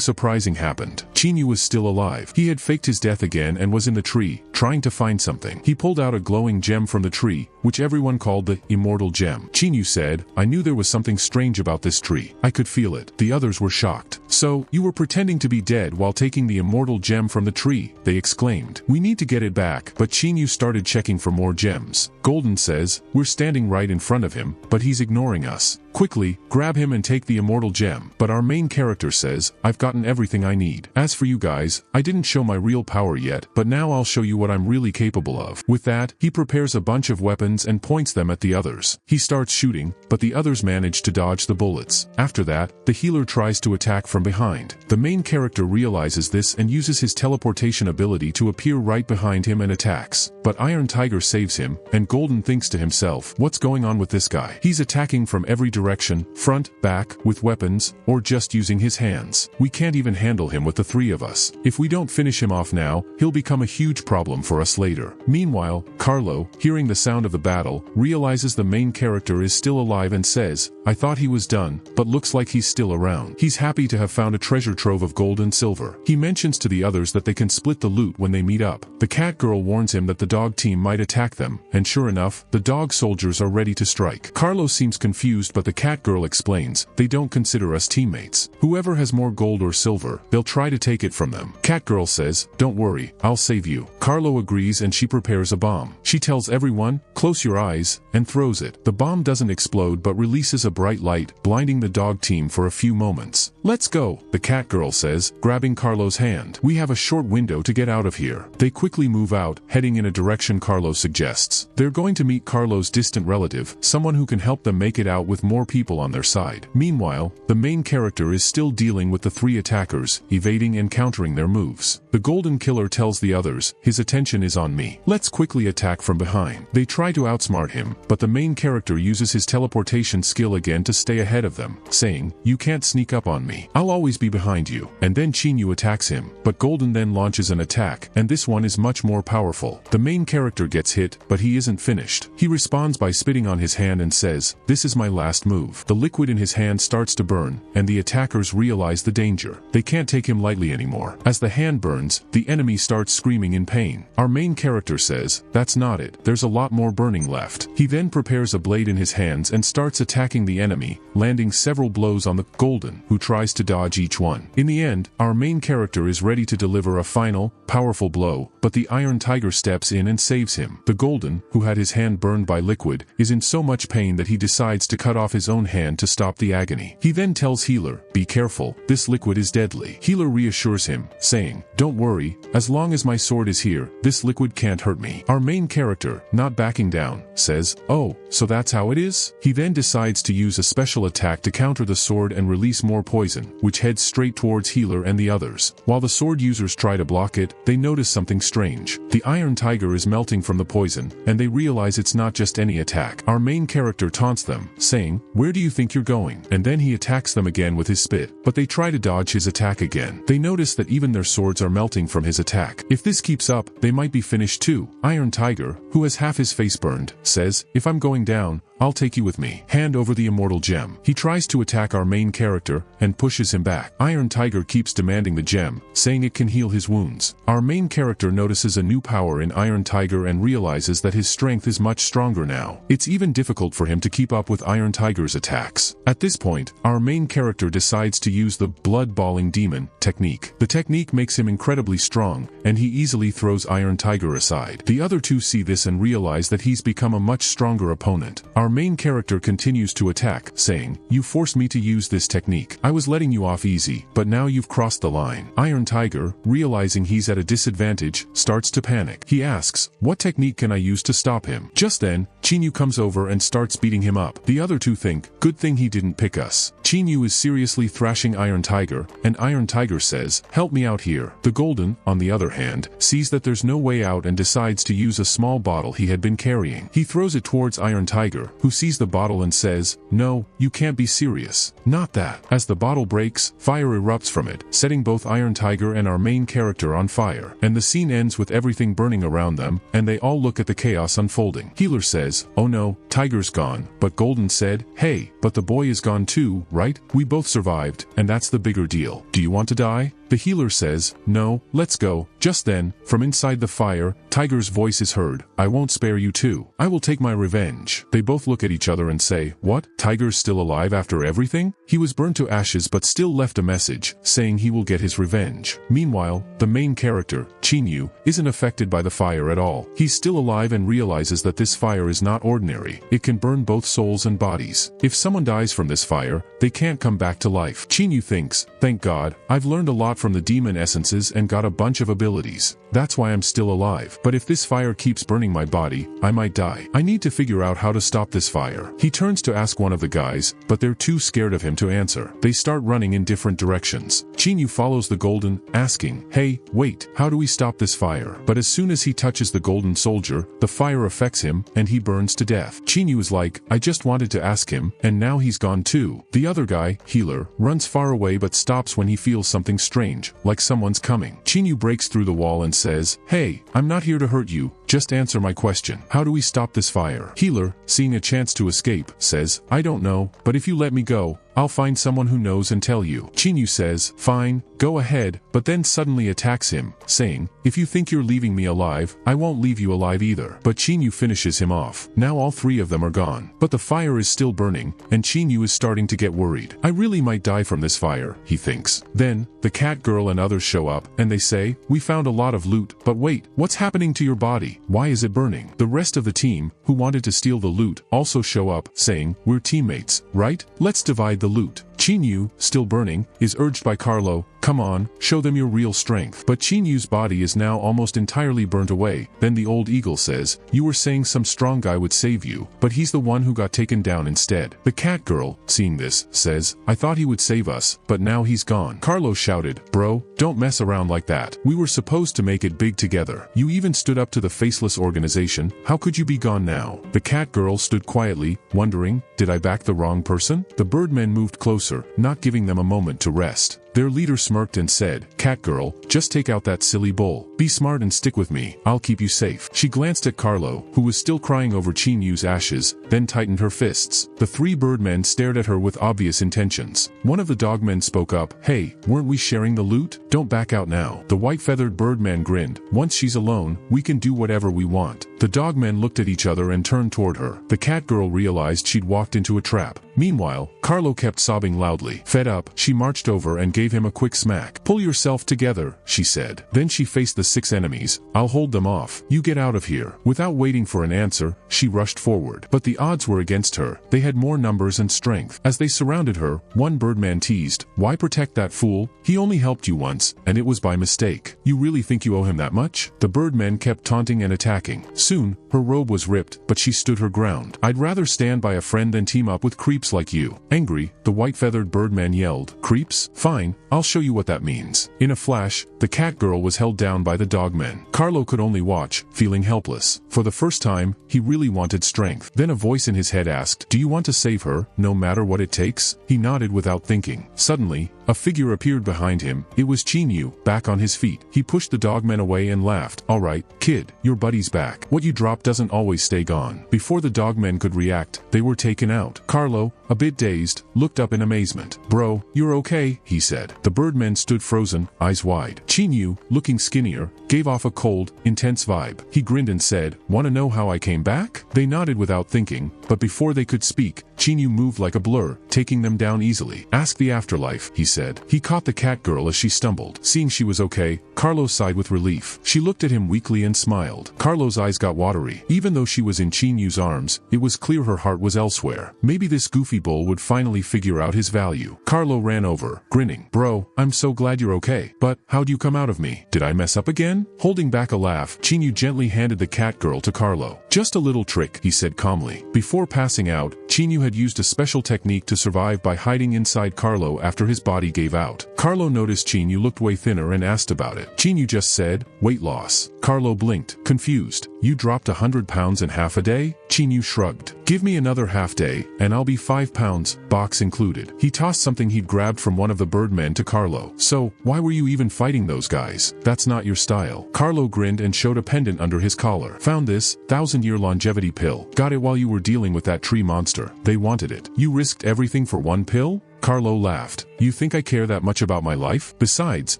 surprising happened. Chinyu was still alive. He had faked his death again and was in the tree, trying to find something. He pulled out a glowing gem from the tree, which everyone called the immortal gem. Chinyu said, "I knew there was something strange about this tree. I could feel it." The others were shocked. "So, you were pretending to be dead while taking the immortal gem from the tree," they exclaimed. "We need to get it back." But Chinyu started checking for more gems. Golden says, "We're standing right in front of him, but he's ignoring us. Quickly, grab him and take the immortal gem." But our main character says, "I've gotten everything I need. As for you guys, I didn't show my real power yet, but now I'll show you what I'm really capable of." With that, he prepares a bunch of weapons and points them at the others. He starts shooting, but the others manage to dodge the bullets. After that, the healer tries to attack from behind. The main character realizes this and uses his teleportation ability to appear right behind him and attacks. But Iron Tiger saves him, and Golden thinks to himself, "What's going on with this guy? He's attacking from every direction, front, back, with weapons, or just using his hands. We can't even handle him with the three of us. If we don't finish him off now, he'll become a huge problem for us later." Meanwhile, Carlo, hearing the sound of the battle, realizes the main character is still alive and says, "I thought he was done, but looks like he's still around." He's happy to have found a treasure trove of gold and silver. He mentions to the others that they can split the loot when they meet up. The cat girl warns him that the dog team might attack them, and sure enough, the dog soldiers are ready to strike. Carlo seems confused, but the cat girl explains, "They don't consider us teammates. Whoever has more gold or silver, they'll try to take it from them." Cat girl says, "Don't worry, I'll save you." Carlo agrees and she prepares a bomb. She tells everyone, "Close your eyes," and throws it. The bomb doesn't explode but releases a bright light, blinding the dog team for a few moments. "Let's go," the cat girl says, grabbing Carlo's hand. "We have a short window to get out of here." They quickly move out, heading in a direction Carlo suggests. They're going to meet Carlo's distant relative, someone who can help them make it out with more people on their side. Meanwhile, the main character is still dealing with the three attackers, evading and countering their moves. The Golden Killer tells the others, "His attention is on me. Let's quickly attack from behind." They try to outsmart him, but the main character uses his teleportation skill again to stay ahead of them, saying, "You can't sneak up on me. I'll always be behind you." And then Chinyu attacks him, but Golden then launches an attack, and this one is much more powerful. The main character gets hit, but he isn't finished. He responds by spitting on his hand and says, "This is my last move." The liquid in his hand starts to burn, and the attackers realize the danger. They can't take him lightly anymore. As the hand burns, the enemy starts screaming in pain. Our main character says, "That's not it. There's a lot more burning left." He then prepares a blade in his hands and starts attacking the enemy, landing several blows on the Golden, who tries to dodge each one. In the end, our main character is ready to deliver a final, powerful blow, but the Iron Tiger steps in and saves him. The Golden, who had his hand burned by liquid, is in so much pain that he decides to cut off his own hand to stop the agony. He then tells Healer, "Be careful, this liquid is deadly." Healer reassures him, saying, "Don't worry, as long as my sword is here, this liquid can't hurt me." Our main character, not backing down, says, "Oh, so that's how it is?" He then decides to use a special attack to counter the sword and release more poison, which heads straight towards Healer and the others. While the sword users try to block it, they notice something strange. The Iron Tiger is melting from the poison, and they realize it's not just any attack. Our main character taunts them, saying, "Where do you think you're going?" And then he attacks them again with his spit, but they try to dodge his attack again. They notice that even their swords are melting from his attack. If this keeps up, they might be finished too. Iron Tiger, who has half his face burned, says, "If I'm going down, I'll take you with me." Hand over the immortal gem. He tries to attack our main character, and pushes him back. Iron Tiger keeps demanding the gem, saying it can heal his wounds. Our main character notices a new power in Iron Tiger and realizes that his strength is much stronger now. It's even difficult for him to keep up with Iron Tiger's Tiger's attacks. At this point, our main character decides to use the blood-balling demon technique. The technique makes him incredibly strong, and he easily throws Iron Tiger aside. The other two see this and realize that he's become a much stronger opponent. Our main character continues to attack, saying, "You forced me to use this technique. I was letting you off easy, but now you've crossed the line." Iron Tiger, realizing he's at a disadvantage, starts to panic. He asks, "What technique can I use to stop him?" Just then, Chinyu comes over and starts beating him up. The other two think, "Good thing he didn't pick us." Chinyu is seriously thrashing Iron Tiger, and Iron Tiger says, "Help me out here." The Golden, on the other hand, sees that there's no way out and decides to use a small bottle he had been carrying. He throws it towards Iron Tiger, who sees the bottle and says, "No, you can't be serious. Not that." As the bottle breaks, fire erupts from it, setting both Iron Tiger and our main character on fire. And the scene ends with everything burning around them, and they all look at the chaos unfolding. Healer says, "Oh no, Tiger's gone." But Golden said, "Hey, but the boy is gone too, right? We both survived, and that's the bigger deal. Do you want to die?" The healer says, "No, let's go." Just then, from inside the fire, Tiger's voice is heard, "I won't spare you too. I will take my revenge." They both look at each other and say, "What? Tiger's still alive after everything? He was burned to ashes but still left a message, saying he will get his revenge." Meanwhile, the main character, Chinyu, isn't affected by the fire at all. He's still alive and realizes that this fire is not ordinary. It can burn both souls and bodies. If someone dies from this fire, they can't come back to life. Chinyu thinks, "Thank God, I've learned a lot from the demon essences and got a bunch of abilities. That's why I'm still alive. But if this fire keeps burning my body, I might die. I need to figure out how to stop this fire." He turns to ask one of the guys, but they're too scared of him to answer. They start running in different directions. Chinyu follows the Golden, asking, "Hey, wait, how do we stop this fire?" But as soon as he touches the Golden Soldier, the fire affects him, and he burns to death. Chinyu is like, "I just wanted to ask him, and now he's gone too." The other guy, Healer, runs far away but stops when he feels something strange, like someone's coming. Chinyu breaks through the wall and says, "Hey, I'm not here to hurt you, just answer my question. How do we stop this fire?" Healer, seeing a chance to escape, says, "I don't know, but if you let me go, I'll find someone who knows and tell you." Chinyu says, "Fine, go ahead," but then suddenly attacks him, saying, "If you think you're leaving me alive, I won't leave you alive either." But Chinyu finishes him off. Now all three of them are gone. But the fire is still burning, and Chinyu is starting to get worried. "I really might die from this fire," he thinks. Then, the cat girl and others show up, and they say, "We found a lot of loot, but wait, what's happening to your body? Why is it burning?" The rest of the team, who wanted to steal the loot, also show up, saying, "We're teammates, right? Let's divide the loot." Chinyu, still burning, is urged by Carlo, "Come on, show them your real strength." But Chinyu's body is now almost entirely burnt away. Then the old eagle says, "You were saying some strong guy would save you, but he's the one who got taken down instead." The cat girl, seeing this, says, "I thought he would save us, but now he's gone." Carlo shouted, "Bro, don't mess around like that. We were supposed to make it big together. You even stood up to the faceless organization. How could you be gone now?" The cat girl stood quietly, wondering, did I back the wrong person? The birdmen moved closer, not giving them a moment to rest. Their leader smirked and said, "Catgirl, just take out that silly bull. Be smart and stick with me. I'll keep you safe." She glanced at Carlo, who was still crying over Chinyu's ashes, then tightened her fists. The three birdmen stared at her with obvious intentions. One of the dogmen spoke up, "Hey, weren't we sharing the loot? Don't back out now." The white-feathered birdman grinned, "Once she's alone, we can do whatever we want." The dogmen looked at each other and turned toward her. The catgirl realized she'd walked into a trap. Meanwhile, Carlo kept sobbing loudly. Fed up, she marched over and gave him a quick smack. "Pull yourself together," she said. Then she faced the 6 enemies. "I'll hold them off. You get out of here." Without waiting for an answer, she rushed forward. But the odds were against her. They had more numbers and strength. As they surrounded her, one birdman teased, "Why protect that fool? He only helped you once, and it was by mistake. You really think you owe him that much?" The birdmen kept taunting and attacking. Soon, her robe was ripped, but she stood her ground. "I'd rather stand by a friend than team up with creeps like you." Angry, the white-feathered birdman yelled, "Creeps? Fine, I'll show you what that means." In a flash, the catgirl was held down by the dogmen. Carlo could only watch, feeling helpless. For the first time, he really wanted strength. Then a voice in his head asked, "Do you want to save her, no matter what it takes?" He nodded without thinking. Suddenly, a figure appeared behind him. It was Chinyu, back on his feet. He pushed the dogmen away and laughed. "All right, kid, your buddy's back. What you drop doesn't always stay gone." Before the dogmen could react, they were taken out. Carlo, a bit dazed, looked up in amazement. "Bro, you're okay," he said. The birdmen stood frozen, eyes wide. Chinyu, looking skinnier, gave off a cold, intense vibe. He grinned and said, "Want to know how I came back?" They nodded without thinking, But before they could speak, Chinyu moved like a blur, taking them down easily. "Ask the afterlife," he said. He caught the cat girl as she stumbled. Seeing she was okay, Carlo sighed with relief. She looked at him weakly and smiled. Carlo's eyes got watery. Even though she was in Chinyu's arms, it was clear her heart was elsewhere. Maybe this goofy bull would finally figure out his value. Carlo ran over, grinning. "Bro, I'm so glad you're okay. But, how'd you come out of me? Did I mess up again?" Holding back a laugh, Chinyu gently handed the cat girl to Carlo. "Just a little trick," he said calmly. Before passing out, Chinyu had used a special technique to survive by hiding inside Carlo after his body gave out. Carlo noticed Chinyu looked way thinner and asked about it. Chinyu just said, "Weight loss." Carlo blinked, confused. "You dropped 100 pounds in half a day?" Chinyu shrugged. "Give me another half day, and I'll be 5 pounds, box included." He tossed something he'd grabbed from one of the birdmen to Carlo. "So, why were you even fighting those guys? That's not your style." Carlo grinned and showed a pendant under his collar. "Found this 1,000-year longevity pill. Got it while you were dealing with that tree monster. They wanted it." "You risked everything for one pill?" Carlo laughed. "You think I care that much about my life? Besides,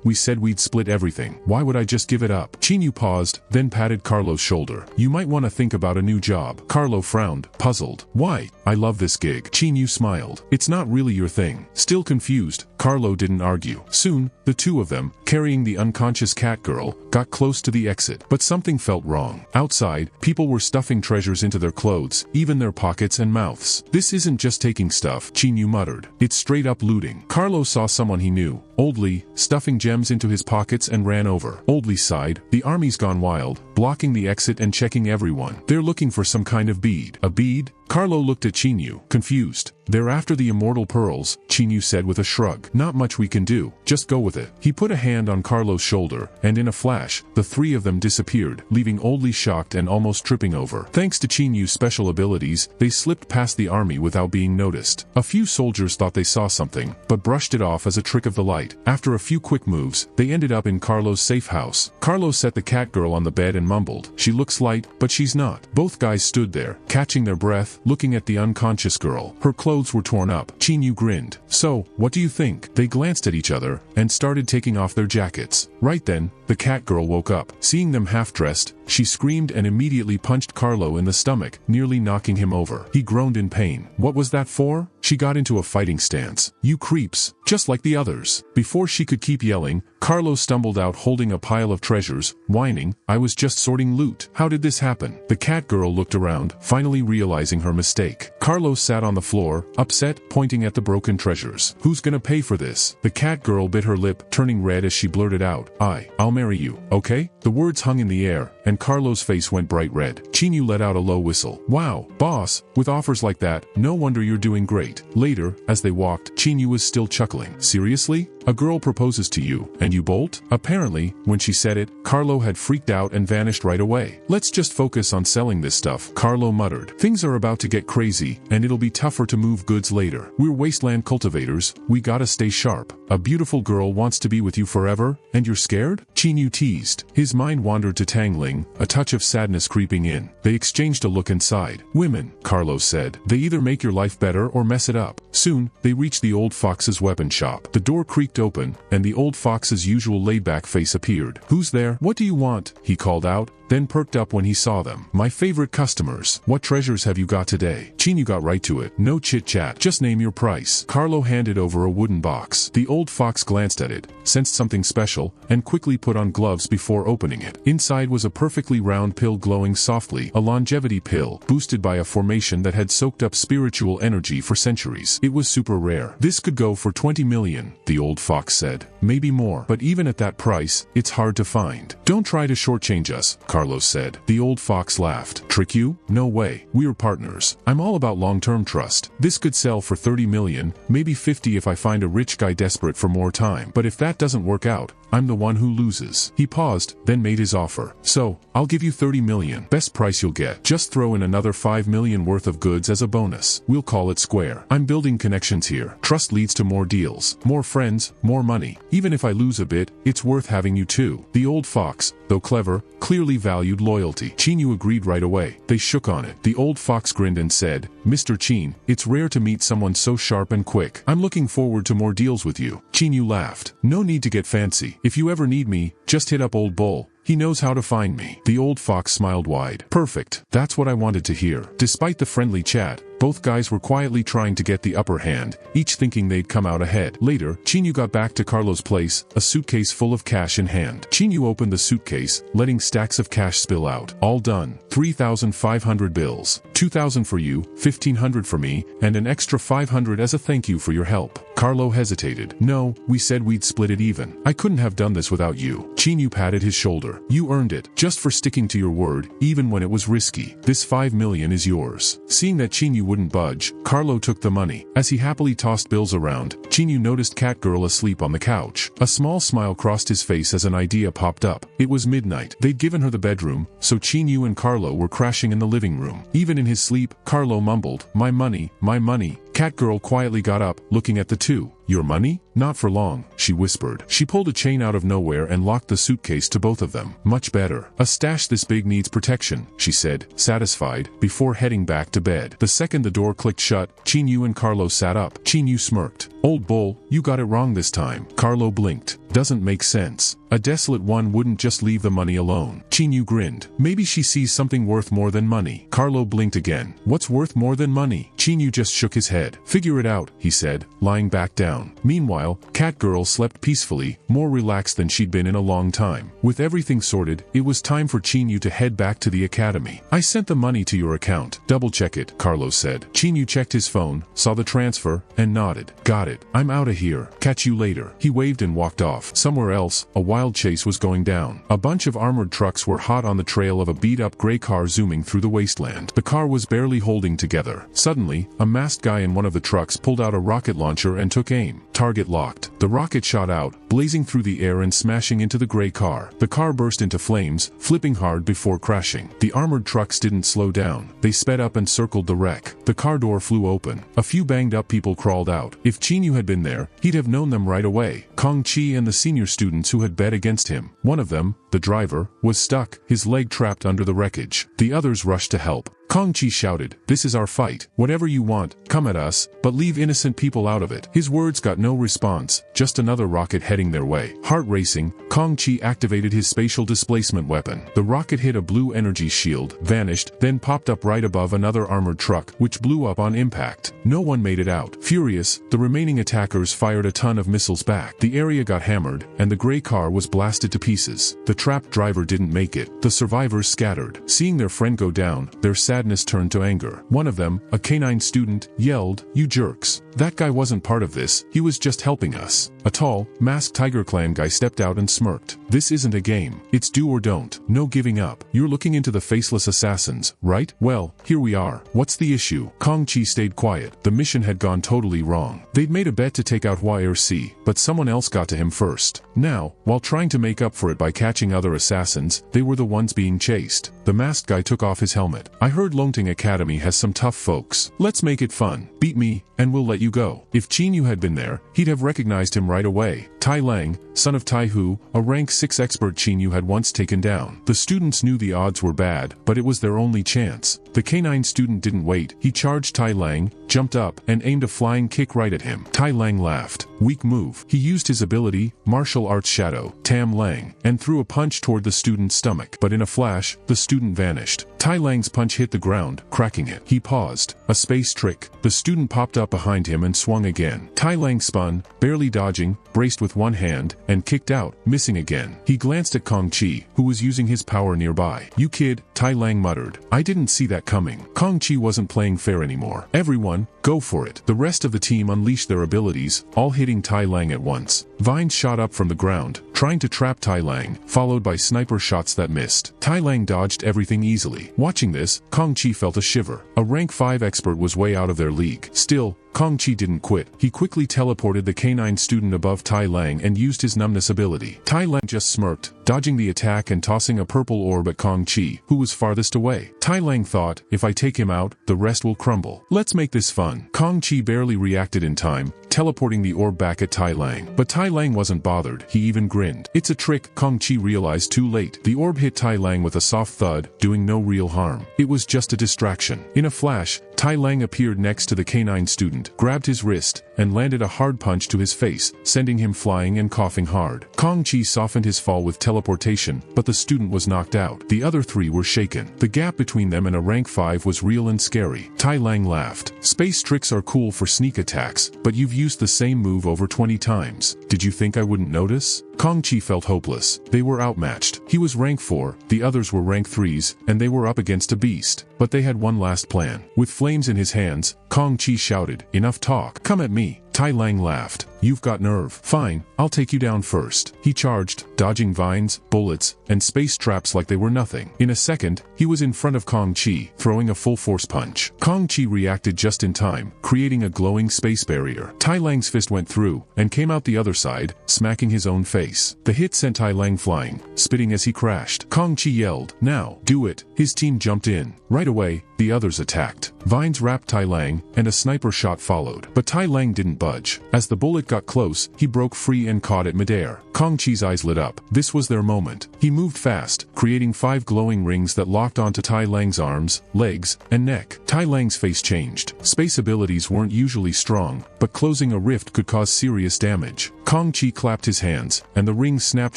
we said we'd split everything. Why would I just give it up?" Chinyu paused, then patted Carlo's shoulder. "You might want to think about a new job." Carlo frowned, puzzled. "Why? I love this gig." Chinyu smiled. "It's not really your thing." Still confused, Carlo didn't argue. Soon, the two of them, carrying the unconscious cat girl, got close to the exit. But something felt wrong. Outside, people were stuffing treasures into their clothes, even their pockets and mouths. "This isn't just taking stuff," Chinyu muttered. "It's straight up looting." Carlo saw someone he knew, Old Lee, stuffing gems into his pockets and ran over. Old Lee sighed. "The army's gone wild, blocking the exit and checking everyone. They're looking for some kind of bead." "A bead?" Carlo looked at Chinyu, confused. "They're after the immortal pearls," Chinyu said with a shrug. "Not much we can do, just go with it." He put a hand on Carlo's shoulder, and in a flash, the three of them disappeared, leaving Old Lee shocked and almost tripping over. Thanks to Chinyu's special abilities, they slipped past the army without being noticed. A few soldiers thought they saw something, but brushed it off as a trick of the light. After a few quick moves, they ended up in Carlo's safe house. Carlo set the cat girl on the bed and mumbled, "She looks light, but she's not." Both guys stood there, catching their breath, looking at the unconscious girl. Her clothes were torn up. Chinyu grinned. "So, what do you think?" They glanced at each other, and started taking off their jackets. Right then, the cat girl woke up. Seeing them half-dressed, she screamed and immediately punched Carlo in the stomach, nearly knocking him over. He groaned in pain. "What was that for?" She got into a fighting stance. "You creeps, just like the others." Before she could keep yelling, Carlo stumbled out holding a pile of treasures, whining, "I was just sorting loot. How did this happen?" The cat girl looked around, finally realizing her mistake. Carlo sat on the floor, upset, pointing at the broken treasures. "Who's gonna pay for this?" The cat girl bit her lip, turning red as she blurted out, I'll marry you, okay?" The words hung in the air, and Carlo's face went bright red. Chinyu let out a low whistle. "Wow, boss, with offers like that, no wonder you're doing great." Later, as they walked, Chinyu was still chuckling. "Seriously? A girl proposes to you, and you bolt?" Apparently, when she said it, Carlo had freaked out and vanished right away. "Let's just focus on selling this stuff," Carlo muttered. "Things are about to get crazy, and it'll be tougher to move goods later. We're wasteland cultivators, we gotta stay sharp. A beautiful girl wants to be with you forever, and you're scared?" Chinyu teased. His mind wandered to Tangling, a touch of sadness creeping in. They exchanged a look inside. "Women," Carlo said. "They either make your life better or mess it up." Soon, they reached the old fox's weapon shop. The door creaked open, and the old fox's usual laid-back face appeared. "Who's there? What do you want?" he called out, then perked up when he saw them. "My favorite customers. What treasures have you got today?" Chinyu got right to it. "No chit-chat, just name your price." Carlo handed over a wooden box. The old fox glanced at it, sensed something special, and quickly put on gloves before opening it. Inside was a perfectly round pill glowing softly, a longevity pill, boosted by a formation that had soaked up spiritual energy for centuries. It was super rare. "This could go for 20 million, the old fox said. "Maybe more, but even at that price, it's hard to find." "Don't try to shortchange us," Carlos said. The old fox laughed. "Trick you? No way. We're partners. I'm all about long-term trust. This could sell for 30 million, maybe 50 if I find a rich guy desperate for more time. But if that doesn't work out, I'm the one who loses." He paused, then made his offer. "So, I'll give you 30 million. Best price you'll get. Just throw in another 5 million worth of goods as a bonus. We'll call it square. I'm building connections here. Trust leads to more deals, more friends, more money. Even if I lose a bit, it's worth having you too." The old fox, though clever, clearly valued loyalty. Chinyu agreed right away. They shook on it. The old fox grinned and said, "Mr. Chin, it's rare to meet someone so sharp and quick. I'm looking forward to more deals with you." Chinyu laughed. "No need to get fancy. If you ever need me, just hit up Old Bull. He knows how to find me. The old fox smiled wide. Perfect. That's what I wanted to hear. Despite the friendly chat, both guys were quietly trying to get the upper hand, each thinking they'd come out ahead. Later, Chinyu got back to Carlo's place, a suitcase full of cash in hand. Chinyu opened the suitcase, letting stacks of cash spill out. All done. 3,500 bills. 2,000 for you, 1,500 for me, and an extra 500 as a thank you for your help. Carlo hesitated. No, we said we'd split it even. I couldn't have done this without you. Chinyu patted his shoulder. You earned it, just for sticking to your word, even when it was risky. This 5 million is yours. Seeing that Chinyu wouldn't budge, Carlo took the money. As he happily tossed bills around, Chinyu noticed Catgirl asleep on the couch. A small smile crossed his face as an idea popped up. It was midnight. They'd given her the bedroom, so Chinyu and Carlo were crashing in the living room. Even in his sleep, Carlo mumbled, my money, my money. Catgirl quietly got up, looking at the two. Your money? Not for long, she whispered. She pulled a chain out of nowhere and locked the suitcase to both of them. Much better. A stash this big needs protection, she said, satisfied, before heading back to bed. The second the door clicked shut, Chinyu and Carlo sat up. Chinyu smirked. Old bull, you got it wrong this time. Carlo blinked. Doesn't make sense. A desolate one wouldn't just leave the money alone. Chinyu grinned. Maybe she sees something worth more than money. Carlo blinked again. What's worth more than money? Chinyu just shook his head. Figure it out, he said, lying back down. Meanwhile, Catgirl slept peacefully, more relaxed than she'd been in a long time. With everything sorted, it was time for Chinyu to head back to the academy. I sent the money to your account. Double check it, Carlo said. Chinyu checked his phone, saw the transfer, and nodded. Got it. I'm outta here. Catch you later. He waved and walked off. Somewhere else, a wild chase was going down. A bunch of armored trucks were hot on the trail of a beat-up gray car zooming through the wasteland. The car was barely holding together. Suddenly, a masked guy in one of the trucks pulled out a rocket launcher and took aim. Target locked. The rocket shot out, blazing through the air and smashing into the gray car. The car burst into flames, flipping hard before crashing. The armored trucks didn't slow down. They sped up and circled the wreck. The car door flew open. A few banged-up people crawled out. If Chinyu had been there, he'd have known them right away. Kong Chi and the senior students who had bet against him. One of them, the driver, was stuck, his leg trapped under the wreckage. The others rushed to help. Kong Chi shouted, "This is our fight. Whatever you want, come at us, but leave innocent people out of it." His words got no response, just another rocket heading their way. Heart racing, Kong Chi activated his spatial displacement weapon. The rocket hit a blue energy shield, vanished, then popped up right above another armored truck, which blew up on impact. No one made it out. Furious, the remaining attackers fired a ton of missiles back. The area got hammered, and the gray car was blasted to pieces. The trapped driver didn't make it. The survivors scattered. Seeing their friend go down, their sadness turned to anger. One of them, a canine student, yelled, "You jerks. That guy wasn't part of this, he was just helping us." A tall, masked Tiger Clan guy stepped out and smirked. "This isn't a game. It's do or don't. No giving up. You're looking into the faceless assassins, right? Well, here we are. What's the issue?" Kong Chi stayed quiet. The mission had gone totally wrong. They'd made a bet to take out YRC, but someone else got to him first. Now, while trying to make up for it by catching other assassins, they were the ones being chased. The masked guy took off his helmet. "I heard Longting Academy has some tough folks. Let's make it fun. Beat me, and we'll let you go." If Chinyu had been there, he'd have recognized him right away. Tai Lang, son of Tai Hu, a rank 6 expert Chinyu had once taken down. The students knew the odds were bad, but it was their only chance. The canine student didn't wait. He charged Tai Lang, jumped up, and aimed a flying kick right at him. Tai Lang laughed. Weak move. He used his ability, martial arts shadow, Tam Lang, and threw a punch toward the student's stomach. But in a flash, the student vanished. Tai Lang's punch hit the ground, cracking it. He paused. A space trick. The student popped up behind him and swung again. Tai Lang spun, barely dodging, braced with one hand, and kicked out, missing again. He glanced at Kong Chi, who was using his power nearby. "You kid," Tai Lang muttered. "I didn't see that coming." Kong Chi wasn't playing fair anymore. "Everyone, go for it." The rest of the team unleashed their abilities, all hitting Tai Lang at once. Vines shot up from the ground, trying to trap Tai Lang, followed by sniper shots that missed. Tai Lang dodged everything easily. Watching this, Kong Chi felt a shiver. A rank 5 expert was way out of their league. Still, Kong Chi didn't quit. He quickly teleported the canine student above Tai Lang and used his numbness ability. Tai Lang just smirked, dodging the attack and tossing a purple orb at Kong Chi, who was farthest away. Tai Lang thought, if I take him out, the rest will crumble. Let's make this fun. Kong Chi barely reacted in time, teleporting the orb back at Tai Lang. But Tai Lang wasn't bothered. He even grinned. It's a trick, Kong Chi realized too late. The orb hit Tai Lang with a soft thud, doing no real harm. It was just a distraction. In a flash, Tai Lang appeared next to the canine student, grabbed his wrist, and landed a hard punch to his face, sending him flying and coughing hard. Kong Chi softened his fall with teleportation, but the student was knocked out. The other three were shaken. The gap between them and a rank 5 was real and scary. Tai Lang laughed. Space tricks are cool for sneak attacks, but you've used the same move over 20 times. Did you think I wouldn't notice? Kong Chi felt hopeless. They were outmatched. He was rank 4, the others were rank 3s, and they were up against a beast. But they had one last plan. With flames in his hands, Kong Chi shouted, "Enough talk. Come at me." Tai Lang laughed. "You've got nerve. Fine, I'll take you down first." He charged, dodging vines, bullets, and space traps like they were nothing. In a second, he was in front of Kong Chi, throwing a full-force punch. Kong Chi reacted just in time, creating a glowing space barrier. Tai Lang's fist went through, and came out the other side, smacking his own face. The hit sent Tai Lang flying, spitting as he crashed. Kong Chi yelled, "Now, do it." His team jumped in. Right away, the others attacked. Vines wrapped Tai Lang, and a sniper shot followed. But Tai Lang didn't budge. As the bullet got close, he broke free and caught it midair. Kong Chi's eyes lit up. This was their moment. He moved fast, creating 5 glowing rings that locked onto Tai Lang's arms, legs, and neck. Tai Lang's face changed. Space abilities weren't usually strong, but closing a rift could cause serious damage. Kong Chi clapped his hands, and the rings snapped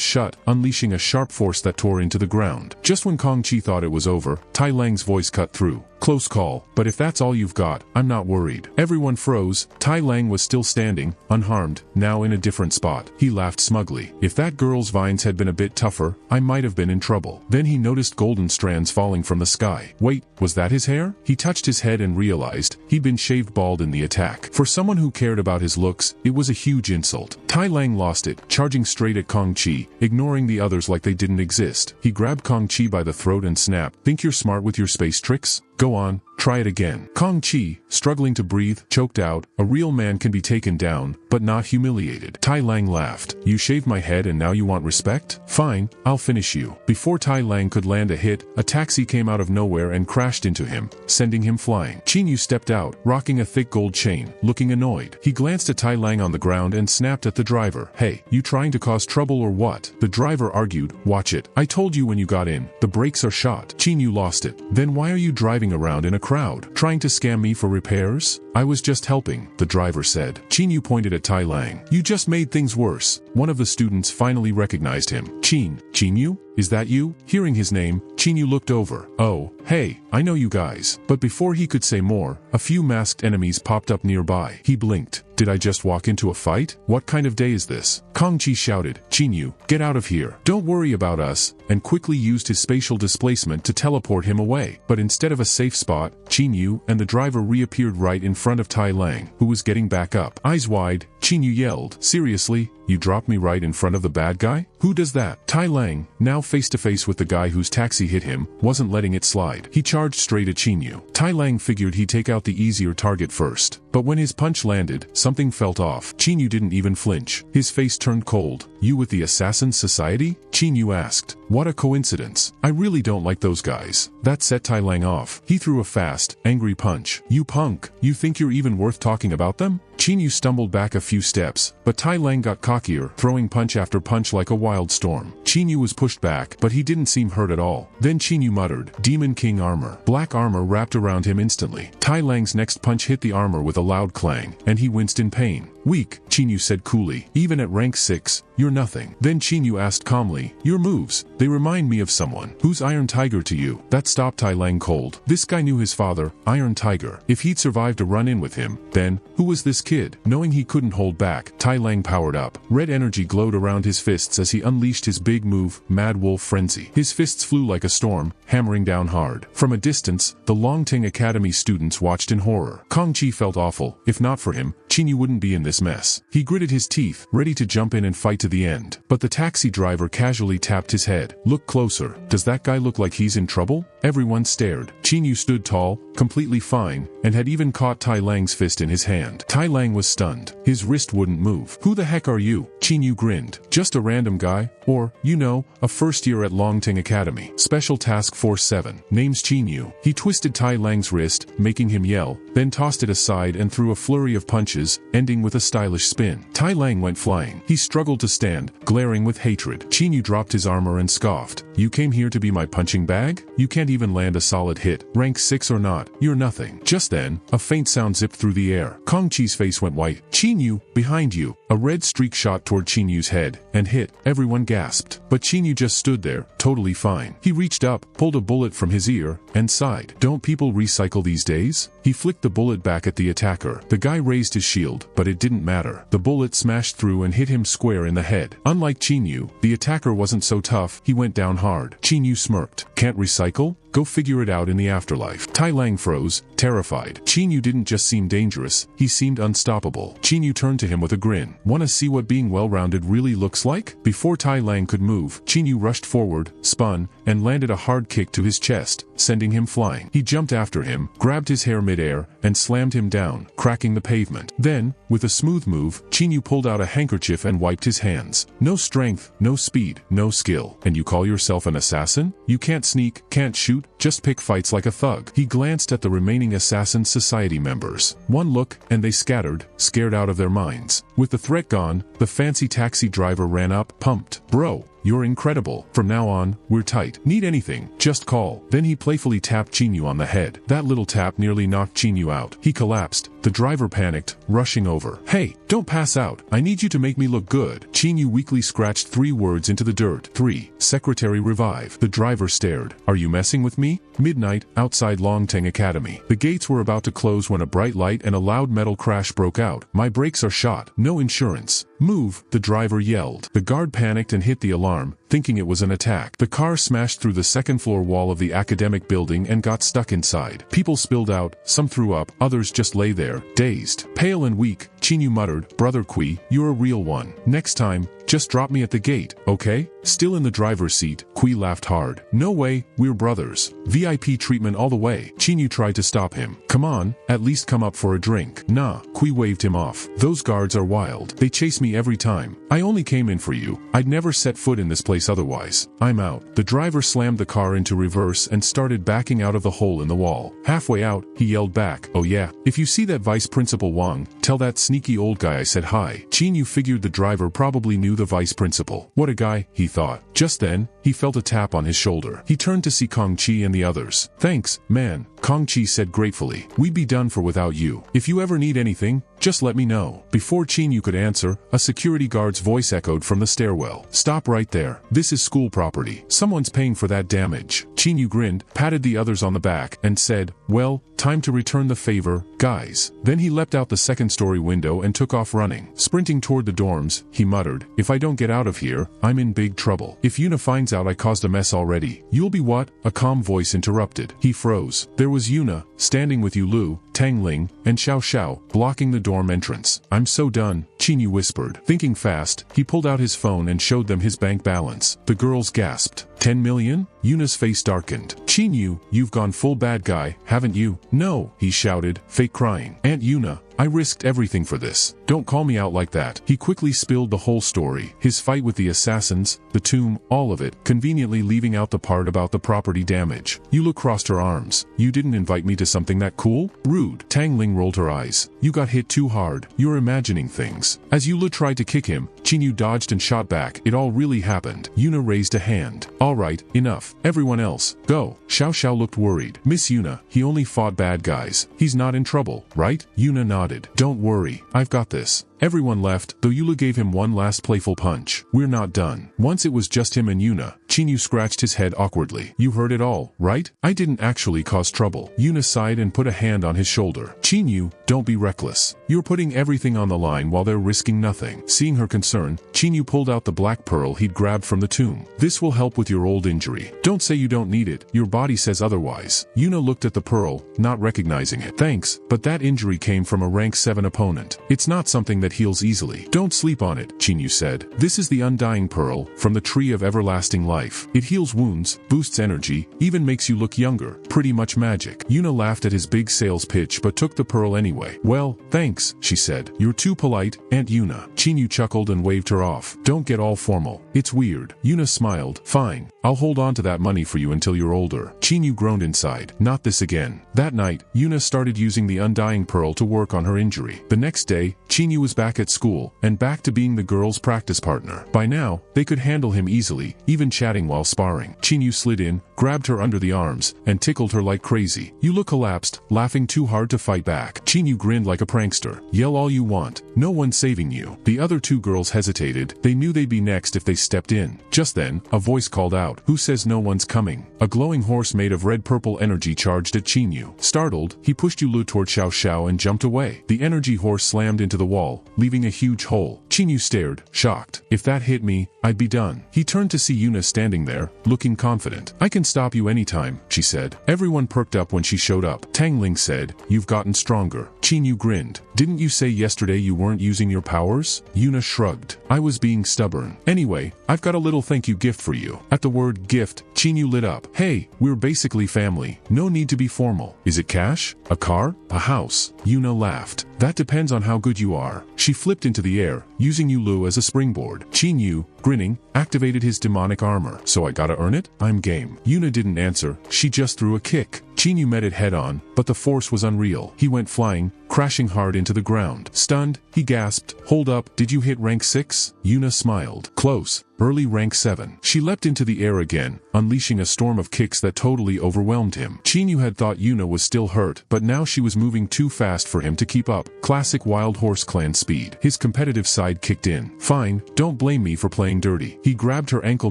shut, unleashing a sharp force that tore into the ground. Just when Kong Chi thought it was over, Tai Lang's voice cut through. "Close call, but if that's all you've got, I'm not worried." Everyone froze. Tai Lang was still standing, unharmed, now in a different spot. He laughed smugly. "If that girl's vines had been a bit tougher, I might have been in trouble." Then he noticed golden strands falling from the sky. Wait, was that his hair? He touched his head and realized he'd been shaved bald in the attack. For someone who cared about his looks, it was a huge insult. Tai Lang lost it, charging straight at Kong Chi, ignoring the others like they didn't exist. He grabbed Kong Chi by the throat and snapped, "Think you're smart with your space tricks? Go on, try it again." Kong Chi, struggling to breathe, choked out, "A real man can be taken down, but not humiliated." Tai Lang laughed. "You shaved my head and now you want respect? Fine, I'll finish you." Before Tai Lang could land a hit, a taxi came out of nowhere and crashed into him, sending him flying. Chinyu stepped out, rocking a thick gold chain, looking annoyed. He glanced at Tai Lang on the ground and snapped at the driver. "Hey, you trying to cause trouble or what?" The driver argued, "Watch it. I told you when you got in. The brakes are shot." Chinyu lost it. "Then why are you driving around in a crowd? Trying to scam me for repairs?" "I was just helping," the driver said. Chinyu pointed at Tai Lang. "You just made things worse." One of the students finally recognized him. Chinyu? Is that you?" Hearing his name, Chinyu looked over. "Oh, hey, I know you guys." But before he could say more, a few masked enemies popped up nearby. He blinked. "Did I just walk into a fight? What kind of day is this?" Kong Chi shouted, "Chinyu, get out of here. Don't worry about us," and quickly used his spatial displacement to teleport him away. But instead of a safe spot, Chinyu and the driver reappeared right in front of Tai Lang, who was getting back up. Eyes wide, Chinyu yelled, "Seriously? You dropped me right in front of the bad guy? Who does that?" Tai Lang, now face to face with the guy whose taxi hit him, wasn't letting it slide. He charged straight at Chinyu. Tai Lang figured he'd take out the easier target first. But when his punch landed, something felt off. Chinyu didn't even flinch. His face turned cold. "You with the Assassin's Society?" Chinyu asked. "What a coincidence. I really don't like those guys." That set Tai Lang off. He threw a fast, angry punch. "You punk. You think you're even worth talking about them?" Chinyu stumbled back a few steps, but Tai Lang got cockier, throwing punch after punch like a wild storm. Chinyu was pushed back, but he didn't seem hurt at all. Then Chinyu muttered, "Demon King armor." Black armor wrapped around him instantly. Tai Lang's next punch hit the armor with a loud clang, and he winced in pain. "Weak," Chinyu said coolly. "Even at rank 6, you're nothing." Then Chinyu asked calmly, "Your moves, they remind me of someone. Who's Iron Tiger to you?" That stopped Tai Lang cold. This guy knew his father, Iron Tiger. If he'd survived a run-in with him, then, who was this kid? Knowing he couldn't hold back, Tai Lang powered up. Red energy glowed around his fists as he unleashed his big move, Mad Wolf Frenzy. His fists flew like a storm, hammering down hard. From a distance, the Longting Academy students watched in horror. Kong Chi felt awful. If not for him, Chinyu wouldn't be in this mess. He gritted his teeth, ready to jump in and fight to the end. But the taxi driver casually tapped his head. "Look closer. Does that guy look like he's in trouble?" Everyone stared. Chinyu stood tall, completely fine, and had even caught Tai Lang's fist in his hand. Tai Lang was stunned. His wrist wouldn't move. "Who the heck are you?" Chinyu grinned. "Just a random guy, or, you know, a first year at Longting Academy. Special Task Force 7. Name's Chinyu." He twisted Tai Lang's wrist, making him yell, then tossed it aside and threw a flurry of punches punches, ending with a stylish spin. Tai Lang went flying. He struggled to stand, glaring with hatred. Chinyu dropped his armor and scoffed. You came here to be my punching bag? You can't even land a solid hit. Rank 6 or not, you're nothing. Just then, a faint sound zipped through the air. Kong Chi's face went white. Chinyu, behind you. A red streak shot toward Chinyu's head, and hit. Everyone gasped. But Chinyu just stood there, totally fine. He reached up, pulled a bullet from his ear, and sighed. Don't people recycle these days? He flicked the bullet back at the attacker. The guy raised his shield, but it didn't matter. The bullet smashed through and hit him square in the head. Unlike Chinyu, the attacker wasn't so tough, he went down hard. Chinyu smirked. Can't recycle? Go figure it out in the afterlife. Tai Lang froze, terrified. Chinyu didn't just seem dangerous, he seemed unstoppable. Chinyu turned to him with a grin. Wanna see what being well-rounded really looks like? Before Tai Lang could move, Chinyu rushed forward, spun, and landed a hard kick to his chest, sending him flying. He jumped after him, grabbed his hair mid-air, and slammed him down, cracking the pavement. Then, with a smooth move, Chinyu pulled out a handkerchief and wiped his hands. No strength, no speed, no skill. And you call yourself an assassin? You can't sneak, can't shoot, just pick fights like a thug. He glanced at the remaining Assassin Society members. One look, and they scattered, scared out of their minds. With the threat gone, the fancy taxi driver ran up, pumped. Bro, you're incredible. From now on, we're tight. Need anything, just call. Then he playfully tapped Chinyu on the head. That little tap nearly knocked Chinyu out. He collapsed. The driver panicked, rushing over. Hey, don't pass out. I need you to make me look good. Chinyu weakly scratched 3 words into the dirt. 3. Secretary revive. The driver stared. Are you messing with me? Midnight, outside Longteng Academy. The gates were about to close when a bright light and a loud metal crash broke out. My brakes are shot. No insurance. Move, the driver yelled. The guard panicked and hit the alarm, thinking it was an attack. The car smashed through the second-floor wall of the academic building and got stuck inside. People spilled out, some threw up, others just lay there, dazed. Pale and weak, Chinyu muttered, Brother Kui, you're a real one. Next time, just drop me at the gate, okay? Still in the driver's seat, Kui laughed hard. No way, we're brothers. VIP treatment all the way. Chinyu tried to stop him. Come on, at least come up for a drink. Nah, Kui waved him off. Those guards are wild. They chase me every time. I only came in for you. I'd never set foot in this place otherwise. I'm out. The driver slammed the car into reverse and started backing out of the hole in the wall. Halfway out, he yelled back, oh yeah, if you see that Vice Principal Wang, tell that sneaky old guy I said hi. Chinyu figured the driver probably knew the vice principal. What a guy, he thought. Just then, he felt a tap on his shoulder. He turned to see Kong Chi and the others. Thanks, man, Kong Chi said gratefully. We'd be done for without you. If you ever need anything, just let me know. Before Chinyu could answer, a security guard's voice echoed from the stairwell. Stop right there. This is school property. Someone's paying for that damage. Chinyu grinned, patted the others on the back, and said, well, time to return the favor, guys. Then he leapt out the second-story window and took off running. Sprinting toward the dorms, he muttered, if I don't get out of here, I'm in big trouble. If Yuna finds out I caused a mess already, you'll be what? A calm voice interrupted. He froze. There was Yuna, standing with Yulu, Tang Ling, and Xiao Xiao, blocking the dorm entrance. I'm so done, Chinyu whispered. Thinking fast, he pulled out his phone and showed them his bank balance. The girls gasped. 10 million? Yuna's face darkened. Chinyu, you've gone full bad guy, haven't you? No, he shouted, fake crying. Aunt Yuna, I risked everything for this. Don't call me out like that. He quickly spilled the whole story. His fight with the assassins, the tomb, all of it, conveniently leaving out the part about the property damage. Yula crossed her arms. You didn't invite me to something that cool? Rude. Tang Ling rolled her eyes. You got hit too hard. You're imagining things. As Yula tried to kick him, Chinyu dodged and shot back. It all really happened. Yuna raised a hand. Alright, enough. Everyone else, go. Xiao Xiao looked worried. Miss Yuna, he only fought bad guys. He's not in trouble, right? Yuna nodded. Don't worry, I've got this. Everyone left, though Yula gave him one last playful punch. We're not done. Once it was just him and Yuna, Chinyu scratched his head awkwardly. You heard it all, right? I didn't actually cause trouble. Yuna sighed and put a hand on his shoulder. Chinyu, don't be reckless. You're putting everything on the line while they're risking nothing. Seeing her concern, Chinyu pulled out the black pearl he'd grabbed from the tomb. This will help with your old injury. Don't say you don't need it, your body says otherwise. Yuna looked at the pearl, not recognizing it. Thanks, but that injury came from a rank 7 opponent. It's not something that heals easily. Don't sleep on it, Chinyu said. This is the undying pearl, from the tree of everlasting life. life. It heals wounds, boosts energy, even makes you look younger. Pretty much magic. Yuna laughed at his big sales pitch but took the pearl anyway. Well, thanks, she said. You're too polite, Aunt Yuna. Chinyu chuckled and waved her off. Don't get all formal. It's weird. Yuna smiled. Fine. I'll hold on to that money for you until you're older. Chinyu groaned inside. Not this again. That night, Yuna started using the undying pearl to work on her injury. The next day, Chinyu was back at school, and back to being the girls' practice partner. By now, they could handle him easily, even chatting while sparring. Chinyu slid in, grabbed her under the arms, and tickled her like crazy. Yula collapsed, laughing too hard to fight back. Chinyu grinned like a prankster. Yell all you want. No one's saving you. The other two girls hesitated. They knew they'd be next if they stepped in. Just then, a voice called out, "Who says no one's coming?" A glowing horse made of red-purple energy charged at Chinyu. Startled, he pushed Yulu toward Xiao Xiao and jumped away. The energy horse slammed into the wall, leaving a huge hole. Chinyu stared, shocked. If that hit me, I'd be done. He turned to see Yuna standing there, looking confident. "I can stop you anytime," she said. Everyone perked up when she showed up. Tangling said, "You've gotten stronger." Chinyu grinned. "Didn't you say yesterday you weren't using your powers?" Yuna shrugged. "I was being stubborn. Anyway, I've got a little thank you gift for you." At the word gift, Chinyu lit up. "Hey, we're basically family. No need to be formal. Is it cash? A car? A house?" Yuna laughed. "That depends on how good you are." She flipped into the air, using Yulu as a springboard. Chinyu, grinning, activated his demonic armor. "So I gotta earn it? I'm game." Yuna didn't answer, she just threw a kick. Chinyu met it head-on, but the force was unreal. He went flying, crashing hard into the ground. Stunned, he gasped, "Hold up, did you hit rank 6? Yuna smiled. "Close. Early rank 7. She leapt into the air again, unleashing a storm of kicks that totally overwhelmed him. Chinyu had thought Yuna was still hurt, but now she was moving too fast for him to keep up. Classic Wild Horse Clan speed. His competitive side kicked in. "Fine, don't blame me for playing dirty." He grabbed her ankle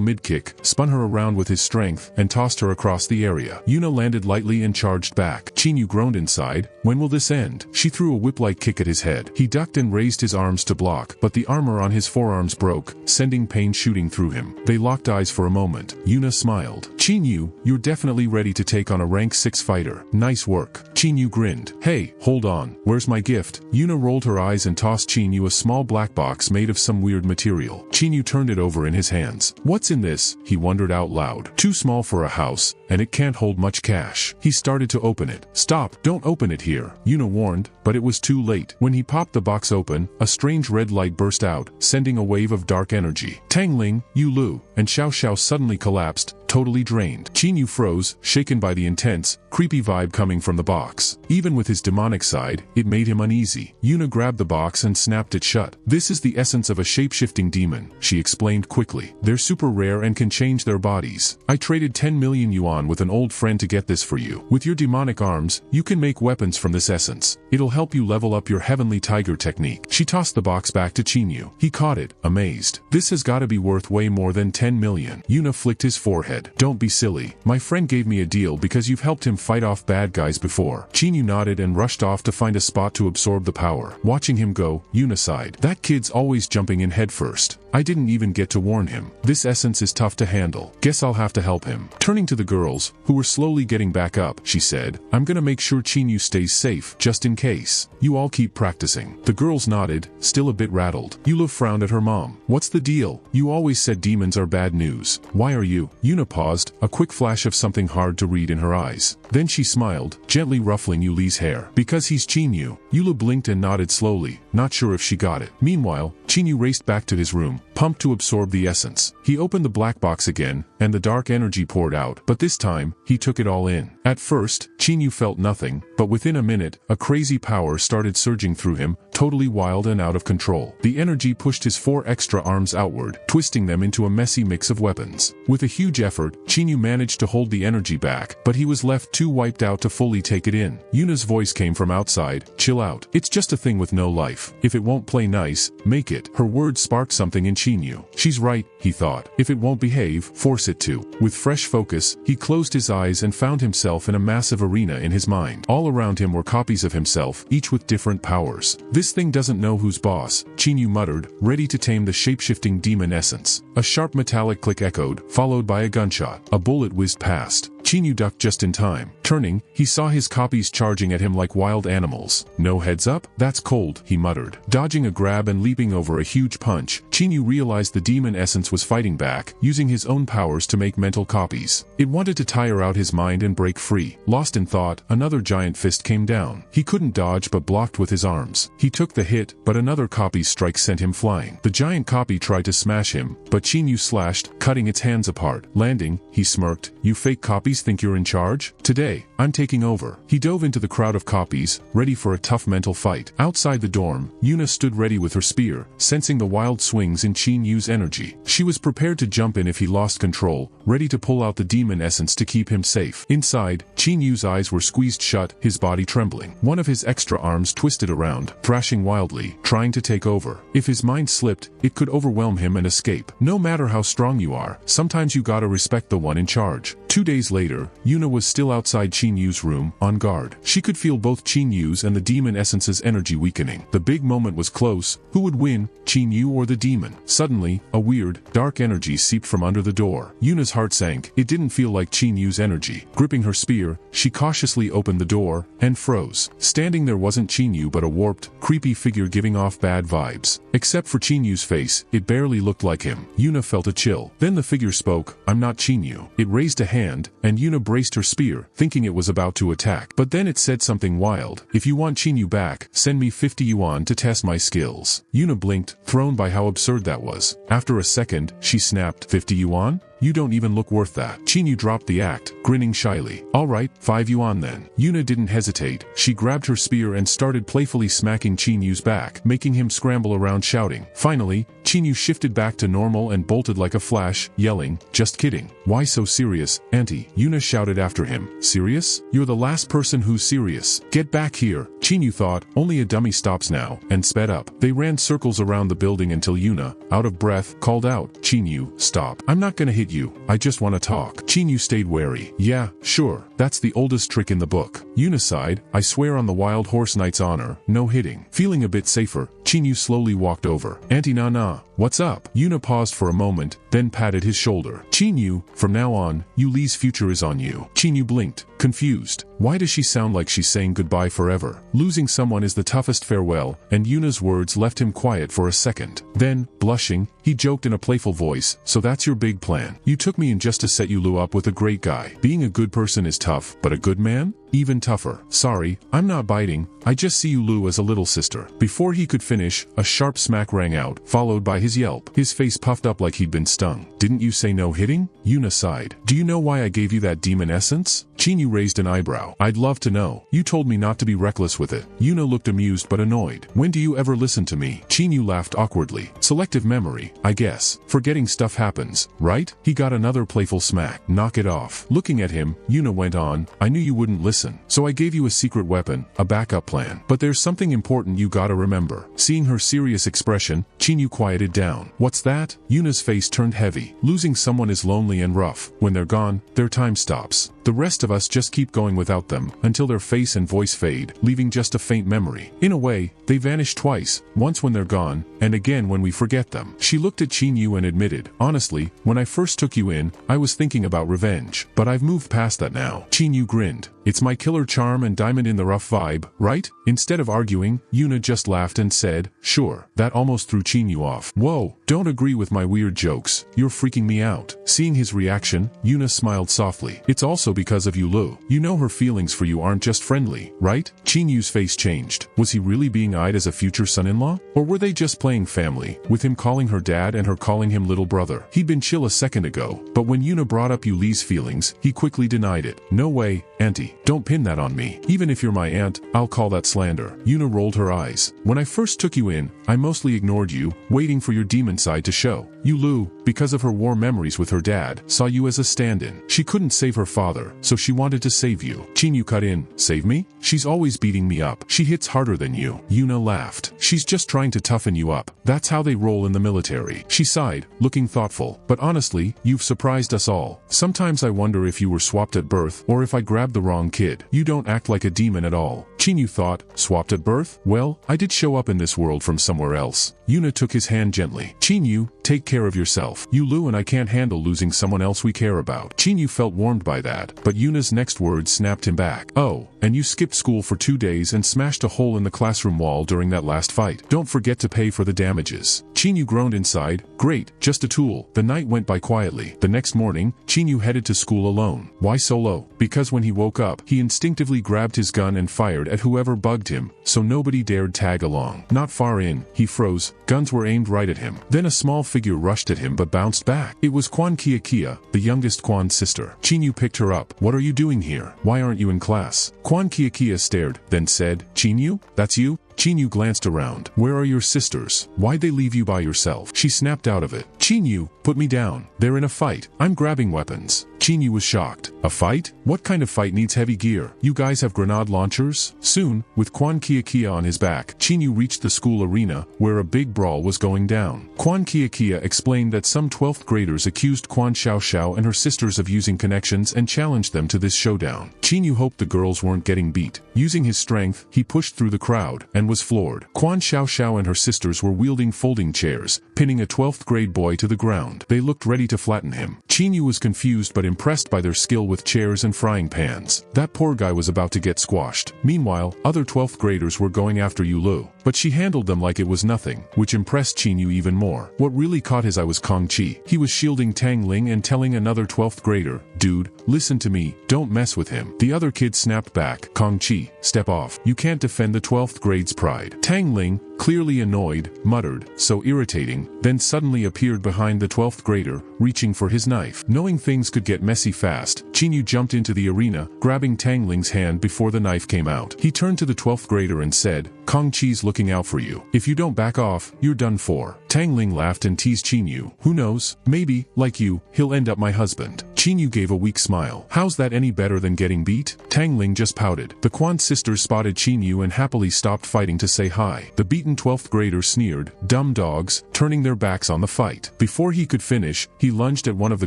mid-kick, spun her around with his strength, and tossed her across the area. Yuna landed lightly and charged back. Chinyu groaned inside. When will this end? She threw a whip-like kick at his head. He ducked and raised his arms to block, but the armor on his forearms broke, sending pain shooting through him. They locked eyes for a moment. Yuna smiled. "Chinyu, you're definitely ready to take on a rank 6 fighter. Nice work." Chinyu grinned. "Hey, hold on. Where's my gift?" Yuna rolled her eyes and tossed Chinyu a small black box made of some weird material. Chinyu turned it over in his hands. "What's in this?" he wondered out loud. "Too small for a house, and it can't hold much cash." He started to open it. "Stop, don't open it here," Yuna warned, but it was too late. When he popped the box open, a strange red light burst out, sending a wave of dark energy. Tangling, Yulu, and Xiao Xiao suddenly collapsed, totally drained. Chinyu froze, shaken by the intense, creepy vibe coming from the box. Even with his demonic side, it made him uneasy. Yuna grabbed the box and snapped it shut. "This is the essence of a shape-shifting demon," she explained quickly. "They're super rare and can change their bodies. I traded 10 million yuan with an old friend to get this for you. With your demonic arms, you can make weapons from this essence. It'll help you level up your heavenly tiger technique." She tossed the box back to Chinyu. He caught it, amazed. "This has gotta be worth way more than 10 million. Yuna flicked his forehead. "Don't be silly. My friend gave me a deal because you've helped him fight off bad guys before." Chinyu nodded and rushed off to find a spot to absorb the power. Watching him go, Yuna sighed. "That kid's always jumping in head first. I didn't even get to warn him. This essence is tough to handle. Guess I'll have to help him." Turning to the girls, who were slowly getting back up, she said, "I'm gonna make sure Chinyu stays safe, just in case. You all keep practicing." The girls nodded, still a bit rattled. Yula frowned at her mom. "What's the deal? You always said demons are bad news. Why are you?" Yuna paused, a quick flash of something hard to read in her eyes. Then she smiled, gently ruffling Yuli's hair. "Because he's Chinyu." Yula blinked and nodded slowly, not sure if she got it. Meanwhile, Chinyu raced back to his room, pumped to absorb the essence. He opened the black box again, and the dark energy poured out, but this time, he took it all in. At first, Chinyu felt nothing, but within a minute, a crazy power started surging through him, totally wild and out of control. The energy pushed his 4 extra arms outward, twisting them into a messy mix of weapons. With a huge effort, Chinyu managed to hold the energy back, but he was left too wiped out to fully take it in. Yuna's voice came from outside, "Chill out. It's just a thing with no life. If it won't play nice, make it." Her words sparked something in Chinyu. "She's right," he thought. "If it won't behave, force it to." With fresh focus, he closed his eyes and found himself in a massive arena in his mind. All around him were copies of himself, each with different powers. "This thing doesn't know who's boss," Chinyu muttered, ready to tame the shape-shifting demon essence. A sharp metallic click echoed, followed by a gunshot. A bullet whizzed past. Chinyu ducked just in time. Turning, he saw his copies charging at him like wild animals. No heads up? That's cold, he muttered. Dodging a grab and leaping over a huge punch, Chinyu realized the demon essence was fighting back, using his own powers to make mental copies. It wanted to tire out his mind and break free. Lost in thought, another giant fist came down. He couldn't dodge but blocked with his arms. He took the hit, but another copy's strike sent him flying. The giant copy tried to smash him, but Chinyu slashed, cutting its hands apart. Landing, he smirked. You fake copies think you're in charge? Today, I'm taking over. He dove into the crowd of copies, ready for a tough mental fight. Outside the dorm, Yuna stood ready with her spear, sensing the wild swings in Chinyu's energy. She was prepared to jump in if he lost control, ready to pull out the demon essence to keep him safe. Inside, Chinyu's eyes were squeezed shut, his body trembling. One of his extra arms twisted around, thrashing wildly, trying to take over. If his mind slipped, it could overwhelm him and escape. No matter how strong you are, sometimes you gotta respect the one in charge. 2 days later, Yuna was still outside Chinyu's room, on guard. She could feel both Chinyu's and the demon essence's energy weakening. The big moment was close. Who would win, Chinyu or the demon? Suddenly, a weird, dark energy seeped from under the door. Yuna's heart sank. It didn't feel like Chinyu's energy. Gripping her spear, she cautiously opened the door, and froze. Standing there wasn't Chinyu but a warped, creepy figure giving off bad vibes. Except for Chinyu's face, it barely looked like him. Yuna felt a chill. Then the figure spoke. I'm not Chinyu. It raised a hand, and Yuna braced her spear, thinking it was about to attack. But then it said something wild. If you want Chinyu back, send me 50 yuan to test my skills. Yuna blinked, thrown by how absurd that was. After a second, she snapped, 50 yuan? You don't even look worth that. Chinyu dropped the act, grinning shyly. Alright, 5 yuan then. Yuna didn't hesitate. She grabbed her spear and started playfully smacking Chinyu's back, making him scramble around shouting. Finally, Chinyu shifted back to normal and bolted like a flash, yelling, just kidding. Why so serious, auntie? Yuna shouted after him. Serious? You're the last person who's serious. Get back here. Chinyu thought, only a dummy stops now, and sped up. They ran circles around the building until Yuna, out of breath, called out, Chinyu, stop. I'm not gonna hit you, I just want to talk. Chinyu stayed wary. Yeah, sure, that's the oldest trick in the book. Yuna sighed, I swear on the Wild Horse Knight's honor, no hitting. Feeling a bit safer, Chinyu slowly walked over. Auntie Nana, what's up? Yuna paused for a moment, then patted his shoulder. Chinyu, from now on, Yuli's future is on you. Chinyu blinked, confused. Why does she sound like she's saying goodbye forever? Losing someone is the toughest farewell, and Yuna's words left him quiet for a second. Then, blushing, he joked in a playful voice, so that's your big plan. You took me in just to set Yulu up with a great guy. Being a good person is tough, but a good man? Even tougher. Sorry, I'm not biting, I just see Yulu as a little sister. Before he could finish, a sharp smack rang out, followed by his yelp. His face puffed up like he'd been stung. Didn't you say no hitting? Yuna sighed. Do you know why I gave you that demon essence? Chinyu raised an eyebrow. I'd love to know. You told me not to be reckless with it. Yuna looked amused but annoyed. When do you ever listen to me? Chinyu laughed awkwardly. Selective memory, I guess. Forgetting stuff happens, right? He got another playful smack. Knock it off. Looking at him, Yuna went on, I knew you wouldn't listen. So I gave you a secret weapon, a backup plan. But there's something important you gotta remember. Seeing her serious expression, Chinyu quieted down. What's that? Yuna's face turned heavy. Losing someone is lonely and rough. When they're gone, their time stops. The rest of us just keep going without them, until their face and voice fade, leaving just a faint memory. In a way, they vanish twice, once when they're gone, and again when we forget them. She looked at Chinyu and admitted, honestly, when I first took you in, I was thinking about revenge. But I've moved past that now. Chinyu grinned. It's my killer charm and diamond in the rough vibe, right? Instead of arguing, Yuna just laughed and said, sure. That almost threw Chinyu off. Whoa, don't agree with my weird jokes. You're freaking me out. Seeing his reaction, Yuna smiled softly. It's also because of Yulu. You know her feelings for you aren't just friendly, right? Chinyu's face changed. Was he really being eyed as a future son-in-law? Or were they just playing family, with him calling her dad and her calling him little brother? He'd been chill a second ago, but when Yuna brought up Yuli's feelings, he quickly denied it. No way, auntie. Don't pin that on me. Even if you're my aunt, I'll call that slander. Yuna rolled her eyes. When I first took you in, I mostly ignored you, waiting for your demon side to show. Yulu, because of her war memories with her dad, saw you as a stand-in. She couldn't save her father, so she wanted to save you. Chinyu cut in. Save me? She's always beating me up. She hits harder than you. Yuna laughed. She's just trying to toughen you up. up. That's how they roll in the military. She sighed, looking thoughtful. But honestly, you've surprised us all. Sometimes I wonder if you were swapped at birth, or if I grabbed the wrong kid. You don't act like a demon at all. Chinyu thought, swapped at birth? Well, I did show up in this world from somewhere else. Yuna took his hand gently. Chinyu, take care of yourself. Lu and I can't handle losing someone else we care about. Chinyu felt warmed by that, but Yuna's next words snapped him back. Oh, and you skipped school for 2 days and smashed a hole in the classroom wall during that last fight. Don't forget to pay for the damages. Chinyu groaned inside. Great, just a tool. The night went by quietly. The next morning, Chinyu headed to school alone. Why solo? Because when he woke up, he instinctively grabbed his gun and fired at whoever bugged him, so nobody dared tag along. Not far in, he froze. Guns were aimed right at him. Then a small figure rushed at him but bounced back. It was Quan Kia, the youngest Quan's sister. Chinyu picked her up. What are you doing here? Why aren't you in class? Quan Kia stared, then said, Chinyu, that's you? Chinyu glanced around. Where are your sisters? Why'd they leave you by yourself? She snapped out of it. Chinyu, put me down. They're in a fight. I'm grabbing weapons. Chinyu was shocked. A fight? What kind of fight needs heavy gear? You guys have grenade launchers? Soon, with Quan Kia on his back, Chinyu reached the school arena, where a big brawl was going down. Quan Kia explained that some 12th graders accused Quan Xiao and her sisters of using connections and challenged them to this showdown. Chinyu hoped the girls weren't getting beat. Using his strength, he pushed through the crowd, and was floored. Quan Xiao and her sisters were wielding folding chairs, pinning a 12th grade boy to the ground. They looked ready to flatten him. Chinyu was confused but impressed by their skill with chairs and frying pans. That poor guy was about to get squashed. Meanwhile, other 12th graders were going after Lu, but she handled them like it was nothing, which impressed Chinyu even more. What really caught his eye was Kong Chi. He was shielding Tang Ling and telling another 12th grader, dude, listen to me, don't mess with him. The other kid snapped back, Kong Chi, step off. You can't defend the 12th grade's pride. Tang Ling, clearly annoyed, muttered, so irritating, then suddenly appeared behind the 12th grader, reaching for his knife. Knowing things could get messy fast, Chinyu jumped into the arena, grabbing Tang Ling's hand before the knife came out. He turned to the 12th grader and said, Kong Chi's looking out for you. If you don't back off, you're done for. Tang Ling laughed and teased Chinyu. Who knows, maybe, like you, he'll end up my husband. Chinyu gave a weak smile. How's that any better than getting beat? Tang Ling just pouted. The Quan sisters spotted Chinyu and happily stopped fighting to say hi. The beaten 12th grader sneered, dumb dogs, turning their backs on the fight. Before he could finish, he lunged at one of the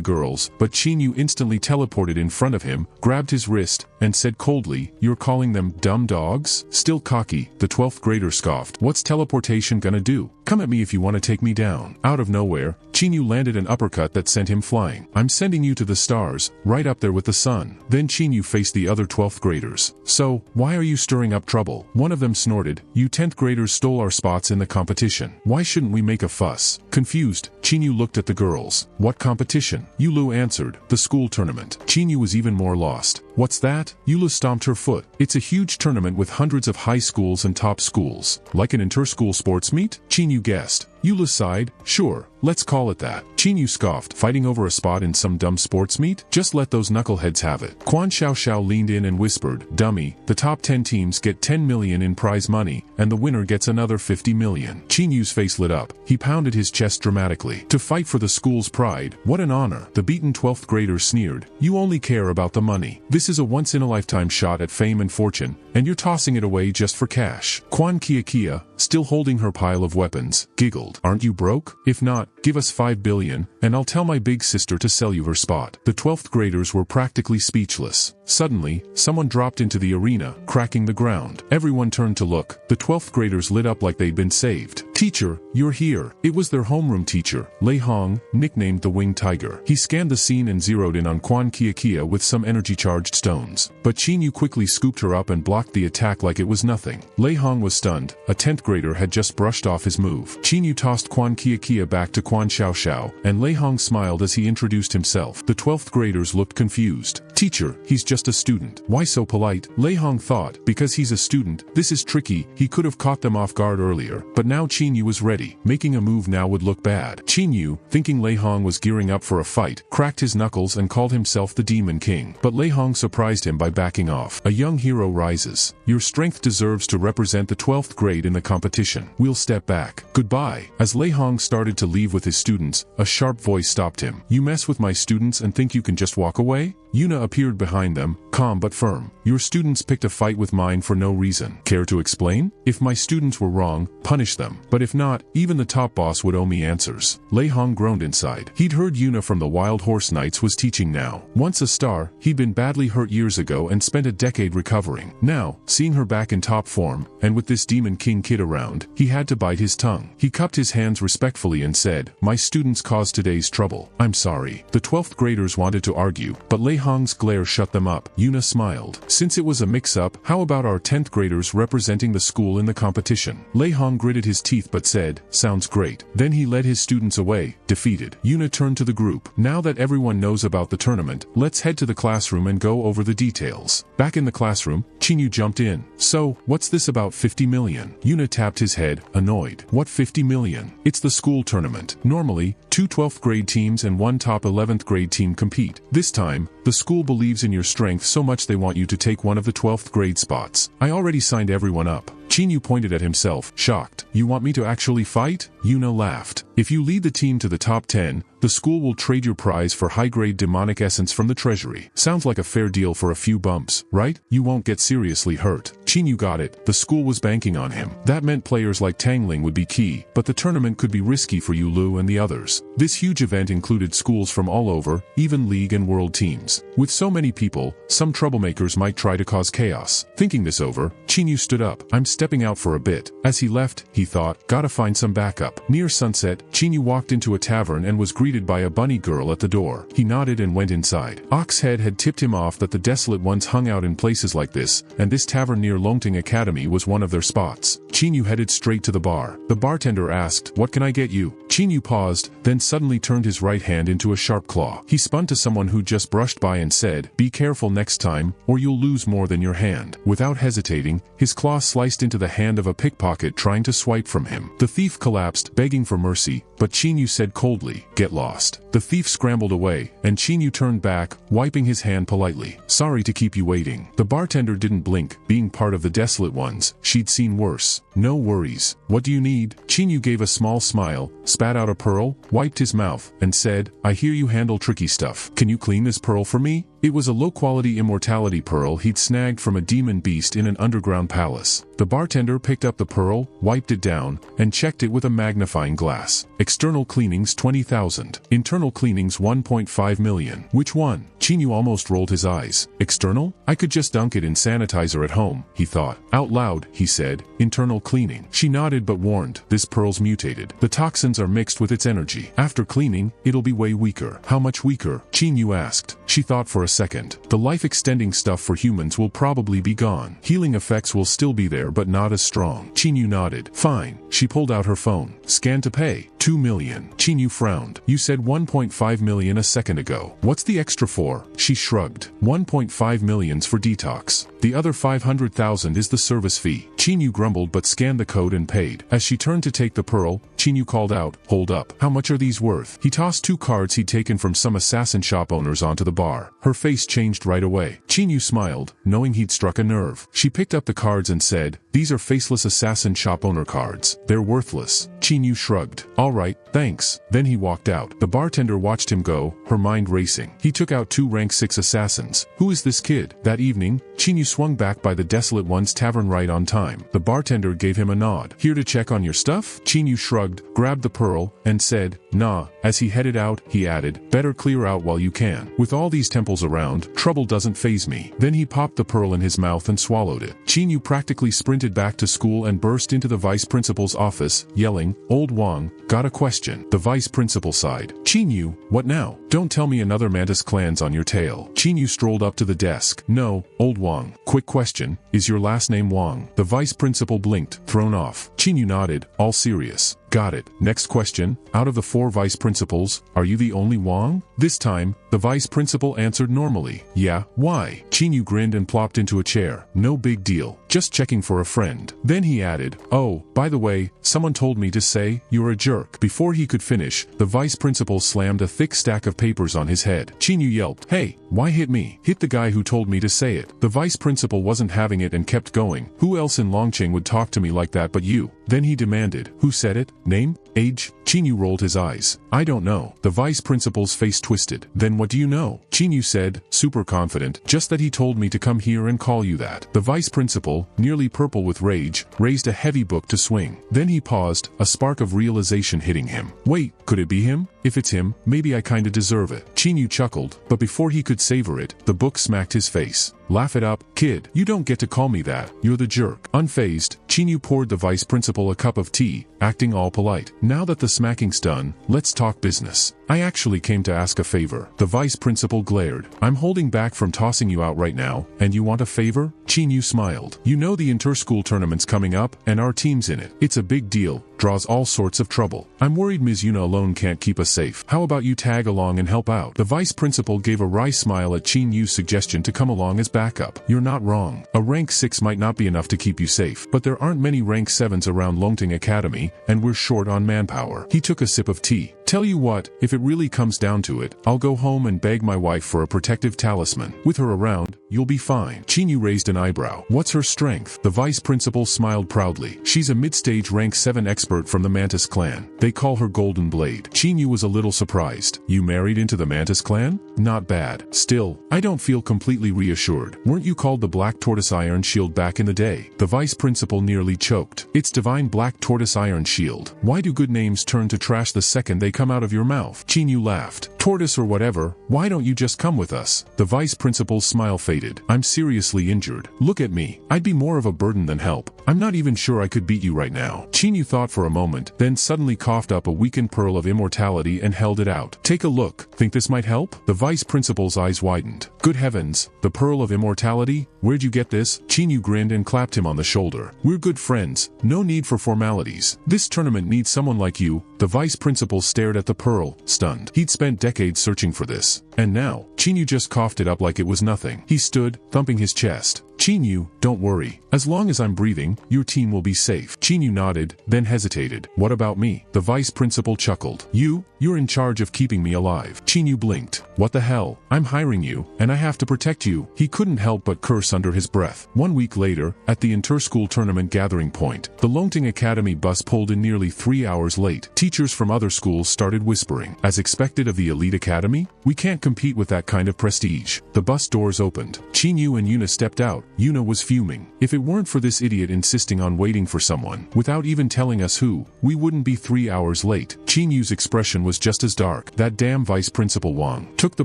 girls, but Chinyu instantly teleported in front of him, grabbed his wrist, and said coldly, you're calling them dumb dogs? Still cocky, the 12th grader scoffed. What's teleportation gonna do? Come at me if you want to take me down. Out of nowhere, Chinyu landed an uppercut that sent him flying. I'm sending you to the stars, right up there with the sun. Then Chinyu faced the other 12th graders. So, why are you stirring up trouble? One of them snorted, you 10th graders stole our spots in the competition. Why shouldn't we make a fuss? Confused, Chinyu looked at the girls. What competition? Lu answered, the school tournament. Chinyu was even more lost. What's that? Yula stomped her foot. It's a huge tournament with hundreds of high schools and top schools. Like an inter-school sports meet? Chinyu guessed. Yula sighed, sure, let's call it that. Chinyu scoffed, fighting over a spot in some dumb sports meet? Just let those knuckleheads have it. Quan Xiao leaned in and whispered, dummy, the top 10 teams get 10 million in prize money, and the winner gets another 50 million. Chinyu's face lit up. He pounded his chest dramatically. To fight for the school's pride, what an honor. The beaten 12th grader sneered, you only care about the money. This is a once-in-a-lifetime shot at fame and fortune, and you're tossing it away just for cash. Quan Kia, still holding her pile of weapons, giggled. Aren't you broke? If not, give us 5 billion, and I'll tell my big sister to sell you her spot. The 12th graders were practically speechless. Suddenly, someone dropped into the arena, cracking the ground. Everyone turned to look. The 12th graders lit up like they'd been saved. Teacher, you're here. It was their homeroom teacher, Lei Hong, nicknamed the Winged Tiger. He scanned the scene and zeroed in on Quan Kia with some energy-charged stones. But Chinyu quickly scooped her up and blocked the attack like it was nothing. Lei Hong was stunned. A 10th grader had just brushed off his move. Chinyu tossed Quan Kia back to Quan Xiao, and Lei Hong smiled as he introduced himself. The 12th graders looked confused. Teacher, he's just a student. Why so polite? Lei Hong thought, because he's a student, this is tricky. He could have caught them off guard earlier, but now Chinyu was ready. Making a move now would look bad. Chinyu, thinking Lei Hong was gearing up for a fight, cracked his knuckles and called himself the Demon King. But Lei Hong surprised him by backing off. A young hero rises. Your strength deserves to represent the 12th grade in the competition. We'll step back. Goodbye. As Lei Hong started to leave with his students, a sharp voice stopped him. You mess with my students and think you can just walk away? Yuna appeared behind them, calm but firm. Your students picked a fight with mine for no reason. Care to explain? If my students were wrong, punish them. But if not, even the top boss would owe me answers. Lei Hong groaned inside. He'd heard Yuna from the Wild Horse Knights was teaching now. Once a star, he'd been badly hurt years ago and spent a decade recovering. Now, seeing her back in top form, and with this Demon King kid around, he had to bite his tongue. He cupped his hands respectfully and said, "My students caused today's trouble. I'm sorry." The 12th graders wanted to argue, but Lei Hong's glare shut them up. Yuna smiled. Since it was a mix-up, how about our 10th graders representing the school in the competition? Lei Hong gritted his teeth but said, "Sounds great." Then he led his students away, defeated. Yuna turned to the group. "Now that everyone knows about the tournament, let's head to the classroom and go over the details." Back in the classroom, Chinyu jumped in. "So, what's this about 50 million? Yuna tapped his head, annoyed. "What 50 million? It's the school tournament. Normally, 2 12th grade teams and 1 top 11th grade team compete. This time, the school believes in your strength so much they want you to take one of the 12th grade spots. I already signed everyone up." Chinyu pointed at himself, shocked. "You want me to actually fight?" Yuna laughed. "If you lead the team to the top 10, the school will trade your prize for high-grade demonic essence from the treasury. Sounds like a fair deal for a few bumps, right? You won't get seriously hurt." Chinyu got it. The school was banking on him. That meant players like Tangling would be key, but the tournament could be risky for Yu Lu and the others. This huge event included schools from all over, even league and world teams. With so many people, some troublemakers might try to cause chaos. Thinking this over, Chinyu stood up. "I'm stepping out for a bit." As he left, he thought, "Gotta find some backup." Near sunset, Chinyu walked into a tavern and was greeted by a bunny girl at the door. He nodded and went inside. Oxhead had tipped him off that the Desolate Ones hung out in places like this, and this tavern near Longting Academy was one of their spots. Chinyu headed straight to the bar. The bartender asked, "What can I get you?" Chinyu paused, then suddenly turned his right hand into a sharp claw. He spun to someone who just brushed by and said, "Be careful next time, or you'll lose more than your hand." Without hesitating, his claw sliced into the hand of a pickpocket trying to swipe from him. The thief collapsed, begging for mercy, but Chinyu said coldly, "Get lost." The thief scrambled away, and Chinyu turned back, wiping his hand politely. "Sorry to keep you waiting." The bartender didn't blink. Being part of the Desolate Ones, she'd seen worse. "No worries. What do you need?" Chinyu gave a small smile, spat out a pearl, wiped his mouth, and said, "I hear you handle tricky stuff. Can you clean this pearl for me?" It was a low-quality immortality pearl he'd snagged from a demon beast in an underground palace. The bartender picked up the pearl, wiped it down, and checked it with a magnifying glass. External cleanings 20,000. Internal cleanings 1.5 million. Which one? Chinyu almost rolled his eyes. External? I could just dunk it in sanitizer at home, he thought. Out loud, he said, "Internal cleaning." She nodded but warned, "This pearl's mutated. The toxins are mixed with its energy. After cleaning, it'll be way weaker." "How much weaker?" Chinyu asked. She thought for a second. "The life-extending stuff for humans will probably be gone. Healing effects will still be there but not as strong." Chinyu nodded. "Fine." She pulled out her phone. "Scan to pay. 2 million. Chinyu frowned. "You said 1.5 million a second ago. What's the extra for?" She shrugged. 1.5 million's for detox. The other 500,000 is the service fee. Chinyu grumbled but scanned the code and paid. As she turned to take the pearl, Chinyu called out, "Hold up. How much are these worth?" He tossed 2 cards he'd taken from some assassin shop owners onto the bar. Her face changed right away. Chinyu smiled, knowing he'd struck a nerve. She picked up the cards and said, "These are faceless assassin shop owner cards. They're worthless." Chinyu shrugged. "All right, thanks." Then he walked out. The bartender watched him go, her mind racing. He took out 2 rank 6 assassins. Who is this kid? That evening, Chinyu swung back by the Desolate Ones tavern right on time. The bartender gave him a nod. "Here to check on your stuff?" Chinyu shrugged, grabbed the pearl, and said, "Nah." As he headed out, he added, "Better clear out while you can. With all these temples around, trouble doesn't faze me." Then he popped the pearl in his mouth and swallowed it. Chinyu practically sprinted back to school and burst into the vice principal's office, yelling, "Old Wang, got a question." The vice principal sighed. "Chinyu, what now? Don't tell me another Mantis clan's on your tail." Chinyu strolled up to the desk. "No, Old Wang. Quick question, is your last name Wang?" The vice principal blinked, thrown off. Chinyu nodded, all serious. "Got it. Next question, out of the 4 vice principals, are you the only Wang?" This time, the vice principal answered normally. "Yeah, why?" Chinyu grinned and plopped into a chair. "No big deal. Just checking for a friend." Then he added, "Oh, by the way, someone told me to say, you're a jerk." Before he could finish, the vice principal slammed a thick stack of papers on his head. Chinyu yelped, "Hey, why hit me? Hit the guy who told me to say it." The vice principal wasn't having it and kept going. "Who else in Longqing would talk to me like that but you?" Then he demanded, "Who said it? Name? Age? Chinyu rolled his eyes. I don't know. The vice principal's face twisted. Then what do you know? Chinyu said, super confident, just that he told me to come here and call you that. The vice principal, nearly purple with rage, raised a heavy book to swing. Then he paused, a spark of realization hitting him. Wait, could it be him? If it's him, maybe I kinda deserve it. Chinyu chuckled, but before he could savor it, the book smacked his face. Laugh it up, kid. You don't get to call me that. You're the jerk. Unfazed, Chinyu poured the vice principal a cup of tea, acting all polite. Now that the smacking's done, let's talk business. I actually came to ask a favor. The vice principal glared. I'm holding back from tossing you out right now, and you want a favor? Chinyu smiled. You know the inter-school tournament's coming up, and our team's in it. It's a big deal, draws all sorts of trouble. I'm worried Ms. Yuna alone can't keep us safe. How about you tag along and help out? The vice principal gave a wry smile at Chinyu's suggestion to come along as backup. You're not wrong. A rank 6 might not be enough to keep you safe, but there aren't many rank 7s around Longting Academy, and we're short on manpower. He took a sip of tea. Tell you what, if it really comes down to it, I'll go home and beg my wife for a protective talisman. With her around, you'll be fine. Chinyu raised an eyebrow. What's her strength? The vice principal smiled proudly. She's a mid-stage rank 7 expert from the Mantis clan. They call her Golden Blade. Chinyu was a little surprised. You married into the Mantis clan? Not bad. Still, I don't feel completely reassured. Weren't you called the Black Tortoise Iron Shield back in the day? The vice principal nearly choked. It's Divine Black Tortoise Iron Shield. Why do good names turn to trash the second they come out of your mouth? Chinyu laughed. Tortoise or whatever, why don't you just come with us? The vice principal's smile faded. I'm seriously injured. Look at me. I'd be more of a burden than help. I'm not even sure I could beat you right now. Chinyu thought for a moment, then suddenly coughed up a weakened pearl of immortality and held it out. Take a look. Think this might help? The vice principal's eyes widened. Good heavens, the pearl of immortality? Where'd you get this? Chinyu grinned and clapped him on the shoulder. We're good friends. No need for formalities. This tournament needs someone like you. The vice principal stared at the pearl, stunned. He'd spent decades searching for this. And now, Chinyu just coughed it up like it was nothing. He stood, thumping his chest. Chinyu, don't worry. As long as I'm breathing, your team will be safe. Chinyu nodded, then hesitated. What about me? The vice principal chuckled. You're in charge of keeping me alive. Chinyu blinked. What the hell? I'm hiring you, and I have to protect you. He couldn't help but curse under his breath. 1 week later, at the inter-school tournament gathering point, the Longting Academy bus pulled in nearly 3 hours late. Teachers from other schools started whispering. As expected of the elite academy? We can't compete with that kind of prestige. The bus doors opened. Chinyu and Yuna stepped out. Yuna was fuming. If it weren't for this idiot insisting on waiting for someone, without even telling us who, we wouldn't be 3 hours late. Chinyu's expression was just as dark. That damn vice principal Wang took the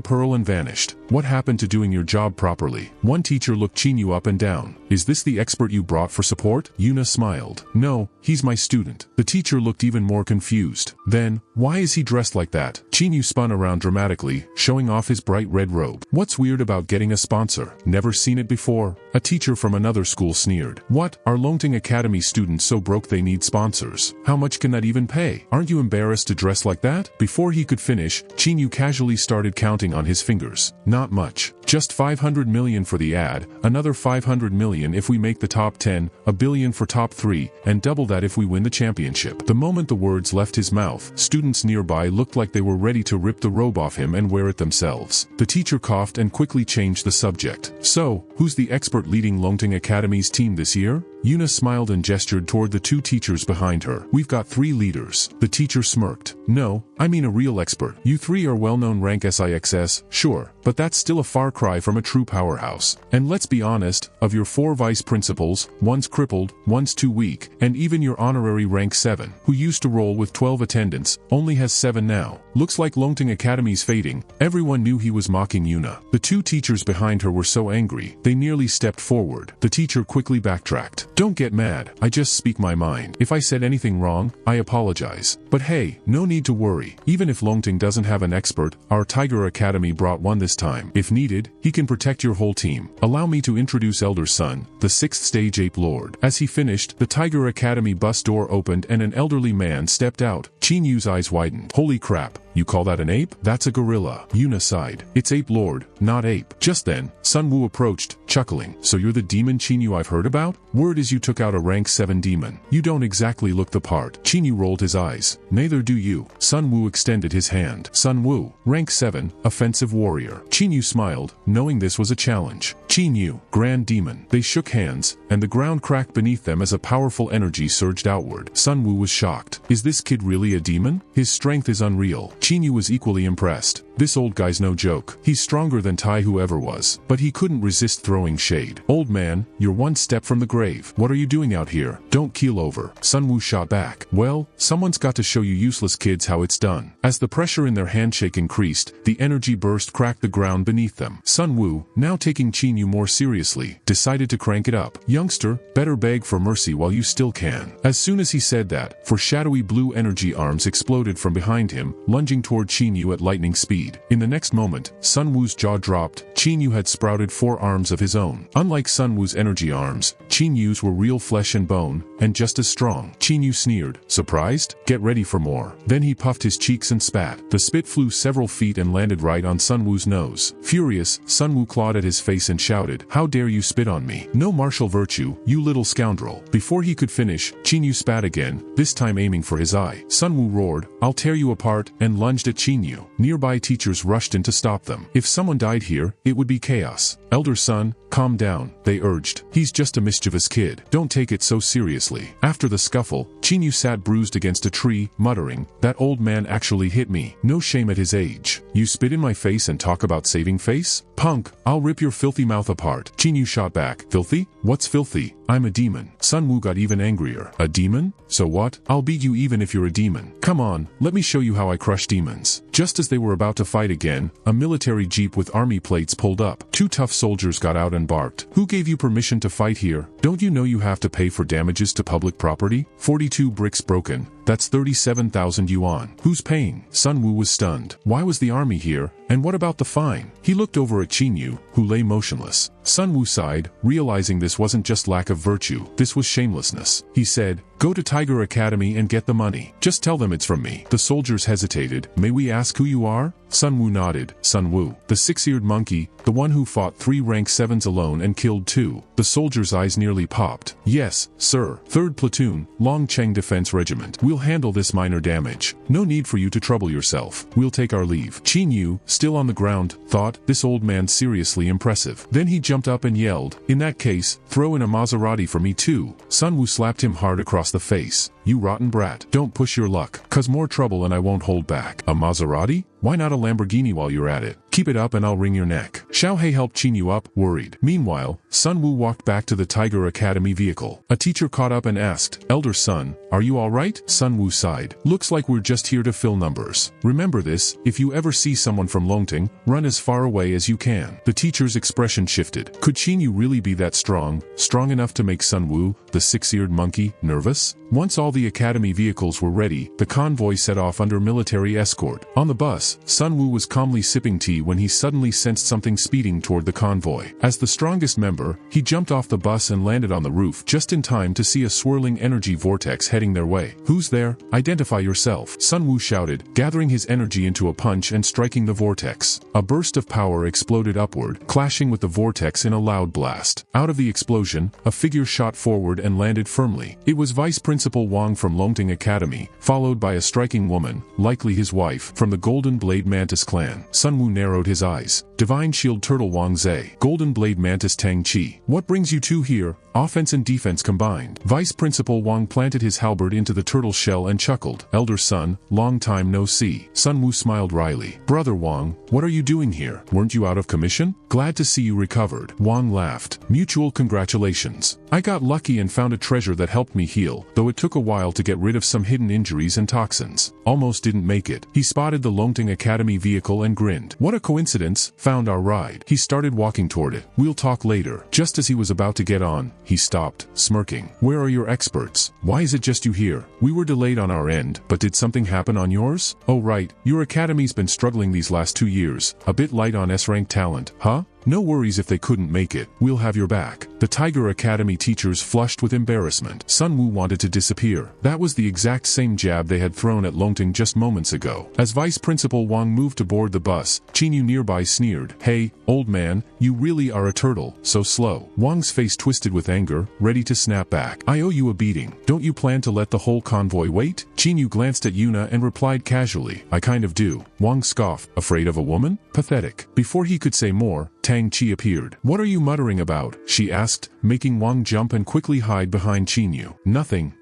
pearl and vanished. What happened to doing your job properly? One teacher looked Chinyu up and down. Is this the expert you brought for support? Yuna smiled. No, he's my student. The teacher looked even more confused. Then, why is he dressed like that? Chinyu spun around dramatically, showing off his bright red robe. What's weird about getting a sponsor? Never seen it before? A teacher from another school sneered. What? Are Longting Academy students so broke they need sponsors? How much can that even pay? Aren't you embarrassed to dress like that? Before he could finish, Chinyu casually started counting on his fingers. Not much. Just 500 million for the ad, another 500 million if we make the top 10, a billion for top 3, and double that if we win the championship. The moment the words left his mouth, students nearby looked like they were ready to rip the robe off him and wear it themselves. The teacher coughed and quickly changed the subject. So, who's the expert leading Longting Academy's team this year? Yuna smiled and gestured toward the 2 teachers behind her. We've got 3 leaders. The teacher smirked. No, I mean a real expert. You 3 are well-known rank SIXS, sure, but that's still a far cry from a true powerhouse. And let's be honest, of your 4 vice principals, one's crippled, one's too weak, and even your honorary rank 7, who used to roll with 12 attendants, only has 7 now. Looks like Longting Academy's fading. Everyone knew he was mocking Yuna. The 2 teachers behind her were so angry, they nearly stepped forward. The teacher quickly backtracked. Don't get mad, I just speak my mind. If I said anything wrong, I apologize. But hey, no need to worry. Even if Longting doesn't have an expert, our Tiger Academy brought one this time. If needed, he can protect your whole team. Allow me to introduce Elder Sun, the 6th stage ape lord. As he finished, the Tiger Academy bus door opened and an elderly man stepped out. Chinyu's eyes widened. Holy crap. You call that an ape? That's a gorilla. Yuna sighed. It's ape lord, not ape. Just then, Sun Wu approached, chuckling. So you're the demon Chinyu I've heard about? Word is you took out a rank 7 demon. You don't exactly look the part. Chinyu rolled his eyes. Neither do you. Sun Wu extended his hand. Sun Wu, rank 7, offensive warrior. Chinyu smiled, knowing this was a challenge. Chinyu, grand demon. They shook hands, and the ground cracked beneath them as a powerful energy surged outward. Sun Wu was shocked. Is this kid really really a demon? His strength is unreal. Chinyu was equally impressed. This old guy's no joke. He's stronger than Tai whoever was. But he couldn't resist throwing shade. Old man, you're one step from the grave. What are you doing out here? Don't keel over. Sunwoo shot back. Well, someone's got to show you useless kids how it's done. As the pressure in their handshake increased, the energy burst cracked the ground beneath them. Sunwoo, now taking Chinyu more seriously, decided to crank it up. Youngster, better beg for mercy while you still can. As soon as he said that, four shadowy blue energy arms exploded from behind him, lunging toward Chinyu at lightning speed. In the next moment, Sunwoo's jaw dropped. Chinyu had sprouted 4 arms of his own. Unlike Sunwoo's energy arms, Chinyu's were real flesh and bone, and just as strong. Chinyu sneered. Surprised? Get ready for more. Then he puffed his cheeks and spat. The spit flew several feet and landed right on Sunwoo's nose. Furious, Sunwoo clawed at his face and shouted, "How dare you spit on me? No martial virtue, you little scoundrel." Before he could finish, Chinyu spat again, this time aiming for his eye. Sunwoo roared, "I'll tear you apart," and lunged at Chinyu. Nearby teachers rushed in to stop them. If someone died here, it would be chaos. "Elder son, calm down," they urged. "He's just a mischievous kid. Don't take it so seriously." After the scuffle, Chinyu sat bruised against a tree, muttering, "That old man actually hit me. No shame at his age. You spit in my face and talk about saving face? Punk, I'll rip your filthy mouth apart." Chinyu shot back. "Filthy? What's filthy? I'm a demon." Sunwoo got even angrier. "A demon? So what? I'll beat you even if you're a demon. Come on, let me show you how I crush demons." Just as they were about to fight again, a military jeep with army plates pulled up. 2 tough soldiers got out and barked, "Who gave you permission to fight here? Don't you know you have to pay for damages to public property? 42 bricks broken. That's 37,000 yuan. Who's paying?" Sunwoo was stunned. Why was the army here, and what about the fine? He looked over at Chinyu, who lay motionless. Sunwoo sighed, realizing this wasn't just lack of virtue, this was shamelessness. He said, "Go to Tiger Academy and get the money. Just tell them it's from me." The soldiers hesitated. "May we ask who you are?" Sunwoo nodded. "Sunwoo, the 6-eared monkey, the one who fought 3 rank 7s alone and killed 2. The soldier's eyes nearly popped. "Yes, sir. 3rd Platoon, Longcheng Defense Regiment. We'll handle this minor damage. No need for you to trouble yourself. We'll take our leave." Chinyu, still on the ground, thought, this old man's seriously impressive. Then he jumped up and yelled, "In that case, throw in a Maserati for me too." Sunwoo slapped him hard across the face. "You rotten brat. Don't push your luck. 'Cause more trouble and I won't hold back." "A Maserati? Why not a Lamborghini while you're at it? Keep it up and I'll wring your neck." Xiaohei helped Chinyu up, worried. Meanwhile, Sunwoo walked back to the Tiger Academy vehicle. A teacher caught up and asked, "Elder son, are you alright?" Sunwoo sighed. "Looks like we're just here to fill numbers. Remember this, if you ever see someone from Longting, run as far away as you can." The teacher's expression shifted. Could Chinyu really be that strong enough to make Sunwoo, the 6-eared monkey, nervous? Once all the academy vehicles were ready, the convoy set off under military escort. On the bus, Sunwoo was calmly sipping tea when he suddenly sensed something speeding toward the convoy. As the strongest member, he jumped off the bus and landed on the roof just in time to see a swirling energy vortex heading their way. "Who's there? Identify yourself," Sunwoo shouted, gathering his energy into a punch and striking the vortex. A burst of power exploded upward, clashing with the vortex in a loud blast. Out of the explosion, a figure shot forward and landed firmly. It was Vice Principal Wang from Longting Academy, followed by a striking woman, likely his wife, from the Golden Blade Mantis clan. Sunwoo narrowed his eyes. Divine Shield Turtle Wang Zhe. Golden Blade Mantis Tang Chi. "What brings you two here? Offense and defense combined." Vice Principal Wang planted his halberd into the turtle shell and chuckled. "Elder son, long time no see." Sunwoo smiled wryly. "Brother Wang, what are you doing here? Weren't you out of commission? Glad to see you recovered." Wang laughed. "Mutual congratulations. I got lucky and found a treasure that helped me heal, though it took a while to get rid of some hidden injuries and toxins. Almost didn't make it." He spotted the Longting Academy vehicle and grinned. "What a coincidence, found our ride." He started walking toward it. "We'll talk later." Just as he was about to get on, he stopped, smirking. "Where are your experts? Why is it just you here? We were delayed on our end, but did something happen on yours? Oh right, your academy's been struggling these last 2 years, a bit light on S-rank talent, huh? No worries if they couldn't make it, we'll have your back." The Tiger Academy teachers flushed with embarrassment. Sunwoo wanted to disappear. That was the exact same jab they had thrown at Longting just moments ago. As Vice Principal Wang moved to board the bus, Chinyu nearby sneered, "Hey, old man, you really are a turtle, so slow." Wang's face twisted with anger, ready to snap back. "I owe you a beating. Don't you plan to let the whole convoy wait?" Chinyu glanced at Yuna and replied casually, "I kind of do." Wang scoffed. Afraid of a woman? Pathetic. Before he could say more, Tang Chi appeared. What are you muttering about? She asked, making Wang jump and quickly hide behind Qinyu. Nothing.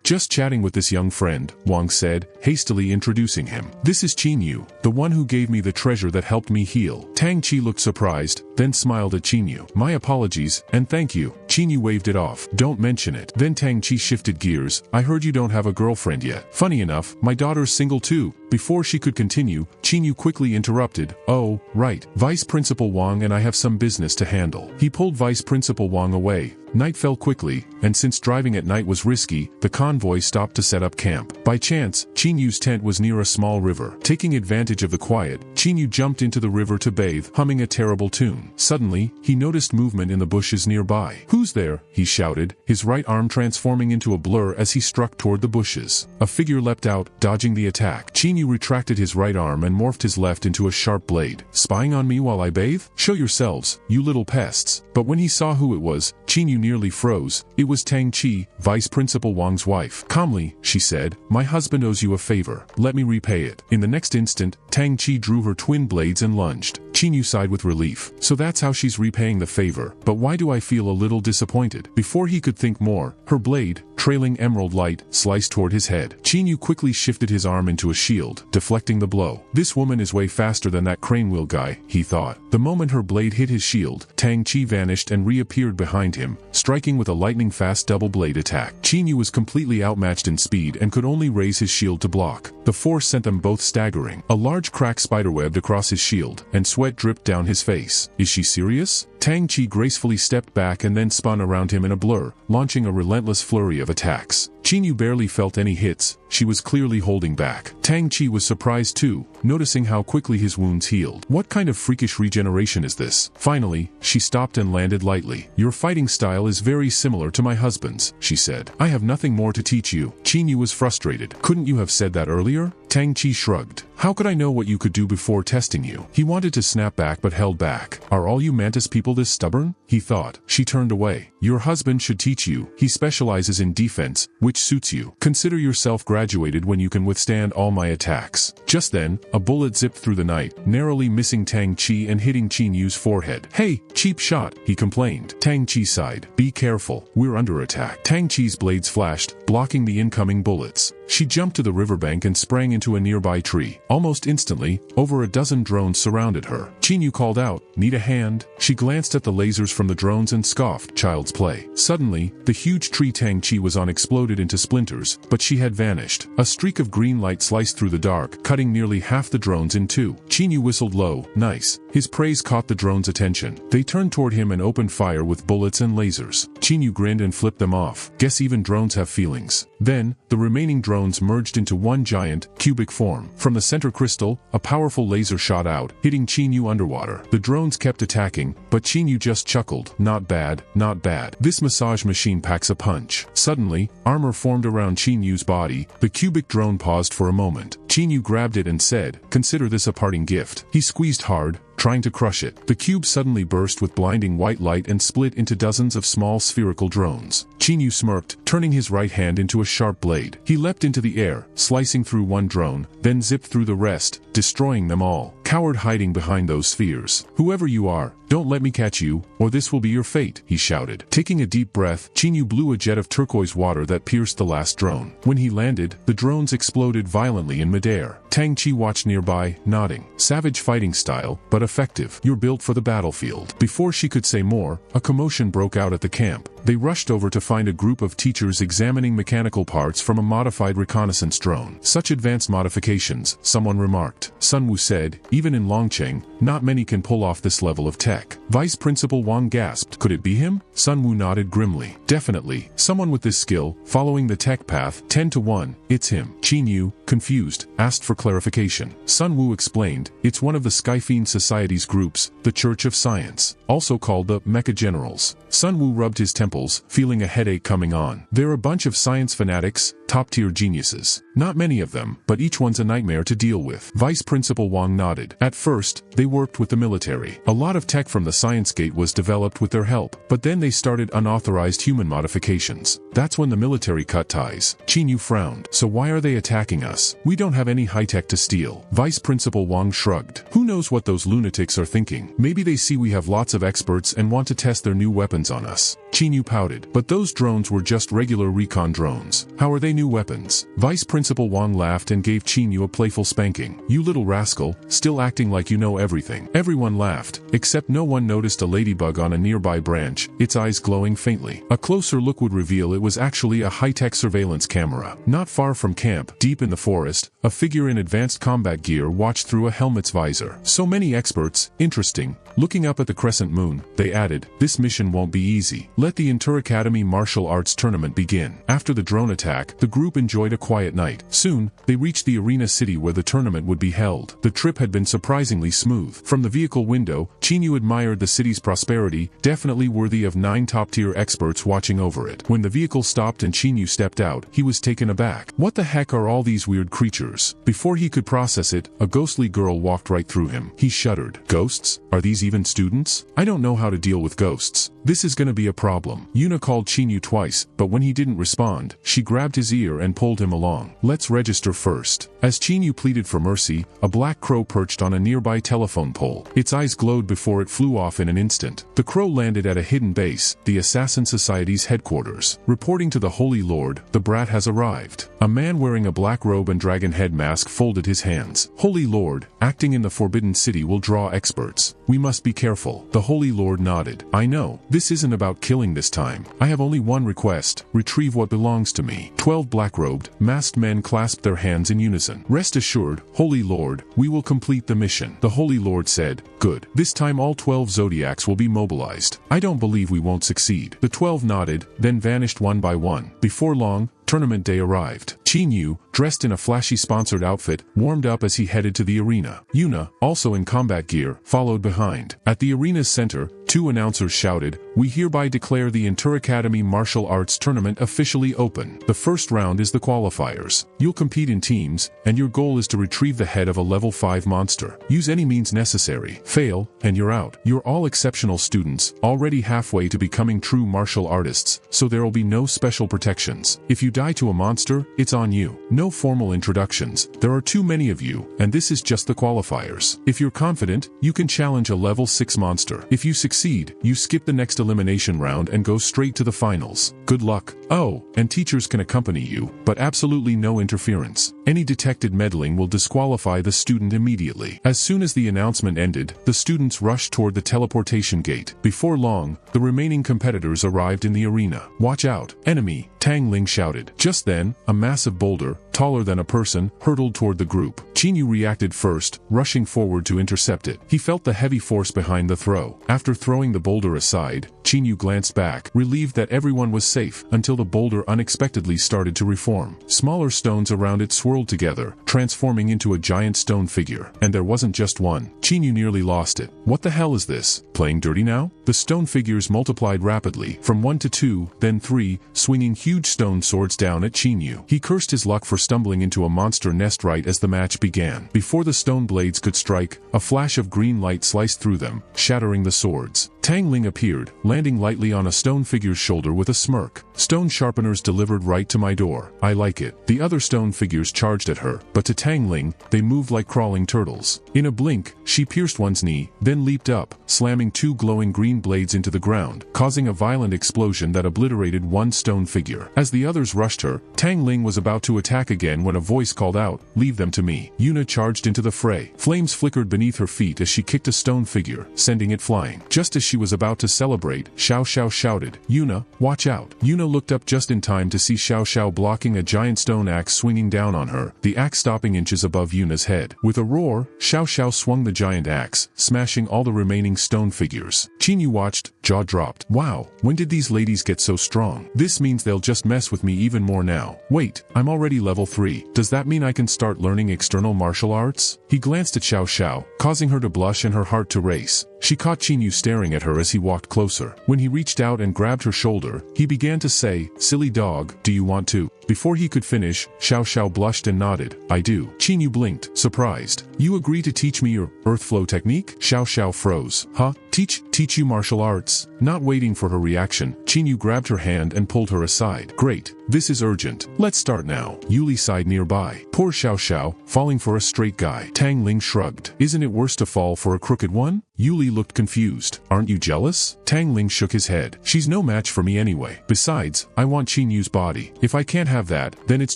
Just chatting with this young friend, Wang said, hastily introducing him. This is Qinyu, the one who gave me the treasure that helped me heal. Tang Chi looked surprised, then smiled at Qinyu. My apologies, and thank you. Qinyu waved it off. Don't mention it. Then Tang Chi shifted gears. I heard you don't have a girlfriend yet. Funny enough, my daughter's single too. Before she could continue, Qinyu quickly interrupted. Oh, right. Vice Principal Wang and I have some business to handle. He pulled Vice Principal Wang away. Night fell quickly, and since driving at night was risky, the convoy stopped to set up camp. By chance, Qinyu's tent was near a small river. Taking advantage of the quiet, Qinyu jumped into the river to bathe, humming a terrible tune. Suddenly, he noticed movement in the bushes nearby. Who's there? He shouted, his right arm transforming into a blur as he struck toward the bushes. A figure leapt out, dodging the attack. Qinyu retracted his right arm and morphed his left into a sharp blade. Spying on me while I bathe? Show yourselves, you little pests. But when he saw who it was, Qinyu nearly froze. It was Tang Chi, Vice Principal Wang's wife. Calmly, she said, my husband owes you a favor. Let me repay it. In the next instant, Tang Chi drew her twin blades and lunged. Qinyu sighed with relief. So that's how she's repaying the favor. But why do I feel a little disappointed? Before he could think more, her blade, trailing emerald light, sliced toward his head. Qinyu quickly shifted his arm into a shield, deflecting the blow. This woman is way faster than that crane wheel guy, he thought. The moment her blade hit his shield, Tang Chi vanished and reappeared behind him, striking with a lightning-fast double blade attack. Qinyu was completely outmatched in speed and could only raise his shield to block. The force sent them both staggering. A large crack spiderwebbed across his shield, and sweat dripped down his face. Is she serious? Tang Chi gracefully stepped back and then spun around him in a blur, launching a relentless flurry of attacks. Qinyu barely felt any hits. She was clearly holding back. Tang Chi was surprised too, noticing how quickly his wounds healed. What kind of freakish regeneration is this? Finally, she stopped and landed lightly. Your fighting style is very similar to my husband's, she said. I have nothing more to teach you. Qinyu was frustrated. Couldn't you have said that earlier? Tang Chi shrugged. How could I know what you could do before testing you? He wanted to snap back but held back. Are all you Mantis people this stubborn? He thought. She turned away. Your husband should teach you. He specializes in defense, which suits you. Consider yourself graduated when you can withstand all my attacks. Just then, a bullet zipped through the night, narrowly missing Tang Chi and hitting Qinyu's forehead. Hey, cheap shot, he complained. Tang Chi sighed. Be careful, we're under attack. Tang Chi's blades flashed, blocking the incoming bullets. She jumped to the riverbank and sprang into a nearby tree. Almost instantly, over a dozen drones surrounded her. Qinyu called out, need a hand? She glanced at the lasers from the drones and scoffed, child's play. Suddenly, the huge tree Tang Chi was on exploded into splinters, but she had vanished. A streak of green light sliced through the dark, cutting nearly half the drones in two. Qinyu whistled low, nice. His praise caught the drones' attention. They turned toward him and opened fire with bullets and lasers. Qinyu grinned and flipped them off. Guess even drones have feelings. Then, the remaining drones merged into one giant, cubic form. From the center crystal, a powerful laser shot out, hitting Qinyu underwater. The drones kept attacking, but Qinyu just chuckled. Not bad, not bad. This massage machine packs a punch. Suddenly, armor formed around Qinyu's body. The cubic drone paused for a moment. Qinyu grabbed it and said, consider this a parting gift. He squeezed hard, trying to crush it. The cube suddenly burst with blinding white light and split into dozens of small spherical drones. Qinyu smirked, turning his right hand into a sharp blade. He leapt into the air, slicing through one drone, then zipped through the rest, destroying them all. Coward hiding behind those spheres. Whoever you are, don't let me catch you, or this will be your fate, he shouted. Taking a deep breath, Qinyu blew a jet of turquoise water that pierced the last drone. When he landed, the drones exploded violently in midair. Tang Chi watched nearby, nodding. Savage fighting style, but effective. You're built for the battlefield. Before she could say more, a commotion broke out at the camp. They rushed over to find a group of teachers examining mechanical parts from a modified reconnaissance drone. Such advanced modifications, someone remarked. Sun Wu said, even in Longcheng, not many can pull off this level of tech. Vice Principal Wang gasped. Could it be him? Sun Wu nodded grimly. Definitely. Someone with this skill, following the tech path, 10 to 1. It's him. Qinyu, confused, asked for clarification. Sun Wu explained, it's one of the Skyfiend Society's groups, the Church of Science, also called the Mecha Generals. Sun Wu rubbed his temples, feeling a headache coming on. They're a bunch of science fanatics, top-tier geniuses. Not many of them, but each one's a nightmare to deal with. Vice Principal Wang nodded. At first, they worked with the military. A lot of tech from the Science Gate was developed with their help, but then they started unauthorized human modifications. That's when the military cut ties. Qinyu frowned. So why are they attacking us? We don't have any high-tech to steal. Vice Principal Wang shrugged. Who knows what those lunatics are thinking? Maybe they see we have lots of experts and want to test their new weapons on us. Qinyu pouted. But those drones were just regular recon drones. How are they new weapons? Vice Principal Wang laughed and gave Qinyu a playful spanking. You little rascal, still acting like you know everything. Everyone laughed, except no one noticed a ladybug on a nearby branch, its eyes glowing faintly. A closer look would reveal it was actually a high-tech surveillance camera. Not far from camp, deep in the forest, a figure in advanced combat gear watched through a helmet's visor. So many experts, interesting. Looking up at the crescent moon, they added, this mission won't be easy. Let the Inter-Academy Martial Arts Tournament begin. After the drone attack, the group enjoyed a quiet night. Soon, they reached the arena city where the tournament would be held. The trip had been surprisingly smooth. From the vehicle window, Qinyu admired the city's prosperity, definitely worthy of 9 top-tier experts watching over it. When the vehicle stopped and Qinyu stepped out, he was taken aback. What the heck are all these weird creatures? Before he could process it, a ghostly girl walked right through him. He shuddered. Ghosts? Are these even students? I don't know how to deal with ghosts. This is gonna be a problem. Yuna called Qinyu twice, but when he didn't respond, she grabbed his ear and pulled him along. Let's register first. As Qinyu pleaded for mercy, a black crow perched on a nearby telephone pole. Its eyes glowed before it flew off in an instant. The crow landed at a hidden base, the Assassin Society's headquarters. Reporting to the Holy Lord, the brat has arrived. A man wearing a black robe and dragon head mask folded his hands. Holy Lord, acting in the Forbidden City will draw experts. We must be careful. The Holy Lord nodded. I know. This isn't about killing this time. I have only one request. Retrieve what belongs to me. 12 black-robed, masked men clasped their hands in unison. Rest assured, Holy Lord, we will complete the mission. The Holy Lord said, good. This time all 12 zodiacs will be mobilized. I don't believe we won't succeed. The 12 nodded, then vanished one by one. Before long, tournament day arrived. Qinyu, dressed in a flashy sponsored outfit, warmed up as he headed to the arena. Yuna, also in combat gear, followed behind. At the arena's center, 2 announcers shouted, we hereby declare the Inter-Academy Martial Arts Tournament officially open. The first round is the qualifiers. You'll compete in teams, and your goal is to retrieve the head of a level 5 monster. Use any means necessary. Fail, and you're out. You're all exceptional students, already halfway to becoming true martial artists, so there'll be no special protections. If you die to a monster, it's on you. No formal introductions. There are too many of you, and this is just the qualifiers. If you're confident, you can challenge a level 6 monster. If you succeed, you skip the next elimination round and go straight to the finals. Good luck. Oh, and teachers can accompany you, but absolutely no interference. Any detected meddling will disqualify the student immediately. As soon as the announcement ended, the students rushed toward the teleportation gate. Before long, the remaining competitors arrived in the arena. Watch out, enemy, Tang Ling shouted. Just then, a massive boulder, taller than a person, hurtled toward the group. Qinyu reacted first, rushing forward to intercept it. He felt the heavy force behind the throw. After throwing the boulder aside, Qinyu glanced back, relieved that everyone was safe, until the boulder unexpectedly started to reform. Smaller stones around it swirled together, transforming into a giant stone figure. And there wasn't just one. Qinyu nearly lost it. What the hell is this? Playing dirty now? The stone figures multiplied rapidly, from 1 to 2, then 3, swinging huge stone swords down at Qinyu. He cursed his luck for stumbling into a monster nest right as the match began. Before the stone blades could strike, a flash of green light sliced through them, shattering the swords. Tang Ling appeared, landing lightly on a stone figure's shoulder with a smirk. Stone sharpeners delivered right to my door. I like it. The other stone figures charged at her, but to Tang Ling, they moved like crawling turtles. In a blink, she pierced one's knee, then leaped up, slamming 2 glowing green blades into the ground, causing a violent explosion that obliterated one stone figure. As the others rushed her, Tang Ling was about to attack again when a voice called out, "Leave them to me." Yuna charged into the fray. Flames flickered beneath her feet as she kicked a stone figure, sending it flying. Just as she was about to celebrate, Xiao Xiao shouted, "Yuna, watch out." Yuna looked up just in time to see Xiao Xiao blocking a giant stone axe swinging down on her, the axe stopping inches above Yuna's head. With a roar, Xiao Xiao swung the giant axe, smashing all the remaining stone figures. Qinyu watched, jaw dropped. Wow, when did these ladies get so strong? This means they'll just mess with me even more now. Wait, I'm already level 3. Does that mean I can start learning external martial arts? He glanced at Xiao Xiao, causing her to blush and her heart to race. She caught Qinyu staring at her as he walked closer. When he reached out and grabbed her shoulder, he began to say, "Silly dog, do you want to?" Before he could finish, Xiao Xiao blushed and nodded. "I do." Qinyu blinked, surprised. "You agree to teach me your earth flow technique?" Xiao Xiao froze. "Huh? Teach you martial arts?" Not waiting for her reaction, Qinyu grabbed her hand and pulled her aside. "Great. This is urgent. Let's start now." Yuli sighed nearby. "Poor Xiao Xiao, falling for a straight guy." Tang Ling shrugged. "Isn't it worse to fall for a crooked one?" Yuli looked confused. "Aren't you jealous?" Tang Ling shook his head. "She's no match for me anyway. Besides, I want Qinyu's body. If I can't have that, then it's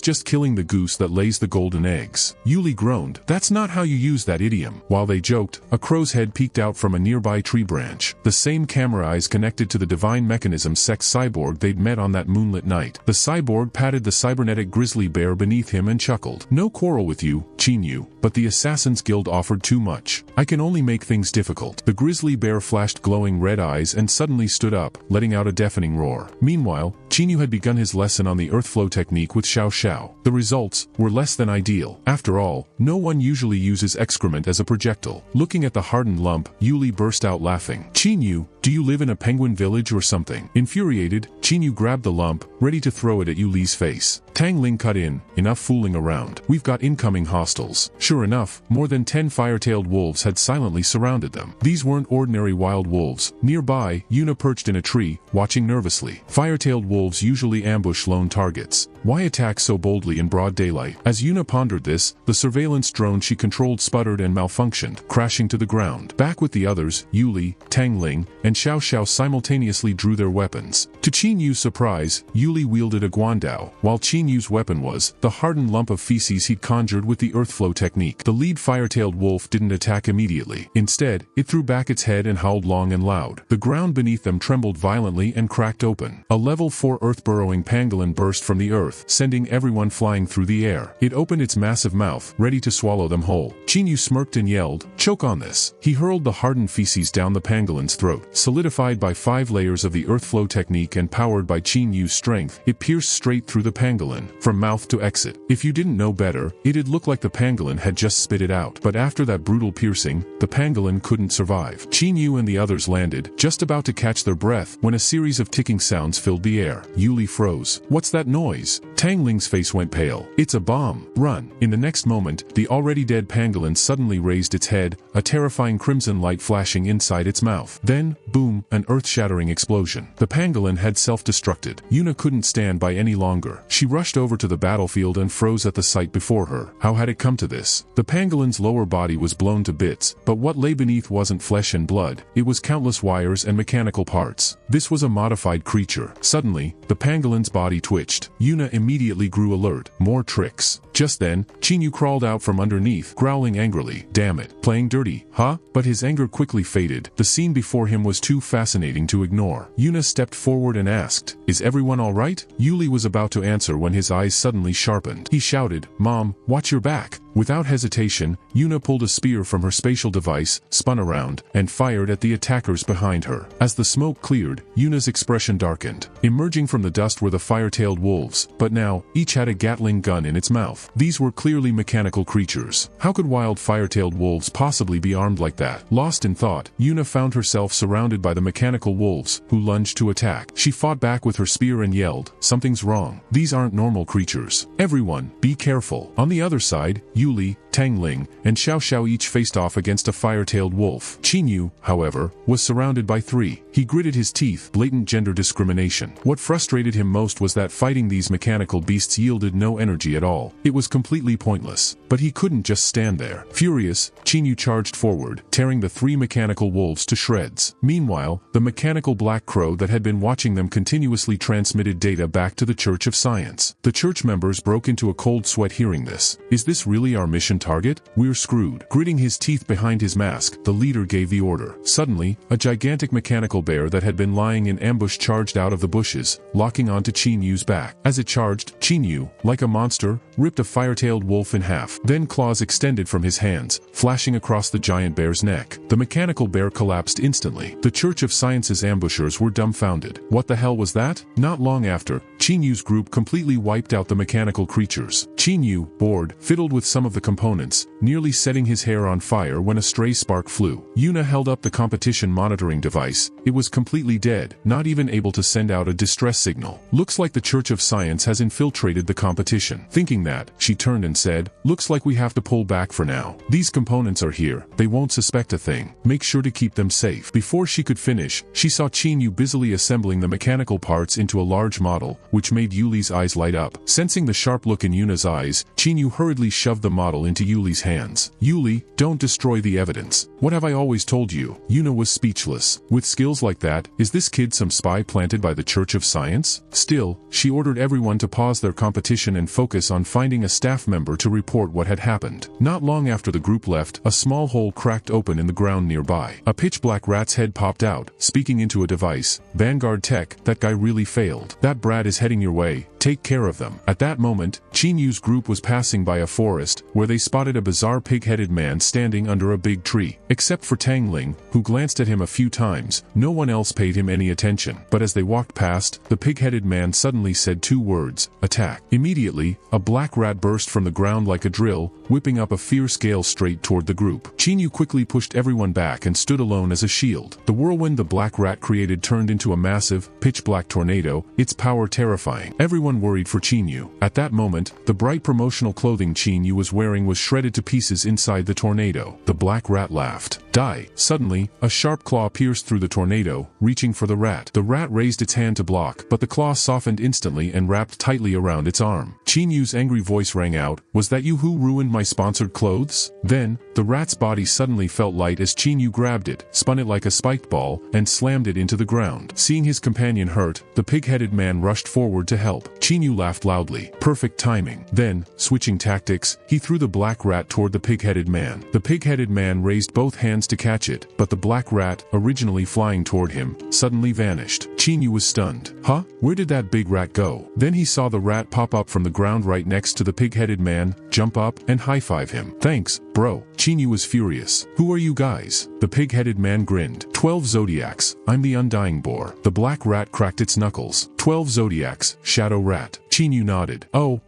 just killing the goose that lays the golden eggs." Yuli groaned. "That's not how you use that idiom." While they joked, a crow's head peeked out from a nearby tree branch. The same camera eyes connected to the divine mechanism sex cyborg they'd met on that moonlit night. The cyborg patted the cybernetic grizzly bear beneath him and chuckled. "No quarrel with you, Qinyu, but the Assassin's Guild offered too much. I can only make things difficult." The grizzly bear flashed glowing red eyes and suddenly stood up, letting out a deafening roar. Meanwhile, Qinyu had begun his lesson on the earth flow technique with Xiao Xiao. The results were less than ideal. After all, no one usually uses excrement as a projectile. Looking at the hardened lump, Yuli burst out laughing. "Qinyu, do you live in a penguin village or something?" Infuriated, Qinyu grabbed the lump, ready to throw it at Yuli's face. Tang Ling cut in. "Enough fooling around. We've got incoming hostiles." Sure enough, more than 10 fire-tailed wolves had silently surrounded them. These weren't ordinary wild wolves. Nearby, Yuna perched in a tree, watching nervously. Fire-tailed wolves usually ambush lone targets. Why attack so boldly in broad daylight? As Yuna pondered this, the surveillance drone she controlled sputtered and malfunctioned, crashing to the ground. Back with the others, Yuli, Tang Ling, and Xiao Xiao simultaneously drew their weapons. To Qinyu's surprise, Yuli wielded a guandao, while Qinyu's weapon was the hardened lump of feces he'd conjured with the earth flow technique. The lead fire-tailed wolf didn't attack immediately. Instead, it threw back its head and howled long and loud. The ground beneath them trembled violently and cracked open. A level 4 earth-burrowing pangolin burst from the earth, sending everyone flying through the air. It opened its massive mouth, ready to swallow them whole. Qinyu smirked and yelled, "Choke on this." He hurled the hardened feces down the pangolin's throat. Solidified by 5 layers of the earth flow technique and powered by Qinyu's strength, it pierced straight through the pangolin, from mouth to exit. If you didn't know better, it'd look like the pangolin had just spit it out. But after that brutal piercing, the pangolin couldn't survive. Qinyu and the others landed, just about to catch their breath, when a series of ticking sounds filled the air. Yuli froze. "What's that noise?" Tang Ling's face went pale. "It's a bomb. Run." In the next moment, the already dead pangolin suddenly raised its head, a terrifying crimson light flashing inside its mouth. Then, boom, an earth-shattering explosion. The pangolin had self-destructed. Yuna couldn't stand by any longer. She rushed over to the battlefield and froze at the sight before her. How had it come to this? The pangolin's lower body was blown to bits, but what lay beneath wasn't flesh and blood. It was countless wires and mechanical parts. This was a modified creature. Suddenly, the pangolin's body twitched. Yuna immediately grew alert. More tricks. Just then, Qinyu crawled out from underneath, growling angrily. "Damn it. Playing dirty, huh?" But his anger quickly faded. The scene before him was too fascinating to ignore. Yuna stepped forward and asked, "Is everyone all right?" Yuli was about to answer when his eyes suddenly sharpened. He shouted, "Mom, watch your back." Without hesitation, Yuna pulled a spear from her spatial device, spun around, and fired at the attackers behind her. As the smoke cleared, Yuna's expression darkened. Emerging from the dust were the fire-tailed wolves, but now, each had a Gatling gun in its mouth. These were clearly mechanical creatures. How could wild fire-tailed wolves possibly be armed like that? Lost in thought, Yuna found herself surrounded by the mechanical wolves, who lunged to attack. She fought back with her spear and yelled, "Something's wrong. These aren't normal creatures. Everyone, be careful." On the other side, Yuli, Tang Ling, and Xiao Xiao each faced off against a fire-tailed wolf. Qinyu, however, was surrounded by 3. He gritted his teeth, blatant gender discrimination. What frustrated him most was that fighting these mechanical beasts yielded no energy at all. It was completely pointless. But he couldn't just stand there. Furious, Qinyu charged forward, tearing the 3 mechanical wolves to shreds. Meanwhile, the mechanical black crow that had been watching them continuously transmitted data back to the Church of Science. The church members broke into a cold sweat hearing this. "Is this really our mission target? We're screwed." Gritting his teeth behind his mask, the leader gave the order. Suddenly, a gigantic mechanical bear that had been lying in ambush charged out of the bushes, locking onto Qinyu's back. As it charged, Qinyu, like a monster, ripped a fire-tailed wolf in half. Then claws extended from his hands, flashing across the giant bear's neck. The mechanical bear collapsed instantly. The Church of Science's ambushers were dumbfounded. What the hell was that? Not long after, Qinyu's group completely wiped out the mechanical creatures. Qinyu, bored, fiddled with some of the components opponents, nearly setting his hair on fire when a stray spark flew. Yuna held up the competition monitoring device. It was completely dead, not even able to send out a distress signal. Looks like the Church of Science has infiltrated the competition. Thinking that, she turned and said, looks like we have to pull back for now. These components are here, they won't suspect a thing. Make sure to keep them safe. Before she could finish, she saw Chinyu busily assembling the mechanical parts into a large model, which made Yuli's eyes light up. Sensing the sharp look in Yuna's eyes, Chinyu hurriedly shoved the model into Yuli's hands. Yuli, don't destroy the evidence. What have I always told you? Yuna was speechless. With skills like that, is this kid some spy planted by the Church of Science? Still, she ordered everyone to pause their competition and focus on finding a staff member to report what had happened. Not long after the group left, a small hole cracked open in the ground nearby. A pitch-black rat's head popped out, speaking into a device. Vanguard Tech, that guy really failed. That brat is heading your way. Take care of them. At that moment, Chinyu's group was passing by a forest, where they spotted a bizarre pig-headed man standing under a big tree. Except for Tangling, who glanced at him a few times, no one else paid him any attention. But as they walked past, the pig-headed man suddenly said two words, attack. Immediately, a black rat burst from the ground like a drill, whipping up a fierce gale straight toward the group. Chinyu quickly pushed everyone back and stood alone as a shield. The whirlwind the black rat created turned into a massive, pitch-black tornado, its power terrifying. Everyone worried for Chinyu. At that moment, the bright promotional clothing Chinyu was wearing was shredded to pieces inside the tornado. The black rat laughed. Die. Suddenly, a sharp claw pierced through the tornado, reaching for the rat. The rat raised its hand to block, but the claw softened instantly and wrapped tightly around its arm. Chinyu's angry voice rang out, was that you who ruined my sponsored clothes? Then, the rat's body suddenly felt light as Chinyu grabbed it, spun it like a spiked ball, and slammed it into the ground. Seeing his companion hurt, the pig-headed man rushed forward to help. Chinyu laughed loudly. Perfect timing. Then, switching tactics, he threw the black rat toward the pig-headed man. The pig-headed man raised both hands to catch it, but the black rat, originally flying toward him, suddenly vanished. Chinyu was stunned. Huh? Where did that big rat go? Then he saw the rat pop up from the ground right next to the pig-headed man, jump up, and high-five him. Thanks, bro. Chinyu was furious. Who are you guys? The pig-headed man grinned. 12 zodiacs. I'm the undying boar. The black rat cracked its knuckles. 12 zodiacs, shadow rat. Chinyu nodded. Oh,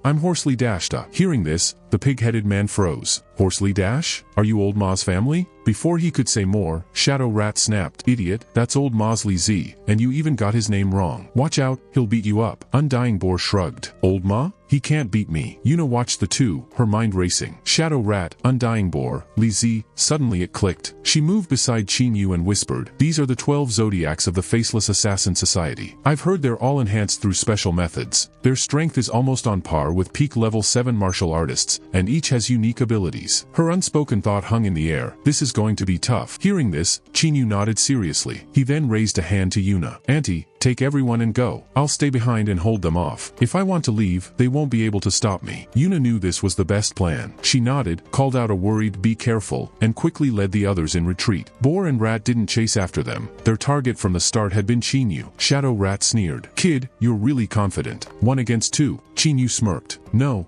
I'm Horsely Dashta. Hearing this, the pig-headed man froze. Horsely Dash? Are you Old Ma's family? Before he could say more, Shadow Rat snapped. Idiot, that's Old Mosley Z, and you even got his name wrong. Watch out, he'll beat you up. Undying Boar shrugged. Old Ma? He can't beat me. Yuna watched the two, her mind racing. Shadow Rat, Undying Boar, Li Z. Suddenly it clicked. She moved beside Chinyu and whispered, these are the 12 zodiacs of the Faceless Assassin Society. I've heard they're all enhanced through special methods. Their strength is almost on par with peak level 7 martial artists, and each has unique abilities. Her unspoken thought hung in the air. This is going to be tough. Hearing this, Chinyu nodded seriously. He then raised a hand to Yuna. Auntie, take everyone and go. I'll stay behind and hold them off. If I want to leave, they won't be able to stop me. Yuna knew this was the best plan. She nodded, called out a worried be careful, and quickly led the others in retreat. Boar and Rat didn't chase after them. Their target from the start had been Chinyu. Shadow Rat sneered. Kid, you're really confident. 1 against 2. Chinyu smirked. No.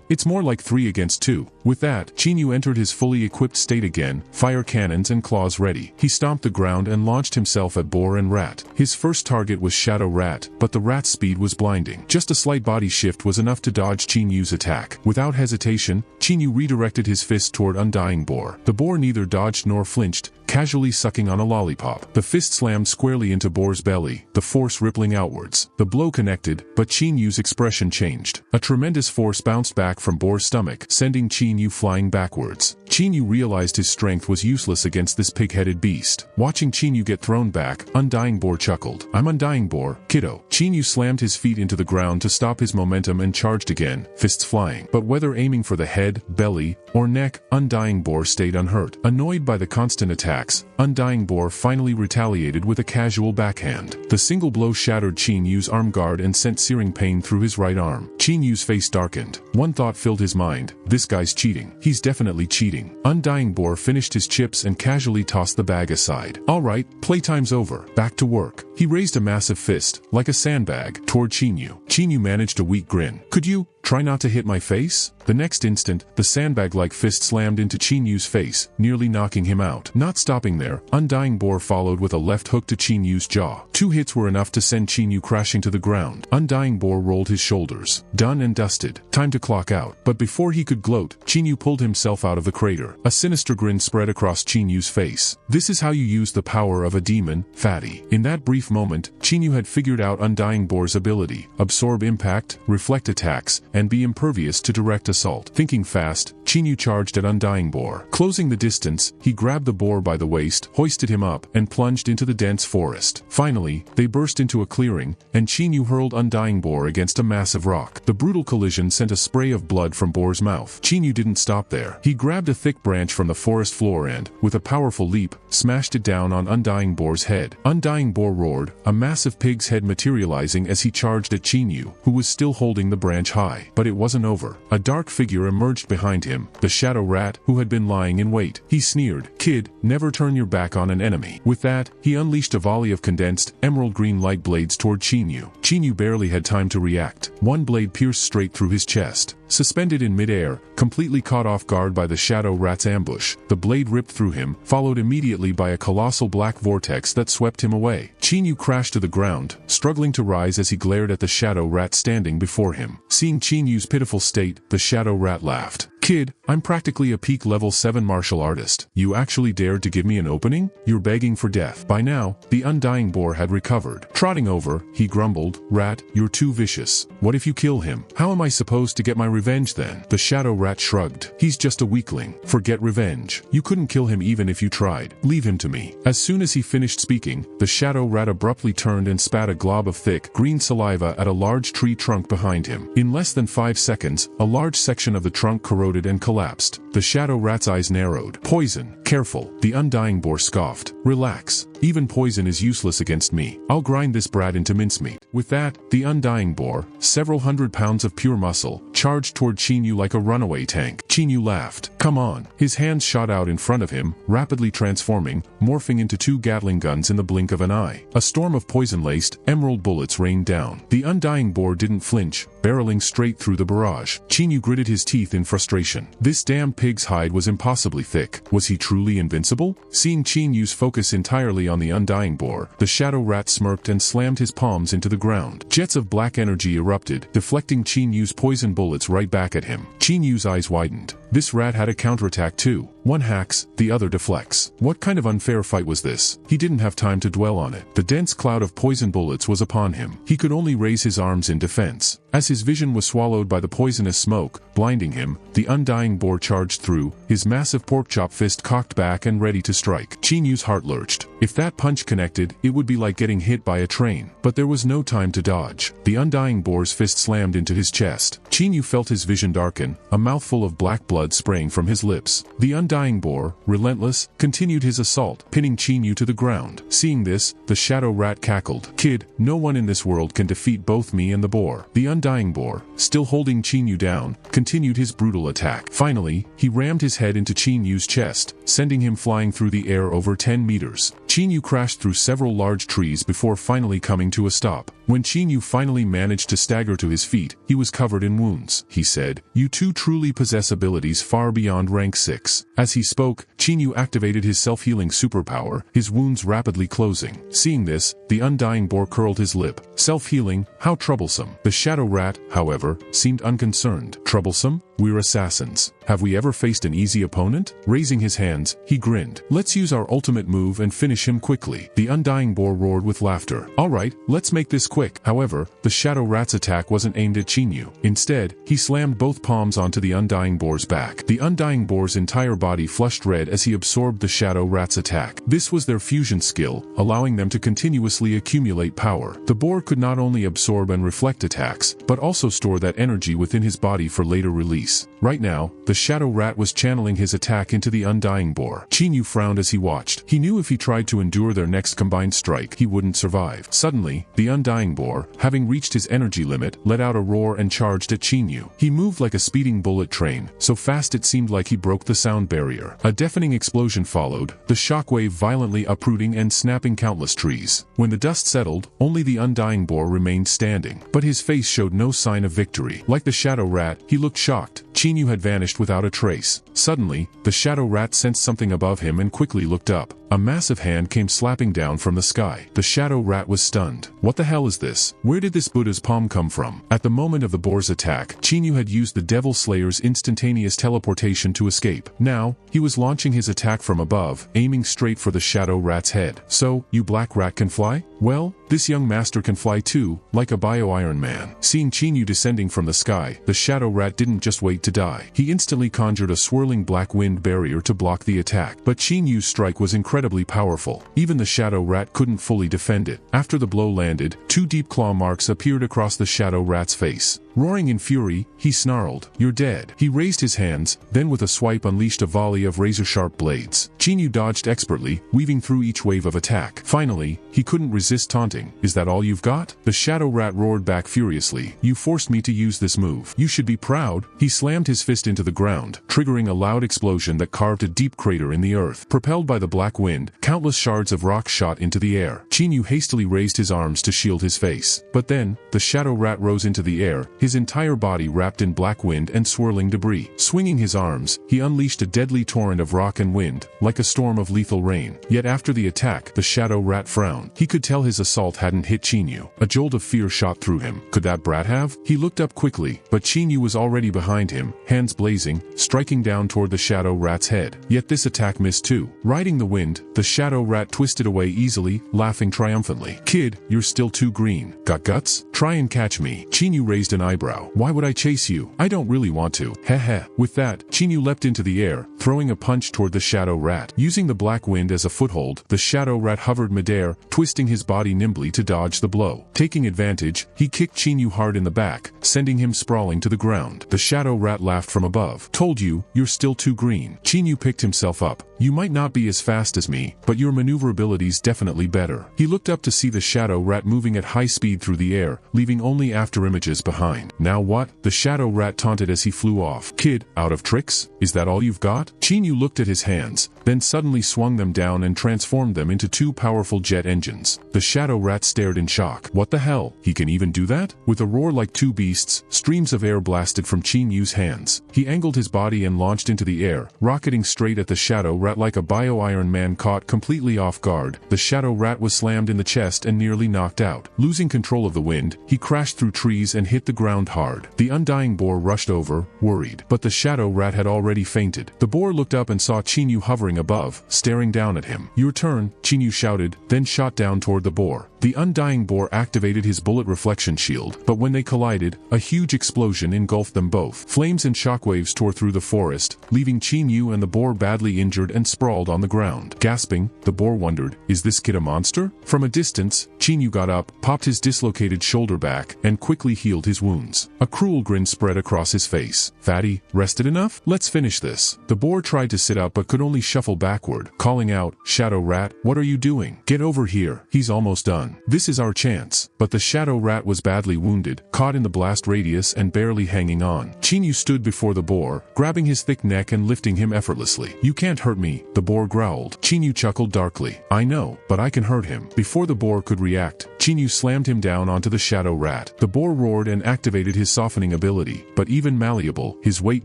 It's more like 3 against 2. With that, Chinyu entered his fully equipped state again, fire cannons and claws ready. He stomped the ground and launched himself at Boar and Rat. His first target was Shadow Rat, but the rat's speed was blinding. Just a slight body shift was enough to dodge Chinyu's attack. Without hesitation, Chinyu redirected his fist toward Undying Boar. The boar neither dodged nor flinched, casually sucking on a lollipop. The fist slammed squarely into Boar's belly, the force rippling outwards. The blow connected, but Chinyu's expression changed. A tremendous force bounced back from Boar's stomach, sending Chinyu flying backwards. Chinyu realized his strength was useless against this pig-headed beast. Watching Chinyu get thrown back, Undying Boar chuckled. I'm Undying Boar, kiddo. Chinyu slammed his feet into the ground to stop his momentum and charged again, fists flying. But whether aiming for the head, belly, or neck, Undying Boar stayed unhurt. Annoyed by the constant attacks, Undying Boar finally retaliated with a casual backhand. The single blow shattered Chinyu's arm guard and sent searing pain through his right arm. Chinyu's face darkened. One thought filled his mind. This guy's cheating. He's definitely cheating. Undying Boar finished his chips and casually tossed the bag aside. Alright, playtime's over. Back to work. He raised a massive fist, like a sandbag, toward Chinyu. Chinyu managed a weak grin. Could you try not to hit my face? The next instant, the sandbag-like fist slammed into Chinyu's face, nearly knocking him out. Not stopping there, Undying Boar followed with a left hook to Chinyu's jaw. 2 hits were enough to send Qinyu crashing to the ground. Undying Boar rolled his shoulders. Done and dusted. Time to clock out. But before he could gloat, Qinyu pulled himself out of the crater. A sinister grin spread across Qinyu's face. This is how you use the power of a demon, fatty. In that brief moment, Qinyu had figured out Undying Boar's ability: absorb impact, reflect attacks, and be impervious to direct assault. Thinking fast, Qinyu charged at Undying Boar. Closing the distance, he grabbed the boar by the waist, hoisted him up, and plunged into the dense forest. Finally, they burst into a clearing, and Qinyu hurled Undying Boar against a massive rock. The brutal collision sent a spray of blood from Boar's mouth. Qinyu didn't stop there. He grabbed a thick branch from the forest floor and, with a powerful leap, smashed it down on Undying Boar's head. Undying Boar roared, a massive pig's head materializing as he charged at Qinyu, who was still holding the branch high. But it wasn't over. A dark figure emerged behind him, the Shadow Rat, who had been lying in wait. He sneered, "Kid, never turn your back on an enemy." With that, he unleashed a volley of condensed, emerald-green light blades toward Qinyu. Qinyu barely had time to react. One blade pierced straight through his chest. Suspended in midair, completely caught off guard by the Shadow Rat's ambush, the blade ripped through him, followed immediately by a colossal black vortex that swept him away. Qinyu crashed to the ground, struggling to rise as he glared at the Shadow Rat standing before him. Seeing Qinyu's pitiful state, the Shadow Rat laughed. "Kid, I'm practically a peak level 7 martial artist. You actually dared to give me an opening? You're begging for death." By now, the Undying Boar had recovered. Trotting over, he grumbled, "Rat, you're too vicious. What if you kill him? How am I supposed to get my revenge then?" The Shadow Rat shrugged. "He's just a weakling. Forget revenge. You couldn't kill him even if you tried. Leave him to me." As soon as he finished speaking, the Shadow Rat abruptly turned and spat a glob of thick, green saliva at a large tree trunk behind him. In less than 5 seconds, a large section of the trunk corroded and collapsed. The Shadow Rat's eyes narrowed. "Poison. Careful." The Undying Boar scoffed. "Relax. Even poison is useless against me. I'll grind this brat into mincemeat." With that, the Undying Boar, several hundred pounds of pure muscle, charged toward Qinyu like a runaway tank. Qinyu laughed. "Come on." His hands shot out in front of him, rapidly transforming, morphing into 2 Gatling guns in the blink of an eye. A storm of poison-laced, emerald bullets rained down. The Undying Boar didn't flinch, barreling straight through the barrage. Qinyu gritted his teeth in frustration. This damn pig's hide was impossibly thick. Was he truly invincible? Seeing Qinyu's focus entirely on the Undying Boar, the Shadow Rat smirked and slammed his palms into the ground. Jets of black energy erupted, deflecting Qinyu's poison bullets right back at him. Qinyu's eyes widened. This rat had a counterattack too. One hacks, the other deflects. What kind of unfair fight was this? He didn't have time to dwell on it. The dense cloud of poison bullets was upon him. He could only raise his arms in defense. As his vision was swallowed by the poisonous smoke, blinding him, the Undying Boar charged through, his massive pork-chop fist cocked back and ready to strike. Qinyu's heart lurched. If that punch connected, it would be like getting hit by a train. But there was no time to dodge. The Undying Boar's fist slammed into his chest. Qinyu felt his vision darken, a mouthful of black blood spraying from his lips. The Undying Boar, relentless, continued his assault, pinning Qinyu to the ground. Seeing this, the Shadow Rat cackled. "Kid, no one in this world can defeat both me and the boar." The Undying Boar, still holding Qinyu down, continued his brutal attack. Finally, he rammed his head into Qinyu's chest, sending him flying through the air over 10 meters. Qinyu crashed through several large trees before finally coming to a stop. When Qinyu finally managed to stagger to his feet, he was covered in wounds. He said, "You two truly possess abilities far beyond rank 6. As he spoke, Qinyu activated his self-healing superpower, his wounds rapidly closing. Seeing this, the Undying Boar curled his lip. Self-healing, how troublesome. The Shadow Rat, however, seemed unconcerned. Troublesome? We're assassins. Have we ever faced an easy opponent? Raising his hands, he grinned. Let's use our ultimate move and finish him quickly. The Undying Boar roared with laughter. Alright, let's make this quick. However, the Shadow Rat's attack wasn't aimed at Qinyu. Instead, he slammed both palms onto the Undying Boar's back. The Undying Boar's entire body flushed red as he absorbed the Shadow Rat's attack. This was their fusion skill, allowing them to continuously accumulate power. The boar could not only absorb and reflect attacks, but also store that energy within his body for later release. Right now, the Shadow Rat was channeling his attack into the Undying Boar. Qinyu frowned as he watched. He knew if he tried to endure their next combined strike, he wouldn't survive. Suddenly, the Undying Boar, having reached his energy limit, let out a roar and charged at Qinyu. He moved like a speeding bullet train, so fast it seemed like he broke the sound barrier. A deafening explosion followed, the shockwave violently uprooting and snapping countless trees. When the dust settled, only the Undying Boar remained standing, but his face showed no sign of victory. Like the Shadow Rat, he looked shocked. Qinyu had vanished without a trace. Suddenly, the Shadow Rat sensed something above him and quickly looked up. a massive hand came slapping down from the sky. The shadow rat was stunned. What the hell is this? Where did this Buddha's palm come from? At the moment of the boar's attack, Chinyu had used the Devil Slayer's instantaneous teleportation to escape. Now, he was launching his attack from above, aiming straight for the shadow rat's head. So, you black rat can fly? Well, this young master can fly too, like a bio-Iron Man. Seeing Chinyu descending from the sky, the shadow rat didn't just wait to die. He instantly conjured a swirling black wind barrier to block the attack. But Chinyu's strike was incredibly powerful. Even the shadow rat couldn't fully defend it. After the blow landed, 2 deep claw marks appeared across the shadow rat's face. Roaring in fury, he snarled, "You're dead." He raised his hands, then with a swipe unleashed a volley of razor-sharp blades. Chinyu dodged expertly, weaving through each wave of attack. Finally, he couldn't resist taunting. "Is that all you've got?" The shadow rat roared back furiously. "You forced me to use this move. You should be proud." He slammed his fist into the ground, triggering a loud explosion that carved a deep crater in the earth. Propelled by the black wind, countless shards of rock shot into the air. Chinyu hastily raised his arms to shield his face. But then, the shadow rat rose into the air, his entire body wrapped in black wind and swirling debris. Swinging his arms, he unleashed a deadly torrent of rock and wind, like a storm of lethal rain. Yet after the attack, the shadow rat frowned. He could tell his assault hadn't hit Chinyu. A jolt of fear shot through him. Could that brat have? He looked up quickly, but Chinyu was already behind him, hands blazing, striking down toward the shadow rat's head. Yet this attack missed too. Riding the wind, the shadow rat twisted away easily, laughing triumphantly. "Kid, you're still too green. Got guts? Try and catch me." Chinyu raised an eyebrow. "Why would I chase you? I don't really want to." Heh. With that, Chinyu leapt into the air, throwing a punch toward the shadow rat. Using the black wind as a foothold, the shadow rat hovered midair, twisting his body nimbly to dodge the blow. Taking advantage, he kicked Chinyu hard in the back, sending him sprawling to the ground. The shadow rat laughed from above. "Told you, you're still too green." Chinyu picked himself up. "You might not be as fast as me, but your maneuverability's definitely better." He looked up to see the shadow rat moving at high speed through the air, leaving only after images behind. "Now what?" the shadow rat taunted as he flew off. "Kid, out of tricks? Is that all you've got?" Chinyu looked at his hands, then suddenly swung them down and transformed them into 2 powerful jet engines. The shadow rat stared in shock. "What the hell? He can even do that?" With a roar like 2 beasts, streams of air blasted from Chinyu's hands. He angled his body and launched into the air, rocketing straight at the shadow rat like a bio-Iron Man caught completely off guard. The shadow rat was slammed in the chest and nearly knocked out. Losing control of the wind, he crashed through trees and hit the ground hard. The undying boar rushed over, worried. But the shadow rat had already fainted. The boar looked up and saw Chinyu hovering above, staring down at him. "Your turn," Chinyu shouted, then shot down toward the boar. The undying boar activated his bullet reflection shield, but when they collided, a huge explosion engulfed them both. Flames and shockwaves tore through the forest, leaving Chinyu and the boar badly injured and sprawled on the ground. Gasping, the boar wondered, "Is this kid a monster?" From a distance, Chinyu got up, popped his dislocated shoulder back, and quickly healed his wounds. A cruel grin spread across his face. "Fatty, rested enough? Let's finish this." The boar tried to sit up but could only shuffle backward, calling out, "Shadow rat, what are you doing? Get over here, he's almost done. This is our chance." But the shadow rat was badly wounded, caught in the blast radius and barely hanging on. Chinyu stood before the boar, grabbing his thick neck and lifting him effortlessly. "You can't hurt me," the boar growled. Chinyu chuckled darkly. "I know, but I can hurt him." Before the boar could react, Chinyu slammed him down onto the shadow rat. The boar roared and activated his softening ability, but even malleable, his weight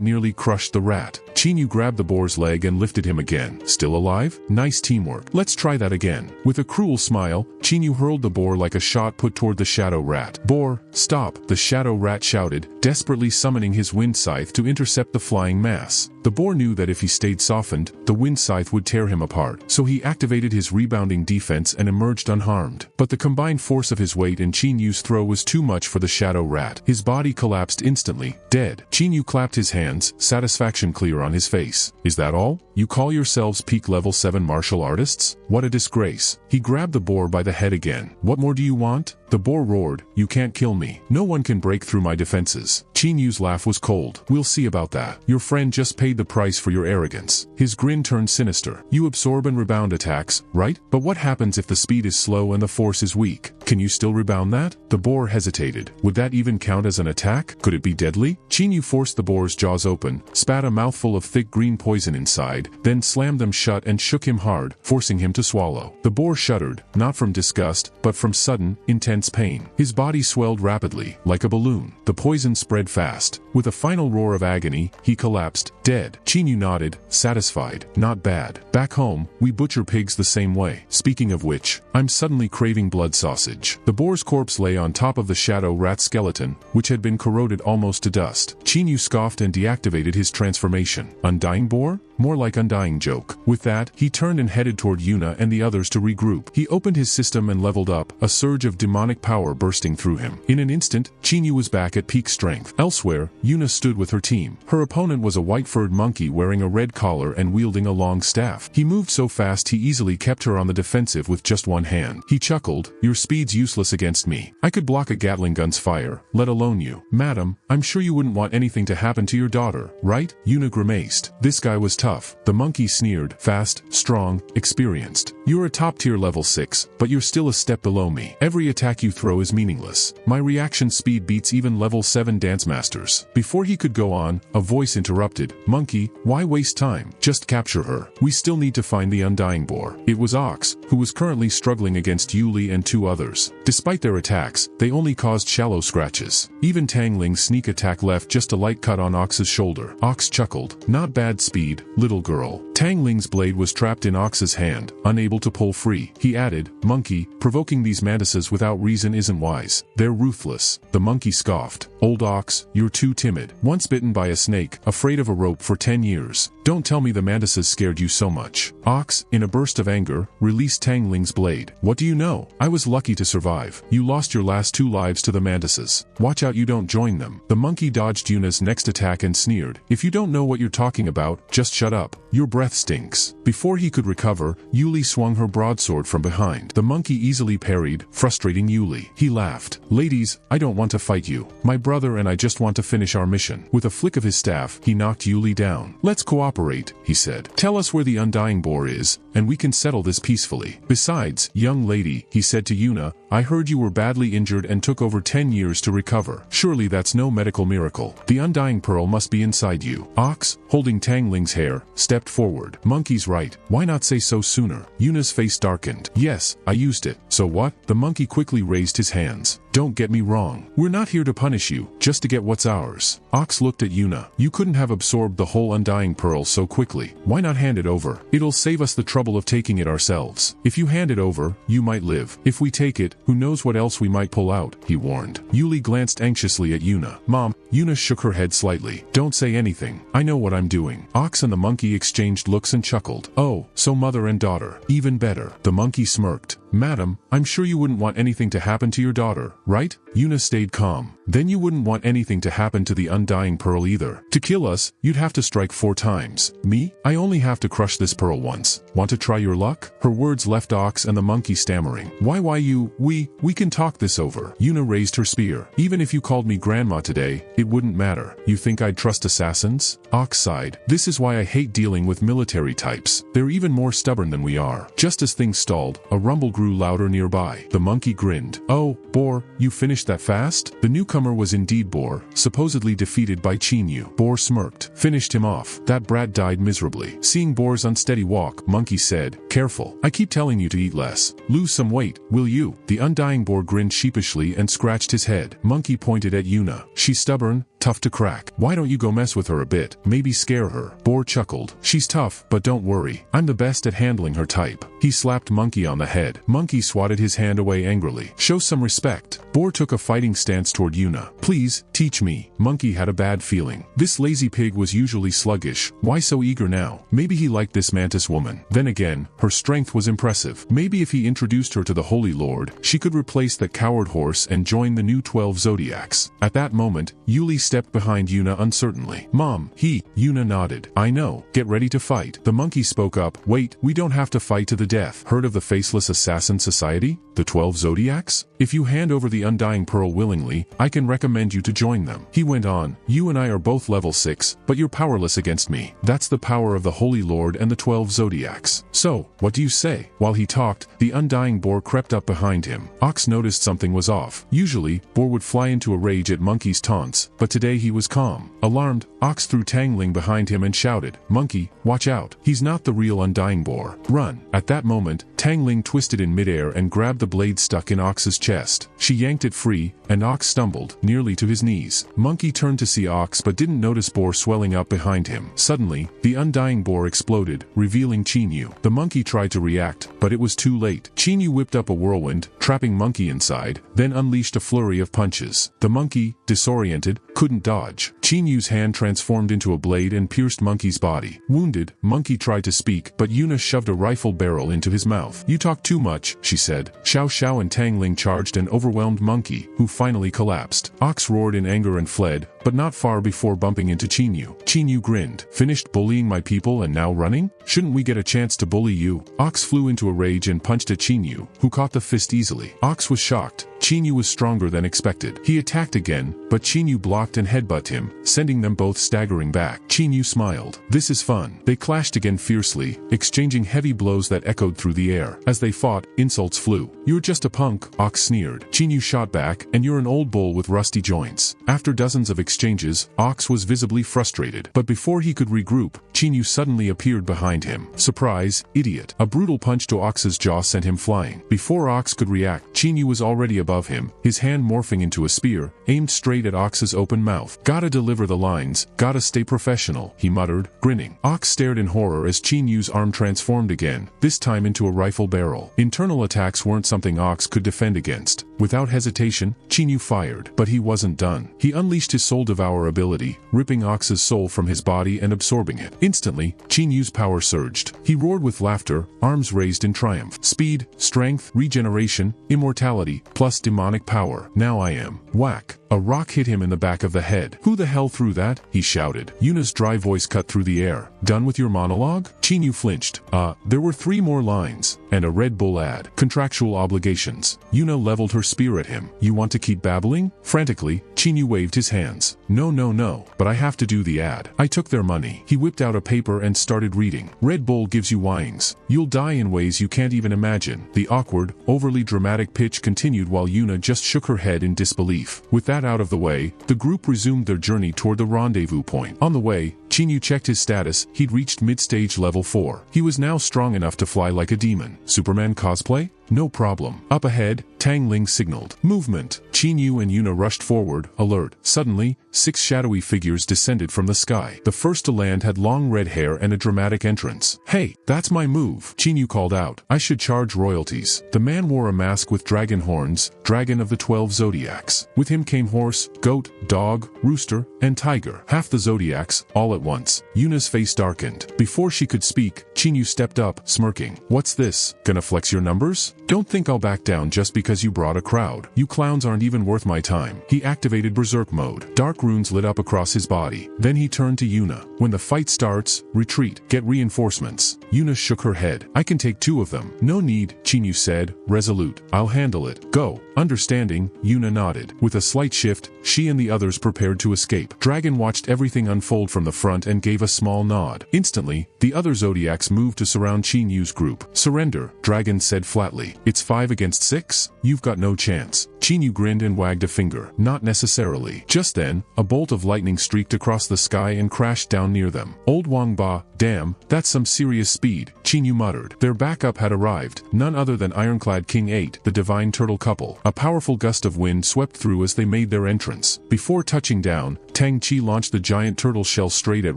nearly crushed the rat. Chinyu grabbed the boar's leg and lifted him again. "Still alive? Nice teamwork. Let's try that again." With a cruel smile, Chinyu hurled the boar like a shot put toward the shadow rat. "Boar, stop!" the shadow rat shouted, desperately summoning his wind scythe to intercept the flying mass. The boar knew that if he stayed softened, the wind scythe would tear him apart, so he activated his rebounding defense and emerged unharmed. But the combined force of his weight and Chinyu's throw was too much for the shadow rat. His body collapsed instantly, dead. Chinyu clapped his hands, satisfaction clear on his face. "Is that all? You call yourselves peak level 7 martial artists? What a disgrace." He grabbed the boar by the head again. "What more do you want?" The boar roared, "You can't kill me. No one can break through my defenses." Chinyu's laugh was cold. "We'll see about that. Your friend just paid the price for your arrogance." His grin turned sinister. "You absorb and rebound attacks, right? But what happens if the speed is slow and the force is weak? Can you still rebound that? The boar hesitated. Would that even count as an attack? Could it be deadly? Chinyu forced the boar's jaws open, spat a mouthful of thick green poison inside, then slammed them shut and shook him hard, forcing him to swallow. The boar shuddered, not from disgust, but from sudden, intense pain. His body swelled rapidly, like a balloon. The poison spread fast. With a final roar of agony, he collapsed, dead. Chinyu nodded, satisfied. Not bad. Back home, we butcher pigs the same way. Speaking of which, I'm suddenly craving blood sausage. The boar's corpse lay on top of the shadow rat skeleton, which had been corroded almost to dust. Chinyu scoffed and deactivated his transformation. Undying boar? More like undying joke. With that, he turned and headed toward Yuna and the others to regroup. He opened his system and leveled up, a surge of demonic power bursting through him. In an instant, Chinyu was back at peak strength. Elsewhere, Yuna stood with her team. Her opponent was a white-furred monkey wearing a red collar and wielding a long staff. He moved so fast he easily kept her on the defensive with just one hand. He chuckled, "Your speed's useless against me. I could block a Gatling gun's fire, let alone you. Madam, I'm sure you wouldn't want anything to happen to your daughter, right?" Yuna grimaced. This guy was tough. The monkey sneered, "Fast, strong, experienced. You're a top-tier level 6, but you're still a step below me. Every attack you throw is meaningless. My reaction speed beats even level 7 dance masters." Before he could go on, a voice interrupted, "Monkey, why waste time? Just capture her. We still need to find the undying boar." It was Ox, who was currently struggling against Yuli and 2 others. Despite their attacks, they only caused shallow scratches. Even Tangling's sneak attack left just a light cut on Ox's shoulder. Ox chuckled, "Not bad speed, little girl." Tangling's blade was trapped in Ox's hand, unable to pull free. He added, "Monkey, provoking these mantises without reason isn't wise. They're ruthless." The monkey scoffed, "Old Ox, you're too timid. Once bitten by a snake, afraid of a rope for 10 years. Don't tell me the mantises scared you so much." Ox, in a burst of anger, released Tangling's blade. "What do you know? I was lucky to survive. You lost your last 2 lives to the mantises. Watch out you don't join them." The monkey dodged Yuna's next attack and sneered, "If you don't know what you're talking about, just shut up. Your breath stinks." Before he could recover, Yuli swung her broadsword from behind. The monkey easily parried, frustrating Yuli. He laughed, "Ladies, I don't want to fight you. My brother and I just want to finish our mission." With a flick of his staff, he knocked Yuli down. "Let's cooperate," he said. "Tell us where the undying boar is, and we can settle this peacefully. Besides, young lady," he said to Yuna, "I heard you were badly injured and took over 10 years to recover. Surely that's no medical miracle. The undying pearl must be inside you." Ox, holding Tangling's hair, stepped forward. "Monkey's right. Why not say so sooner?" Yuna's face darkened. "Yes, I used it. So what?" The monkey quickly raised his hands. "Don't get me wrong. We're not here to punish you, just to get what's ours." Ox looked at Yuna. "You couldn't have absorbed the whole undying pearl so quickly. Why not hand it over? It'll save us the trouble of taking it ourselves. If you hand it over, you might live. If we take it, who knows what else we might pull out," he warned. Yuli glanced anxiously at Yuna. "Mom." Yuna shook her head slightly. "Don't say anything. I know what I'm doing." Ox and the monkey exchanged looks and chuckled. "Oh, so mother and daughter. Even better." The monkey smirked. "Madam, I'm sure you wouldn't want anything to happen to your daughter, right?" Yuna stayed calm. "Then you wouldn't want anything to happen to the undying pearl either. To kill us, you'd have to strike 4 times. Me? I only have to crush this pearl once. Want to try your luck?" Her words left Ox and the monkey stammering. We can talk this over." Yuna raised her spear. "Even if you called me grandma today, it wouldn't matter. You think I'd trust assassins?" Ox sighed. "This is why I hate dealing with military types. They're even more stubborn than we are." Just as things stalled, a rumble grew louder nearby. The monkey grinned. "Oh, Boar, you finished that fast?" The newcomer was indeed Boar, supposedly defeated by Chinyu. Boar smirked. "Finished him off. That brat died miserably." Seeing Boar's unsteady walk, Monkey said, "Careful. I keep telling you to eat less. Lose some weight, will you?" The undying Boar grinned sheepishly and scratched his head. Monkey pointed at Yuna. "She's stubborn, tough to crack. Why don't you go mess with her a bit? Maybe scare her." Boar chuckled. "She's tough, but don't worry. I'm the best at handling her type." He slapped Monkey on the head. Monkey swatted his hand away angrily. "Show some respect." Boar took a fighting stance toward Yuna. "Please, teach me." Monkey had a bad feeling. This lazy pig was usually sluggish. Why so eager now? Maybe he liked this mantis woman. Then again, her strength was impressive. Maybe if he introduced her to the Holy Lord, she could replace that coward horse and join the new 12 zodiacs. At that moment, Yuli stepped behind Yuna uncertainly. "Mom, Yuna nodded. "I know. Get ready to fight." The monkey spoke up. "Wait, we don't have to fight to the death. Heard of the Faceless Assassin Society? The 12 Zodiacs? If you hand over the undying pearl willingly, I can recommend you to join them. He went on, you and I are both level 6, but you're powerless against me. That's the power of the Holy Lord and the 12 zodiacs. So, what do you say? While he talked, the undying boar crept up behind him. Ox noticed something was off. Usually, boar would fly into a rage at Monkey's taunts, but today he was calm. Alarmed, Ox threw Tangling behind him and shouted, Monkey, watch out. He's not the real undying boar. Run. At that moment, Tangling twisted in midair and grabbed the blade stuck in Ox's chest. She yanked it free, and Ox stumbled, nearly to his knees. Monkey turned to see Ox but didn't notice boar swelling up behind him. Suddenly, the undying boar exploded, revealing Chinyu. The monkey tried to react, but it was too late. Chinyu whipped up a whirlwind, trapping Monkey inside, then unleashed a flurry of punches. The monkey, disoriented, couldn't dodge. Chinyu's hand transformed into a blade and pierced Monkey's body. Wounded, Monkey tried to speak, but Yuna shoved a rifle barrel into his mouth. You talk too much, she said. Xiao Xiao and Tangling charged and overwhelmed Monkey, who finally collapsed. Ox roared in anger and fled, but not far before bumping into Chinyu. Chinyu grinned. Finished bullying my people and now running? Shouldn't we get a chance to bully you? Ox flew into a rage and punched at Chinyu, who caught the fist easily. Ox was shocked. Chinyu was stronger than expected. He attacked again, but Chinyu blocked and headbutted him, sending them both staggering back. Chinyu smiled. This is fun. They clashed again fiercely, exchanging heavy blows that echoed through the air. As they fought, insults flew. You're just a punk, Ox sneered. Chinyu shot back, and you're an old bull with rusty joints. After dozens of exchanges, Ox was visibly frustrated. But before he could regroup, Chinyu suddenly appeared behind him. Surprise, idiot. A brutal punch to Ox's jaw sent him flying. Before Ox could react, Chinyu was already above him, his hand morphing into a spear, aimed straight at Ox's open mouth. Gotta deliver the lines, gotta stay professional, he muttered, grinning. Ox stared in horror as Chinyu's arm transformed again, this time into a rifle barrel. Internal attacks weren't something Ox could defend against. Without hesitation, Chinyu fired, but he wasn't done. He unleashed his Soul Devour ability, ripping Ox's soul from his body and absorbing it. Instantly, Chinyu's power surged. He roared with laughter, arms raised in triumph. Speed, strength, regeneration, immortality, plus demonic power. Now I am. Whack. A rock hit him in the back of the head. Who the hell threw that? He shouted. Yuna's dry voice cut through the air. Done with your monologue? Chinyu flinched. There were 3 more lines. And a Red Bull ad. Contractual obligations. Yuna leveled her spear at him. You want to keep babbling? Frantically, Chinyu waved his hands. No, but I have to do the ad. I took their money. He whipped out a paper and started reading. Red Bull gives you wings. You'll die in ways you can't even imagine. The awkward, overly dramatic pitch continued while Yuna just shook her head in disbelief. With that out of the way, the group resumed their journey toward the rendezvous point. On the way, Chinyu checked his status. He'd reached mid-stage level 4. He was now strong enough to fly like a demon. Superman cosplay? No problem. Up ahead, Tangling signaled. Movement. Chinyu and Yuna rushed forward, alert. Suddenly, 6 shadowy figures descended from the sky. The first to land had long red hair and a dramatic entrance. Hey, that's my move, Chinyu called out. I should charge royalties. The man wore a mask with dragon horns, dragon of the 12 zodiacs. With him came horse, goat, dog, rooster, and tiger. Half the zodiacs, all at once. Yuna's face darkened. Before she could speak, Chinyu stepped up, smirking. What's this? Gonna flex your numbers? Don't think I'll back down just because you brought a crowd. You clowns aren't even worth my time. He activated berserk mode. Dark runes lit up across his body. Then he turned to Yuna. When the fight starts, retreat. Get reinforcements. Yuna shook her head. I can take 2 of them. No need, Chinyu said, resolute. I'll handle it. Go. Understanding, Yuna nodded. With a slight shift, she and the others prepared to escape. Dragon watched everything unfold from the front and gave a small nod. Instantly, the other zodiacs moved to surround Chinyu's group. Surrender, Dragon said flatly. It's 5 against 6? You've got no chance. Chinyu grinned and wagged a finger. Not necessarily. Just then, a bolt of lightning streaked across the sky and crashed down near them. Old Wang Ba, damn, that's some serious speed, Chinyu muttered. Their backup had arrived, none other than Ironclad King 8, the divine turtle couple. A powerful gust of wind swept through as they made their entrance. Before touching down, Tang Chi launched the giant turtle shell straight at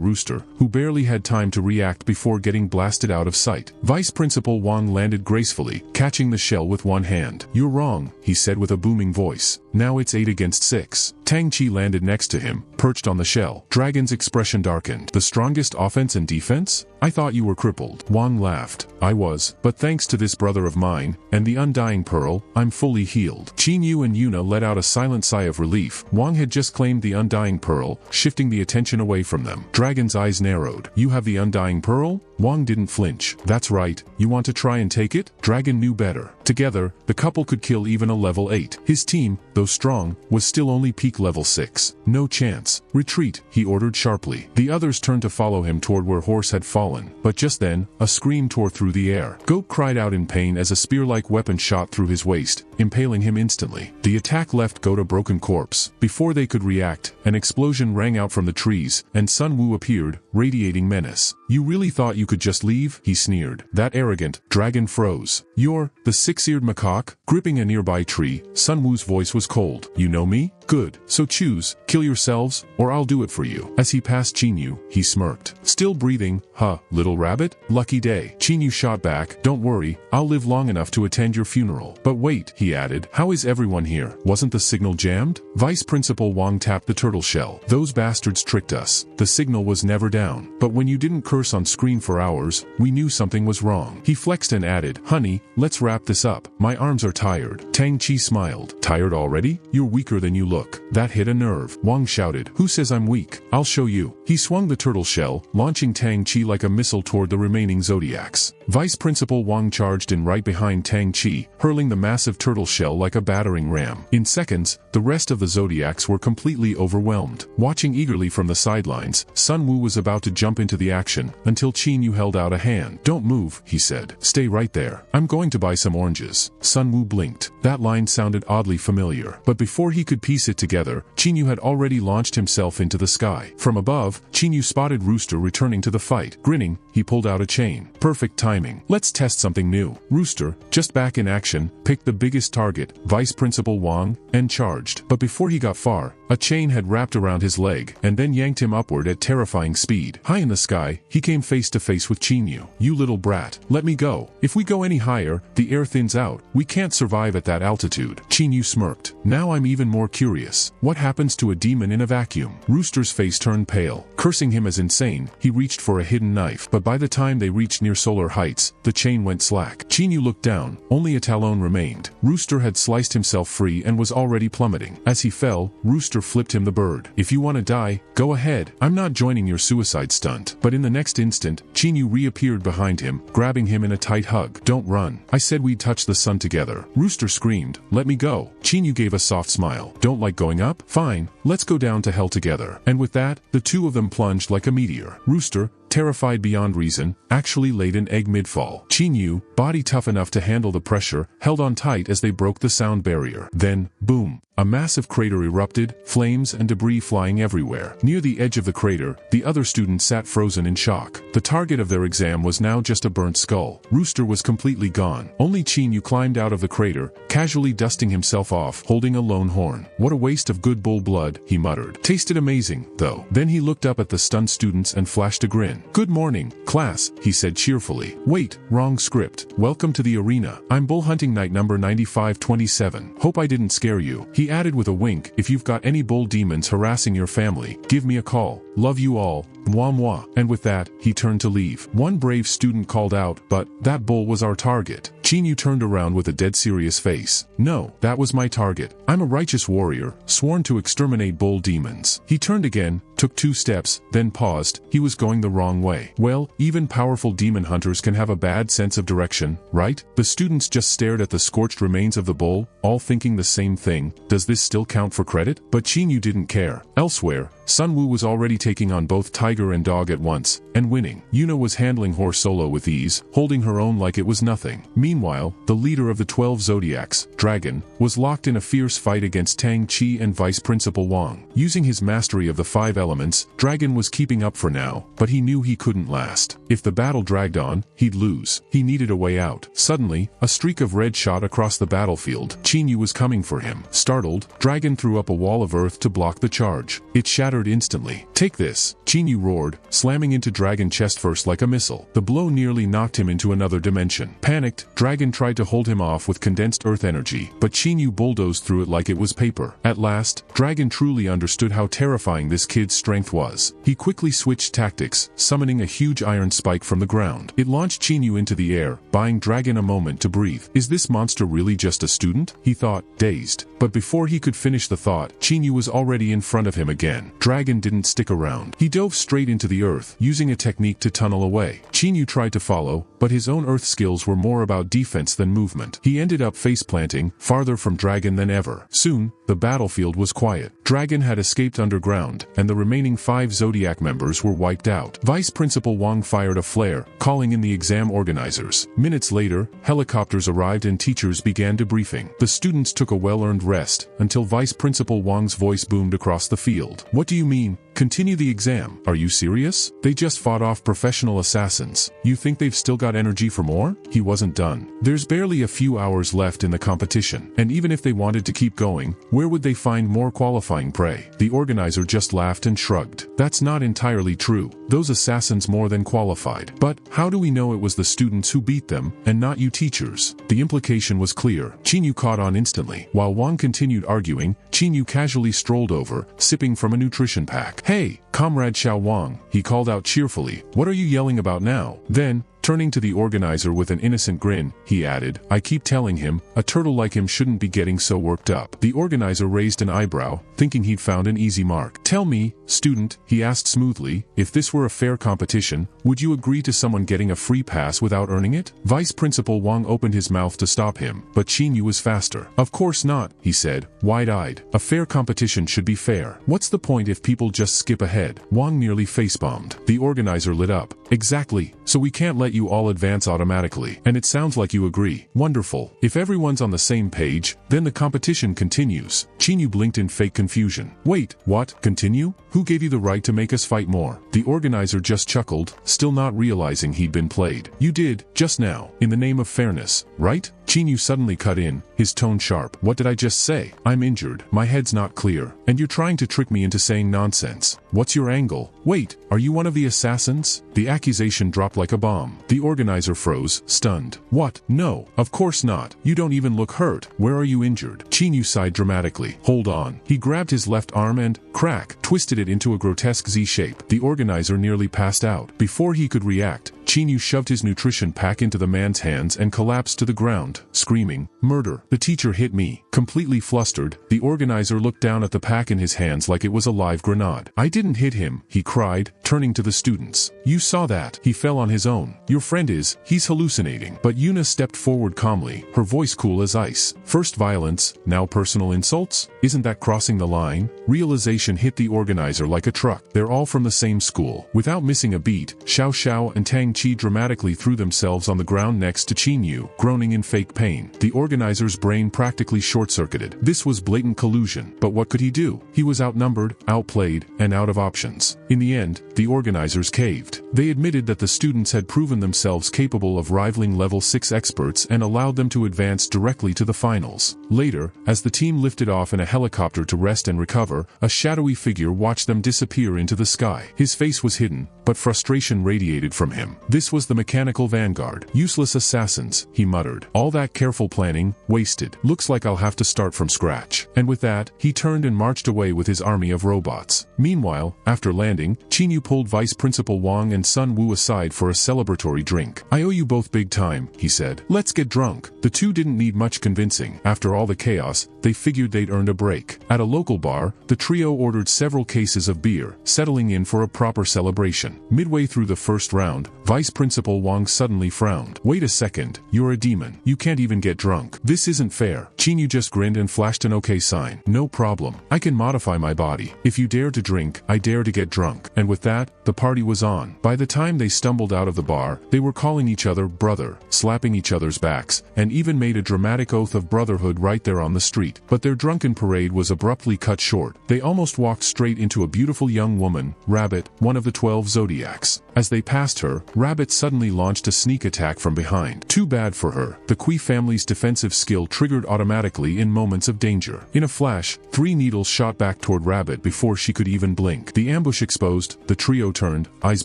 Rooster, who barely had time to react before getting blasted out of sight. Vice Principal Wang landed gracefully, catching the shell with one hand. You're wrong, he said with a booming voice. Now it's 8 against 6. Tang Chi landed next to him, perched on the shell. Dragon's expression darkened. The strongest offense and defense? I thought you were crippled. Wang laughed. I was, but thanks to this brother of mine, and the undying pearl, I'm fully healed. Qin Yu and Yuna let out a silent sigh of relief. Wang had just claimed the undying pearl, shifting the attention away from them. Dragon's eyes narrowed. You have the undying pearl? Wang didn't flinch. That's right. You want to try and take it? Dragon knew better. Together, the couple could kill even a level 8. His team, though strong, was still only peak level 6. No chance. Retreat, he ordered sharply. The others turned to follow him toward where Horse had fallen. But just then, a scream tore through the air. Goat cried out in pain as a spear-like weapon shot through his waist, impaling him instantly. The attack left Goat a broken corpse. Before they could react, an explosion rang out from the trees, and Sun Wu appeared, radiating menace. You really thought you could just leave? He sneered. That arrogant, Dragon froze. You're the six-eared macaque? Gripping a nearby tree, Sun Wu's voice was cold. You know me? Good. So choose, kill yourselves, or I'll do it for you. As he passed Chinyu, he smirked. Still breathing, huh, little rabbit? Lucky day. Chinyu shot back. Don't worry, I'll live long enough to attend your funeral. But wait, he added. How is everyone here? Wasn't the signal jammed? Vice Principal Wang tapped the turtle shell. Those bastards tricked us. The signal was never down. But when you didn't curse on screen for hours, we knew something was wrong. He flexed and added, honey, let's wrap this up. My arms are tired. Tang Chi smiled. Tired already? You're weaker than you look. That hit a nerve. Wang shouted. Who says I'm weak? I'll show you. He swung the turtle shell, launching Tang Chi like a missile toward the remaining zodiacs. Vice Principal Wang charged in right behind Tang Chi, hurling the massive turtle shell like a battering ram. In seconds, the rest of the zodiacs were completely overwhelmed. Watching eagerly from the sidelines, Sun Wu was about to jump into the action, until Qin Yu held out a hand. Don't move, he said. Stay right there. I'm going to buy some oranges. Sun Wu blinked. That line sounded oddly familiar. But before he could piece it together, Qin Yu had already launched himself into the sky. From above, Qin Yu spotted Rooster returning to the fight. Grinning, he pulled out a chain. Perfect timing. Let's test something new. Rooster, just back in action, picked the biggest target, Vice Principal Wang, and charged. But before he got far, a chain had wrapped around his leg, and then yanked him upward at terrifying speed. High in the sky, he came face to face with Qin Yu. You little brat, let me go. If we go any higher, the air thins out. We can't survive at that altitude. Qin Yu smirked. Now I'm even more curious. What happens to a demon in a vacuum? Rooster's face turned pale. Cursing him as insane, he reached for a hidden knife. But by the time they reached near solar heights, the chain went slack. Qin Yu looked down. Only a talon remained. Rooster had sliced himself free and was already plummeting. As he fell, Rooster flipped him the bird. If you want to die, go ahead. I'm not joining your suicide stunt. But in the next instant, Qin Yu reappeared behind him, grabbing him in a tight hug. Don't run. I said we'd touch the sun together. Rooster screamed. Let me go. Qin Yu gave a soft smile. Don't like going up? Fine. Let's go down to hell together. And with that, the two of them plunged like a meteor. Rooster, terrified beyond reason, actually laid an egg mid-fall. Qin Yu, body tough enough to handle the pressure, held on tight as they broke the sound barrier. Then, boom. A massive crater erupted, flames and debris flying everywhere. Near the edge of the crater, the other students sat frozen in shock. The target of their exam was now just a burnt skull. Rooster was completely gone. Only Qin Yu climbed out of the crater, casually dusting himself off, holding a lone horn. What a waste of good bull blood, he muttered. Tasted amazing, though. Then he looked up at the stunned students and flashed a grin. Good morning, class, he said cheerfully. Wait, wrong script. Welcome to the arena. I'm bull hunting night number 9527. Hope I didn't scare you. He added with a wink, if you've got any bull demons harassing your family, give me a call. Love you all. Manhwa. And with that, he turned to leave. One brave student called out, but that bull was our target. Qin Yu turned around with a dead serious face. No, that was my target. I'm a righteous warrior, sworn to exterminate bull demons. He turned again, took 2 steps, then paused. He was going the wrong way. Well, even powerful demon hunters can have a bad sense of direction, right? The students just stared at the scorched remains of the bull, all thinking the same thing. Does this still count for credit? But Qin Yu didn't care. Elsewhere, Sun Wu was already taking on both tiger and dog at once, and winning. Yuna was handling horse solo with ease, holding her own like it was nothing. Meanwhile, the leader of the 12 zodiacs, Dragon, was locked in a fierce fight against Tang Chi and Vice Principal Wang. Using his mastery of the 5 elements, Dragon was keeping up for now, but he knew he couldn't last. If the battle dragged on, he'd lose. He needed a way out. Suddenly, a streak of red shot across the battlefield. Qin Yu was coming for him. Startled, Dragon threw up a wall of earth to block the charge. It shattered shattered instantly. "Take this," Chinyu roared, slamming into Dragon chest first like a missile. The blow nearly knocked him into another dimension. Panicked, Dragon tried to hold him off with condensed earth energy, but Chinyu bulldozed through it like it was paper. At last, Dragon truly understood how terrifying this kid's strength was. He quickly switched tactics, summoning a huge iron spike from the ground. It launched Chinyu into the air, buying Dragon a moment to breathe. "Is this monster really just a student?" he thought, dazed. But before he could finish the thought, Chinyu was already in front of him again. Dragon didn't stick around. He dove straight into the earth, using a technique to tunnel away. Chinyu tried to follow, but his own earth skills were more about defense than movement. He ended up face-planting, farther from Dragon than ever. Soon, the battlefield was quiet. Dragon had escaped underground, and the remaining 5 Zodiac members were wiped out. Vice Principal Wang fired a flare, calling in the exam organizers. Minutes later, helicopters arrived and teachers began debriefing. The students took a well-earned rest, until Vice Principal Wang's voice boomed across the field. "What do you mean? Continue the exam? Are you serious? They just fought off professional assassins. You think they've still got energy for more?" He wasn't done. "There's barely a few hours left in the competition, and even if they wanted to keep going, where would they find more qualifying prey?" The organizer just laughed and shrugged. "That's not entirely true. Those assassins more than qualified. But how do we know it was the students who beat them, and not you teachers?" The implication was clear. Chinyu caught on instantly. While Wang continued arguing, Chinyu casually strolled over, sipping from a nutrition pack. "Hey, Comrade Xiao Wang," he called out cheerfully. "What are you yelling about now?" Then, turning to the organizer with an innocent grin, he added, "I keep telling him, a turtle like him shouldn't be getting so worked up." The organizer raised an eyebrow, thinking he'd found an easy mark. "Tell me, student," he asked smoothly, "if this were a fair competition, would you agree to someone getting a free pass without earning it?" Vice Principal Wang opened his mouth to stop him, but Chinyu was faster. "Of course not," he said, wide-eyed. "A fair competition should be fair. What's the point if people just skip ahead?" Wang nearly face-bombed. The organizer lit up. "Exactly, so we can't let you all advance automatically. And it sounds like you agree. Wonderful. If everyone's on the same page, then the competition continues." Chinyu blinked in fake confusion. "Wait, what? Continue? Who gave you the right to make us fight more?" The organizer just chuckled, still not realizing he'd been played. "You did, just now, in the name of fairness, right?" Chinyu suddenly cut in, his tone sharp. "What did I just say? I'm injured. My head's not clear. And you're trying to trick me into saying nonsense. What's your angle? Wait, are you one of the assassins?" The accusation dropped like a bomb. The organizer froze, stunned. "What? No, of course not. You don't even look hurt. Where are you injured?" Chinyu sighed dramatically. "Hold on." He grabbed his left arm and, crack, twisted it into a grotesque Z shape. The organizer nearly passed out. Before he could react, Chinyu shoved his nutrition pack into the man's hands and collapsed to the ground, screaming, "Murder! The teacher hit me." Completely flustered, the organizer looked down at the pack in his hands like it was a live grenade. "I didn't hit him," he cried, turning to the students. "You saw that. He fell on his own. Your friend he's hallucinating." But Yuna stepped forward calmly, her voice cool as ice. "First violence, now personal insults? Isn't that crossing the line?" Realization hit the organizer like a truck. They're all from the same school. Without missing a beat, Xiao Xiao and Tang Chi dramatically threw themselves on the ground next to Chinyu, groaning in fake pain. The organizer's brain practically short-circuited. This was blatant collusion, but what could he do? He was outnumbered, outplayed, and out of options. In the end, the organizers caved. They admitted that the students had proven themselves capable of rivaling level 6 experts and allowed them to advance directly to the finals. Later, as the team lifted off in a helicopter to rest and recover, a shadowy figure watched them disappear into the sky. His face was hidden, but frustration radiated from him. This was the mechanical vanguard. "Useless assassins," he muttered. "All that careful planning, wasted. Looks like I'll have to start from scratch." And with that, he turned and marched away with his army of robots. Meanwhile, after landing, Chinyu pulled Vice Principal Wang and Sun Wu aside for a celebratory drink. "I owe you both big time," he said. "Let's get drunk." The two didn't need much convincing. After all the chaos, they figured they'd earned a break. At a local bar, the trio ordered several cases of beer, settling in for a proper celebration. Midway through the first round, Vice Principal Wang suddenly frowned. "Wait a second, you're a demon. You can't even get drunk. This isn't fair." Chinyu just grinned and flashed an okay sign. "No problem. I can modify my body. If you dare to drink, I dare to get drunk." And with that, the party was on. By the time they stumbled out of the bar, they were calling each other brother, slapping each other's backs, and even made a dramatic oath of brotherhood right there on the street. But their drunken parade was abruptly cut short. They almost walked straight into a beautiful young woman, Rabbit, one of the 12 Zodiacs. As they passed her, Rabbit suddenly launched a sneak attack from behind. Too bad for her. The Kui family's defensive skill triggered automatically in moments of danger. In a flash, 3 needles shot back toward Rabbit before she could even blink. The ambush exposed, the trio turned, eyes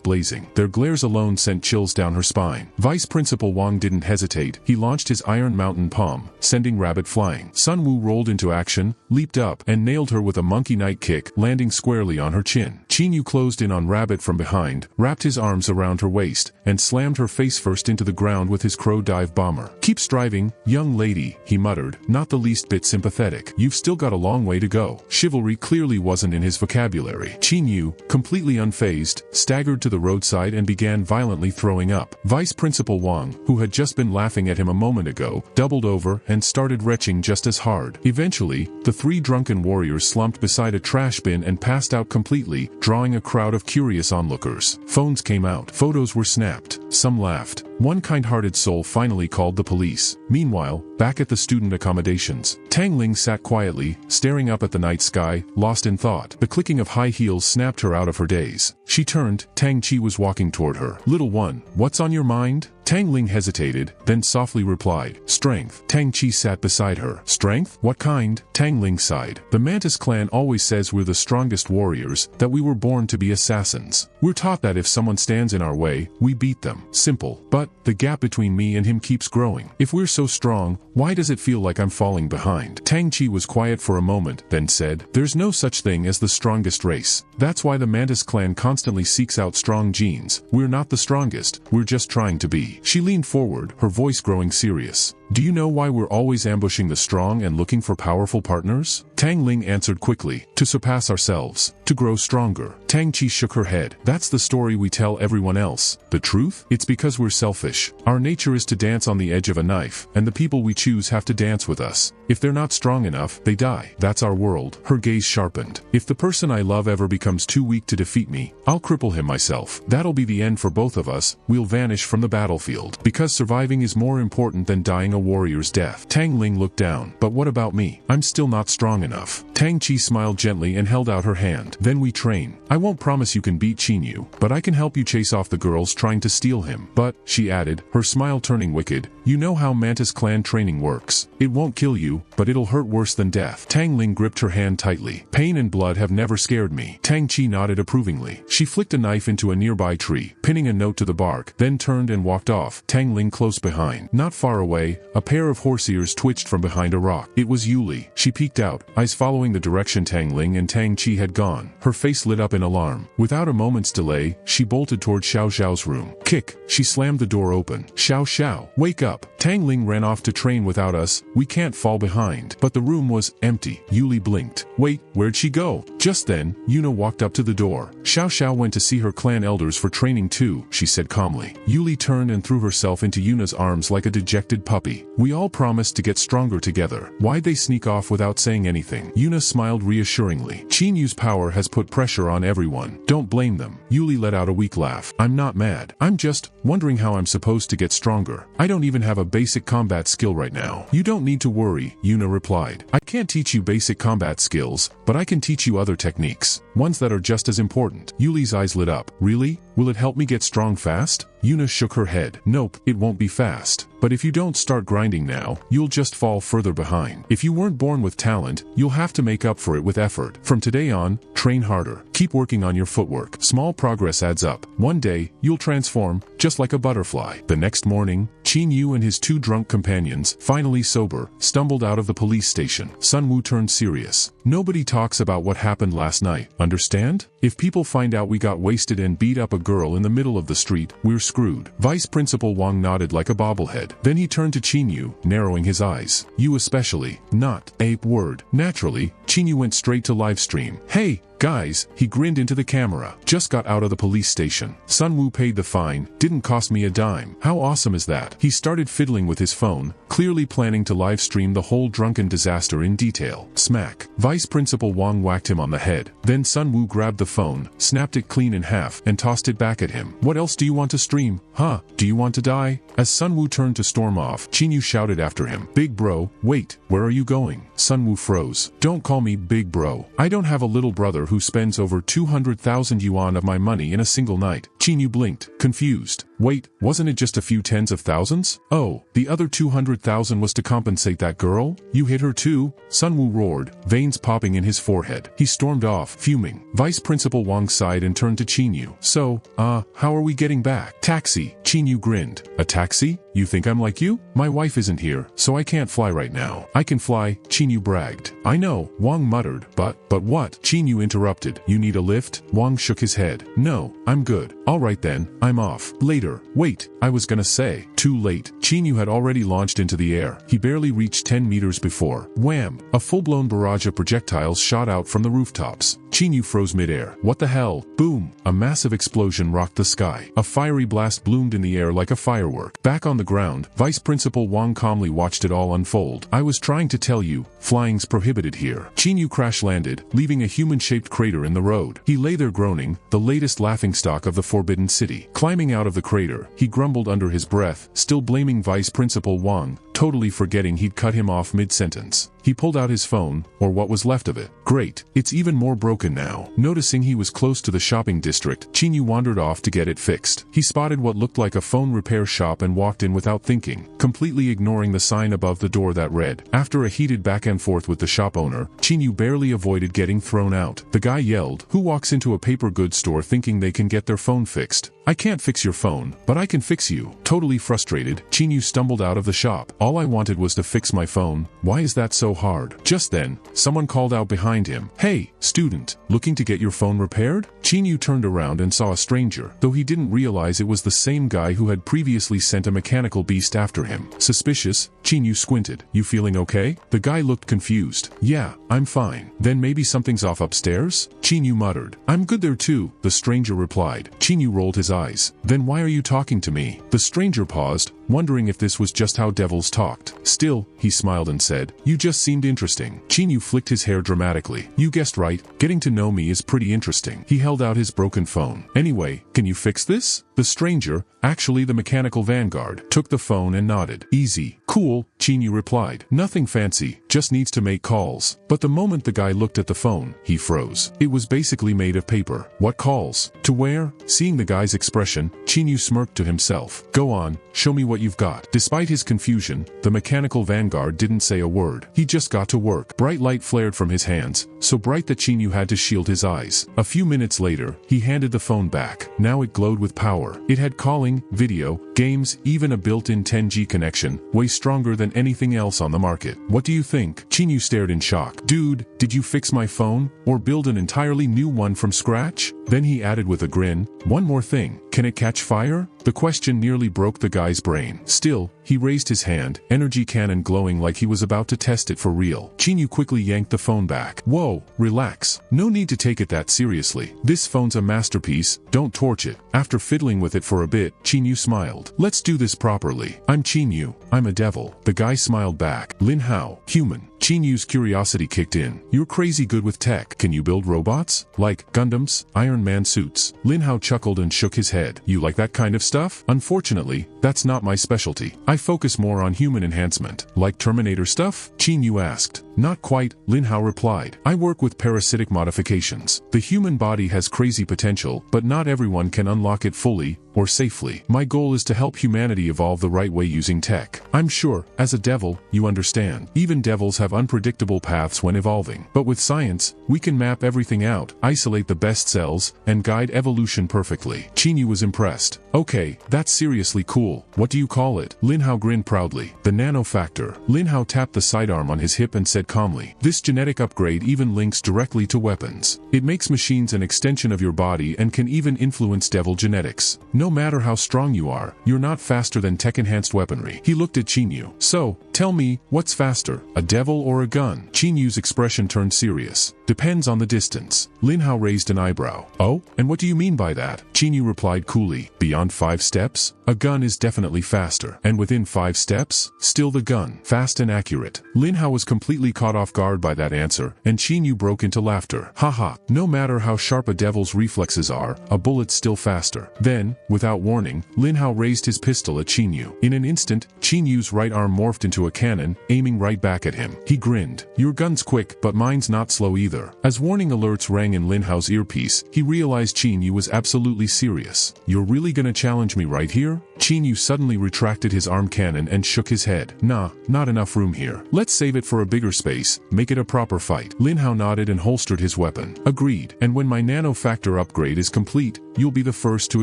blazing. Their glares alone sent chills down her spine. Vice Principal Wang didn't hesitate. He launched his Iron Mountain Palm, sending Rabbit flying. Sun Wu rolled into action, leaped up, and nailed her with a monkey knight kick, landing squarely on her chin. Qin Yu closed in on Rabbit from behind, wrapped his arms around her waist, and slammed her face first into the ground with his crow dive bomber. "Keep striving, young lady," he muttered, not the least bit sympathetic. "You've still got a long way to go." Chivalry clearly wasn't in his vocabulary. Qin Yu, completely unfazed, staggered to the roadside and began violently throwing up. Vice Principal Wang, who had just been laughing at him a moment ago, doubled over and started retching just as hard. Eventually, the 3 drunken warriors slumped beside a trash bin and passed out completely, drawing a crowd of curious onlookers. Phones came out. Photos were snapped. Some laughed. One kind-hearted soul finally called the police. Meanwhile, back at the student accommodations, Tang Ling sat quietly, staring up at the night sky, lost in thought. The clicking of high heels snapped her out of her daze. She turned. Tang Chi was walking toward her. "Little one, what's on your mind?" Tang Ling hesitated, then softly replied, "Strength." Tang Chi sat beside her. "Strength? What kind?" Tang Ling sighed. "The Mantis clan always says we're the strongest warriors, that we were born to be assassins. We're taught that if someone stands in our way, we beat them. Simple. But the gap between me and him keeps growing. If we're so strong, why does it feel like I'm falling behind?" Tang Chi was quiet for a moment, then said, "There's no such thing as the strongest race. That's why the Mantis clan constantly seeks out strong genes. We're not the strongest, we're just trying to be." She leaned forward, her voice growing serious. "Do you know why we're always ambushing the strong and looking for powerful partners?" Tang Ling answered quickly, "To surpass ourselves, to grow stronger." Tang Chi shook her head. "That's the story we tell everyone else. The truth? It's because we're selfish. Our nature is to dance on the edge of a knife, and the people we choose have to dance with us. If they're not strong enough, they die. That's our world." Her gaze sharpened. "If the person I love ever becomes too weak to defeat me, I'll cripple him myself. That'll be the end for both of us. We'll vanish from the battlefield. Because surviving is more important than dying a warrior's death." Tang Ling looked down. "But what about me? I'm still not strong enough." Tang Chi smiled gently and held out her hand. "Then we train. I won't promise you can beat Qin Yu, but I can help you chase off the girls trying to steal him. But," she added, her smile turning wicked, "you know how Mantis clan training works. It won't kill you, but it'll hurt worse than death." Tang Ling gripped her hand tightly. "Pain and blood have never scared me." Tang Chi nodded approvingly. She flicked a knife into a nearby tree, pinning a note to the bark, then turned and walked off, Tang Ling close behind. Not far away, a pair of horse ears twitched from behind a rock. It was Yuli. She peeked out, eyes following the direction Tang Ling and Tang Chi had gone. Her face lit up in alarm. Without a moment's delay, she bolted toward Xiao Xiao's room. Kick! She slammed the door open. "Xiao Xiao, wake up! Tang Ling ran off to train without us. We can't fall behind." But the room was empty. Yuli blinked. "Wait, where'd she go?" Just then, Yuna walked up to the door. "Xiao Xiao went to see her clan elders for training too," she said calmly. Yuli turned and threw herself into Yuna's arms like a dejected puppy. "We all promised to get stronger together. Why'd they sneak off without saying anything?" Yuna smiled reassuringly. "Qin Yu's power has put pressure on everyone. Don't blame them." Yuli let out a weak laugh. "I'm not mad. I'm just wondering how I'm supposed to get stronger. I don't even have a basic combat skill right now." "You don't need to worry," Yuna replied. "I can't teach you basic combat skills, but I can teach you other techniques. Ones that are just as important." Yuli's eyes lit up. "Really? Will it help me get strong fast?" Yuna shook her head. "Nope, it won't be fast. But if you don't start grinding now, you'll just fall further behind. If you weren't born with talent, you'll have to make up for it with effort. From today on, train harder. Keep working on your footwork. Small progress adds up. One day, you'll transform, just like a butterfly." The next morning, Qin Yu and his 2 drunk companions, finally sober, stumbled out of the police station. Sun Wu turned serious. "Nobody talks about what happened last night, understand? If people find out we got wasted and beat up a girl in the middle of the street, we're screwed." Vice Principal Wang nodded like a bobblehead. Then he turned to Qin Yu, narrowing his eyes. "You especially, not a word." Naturally, Qin Yu went straight to live stream. "Hey, guys," he grinned into the camera. "Just got out of the police station. Sun Wu paid the fine, didn't cost me a dime. How awesome is that?" He started fiddling with his phone, clearly planning to live stream the whole drunken disaster in detail. Smack. Vice Principal Wang whacked him on the head. Then Sun Wu grabbed the phone, snapped it clean in half, and tossed it back at him. "What else do you want to stream? Huh? Do you want to die?" As Sun Wu turned to storm off, Qin Yu shouted after him. "Big bro, wait, where are you going?" Sun Wu froze. "Don't call me big bro. I don't have a little brother who who spends over 200,000 yuan of my money in a single night. Qinyu blinked, confused. Wait, wasn't it just a few tens of thousands? Oh, the other 200,000 was to compensate that girl? You hit her too? Sun Wu roared, veins popping in his forehead. He stormed off, fuming. Vice Principal Wang sighed and turned to Qinyu. So, how are we getting back? Taxi. Qinyu grinned. A taxi? You think I'm like you? My wife isn't here, so I can't fly right now. I can fly, Qinyu bragged. I know, Wang muttered. But what? Qinyu interrupted. You need a lift? Wang shook his head. No, I'm good. Alright then, I'm off. Later. Wait, I was gonna say. Too late. Qinyu had already launched into the air. He barely reached 10 meters before. Wham! A full-blown barrage of projectiles shot out from the rooftops. Qinyu froze midair. What the hell? Boom! A massive explosion rocked the sky. A fiery blast bloomed in the air like a firework. Back on the ground, Vice Principal Wang calmly watched it all unfold. I was trying to tell you, flying's prohibited here. Qinyu crash-landed, leaving a human-shaped crater in the road. He lay there groaning, the latest laughingstock of the Forbidden City. Climbing out of the crater, he grumbled under his breath, still blaming Vice Principal Wang, totally forgetting he'd cut him off mid-sentence. He pulled out his phone, or what was left of it. Great, it's even more broken now. Noticing he was close to the shopping district, Qinyu wandered off to get it fixed. He spotted what looked like a phone repair shop and walked in without thinking, completely ignoring the sign above the door that read. After a heated back and forth with the shop owner, Qinyu barely avoided getting thrown out. The guy yelled, "Who walks into a paper goods store thinking they can get their phone fixed? I can't fix your phone, but I can fix you." Totally frustrated, Qinyu stumbled out of the shop. All I wanted was to fix my phone. Why is that so hard? Just then, someone called out behind him. Hey, student, looking to get your phone repaired? Qinyu turned around and saw a stranger, though he didn't realize it was the same guy who had previously sent a mechanical beast after him. Suspicious, Qinyu squinted. You feeling okay? The guy looked confused. Yeah, I'm fine. Then maybe something's off upstairs? Qinyu muttered. I'm good there too, the stranger replied. Qinyu rolled his eyes. Then why are you talking to me? The stranger paused, wondering if this was just how devils talked. Still, he smiled and said, you just seemed interesting. Qinyu flicked his hair dramatically. You guessed right, getting to know me is pretty interesting. He held out his broken phone. Anyway, can you fix this? The stranger, actually the mechanical vanguard, took the phone and nodded. Easy. Cool, Qinyu replied. Nothing fancy, just needs to make calls. But the moment the guy looked at the phone, he froze. It was basically made of paper. What calls? To where? Seeing the guy's expression, Qinyu smirked to himself. Go on, show me what you've got. Despite his confusion, the mechanical vanguard didn't say a word. He just got to work. Bright light flared from his hands, so bright that Qinyu had to shield his eyes. A few minutes later, he handed the phone back. Now it glowed with power. It had calling, video, games, even a built-in 10G connection, way stronger than anything else on the market. What do you think? Qinyu stared in shock. Dude, did you fix my phone, or build an entirely new one from scratch? Then he added with a grin, one more thing, can it catch fire? The question nearly broke the guy's brain. Still, he raised his hand, energy cannon glowing like he was about to test it for real. Qinyu quickly yanked the phone back. Whoa, relax. No need to take it that seriously. This phone's a masterpiece, don't torch it. After fiddling with it for a bit, Qinyu smiled. Let's do this properly. I'm Qinyu, I'm a devil. The guy smiled back. Lin Hao, human. Qinyu's curiosity kicked in. You're crazy good with tech. Can you build robots? Like Gundams, Iron Man suits? Lin Hao chuckled and shook his head. You like that kind of stuff? Unfortunately, that's not my specialty. I focus more on human enhancement. Like Terminator stuff? Qinyu asked. Not quite, Lin Hao replied. I work with parasitic modifications. The human body has crazy potential, but not everyone can unlock it fully, or safely. My goal is to help humanity evolve the right way using tech. I'm sure, as a devil, you understand. Even devils have unpredictable paths when evolving. But with science, we can map everything out, isolate the best cells, and guide evolution perfectly. Qinyu was impressed. Okay, that's seriously cool. What do you call it? Lin Hao grinned proudly. The nanofactor. Lin Hao tapped the sidearm on his hip and said calmly, this genetic upgrade even links directly to weapons. It makes machines an extension of your body and can even influence devil genetics. No matter how strong you are, you're not faster than tech-enhanced weaponry. He looked at Qinyu. So, tell me, what's faster, a devil or a gun? Qinyu's expression turned serious. Depends on the distance. Lin Hao raised an eyebrow. Oh, and what do you mean by that? Qinyu replied coolly. Beyond 5 steps? A gun is definitely faster. And within 5 steps? Still the gun. Fast and accurate. Lin Hao was completely caught off guard by that answer, and Qin Yu broke into laughter. Haha, no matter how sharp a devil's reflexes are, a bullet's still faster. Then, without warning, Lin Hao raised his pistol at Qin Yu. In an instant, Qin Yu's right arm morphed into a cannon, aiming right back at him. He grinned. Your gun's quick, but mine's not slow either. As warning alerts rang in Lin Hao's earpiece, he realized Qin Yu was absolutely serious. You're really gonna challenge me right here? Qin Yu suddenly retracted his arm cannon and shook his head. Nah, not enough room here. Let's save it for a bigger space, make it a proper fight. Lin Hao nodded and holstered his weapon. Agreed. And when my nano-factor upgrade is complete, you'll be the first to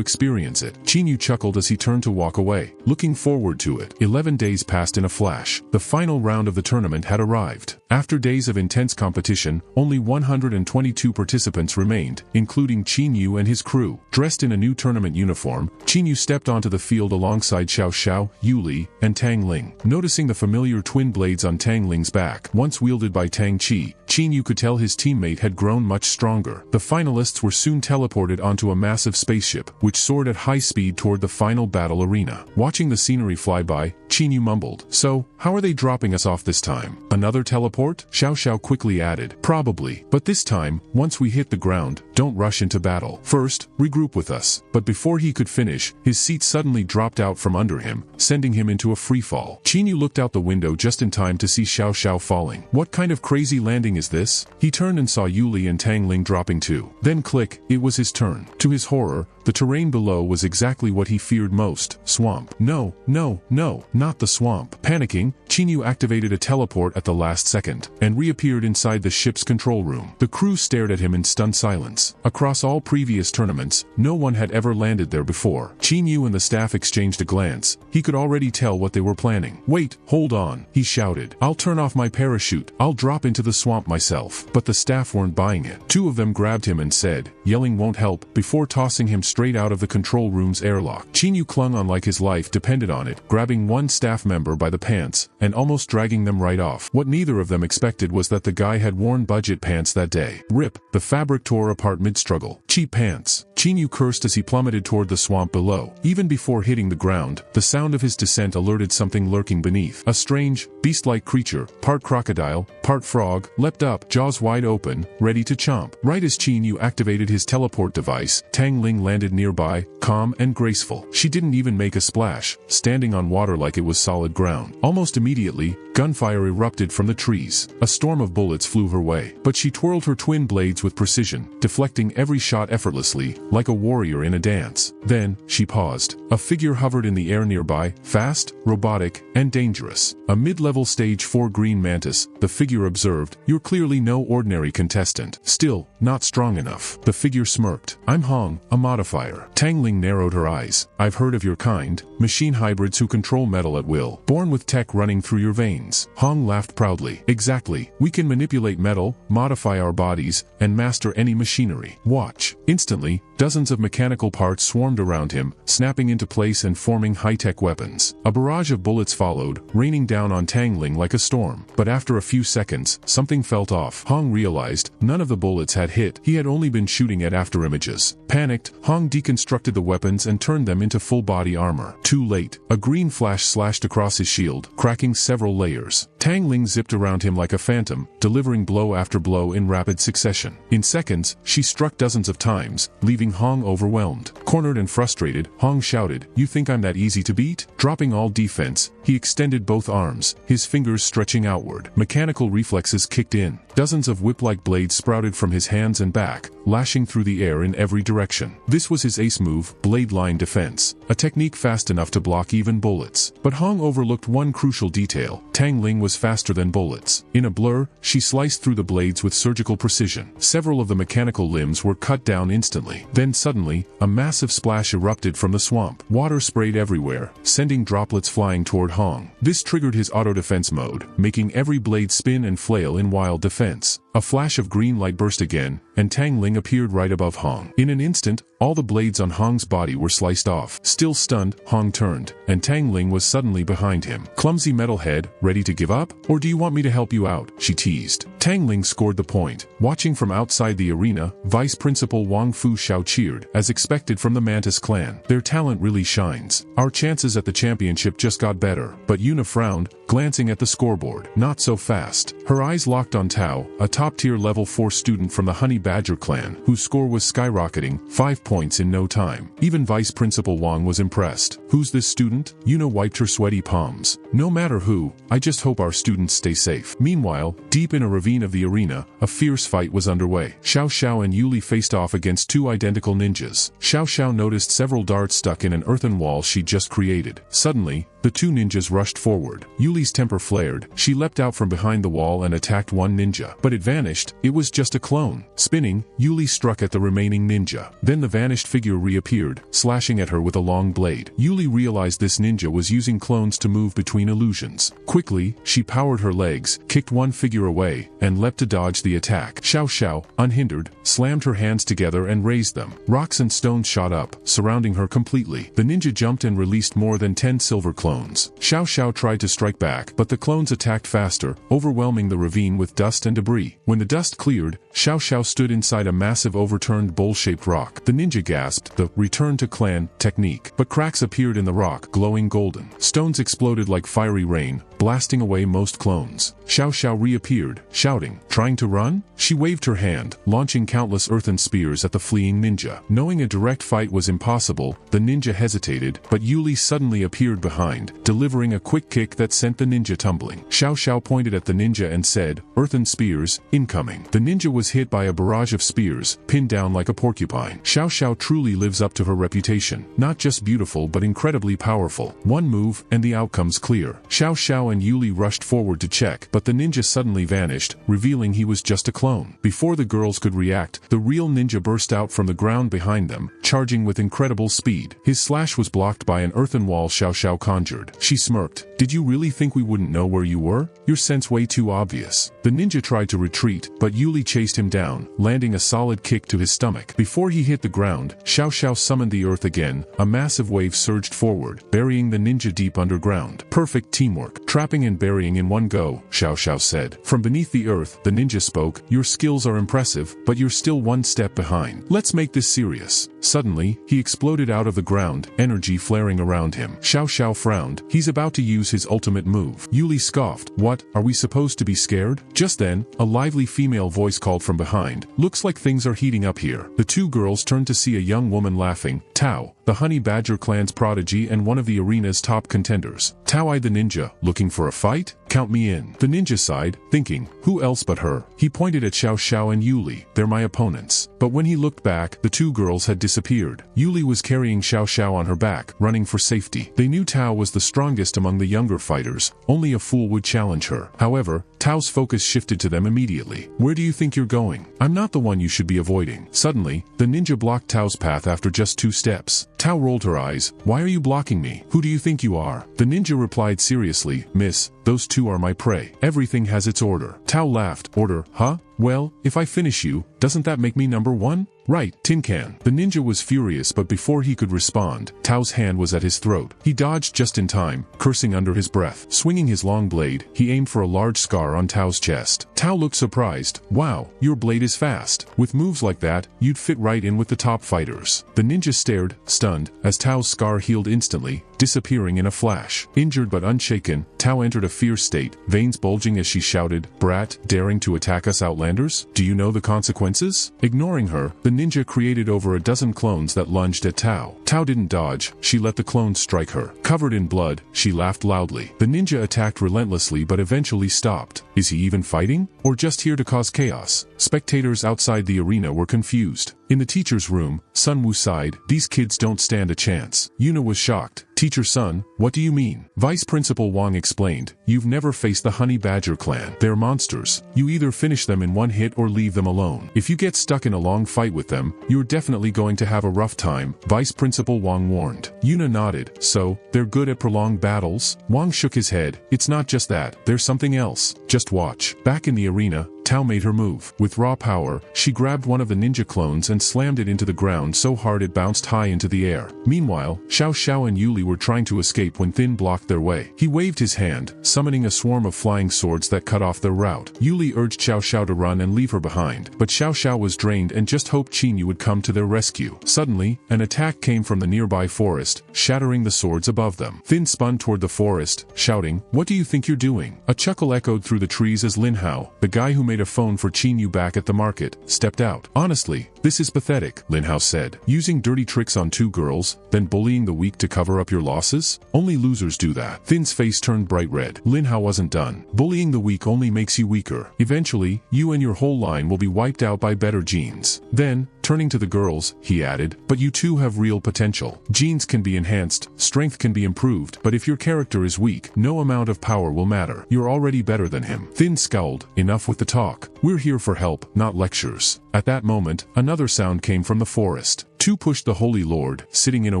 experience it. Qin Yu chuckled as he turned to walk away, looking forward to it. 11 days passed in a flash. The final round of the tournament had arrived. After days of intense competition, only 122 participants remained, including Qin Yu and his crew. Dressed in a new tournament uniform, Qin Yu stepped onto the field alongside Xiao Xiao, Yu Li, and Tang Ling. Noticing the familiar twin blades on Tang Ling's back, once wielded by Tang Qi, Qin Yu could tell his teammate had grown much stronger. The finalists were soon teleported onto a massive spaceship, which soared at high speed toward the final battle arena. Watching the scenery fly by, Qin Yu mumbled, "So, how are they dropping us off this time? Another teleport?" Xiao Xiao quickly added, "Probably. But this time, once we hit the ground, don't rush into battle. First, regroup with us." But before he could finish, his seat suddenly dropped out from under him, sending him into a freefall. Qin Yu looked out the window just in time to see Xiao Xiao falling. What kind of crazy landing is this? He turned and saw Yu Li and Tang Ling dropping too. Then click, it was his turn. To his horror, the terrain below was exactly what he feared most, swamp. No, not the swamp. Panicking, Qin Yu activated a teleport at the last second, and reappeared inside the ship's control room. The crew stared at him in stunned silence. Across all previous tournaments, no one had ever landed there before. Qin Yu and the staff exchanged a glance. He could already tell what they were planning. "Wait, hold on," he shouted. "I'll turn off my parachute. I'll drop into the swamp myself." But the staff weren't buying it. Two of them grabbed him and said, "Yelling won't help," before tossing him straight out of the control room's airlock. Qin Yu clung on like his life depended on it, grabbing one staff member by the pants, and almost dragging them right off. What neither of them expected was that the guy had worn budget pants that day. Rip, the fabric tore apart mid-struggle. Cheap pants. Qin Yu cursed as he plummeted toward the swamp below. Even before hitting the ground, the sound of his descent alerted something lurking beneath. A strange, beast-like creature, part crocodile, part frog, leapt up, jaws wide open, ready to chomp. Right as Qin Yu activated his teleport device, Tang Ling landed nearby, calm and graceful. She didn't even make a splash, standing on water like it was solid ground. Almost immediately, gunfire erupted from the trees. A storm of bullets flew her way, but she twirled her twin blades with precision, deflecting every shot effortlessly, like a warrior in a dance. Then, she paused. A figure hovered in the air nearby, fast, robotic, and dangerous. A mid-level stage 4 green mantis, the figure observed. "You're clearly no ordinary contestant. Still, not strong enough." The figure smirked. "I'm Hong, a modifier." Tang Ling narrowed her eyes. "I've heard of your kind, machine hybrids who control metal at will, born with tech running through your veins." Hong laughed proudly. "Exactly. We can manipulate metal, modify our bodies, and master any machinery. Watch." Instantly, dozens of mechanical parts swarmed around him, snapping into place and forming high-tech weapons. A barrage of bullets followed, raining down on Tang Ling like a storm. But after a few seconds, something felt off. Hong realized none of the bullets had hit. He had only been shooting at afterimages. Panicked, Hong deconstructed the weapons and turned them into full-body armor. Too late. A green flash slashed across his shield, cracking several layers. Tang Ling zipped around him like a phantom, delivering blow after blow in rapid succession. In seconds, she struck dozens of times, leaving Hong overwhelmed. Cornered and frustrated, Hong shouted, "You think I'm that easy to beat?" Dropping all defense, he extended both arms, his fingers stretching outward. Mechanical reflexes kicked in. Dozens of whip-like blades sprouted from his hands and back, lashing through the air in every direction. This was his ace move, blade line defense, a technique fast enough to block even bullets. But Hong overlooked one crucial detail. Tang Ling was faster than bullets. In a blur, she sliced through the blades with surgical precision. Several of the mechanical limbs were cut down instantly. Then suddenly, a massive splash erupted from the swamp. Water sprayed everywhere, sending droplets flying toward Hong. This triggered his auto-defense mode, making every blade spin and flail in wild defense. A flash of green light burst again, and Tang Ling appeared right above Hong. In an instant, all the blades on Hong's body were sliced off. Still stunned, Hong turned, and Tang Ling was suddenly behind him. Clumsy metalhead, ready to give up? Or do you want me to help you out? She teased. Tang Ling scored the point. Watching from outside the arena, Vice Principal Wang Fu Xiao cheered, as expected from the Mantis clan. Their talent really shines. Our chances at the championship just got better. But Yuna frowned, glancing at the scoreboard. Not so fast. Her eyes locked on Tao, a top-tier level 4 student from the Honey Badger clan, whose score was skyrocketing, 5 points in no time. Even Vice Principal Wang was impressed. Who's this student? Yuna wiped her sweaty palms. No matter who, I just hope our students stay safe. Meanwhile, deep in a ravine of the arena, a fierce fight was underway. Xiao Xiao and Yuli faced off against two identical ninjas. Xiao Xiao noticed several darts stuck in an earthen wall she'd just created. Suddenly, the two ninjas rushed forward. Yuli's temper flared. She leapt out from behind the wall and attacked one ninja. But it vanished. It was just a clone. Spinning, Yuli struck at the remaining ninja. Then the vanished figure reappeared, slashing at her with a long blade. Yuli realized this ninja was using clones to move between illusions. Quickly, she powered her legs, kicked one figure away, and leapt to dodge the attack. Xiao Xiao, unhindered, slammed her hands together and raised them. Rocks and stones shot up, surrounding her completely. The ninja jumped and released more than 10 silver clones. Xiao Xiao tried to strike back, but the clones attacked faster, overwhelming the ravine with dust and debris. When the dust cleared, Xiao Xiao stood inside a massive overturned bowl-shaped rock. The ninja gasped, the return to clan technique. But cracks appeared in the rock, glowing golden. Stones exploded like fiery rain, blasting away most clones. Xiao Xiao reappeared, shouting, trying to run? She waved her hand, launching countless earthen spears at the fleeing ninja. Knowing a direct fight was impossible, the ninja hesitated, but Yuli suddenly appeared behind, delivering a quick kick that sent the ninja tumbling. Xiao Xiao pointed at the ninja and said, earthen spears, incoming. The ninja was hit by a barrage of spears, pinned down like a porcupine. Xiao Xiao truly lives up to her reputation. Not just beautiful but incredibly powerful. One move, and the outcome's clear. Xiao Xiao and Yuli rushed forward to check, but the ninja suddenly vanished, revealing he was just a clone. Before the girls could react, the real ninja burst out from the ground behind them, charging with incredible speed. His slash was blocked by an earthen wall Xiao Xiao conjured. She smirked. Did you really think we wouldn't know where you were? Your sense way too obvious. The ninja tried to retreat, but Yuli chased him down, landing a solid kick to his stomach. Before he hit the ground, Xiao Xiao summoned the earth again. A massive wave surged forward, burying the ninja deep underground. Perfect teamwork. Trapping and burying in one go, Xiao Xiao said. From beneath the earth, the ninja spoke. Your skills are impressive, but you're still one step behind. Let's make this serious. Suddenly, he exploded out of the ground, energy flaring around him. Xiao Xiao frowned. He's about to use his ultimate move. Yuli scoffed. What, are we supposed to be scared? Just then, a lively female voice called from behind. Looks like things are heating up here. The two girls turned to see a young woman laughing. Tao, the Honey Badger clan's prodigy and one of the arena's top contenders. Tao eyed the ninja, looking for a fight? Count me in. The ninja sighed, thinking, who else but her? He pointed at Xiao Xiao and Yuli. They're my opponents. But when he looked back, the two girls had disappeared. Yuli was carrying Xiao Xiao on her back, running for safety. They knew Tao was the strongest among the younger fighters. Only a fool would challenge her. However, Tao's focus shifted to them immediately. Where do you think you're going? I'm not the one you should be avoiding. Suddenly, the ninja blocked Tao's path after just 2 steps. Tao rolled her eyes. Why are you blocking me? Who do you think you are? The ninja replied seriously, Miss, those two are my prey. Everything has its order. Tao laughed. Order, huh? Well, if I finish you, doesn't that make me number 1? Right, tin can. The ninja was furious, but before he could respond, Tao's hand was at his throat. He dodged just in time, cursing under his breath. Swinging his long blade, he aimed for a large scar on Tao's chest. Tao looked surprised. Wow, your blade is fast. With moves like that, you'd fit right in with the top fighters. The ninja stared, stunned, as Tao's scar healed instantly, disappearing in a flash. Injured but unshaken, Tao entered a fierce state, veins bulging as she shouted, Brat, daring to attack us Outlanders? Do you know the consequences? Ignoring her, the ninja created over a dozen clones that lunged at Tao. Tao didn't dodge, she let the clones strike her. Covered in blood, she laughed loudly. The ninja attacked relentlessly but eventually stopped. Is he even fighting? Or just here to cause chaos? Spectators outside the arena were confused. In the teacher's room, Sun Wu sighed. These kids don't stand a chance. Yuna was shocked. Teacher Sun, what do you mean? Vice Principal Wang explained. You've never faced the Honey Badger clan. They're monsters. You either finish them in one hit or leave them alone. If you get stuck in a long fight with them, you're definitely going to have a rough time, Vice Principal Wang warned. Yuna nodded. So, they're good at prolonged battles? Wang shook his head. It's not just that. There's something else. just watch. Back in the arena, Tao made her move. With raw power, she grabbed one of the ninja clones and slammed it into the ground so hard it bounced high into the air. Meanwhile, Xiao Xiao and Yuli were trying to escape when Thin blocked their way. He waved his hand, summoning a swarm of flying swords that cut off their route. Yuli urged Xiao Xiao to run and leave her behind, but Xiao Xiao was drained and just hoped Qinyu would come to their rescue. Suddenly, an attack came from the nearby forest, shattering the swords above them. Thin spun toward the forest, shouting, "What do you think you're doing?" A chuckle echoed through the trees as Lin Hao, the guy who made a phone for Qinyu back at the market, stepped out. "Honestly, this is pathetic," Lin Hao said. "Using dirty tricks on two girls, then bullying the weak to cover up your losses? Only losers do that." Thin's face turned bright red. Lin Hao wasn't done. "Bullying the weak only makes you weaker. Eventually, you and your whole line will be wiped out by better genes." Then, turning to the girls, he added, "But you two have real potential. Genes can be enhanced, strength can be improved, but if your character is weak, no amount of power will matter. You're already better than him." Thin scowled. "Enough with the talk. We're here for help, not lectures." At that moment, another sound came from the forest. Two pushed the Holy Lord, sitting in a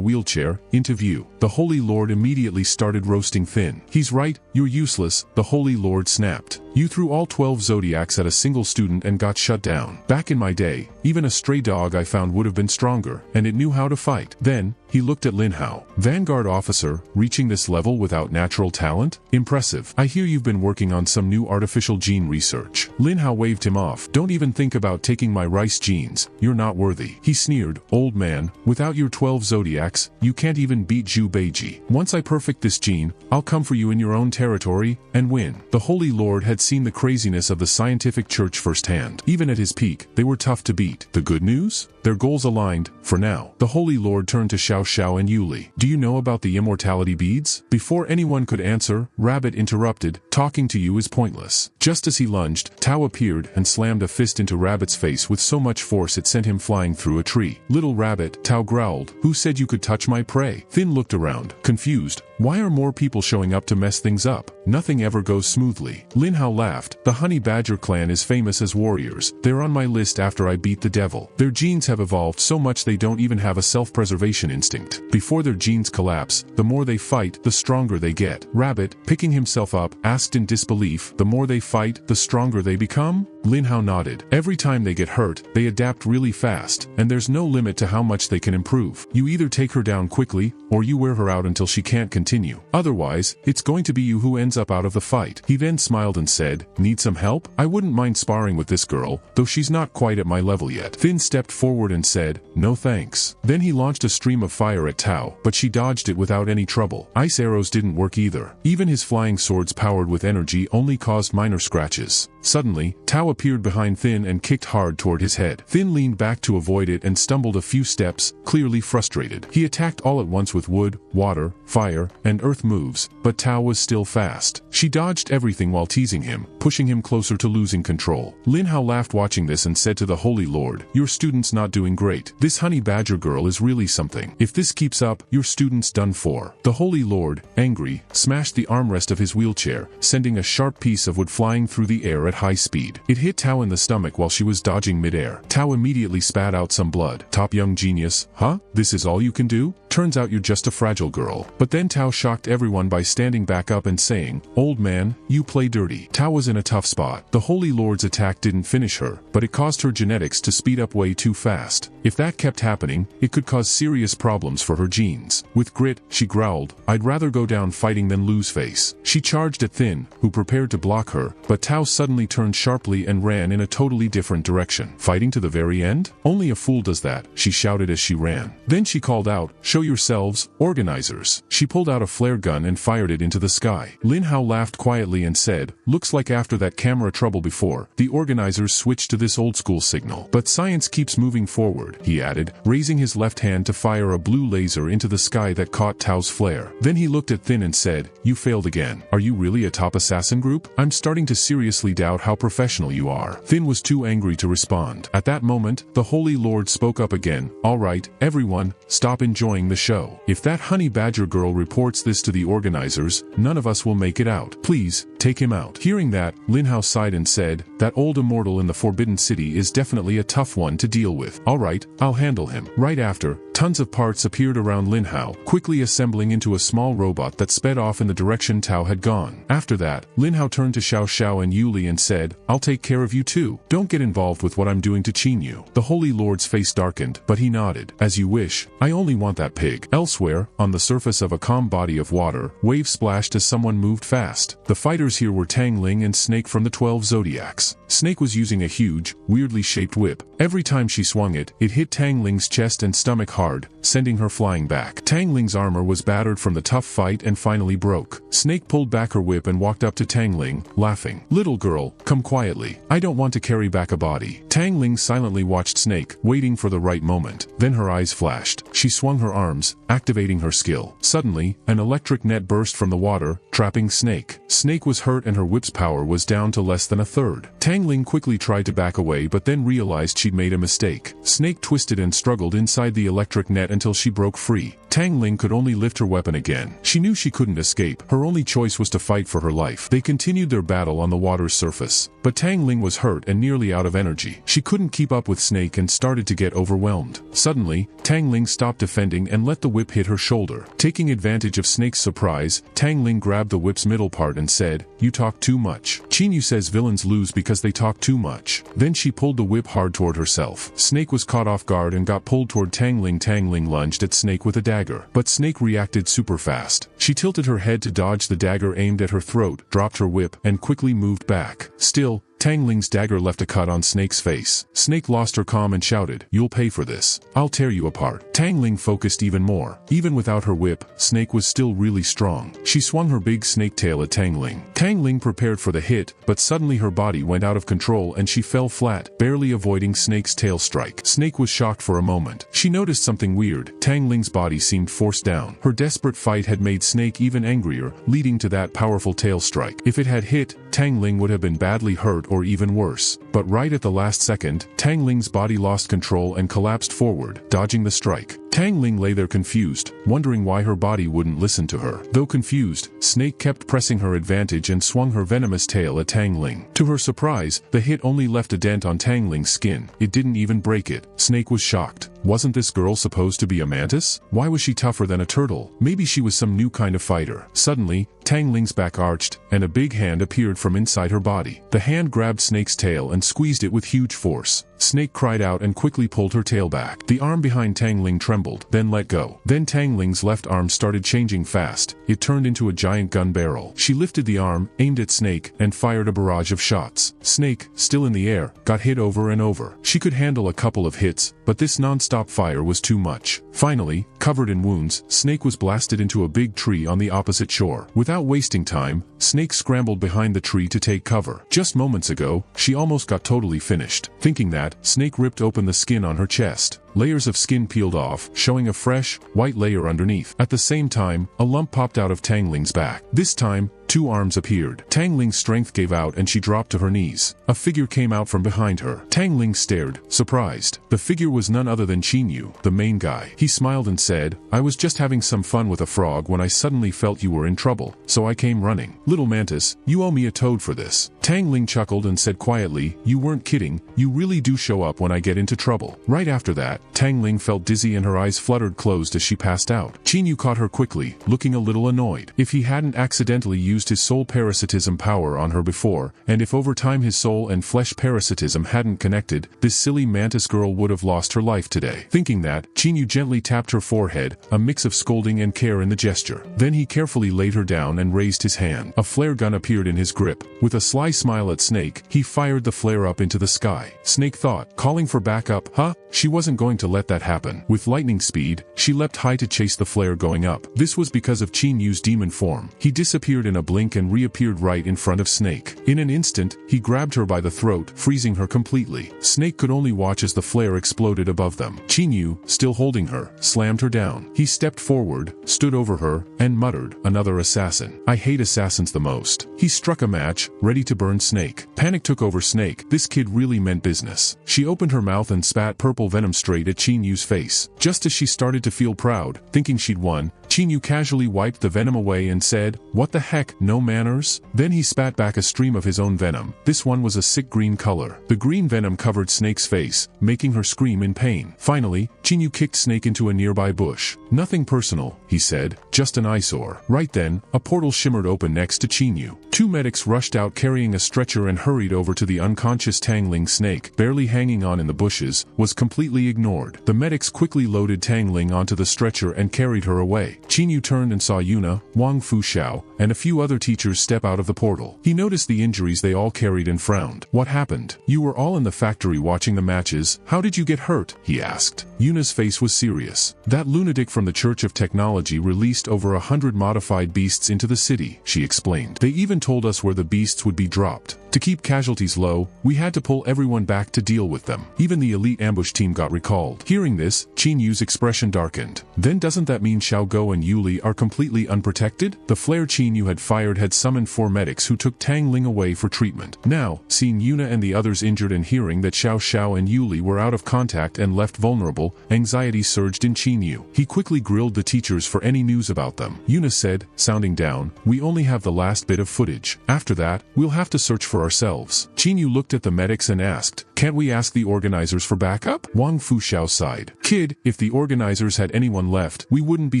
wheelchair, into view. The Holy Lord immediately started roasting Thin. "He's right, you're useless," the Holy Lord snapped. "You threw all 12 zodiacs at a single student and got shut down. Back in my day, even a stray dog I found would have been stronger, and it knew how to fight." Then, he looked at Lin Hao. "Vanguard officer, reaching this level without natural talent? Impressive. I hear you've been working on some new artificial gene research." Lin Hao waved him off. "Don't even think about taking my rice genes. You're not worthy." He sneered. "Old man, without your 12 zodiacs, you can't even beat Zhu Beiji. Once I perfect this gene, I'll come for you in your own territory, and win." The Holy Lord had seen the craziness of the scientific church firsthand. Even at his peak, they were tough to beat. The good news? Their goals aligned, for now. The Holy Lord turned to Xiao Xiao and Yuli. "Do you know about the immortality beads?" Before anyone could answer, Rabbit interrupted. "Talking to you is pointless." Just as he lunged, Tao appeared and slammed a fist into Rabbit's face with so much force it sent him flying through a tree. "Little Rabbit," Tao growled. "Who said you could touch my prey?" Thin looked around, confused. Why are more people showing up to mess things up? Nothing ever goes smoothly. Lin Hao laughed. "The Honey Badger clan is famous as warriors. They're on my list after I beat the devil. Their genes have evolved so much they don't even have a self-preservation instinct. Before their genes collapse, the more they fight, the stronger they get." Rabbit, picking himself up, asked in disbelief, "The more they fight, the stronger they become?" Lin Hao nodded. "Every time they get hurt, they adapt really fast, and there's no limit to how much they can improve. You either take her down quickly, or you wear her out until she can't continue. Otherwise, it's going to be you who ends up out of the fight." He then smiled and said, "Need some help? I wouldn't mind sparring with this girl, though she's not quite at my level yet." Thin stepped forward and said, "No thanks." Then he launched a stream of fire at Tao, but she dodged it without any trouble. Ice arrows didn't work either. Even his flying swords powered with energy only caused minor scratches. Suddenly, Tao appeared behind Thin and kicked hard toward his head. Thin leaned back to avoid it and stumbled a few steps, clearly frustrated. He attacked all at once with wood, water, fire, and earth moves, but Tao was still fast. She dodged everything while teasing him, pushing him closer to losing control. Lin Hao laughed watching this and said to the Holy Lord, "Your student's not doing great. This Honey Badger girl is really something. If this keeps up, your student's done for." The Holy Lord, angry, smashed the armrest of his wheelchair, sending a sharp piece of wood flying through the air at high speed. It hit Tao in the stomach while she was dodging midair. Tao immediately spat out some blood. "Top young genius, huh? This is all you can do? Turns out you're just a fragile girl." But then Tao shocked everyone by standing back up and saying, "Old man, you play dirty." Tao was in a tough spot. The Holy Lord's attack didn't finish her, but it caused her genetics to speed up way too fast. If that kept happening, it could cause serious problems for her genes. With grit, she growled, "I'd rather go down fighting than lose face." She charged at Thin, who prepared to block her, but Tao suddenly turned sharply and ran in a totally different direction. "Fighting to the very end? Only a fool does that," she shouted as she ran. Then she called out, "Show yourselves, organizers." She pulled out a flare gun and fired it into the sky. Lin Hao laughed quietly and said, "Looks like after that camera trouble before, the organizers switched to this old-school signal. But science keeps moving forward," he added, raising his left hand to fire a blue laser into the sky that caught Tao's flare. Then he looked at Thin and said, "You failed again. Are you really a top assassin group? I'm starting to seriously doubt how professional you are." Thin was too angry to respond. At that moment, the Holy Lord spoke up again. "All right, everyone, stop enjoying the show. If that Honey Badger girl reports this to the organizers, none of us will make it out. Please, take him out." Hearing that, Lin Hao sighed and said, "That old immortal in the Forbidden City is definitely a tough one to deal with. All right, I'll handle him." Right after, Tons of parts appeared around Lin Hao, quickly assembling into a small robot that sped off in the direction Tao had gone. After that, Lin Hao turned to Xiao Xiao and Yuli and said, "I'll take care of you too. Don't get involved with what I'm doing to Qinyu." The Holy Lord's face darkened, but he nodded. "As you wish, I only want that pig." Elsewhere, on the surface of a calm body of water, waves splashed as someone moved fast. The fighters here were Tang Ling and Snake from the 12 Zodiacs. Snake was using a huge, weirdly shaped whip. Every time she swung it, it hit Tang Ling's chest and stomach hard, sending her flying back. Tang Ling's armor was battered from the tough fight and finally broke. Snake pulled back her whip and walked up to Tang Ling, laughing. "Little girl, come quietly. I don't want to carry back a body." Tang Ling silently watched Snake, waiting for the right moment. Then her eyes flashed. She swung her arms, activating her skill. Suddenly, an electric net burst from the water, trapping Snake. Snake was hurt and her whip's power was down to less than a third. Tang Ling quickly tried to back away but then realized she'd made a mistake. Snake twisted and struggled inside the electric net until she broke free. Tang Ling could only lift her weapon again. She knew she couldn't escape. Her only choice was to fight for her life. They continued their battle on the water's surface. But Tang Ling was hurt and nearly out of energy. She couldn't keep up with Snake and started to get overwhelmed. Suddenly, Tang Ling stopped defending and let the whip hit her shoulder. Taking advantage of Snake's surprise, Tang Ling grabbed the whip's middle part and said, "You talk too much. Qinyu says villains lose because they talk too much." Then she pulled the whip hard toward herself. Snake was caught off guard and got pulled toward Tang Ling. Tang Ling lunged at Snake with a dagger, but Snake reacted super fast. She tilted her head to dodge the dagger aimed at her throat, dropped her whip, and quickly moved back. Still, Tang Ling's dagger left a cut on Snake's face. Snake lost her calm and shouted, "You'll pay for this. I'll tear you apart." Tang Ling focused even more. Even without her whip, Snake was still really strong. She swung her big snake tail at Tang Ling. Tang Ling prepared for the hit, but suddenly her body went out of control and she fell flat, barely avoiding Snake's tail strike. Snake was shocked for a moment. She noticed something weird. Tang Ling's body seemed forced down. Her desperate fight had made Snake even angrier, leading to that powerful tail strike. If it had hit, Tang Ling would have been badly hurt or even worse. But right at the last second, Tang Ling's body lost control and collapsed forward, dodging the strike. Tang Ling lay there confused, wondering why her body wouldn't listen to her. Though confused, Snake kept pressing her advantage and swung her venomous tail at Tang Ling. To her surprise, the hit only left a dent on Tang Ling's skin. It didn't even break it. Snake was shocked. Wasn't this girl supposed to be a mantis? Why was she tougher than a turtle? Maybe she was some new kind of fighter. Suddenly, Tang Ling's back arched, and a big hand appeared from inside her body. The hand grabbed Snake's tail and squeezed it with huge force. Snake cried out and quickly pulled her tail back. The arm behind Tang Ling trembled, then let go. Then Tang Ling's left arm started changing fast. It turned into a giant gun barrel. She lifted the arm, aimed at Snake, and fired a barrage of shots. Snake, still in the air, got hit over and over. She could handle a couple of hits, but this non-stop fire was too much. Finally, covered in wounds, Snake was blasted into a big tree on the opposite shore. Without wasting time, Snake scrambled behind the tree to take cover. Just moments ago, she almost got totally finished. Thinking that, Snake ripped open the skin on her chest. Layers of skin peeled off, showing a fresh, white layer underneath. At the same time, a lump popped out of Tang Ling's back. This time, 2 arms appeared. Tang Ling's strength gave out and she dropped to her knees. A figure came out from behind her. Tang Ling stared, surprised. The figure was none other than Qinyu, the main guy. He smiled and said, "I was just having some fun with a frog when I suddenly felt you were in trouble, so I came running. Little mantis, you owe me a toad for this." Tang Ling chuckled and said quietly, "You weren't kidding, you really do show up when I get into trouble." Right after that, Tang Ling felt dizzy and her eyes fluttered closed as she passed out. Qinyu caught her quickly, looking a little annoyed. If he hadn't accidentally used his soul parasitism power on her before, and if over time his soul and flesh parasitism hadn't connected, this silly mantis girl would have lost her life today. Thinking that, Qinyu gently tapped her forehead, a mix of scolding and care in the gesture. Then he carefully laid her down and raised his hand. A flare gun appeared in his grip. With a sly smile at Snake, he fired the flare up into the sky. Snake thought, calling for backup, huh? She wasn't going to let that happen. With lightning speed, she leapt high to chase the flare going up. This was because of Qinyu's demon form. He disappeared in a blink and reappeared right in front of Snake. In an instant, he grabbed her by the throat, freezing her completely. Snake could only watch as the flare exploded above them. Qinyu, still holding her, slammed her down. He stepped forward, stood over her, and muttered, "Another assassin. I hate assassins the most." He struck a match, ready to burn Snake. Panic took over Snake. This kid really meant business. She opened her mouth and spat purple venom straight at Qinyu's face. Just as she started to feel proud, thinking she'd won, Chinyu casually wiped the venom away and said, "What the heck, no manners?" Then he spat back a stream of his own venom. This one was a sick green color. The green venom covered Snake's face, making her scream in pain. Finally, Chinyu kicked Snake into a nearby bush. "Nothing personal," he said, "just an eyesore." Right then, a portal shimmered open next to Chinyu. Two medics rushed out carrying a stretcher and hurried over to the unconscious Tangling. Snake, barely hanging on in the bushes, was completely ignored. The medics quickly loaded Tangling onto the stretcher and carried her away. Chinyu turned and saw Yuna, Wang Fuxiao, and a few other teachers step out of the portal. He noticed the injuries they all carried and frowned. "What happened? You were all in the factory watching the matches. How did you get hurt?" he asked. Yuna's face was serious. "That lunatic from the Church of Technology released over 100 modified beasts into the city," she explained. "They even told us where the beasts would be dropped. To keep casualties low, we had to pull everyone back to deal with them. Even the elite ambush team got recalled." Hearing this, Chinyu's expression darkened. "Then doesn't that mean Xiao Go and Yuli are completely unprotected?" The flare Chinyu had fired had summoned 4 medics who took Tang Ling away for treatment. Now, seeing Yuna and the others injured and hearing that Xiao Xiao and Yuli were out of contact and left vulnerable, anxiety surged in Chinyu. He quickly grilled the teachers for any news about them. Yuna said, sounding down, "We only have the last bit of footage. After that, we'll have to search for ourselves." Chinyu looked at the medics and asked, "Can't we ask the organizers for backup?" Wang Fuxiao sighed. "Kid, if the organizers had anyone left, we wouldn't be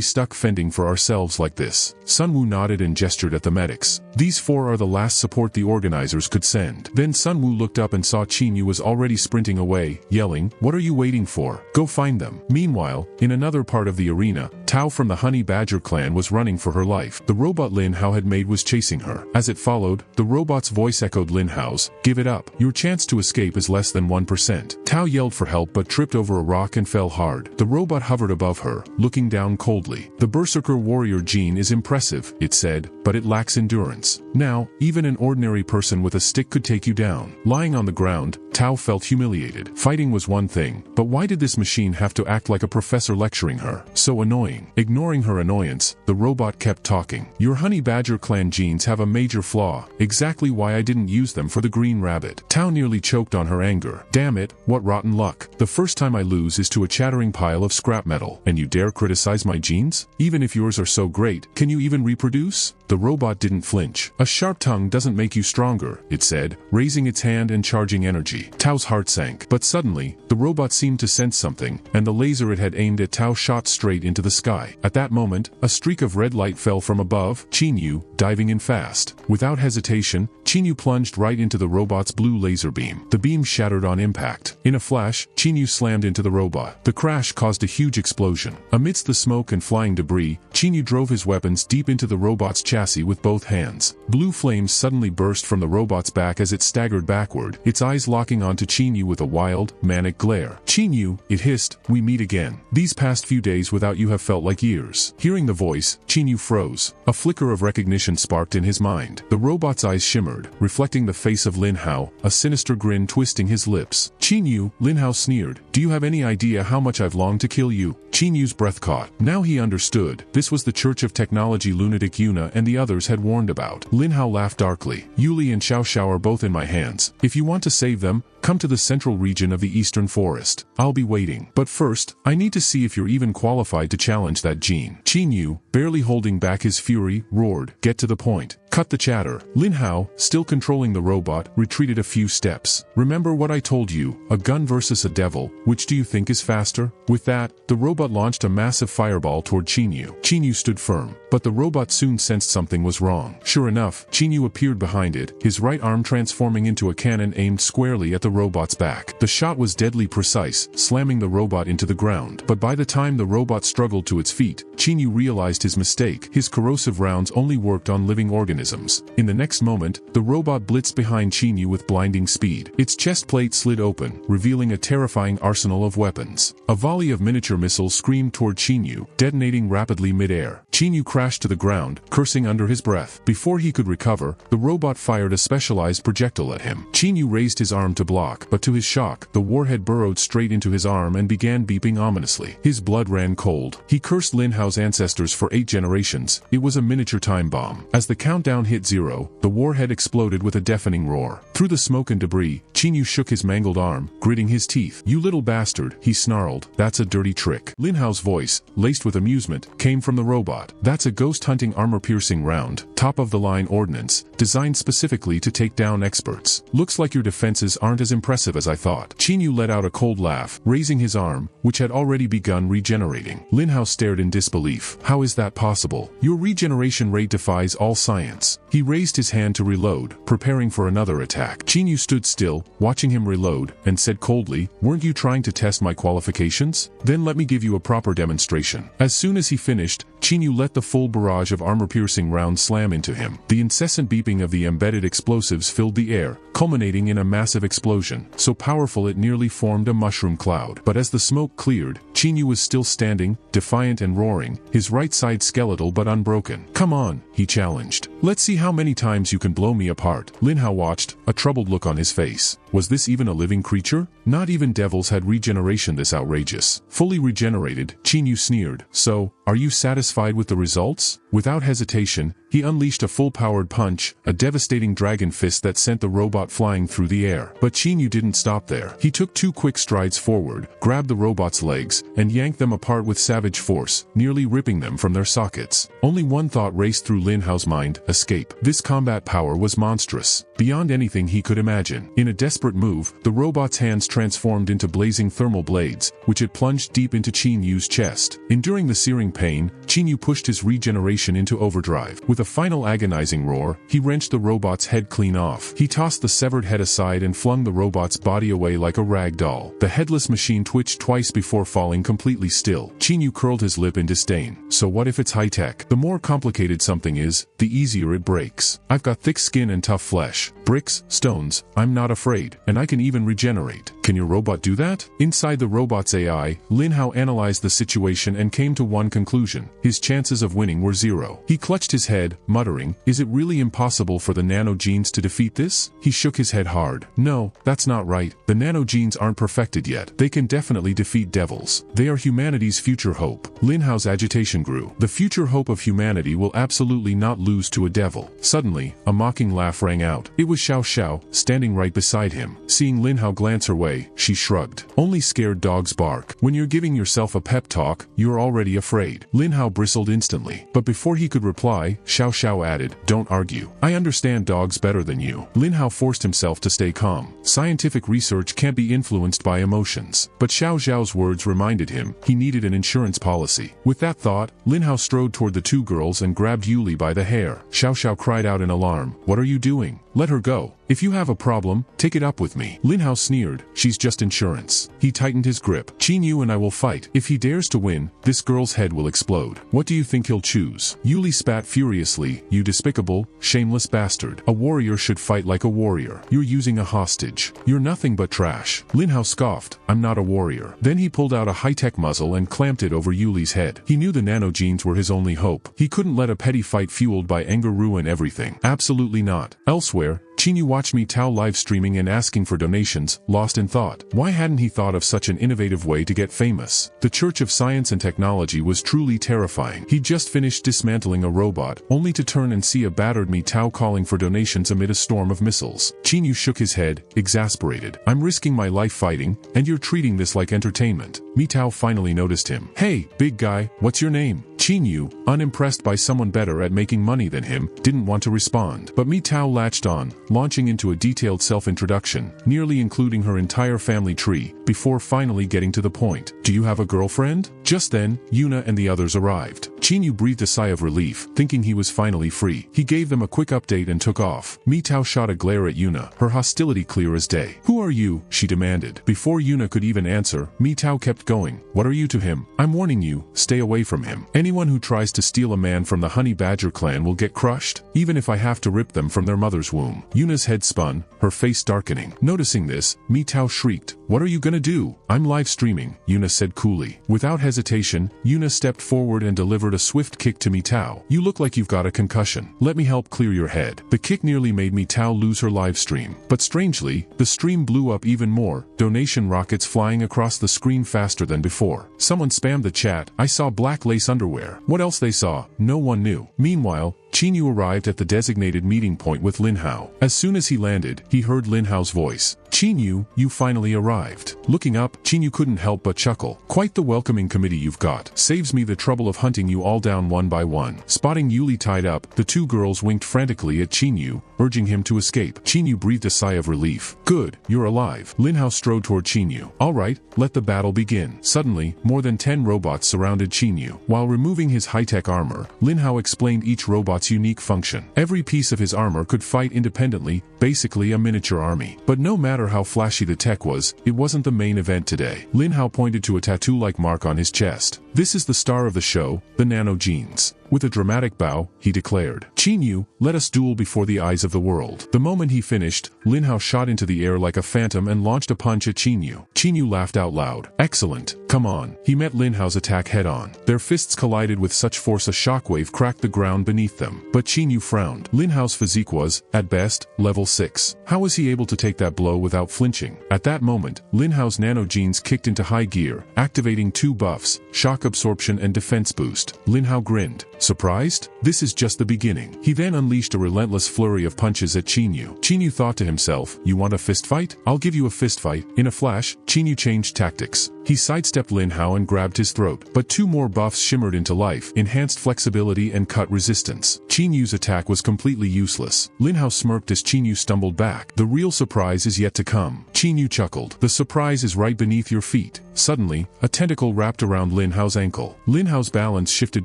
stuck fending for ourselves like this." Sunwoo nodded and gestured at the medics. "These 4 are the last support the organizers could send." Then Sunwoo looked up and saw Chinyu was already sprinting away, yelling, "What are you waiting for? Go find them." Meanwhile, in another part of the arena, Tao from the Honey Badger clan was running for her life. The robot Lin Hao had made was chasing her. As it followed, the robot's voice echoed Lin Hao's, "Give it up. Your chance to escape is less than 1%. Tao yelled for help but tripped over a rock and fell hard. The robot hovered above her, looking down coldly. "The Berserker warrior gene is impressive," it said, "but it lacks endurance. Now, even an ordinary person with a stick could take you down." Lying on the ground, Tao felt humiliated. Fighting was one thing, but why did this machine have to act like a professor lecturing her? So annoying. Ignoring her annoyance, the robot kept talking. "Your Honey Badger clan genes have a major flaw. Exactly why I didn't use them for the green rabbit." Tao nearly choked on her anger. "Damn it, what rotten luck. The first time I lose is to a chattering pile of scrap metal. And you dare criticize my genes? Even if yours are so great, can you even reproduce?" The robot didn't flinch. "A sharp tongue doesn't make you stronger," it said, raising its hand and charging energy. Tao's heart sank. But suddenly, the robot seemed to sense something, and the laser it had aimed at Tao shot straight into the sky. At that moment, a streak of red light fell from above. Chinyu, diving in fast. Without hesitation, Chinyu plunged right into the robot's blue laser beam. The beam shattered on impact. In a flash, Chinyu slammed into the robot. The crash caused a huge explosion. Amidst the smoke and flying debris, Chinyu drove his weapons deep into the robot's chassis with both hands. Blue flames suddenly burst from the robot's back as it staggered backward, its eyes locking onto Chinyu with a wild, manic glare. "Chinyu," it hissed, "we meet again. These past few days without you have felt like years." Hearing the voice, Chinyu froze. A flicker of recognition sparked in his mind. The robot's eyes shimmered, reflecting the face of Lin Hao, a sinister grin twisting his lips. "Chinyu," Lin Hao sneered, "do you have any idea how much I've longed to kill you?" Chinyu's breath caught. Now he understood. This was the Church of Technology lunatic Yuna and the others had warned about. Lin Hao laughed darkly. "Yuli and Xiao Xiao are both in my hands. If you want to save them, come to the central region of the eastern forest. I'll be waiting. But first, I need to see if you're even qualified to challenge that gene." Chinyu, barely holding back his fury, roared, "Get to the point. Cut the chatter." Lin Hao, still controlling the robot, retreated a few steps. "Remember what I told you, a gun versus a devil, which do you think is faster?" With that, the robot launched a massive fireball toward Chinyu. Chinyu stood firm, but the robot soon sensed something was wrong. Sure enough, Chinyu appeared behind it, his right arm transforming into a cannon aimed squarely at the robot's back. The shot was deadly precise, slamming the robot into the ground. But by the time the robot struggled to its feet, Chinyu realized his mistake. His corrosive rounds only worked on living organisms. In the next moment, the robot blitzed behind Chinyu with blinding speed. Its chest plate slid open, revealing a terrifying arsenal of weapons. A volley of miniature missiles screamed toward Chinyu, detonating rapidly mid-air. Chinyu crashed to the ground, cursing under his breath. Before he could recover, the robot fired a specialized projectile at him. Chinyu raised his arm to block, but to his shock, the warhead burrowed straight into his arm and began beeping ominously. His blood ran cold. He cursed Lin Hao's ancestors for 8 generations. It was a miniature time bomb. As the countdown hit 0, the warhead exploded with a deafening roar. Through the smoke and debris, Chinyu shook his mangled arm, gritting his teeth. "You little bastard," he snarled. "That's a dirty trick." Lin Hao's voice, laced with amusement, came from the robot. robot. That's a ghost-hunting armor-piercing round, top-of-the-line ordnance, designed specifically to take down experts. Looks like your defenses aren't as impressive as I thought. Chinyu let out a cold laugh, raising his arm, which had already begun regenerating. Lin Hao stared in disbelief. How is that possible? Your regeneration rate defies all science. He raised his hand to reload, preparing for another attack. Chinyu stood still, watching him reload, and said coldly, "Weren't you trying to test my qualifications? Then let me give you a proper demonstration." As soon as he finished, Chinyu let the full barrage of armor-piercing rounds slam into him. The incessant beeping of the embedded explosives filled the air, culminating in a massive explosion, so powerful it nearly formed a mushroom cloud. But as the smoke cleared, Chinyu was still standing, defiant and roaring, his right side skeletal but unbroken. "Come on," he challenged. "Let's see how many times you can blow me apart." Lin Hao watched, a troubled look on his face. Was this even a living creature? Not even devils had regeneration this outrageous. Fully regenerated, Chinyu sneered. "So, are you satisfied with the results?" Without hesitation, he unleashed a full-powered punch, a devastating dragon fist that sent the robot flying through the air. But Chinyu didn't stop there. He took 2 quick strides forward, grabbed the robot's legs, and yanked them apart with savage force, nearly ripping them from their sockets. Only one thought raced through Lin Hao's mind: escape. This combat power was monstrous, beyond anything he could imagine. In a desperate move, the robot's hands transformed into blazing thermal blades, which it plunged deep into Chinyu's chest. Enduring the searing pain, Chinyu pushed his regeneration into overdrive. With a final agonizing roar, he wrenched the robot's head clean off. He tossed the severed head aside and flung the robot's body away like a rag doll. The headless machine twitched twice before falling completely still. Chinyu curled his lip in disdain. So what if it's high-tech? The more complicated something is, the easier it breaks. I've got thick skin and tough flesh. Bricks, stones, I'm not afraid, and I can even regenerate. Can your robot do that? Inside the robot's AI, Lin Hao analyzed the situation and came to one conclusion: his chances of winning were 0. He clutched his head, muttering, "Is it really impossible for the nanogenes to defeat this?" He shook his head hard. "No, that's not right. The nanogenes aren't perfected yet. They can definitely defeat devils. They are humanity's future hope." Lin Hao's agitation grew. The future hope of humanity will absolutely not lose to a devil. Suddenly, a mocking laugh rang out. It was Xiao Xiao, standing right beside him. Seeing Lin Hao glance her way, she shrugged. "Only scared dogs bark. When you're giving yourself a pep talk, you're already afraid." Lin Hao bristled instantly. But before he could reply, Xiao Xiao added, "Don't argue. I understand dogs better than you." Lin Hao forced himself to stay calm. Scientific research can't be influenced by emotions. But Xiao Xiao's words reminded him he needed an insurance policy. With that thought, Lin Hao strode toward the 2 girls and grabbed Yuli by the hair. Xiao Xiao cried out in alarm. "What are you doing? Let her go. If you have a problem, take it up with me." Lin Hao sneered. "She's just insurance." He tightened his grip. "Chinyu and I will fight. If he dares to win, this girl's head will explode. What do you think he'll choose?" Yuli spat furiously. "You despicable, shameless bastard. A warrior should fight like a warrior. You're using a hostage. You're nothing but trash." Lin Hao scoffed. "I'm not a warrior." Then he pulled out a high-tech muzzle and clamped it over Yuli's head. He knew the nanogenes were his only hope. He couldn't let a petty fight fueled by anger ruin everything. Absolutely not. Elsewhere, Chinyu watched me Tao live streaming and asking for donations, lost in thought. Why hadn't he thought of such an innovative way to get famous? The Church of Science and Technology was truly terrifying. He'd just finished dismantling a robot, only to turn and see a battered me Tao calling for donations amid a storm of missiles. Chinyu shook his head, exasperated. "I'm risking my life fighting, and you're treating this like entertainment." Mi Tao finally noticed him. "Hey, big guy, what's your name?" Chinyu, unimpressed by someone better at making money than him, didn't want to respond. But Mi Tao latched on, launching into a detailed self-introduction, nearly including her entire family tree, before finally getting to the point. "Do you have a girlfriend?" Just then, Yuna and the others arrived. Chinyu breathed a sigh of relief, thinking he was finally free. He gave them a quick update and took off. Mi Tao shot a glare at Yuna, her hostility clear as day. "Who are you?" she demanded. Before Yuna could even answer, Mi Tao kept going. "What are you to him? I'm warning you, stay away from him. Anyone who tries to steal a man from the Honey Badger clan will get crushed, even if I have to rip them from their mother's womb." Yuna's head spun, her face darkening. Noticing this, Mi Tao shrieked, "What are you gonna do?" "I'm live streaming," Yuna said coolly. Without hesitation, Yuna stepped forward and delivered a swift kick to Mi Tao. "You look like you've got a concussion. Let me help clear your head." The kick nearly made Mi Tao lose her live stream. But strangely, the stream blew up even more, donation rockets flying across the screen faster than before. Someone spammed the chat, "I saw black lace underwear." What else they saw, no one knew. Meanwhile, Qinyu arrived at the designated meeting point with Lin Hao. As soon as he landed, he heard Lin Hao's voice. "Qinyu, you finally arrived." Looking up, Qinyu couldn't help but chuckle. "Quite the welcoming committee you've got. Saves me the trouble of hunting you all down one by one." Spotting Yuli tied up, the two girls winked frantically at Qinyu, urging him to escape. Qinyu breathed a sigh of relief. "Good, you're alive." Lin Hao strode toward Qinyu. "All right, let the battle begin." Suddenly, more than 10 robots surrounded Qinyu. While removing his high-tech armor, Lin Hao explained each robot's unique function. Every piece of his armor could fight independently, basically a miniature army. But no matter how flashy the tech was, it wasn't the main event today. Lin Hao pointed to a tattoo-like mark on his chest. "This is the star of the show, the nano genes." With a dramatic bow, he declared, "Qinyu, let us duel before the eyes of the world." The moment he finished, Lin Hao shot into the air like a phantom and launched a punch at Qinyu. Qinyu laughed out loud. "Excellent. Come on." He met Lin Hao's attack head-on. Their fists collided with such force a shockwave cracked the ground beneath them. But Qinyu frowned. Lin Hao's physique was, at best, level 6. How was he able to take that blow without flinching? At that moment, Lin Hao's nano genes kicked into high gear, activating 2 buffs, shock absorption and defense boost. Lin Hao grinned. Surprised? This is just the beginning. He then unleashed a relentless flurry of punches at Qinyu. Qinyu thought to himself, "You want a fist fight? I'll give you a fist fight." In a flash, Qinyu changed tactics. He sidestepped Lin Hao and grabbed his throat. But 2 more buffs shimmered into life, enhanced flexibility and cut resistance. Qinyu's attack was completely useless. Lin Hao smirked as Qinyu stumbled back. "The real surprise is yet to come." Qinyu chuckled. "The surprise is right beneath your feet." Suddenly, a tentacle wrapped around Lin Hao's ankle. Lin Hao's balance shifted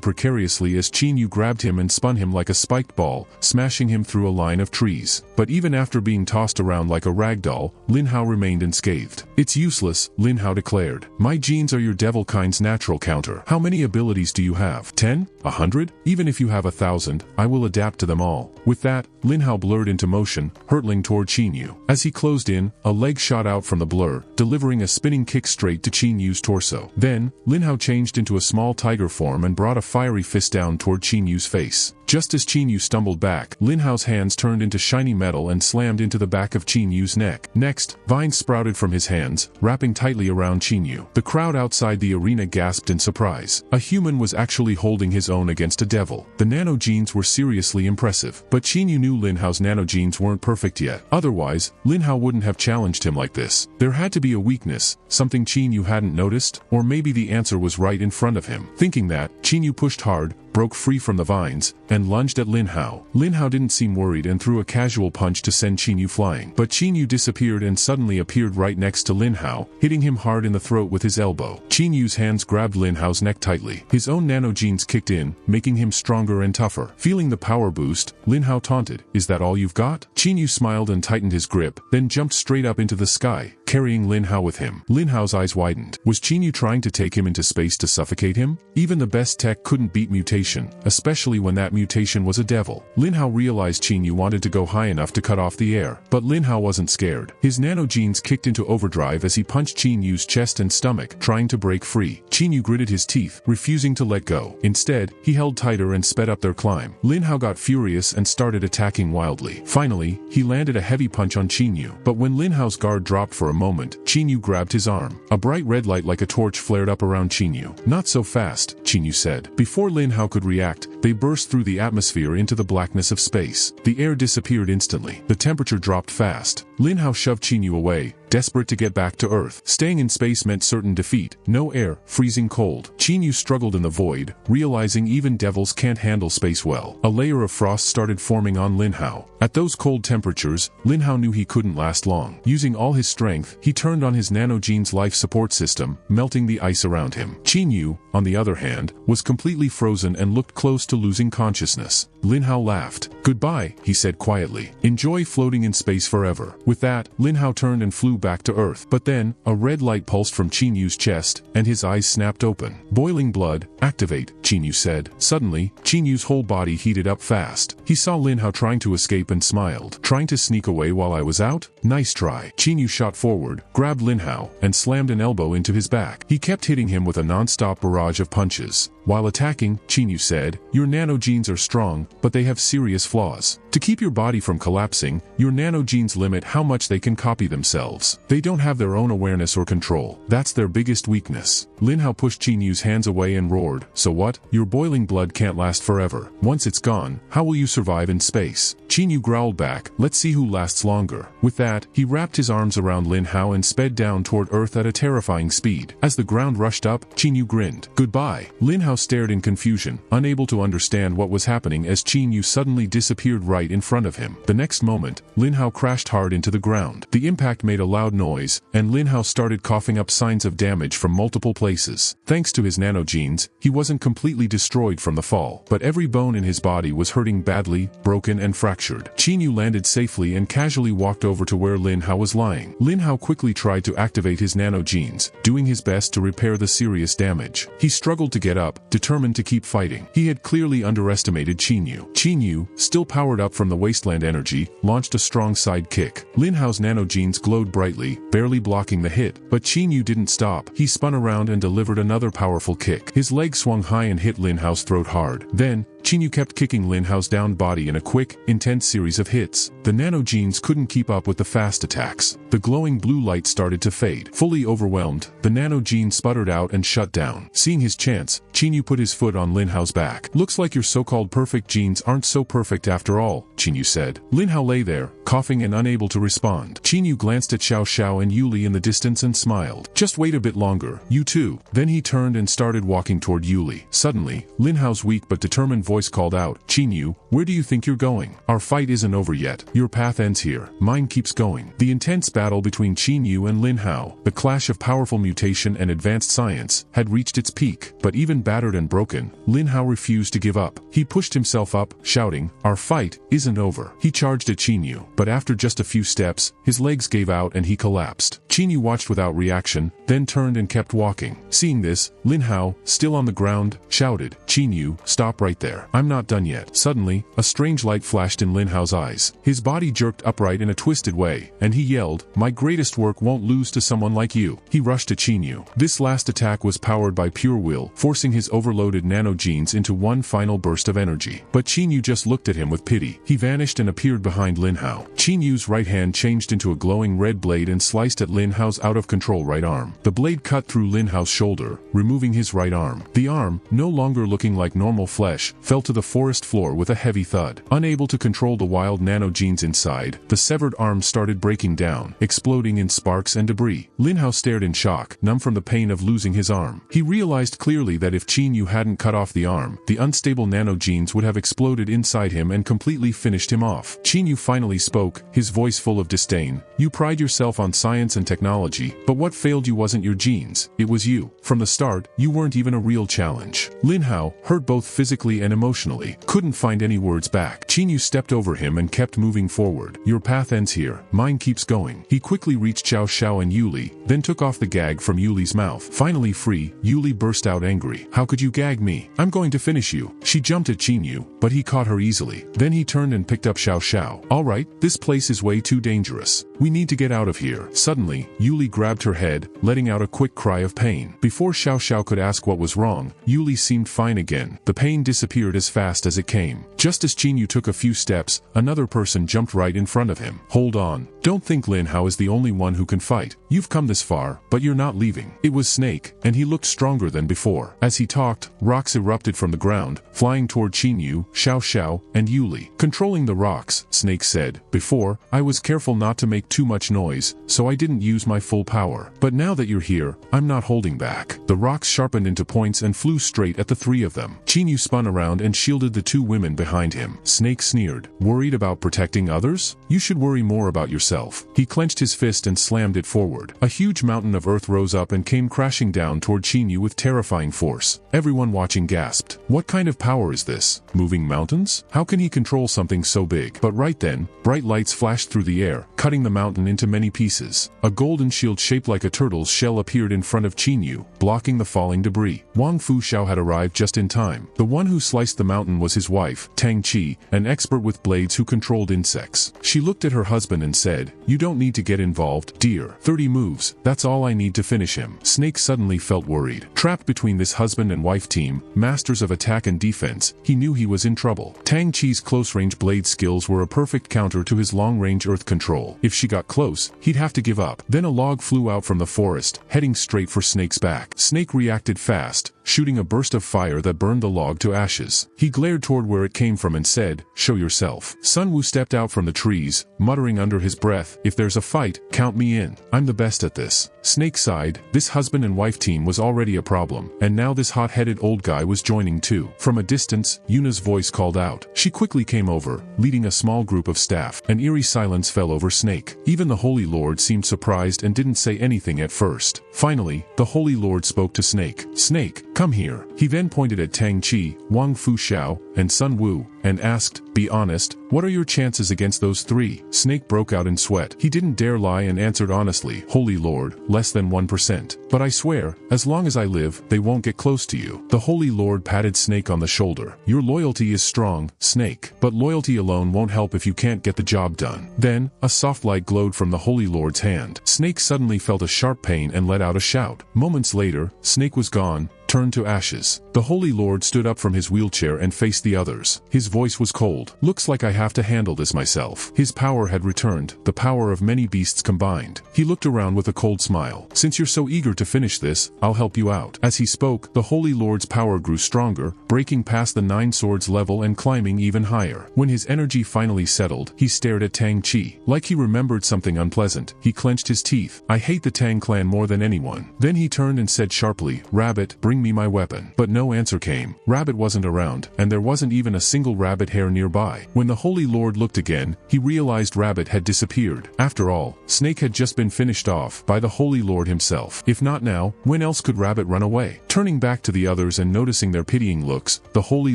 precariously as Qinyu grabbed him and spun him like a spiked ball, smashing him through a line of trees. But even after being tossed around like a rag doll, Lin Hao remained unscathed. "It's useless," Lin Hao declared. "My genes are your devil kind's natural counter. How many abilities do you have? 10? 100? Even if you have 1,000, I will adapt to them all." With that, Lin Hao blurred into motion, hurtling toward Qinyu. As he closed in, a leg shot out from the blur, delivering a spinning kick straight to Qinyu's torso. Then, Lin Hao changed into a small tiger form and brought a fiery fist down toward Qinyu's face. Just as Qinyu stumbled back, Lin Hao's hands turned into shiny metal and slammed into the back of Qinyu's neck. Next, vines sprouted from his hands, wrapping tightly around Qinyu. The crowd outside the arena gasped in surprise. A human was actually holding his own against a devil. The nano genes were seriously impressive. But Qinyu knew Lin Hao's nano genes weren't perfect yet. Otherwise, Lin Hao wouldn't have challenged him like this. There had to be a weakness, something Qinyu hadn't noticed, or maybe the answer was right in front of him. Thinking that, Qinyu pushed hard, broke free from the vines, and lunged at Lin Hao. Lin Hao didn't seem worried and threw a casual punch to send Qinyu flying. But Qinyu disappeared and suddenly appeared right next to Lin Hao, hitting him hard in the throat with his elbow. Qinyu's hands grabbed Lin Hao's neck tightly. His own nano genes kicked in, making him stronger and tougher. Feeling the power boost, Lin Hao taunted, "Is that all you've got?" Qinyu smiled and tightened his grip, then jumped straight up into the sky, carrying Lin Hao with him. Lin Hao's eyes widened. Was Qinyu trying to take him into space to suffocate him? Even the best tech couldn't beat mutation, especially when that mutation was a devil. Lin Hao realized Qinyu wanted to go high enough to cut off the air, but Lin Hao wasn't scared. His nano genes kicked into overdrive as he punched Qinyu's chest and stomach, trying to break free. Qinyu gritted his teeth, refusing to let go. Instead, he held tighter and sped up their climb. Lin Hao got furious and started attacking wildly. Finally, he landed a heavy punch on Qinyu. But when Lin Hao's guard dropped for a moment, Qinyu grabbed his arm. A bright red light like a torch flared up around Qinyu. "Not so fast," Qinyu said. Before Lin Hao could react, they burst through the atmosphere into the blackness of space. The air disappeared instantly. The temperature dropped fast. Lin Hao shoved Qinyu away, desperate to get back to Earth. Staying in space meant certain defeat. No air, freezing cold. Qinyu struggled in the void, realizing even devils can't handle space well. A layer of frost started forming on Lin Hao. At those cold temperatures, Lin Hao knew he couldn't last long. Using all his strength, he turned on his nanogene's life support system, melting the ice around him. Qinyu, on the other hand, was completely frozen and looked close to losing consciousness. Lin Hao laughed. "Goodbye," he said quietly. "Enjoy floating in space forever." With that, Lin Hao turned and flew back to Earth. But then, a red light pulsed from Qinyu's chest, and his eyes snapped open. "Boiling blood, activate," Qinyu said. Suddenly, Qinyu's whole body heated up fast. He saw Lin Hao trying to escape and smiled. "Trying to sneak away while I was out? Nice try. Qin Yu shot forward, grabbed Lin Hao, and slammed an elbow into his back. He kept hitting him with a non-stop barrage of punches. While attacking, Qin Yu said, "Your nano genes are strong, but they have serious flaws. To keep your body from collapsing, your nano genes limit how much they can copy themselves. They don't have their own awareness or control. That's their biggest weakness." Lin Hao pushed Qin Yu's hands away and roared, "So what? Your boiling blood can't last forever. Once it's gone, how will you survive in space?" Qin Yu growled back, "Let's see who lasts longer." With that, he wrapped his arms around Lin Hao and sped down toward Earth at a terrifying speed. As the ground rushed up, Qin Yu grinned. "Goodbye." Lin Hao stared in confusion, unable to understand what was happening as Qin Yu suddenly disappeared right in front of him. The next moment, Lin Hao crashed hard into the ground. The impact made a loud noise, and Lin Hao started coughing up signs of damage from multiple places. Thanks to his nano genes, he wasn't completely destroyed from the fall, but every bone in his body was hurting badly, broken and fractured. Qin Yu landed safely and casually walked over to where Lin Hao was lying. Lin Hao quickly tried to activate his nano genes, doing his best to repair the serious damage. He struggled to get up, determined to keep fighting. He had clearly underestimated Qin Yu. Qin Yu, still powered up from the wasteland energy, launched a strong side kick. Lin Hao's nano genes glowed brightly, barely blocking the hit, but Qin Yu didn't stop. He spun around and delivered another powerful kick. His leg swung high and hit Lin Hao's throat hard. Then, Qin Yu kept kicking Lin Hao's downed body in a quick, intense series of hits. The nano genes couldn't keep up with the fast attacks. The glowing blue light started to fade. Fully overwhelmed, the nano gene sputtered out and shut down. Seeing his chance, Qin Yu put his foot on Lin Hao's back. "Looks like your so-called perfect genes aren't so perfect after all," Qin Yu said. Lin Hao lay there, coughing and unable to respond. Qin Yu glanced at Xiao Xiao and Yuli in the distance and smiled. "Just wait a bit longer, you too." Then he turned and started walking toward Yuli. Suddenly, Lin Hao's weak but determined voice called out, "Qin Yu, where do you think you're going? Our fight isn't over yet. Your path ends here. Mine keeps going." The intense battle between Qin Yu and Lin Hao, the clash of powerful mutation and advanced science, had reached its peak. But even battered and broken, Lin Hao refused to give up. He pushed himself up, shouting, "Our fight isn't over." He charged at Qin Yu, but after just a few steps, his legs gave out and he collapsed. Qin Yu watched without reaction, then turned and kept walking. Seeing this, Lin Hao, still on the ground, shouted, "Qin Yu, stop right there. I'm not done yet." Suddenly, a strange light flashed in Lin Hao's eyes. His body jerked upright in a twisted way, and he yelled, "My greatest work won't lose to someone like you." He rushed to Qin Yu. This last attack was powered by pure will, forcing his overloaded nano genes into one final burst of energy. But Qin Yu just looked at him with pity. He vanished and appeared behind Lin Hao. Qin Yu's right hand changed into a glowing red blade and sliced at Lin Hao's out-of-control right arm. The blade cut through Lin Hao's shoulder, removing his right arm. The arm, no longer looking like normal flesh, fell to the forest floor with a heavy thud. Unable to control the wild nano genes inside, the severed arm started breaking down, exploding in sparks and debris. Lin Hao stared in shock, numb from the pain of losing his arm. He realized clearly that if Qin Yu hadn't cut off the arm, the unstable nano genes would have exploded inside him and completely finished him off. Qin Yu finally spoke, his voice full of disdain. "You pride yourself on science and technology, but what failed you wasn't your genes, it was you. From the start, you weren't even a real challenge." Lin Hao, hurt both physically and emotionally, couldn't find any words back. Qin Yu stepped over him and kept moving forward. "Your path ends here. Mine keeps going." He quickly reached Xiao Xiao and Yuli, then took off the gag from Yuli's mouth. Finally free, Yuli burst out angry. "How could you gag me? I'm going to finish you." She jumped at Qin Yu, but he caught her easily. Then he turned and picked up Xiao Xiao. "All right, this place is way too dangerous. We need to get out of here." Suddenly, Yuli grabbed her head, letting out a quick cry of pain. Before Xiao Xiao could ask what was wrong, Yuli seemed fine again. The pain disappeared as fast as it came. Just as Qin Yu took a few steps, another person jumped right in front of him. "Hold on. Don't think Lin Hao is the only one who can fight. You've come this far, but you're not leaving." It was Snake, and he looked stronger than before. As he talked, rocks erupted from the ground, flying toward Qin Yu, Xiao Xiao, and Yuli. Controlling the rocks, Snake said, "Before, I was careful not to make too much noise, so I didn't use my full power. But now that you're here, I'm not holding back." The rocks sharpened into points and flew straight at the three of them. Qin Yu spun around and shielded the two women behind him. Snake sneered, "Worried about protecting others? You should worry more about yourself." He clenched his fist and slammed it forward. A huge mountain of earth rose up and came crashing down toward Qin Yu with terrifying force. Everyone watching gasped. What kind of power is this? Moving mountains? How can he control something so big? But right then, bright lights flashed through the air, cutting the mountain into many pieces. A golden shield shaped like a turtle's shell appeared in front of Qin Yu, blocking the falling debris. Wang Fu Xiao had arrived just in time. The one who sliced the mountain was his wife, Tang Qi, and an expert with blades who controlled insects. She looked at her husband and said, "You don't need to get involved, dear. 30 moves, that's all I need to finish him." Snake suddenly felt worried. Trapped between this husband and wife team, masters of attack and defense, he knew he was in trouble. Tang Chi's close-range blade skills were a perfect counter to his long-range earth control. If she got close, he'd have to give up. Then a log flew out from the forest, heading straight for Snake's back. Snake reacted fast, shooting a burst of fire that burned the log to ashes. He glared toward where it came from and said, "Show yourself." Sun Wu stepped out from the trees, muttering under his breath, "If there's a fight, count me in. I'm the best at this." Snake sighed. This husband and wife team was already a problem, and now this hot-headed old guy was joining too. From a distance, Yuna's voice called out. She quickly came over, leading a small group of staff. An eerie silence fell over Snake. Even the Holy Lord seemed surprised and didn't say anything at first. Finally, the Holy Lord spoke to Snake. "Snake, come here." He then pointed at Tang Chi, Wang Fu Xiao, and Sun Wu, and asked, "Be honest, what are your chances against those three?" Snake broke out in sweat. He didn't dare lie and answered honestly, "Holy Lord, less than 1%. But I swear, as long as I live, they won't get close to you." The Holy Lord patted Snake on the shoulder. "Your loyalty is strong, Snake, but loyalty alone won't help if you can't get the job done." Then, a soft light glowed from the Holy Lord's hand. Snake suddenly felt a sharp pain and let out a shout. Moments later, Snake was gone, turned to ashes. The Holy Lord stood up from his wheelchair and faced the others. His voice was cold. "Looks like I have to handle this myself." His power had returned, the power of many beasts combined. He looked around with a cold smile. "Since you're so eager to finish this, I'll help you out." As he spoke, the Holy Lord's power grew stronger, breaking past the 9 swords level and climbing even higher. When his energy finally settled, he stared at Tang Chi. Like he remembered something unpleasant, he clenched his teeth. "I hate the Tang clan more than anyone." Then he turned and said sharply, "Rabbit, bring me my weapon." But no answer came. Rabbit wasn't around, and there wasn't even a single rabbit hair nearby. When the Holy Lord looked again, he realized Rabbit had disappeared. After all, Snake had just been finished off by the Holy Lord himself. If not now, when else could Rabbit run away? Turning back to the others and noticing their pitying looks, the Holy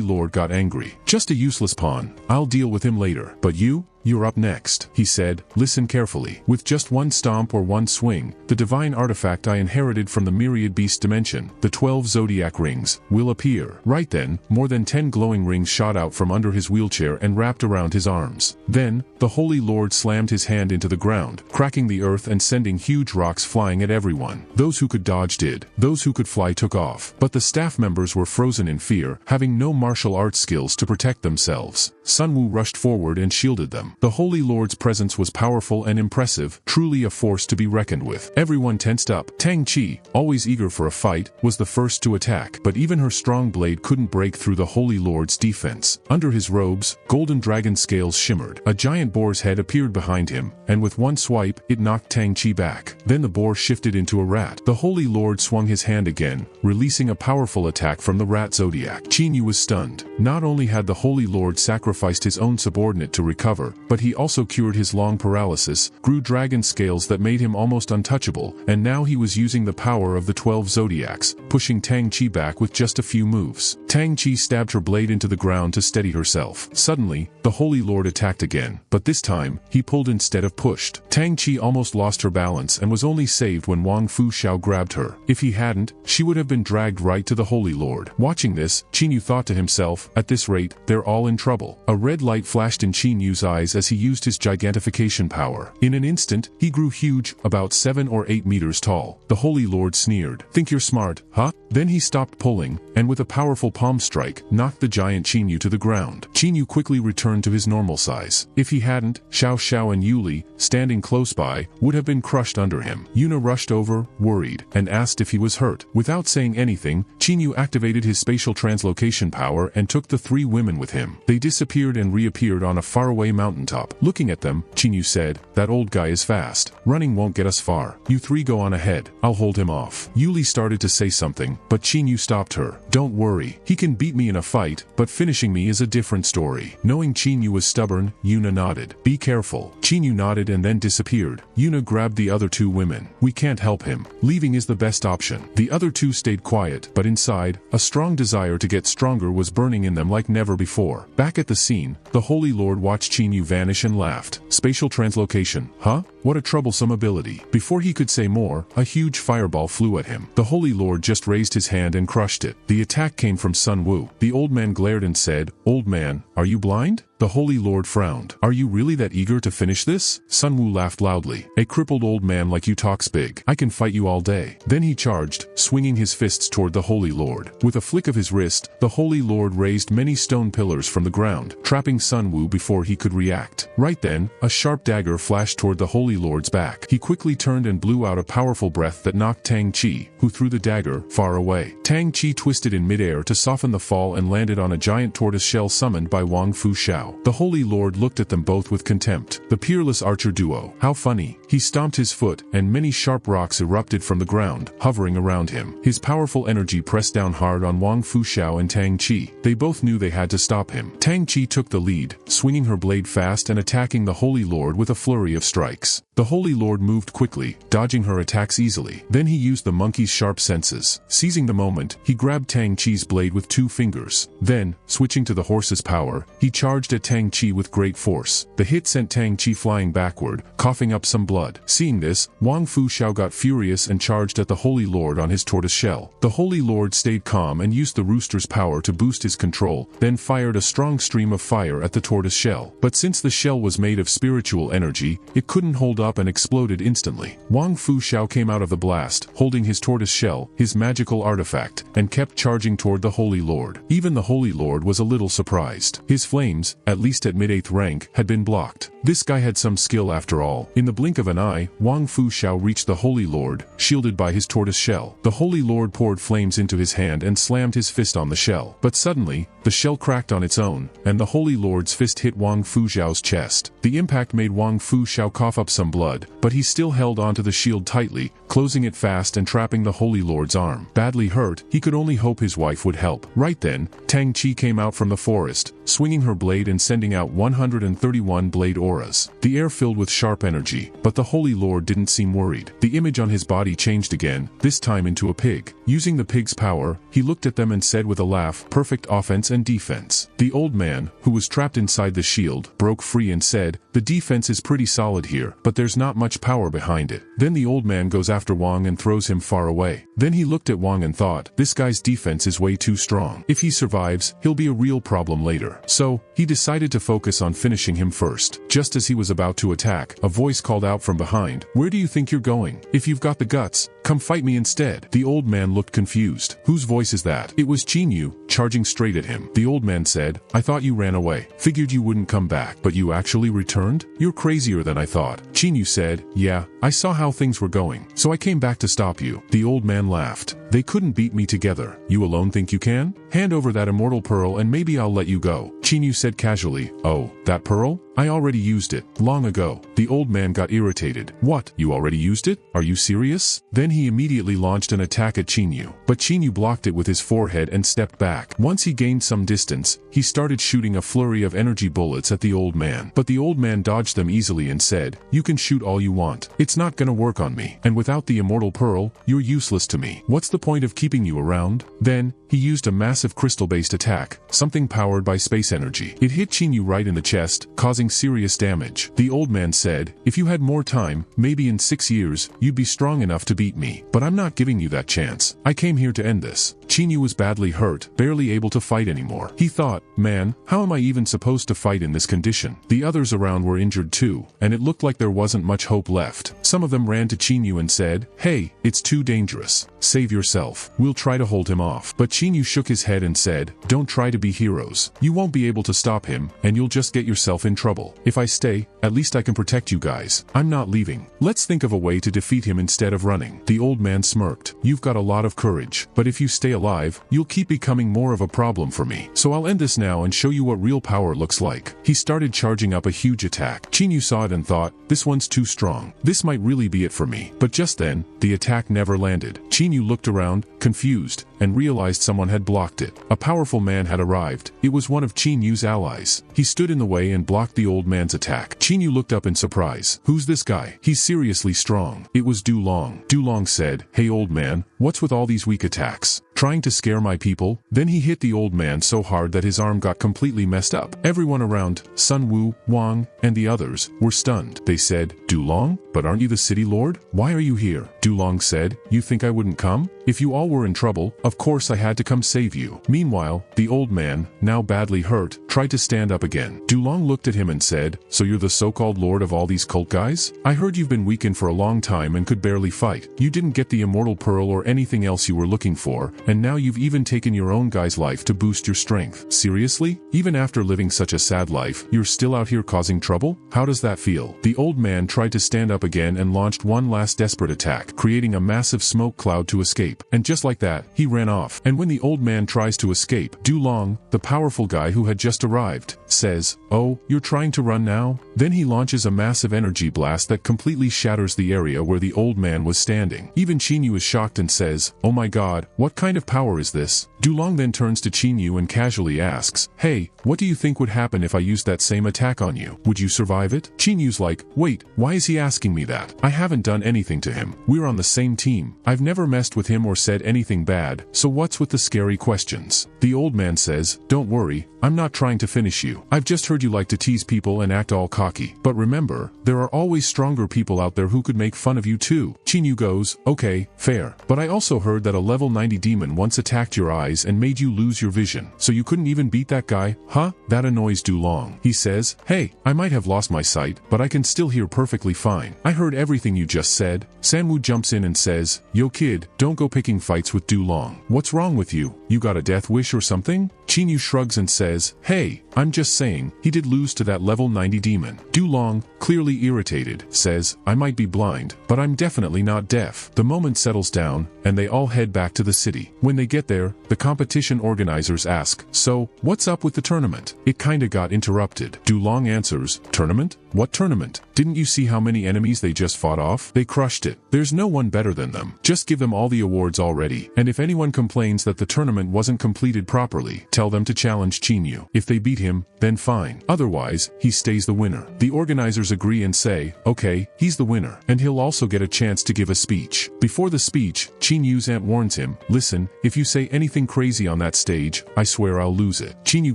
Lord got angry. "Just a useless pawn. I'll deal with him later. But you're up next," he said. "Listen carefully. With just one stomp or one swing, the divine artifact I inherited from the myriad beast dimension, the 12 zodiac rings, will appear." Right then, more than 10 glowing rings shot out from under his wheelchair and wrapped around his arms. Then, the Holy Lord slammed his hand into the ground, cracking the earth and sending huge rocks flying at everyone. Those who could dodge did. Those who could fly took off. But the staff members were frozen in fear, having no martial arts skills to protect themselves. Sun Wu rushed forward and shielded them. The Holy Lord's presence was powerful and impressive, truly a force to be reckoned with. Everyone tensed up. Tang Chi, always eager for a fight, was the first to attack, but even her strong blade couldn't break through the Holy Lord's defense. Under his robes, golden dragon scales shimmered. A giant boar's head appeared behind him, and with one swipe, it knocked Tang Chi back. Then the boar shifted into a rat. The Holy Lord swung his hand again, releasing a powerful attack from the rat zodiac. Qin Yu was stunned. Not only had the Holy Lord sacrificed his own subordinate to recover, but he also cured his long paralysis, grew dragon scales that made him almost untouchable, and now he was using the power of the 12 zodiacs, pushing Tang Chi back with just a few moves. Tang Chi stabbed her blade into the ground to steady herself. Suddenly, the Holy Lord attacked again, but this time, he pulled instead of pushed. Tang Chi almost lost her balance and was only saved when Wang Fu Xiao grabbed her. If he hadn't, she would have been dragged right to the Holy Lord. Watching this, Qin Yu thought to himself, at this rate, they're all in trouble. A red light flashed in Qin Yu's eyes as he used his gigantification power. In an instant, he grew huge, about 7 or 8 meters tall. The Holy Lord sneered. "Think you're smart, huh?" Then he stopped pulling, and with a powerful palm strike, knocked the giant Qin Yu to the ground. Qin Yu quickly returned to his normal size. If he hadn't, Xiao Xiao and Yuli, standing close by, would have been crushed under him. Yuna rushed over, worried, and asked if he was hurt. Without saying anything, Qin Yu activated his spatial translocation power and took the 3 women with him. They disappeared and reappeared on a faraway mountaintop. Looking at them, Qin Yu said, "That old guy is fast. Running won't get us far. You 3 go on ahead. I'll hold him off." Yuli started to say something, but Qin Yu stopped her. "Don't worry. He can beat me in a fight, but finishing me is a different story." Knowing Qin Yu was stubborn, Yuna nodded. "Be careful." Qin Yu nodded and then disappeared. Yuna grabbed the other 2 women. "We can't help him. Leaving is the best option." The other 2 stayed quiet, but inside, a strong desire to get stronger was burning in them like never before. Back at the scene, the Holy Lord watched Qin Yu vanish and laughed. "Spatial translocation, huh? What a troublesome ability." Before he could say more, a huge fireball flew at him. The Holy Lord just raised his hand and crushed it. The attack came from Sun Wu. The old man glared and said, "Old man, are you blind?" The Holy Lord frowned. Are you really that eager to finish this? Sun Wu laughed loudly. A crippled old man like you talks big. I can fight you all day. Then he charged, swinging his fists toward the Holy Lord. With a flick of his wrist, the Holy Lord raised many stone pillars from the ground, trapping Sun Wu before he could react. Right then, a sharp dagger flashed toward the Holy Lord's back. He quickly turned and blew out a powerful breath that knocked Tang Chi, who threw the dagger, far away. Tang Chi twisted in midair to soften the fall and landed on a giant tortoise shell summoned by Wang Fu Xiao. The Holy Lord looked at them both with contempt. The peerless archer duo. How funny. He stomped his foot, and many sharp rocks erupted from the ground, hovering around him. His powerful energy pressed down hard on Wang Fu Xiao and Tang Chi. They both knew they had to stop him. Tang Chi took the lead, swinging her blade fast and attacking the Holy Lord with a flurry of strikes. The Holy Lord moved quickly, dodging her attacks easily. Then he used the monkey's sharp senses. Seizing the moment, he grabbed Tang Chi's blade with 2 fingers. Then, switching to the horse's power, he charged at Tang Chi with great force. The hit sent Tang Chi flying backward, coughing up some blood. Seeing this, Wang Fu Xiao got furious and charged at the Holy Lord on his tortoise shell. The Holy Lord stayed calm and used the rooster's power to boost his control, then fired a strong stream of fire at the tortoise shell. But since the shell was made of spiritual energy, it couldn't hold up and exploded instantly. Wang Fu Xiao came out of the blast, holding his tortoise shell, his magical artifact, and kept charging toward the Holy Lord. Even the Holy Lord was a little surprised. His flames, at least at mid-8th rank, had been blocked. This guy had some skill after all. In the blink of an eye, Wang Fu Xiao reached the Holy Lord, shielded by his tortoise shell. The Holy Lord poured flames into his hand and slammed his fist on the shell. But suddenly, the shell cracked on its own, and the Holy Lord's fist hit Wang Fu Xiao's chest. The impact made Wang Fu Xiao cough up some blood, but he still held onto the shield tightly, closing it fast and trapping the Holy Lord's arm. Badly hurt, he could only hope his wife would help. Right then, Tang Chi came out from the forest, swinging her blade and sending out 131 blade auras. The air filled with sharp energy, but the Holy Lord didn't seem worried. The image on his body changed again, this time into a pig. Using the pig's power, he looked at them and said with a laugh, perfect offense and defense. The old man, who was trapped inside the shield, broke free and said, the defense is pretty solid here, but there's not much power behind it. Then the old man goes after Wang and throws him far away. Then he looked at Wang and thought, this guy's defense is way too strong. If he survives, he'll be a real problem later. So, he decided to focus on finishing him first. Just as he was about to attack, a voice called out from behind, where do you think you're going? If you've got the guts, come fight me instead. The old man looked confused. Whose voice is that? It was Chinyu, charging straight at him. The old man said, I thought you ran away. Figured you wouldn't come back. But you actually returned? You're crazier than I thought. Chinyu said, yeah, I saw how things were going, so I came back to stop you. The old man laughed. They couldn't beat me together. You alone think you can? Hand over that immortal pearl and maybe I'll let you go. Chinyu said casually, oh, that pearl? I already used it, long ago. The old man got irritated. What, you already used it? Are you serious? Then he immediately launched an attack at Chinyu. But Chinyu blocked it with his forehead and stepped back. Once he gained some distance, he started shooting a flurry of energy bullets at the old man. But the old man dodged them easily and said, you can shoot all you want. It's not gonna work on me. And without the immortal pearl, you're useless to me. What's the point of keeping you around? Then, he used a massive crystal-based attack, something powered by space energy. It hit Chinyu right in the chest, causing serious damage. The old man said, if you had more time, maybe in 6 years, you'd be strong enough to beat me. But I'm not giving you that chance. I came here to end this. Chinyu was badly hurt, barely able to fight anymore. He thought, man, how am I even supposed to fight in this condition? The others around were injured too, and it looked like there wasn't much hope left. Some of them ran to Chinyu and said, hey, it's too dangerous. Save yourself. We'll try to hold him off. But Chinyu shook his head and said, don't try to be heroes. You won't be able to stop him, and you'll just get yourself in trouble. If I stay, at least I can protect you guys. I'm not leaving. Let's think of a way to defeat him instead of running. The old man smirked. You've got a lot of courage, but if you stay alive, you'll keep becoming more of a problem for me. So I'll end this now and show you what real power looks like. He started charging up a huge attack. Chinyu saw it and thought, this one's too strong. This might really be it for me. But just then, the attack never landed. Chinyu looked around, confused, and realized someone had blocked it. A powerful man had arrived. It was one of Chinyu's allies. He stood in the way and blocked the old man's attack. Chinyu looked up in surprise. Who's this guy? He's seriously strong. It was Du Long. Du Long said, hey old man, what's with all these weak attacks? Trying to scare my people? Then he hit the old man so hard that his arm got completely messed up. Everyone around, Sun Wu, Wang, and the others, were stunned. They said, Dulong? But aren't you the city lord? Why are you here? Dulong said, you think I wouldn't come? If you all were in trouble, of course I had to come save you. Meanwhile, the old man, now badly hurt, tried to stand up again. Dulong looked at him and said, so you're the so-called lord of all these cult guys? I heard you've been weakened for a long time and could barely fight. You didn't get the immortal pearl or anything else you were looking for, and now you've even taken your own guy's life to boost your strength. Seriously? Even after living such a sad life, you're still out here causing trouble? How does that feel? The old man tried to stand up again and launched one last desperate attack, creating a massive smoke cloud to escape. And just like that, he ran off. And when the old man tries to escape, Dulong, the powerful guy who had just arrived, says, oh, you're trying to run now? Then he launches a massive energy blast that completely shatters the area where the old man was standing. Even Qinyu is shocked and says, oh my god, what kind of power is this? Dulong then turns to Qinyu and casually asks, hey, what do you think would happen if I used that same attack on you? Would you survive it? Qinyu's like, wait, why is he asking me that? I haven't done anything to him. We're on the same team. I've never messed with him or said anything bad, so what's with the scary questions? The old man says, don't worry, I'm not trying to finish you. I've just heard you like to tease people and act all cocky. But remember, there are always stronger people out there who could make fun of you too. Qinyu goes, okay, fair. But I also heard that a level 90 demon once attacked your eyes and made you lose your vision. So you couldn't even beat that guy? Huh? That annoys Dulong. He says, hey, I might have lost my sight, but I can still hear perfectly fine. I heard everything you just said. Sanwu jumps in and says, yo kid, don't go picking fights with Dulong. What's wrong with you? You got a death wish or something? Qinyu shrugs and says, hey, I'm just saying, he did lose to that level 90 demon. Dulong, clearly irritated, says, I might be blind, but I'm definitely not deaf. The moment settles down, and they all head back to the city. When they get there, the competition organizers ask, so, what's up with the tournament? It kinda got interrupted. Dulong answers, tournament? What tournament? Didn't you see how many enemies they just fought off? They crushed it. There's no one better than them. Just give them all the awards already. And if anyone complains that the tournament wasn't completed properly, tell them to challenge Qinyu. If they beat him, then fine. Otherwise, he stays the winner. The organizers agree and say, okay, he's the winner. And he'll also get a chance to give a speech. Before the speech, Qinyu's aunt warns him, listen, if you say anything crazy on that stage, I swear I'll lose it. Qinyu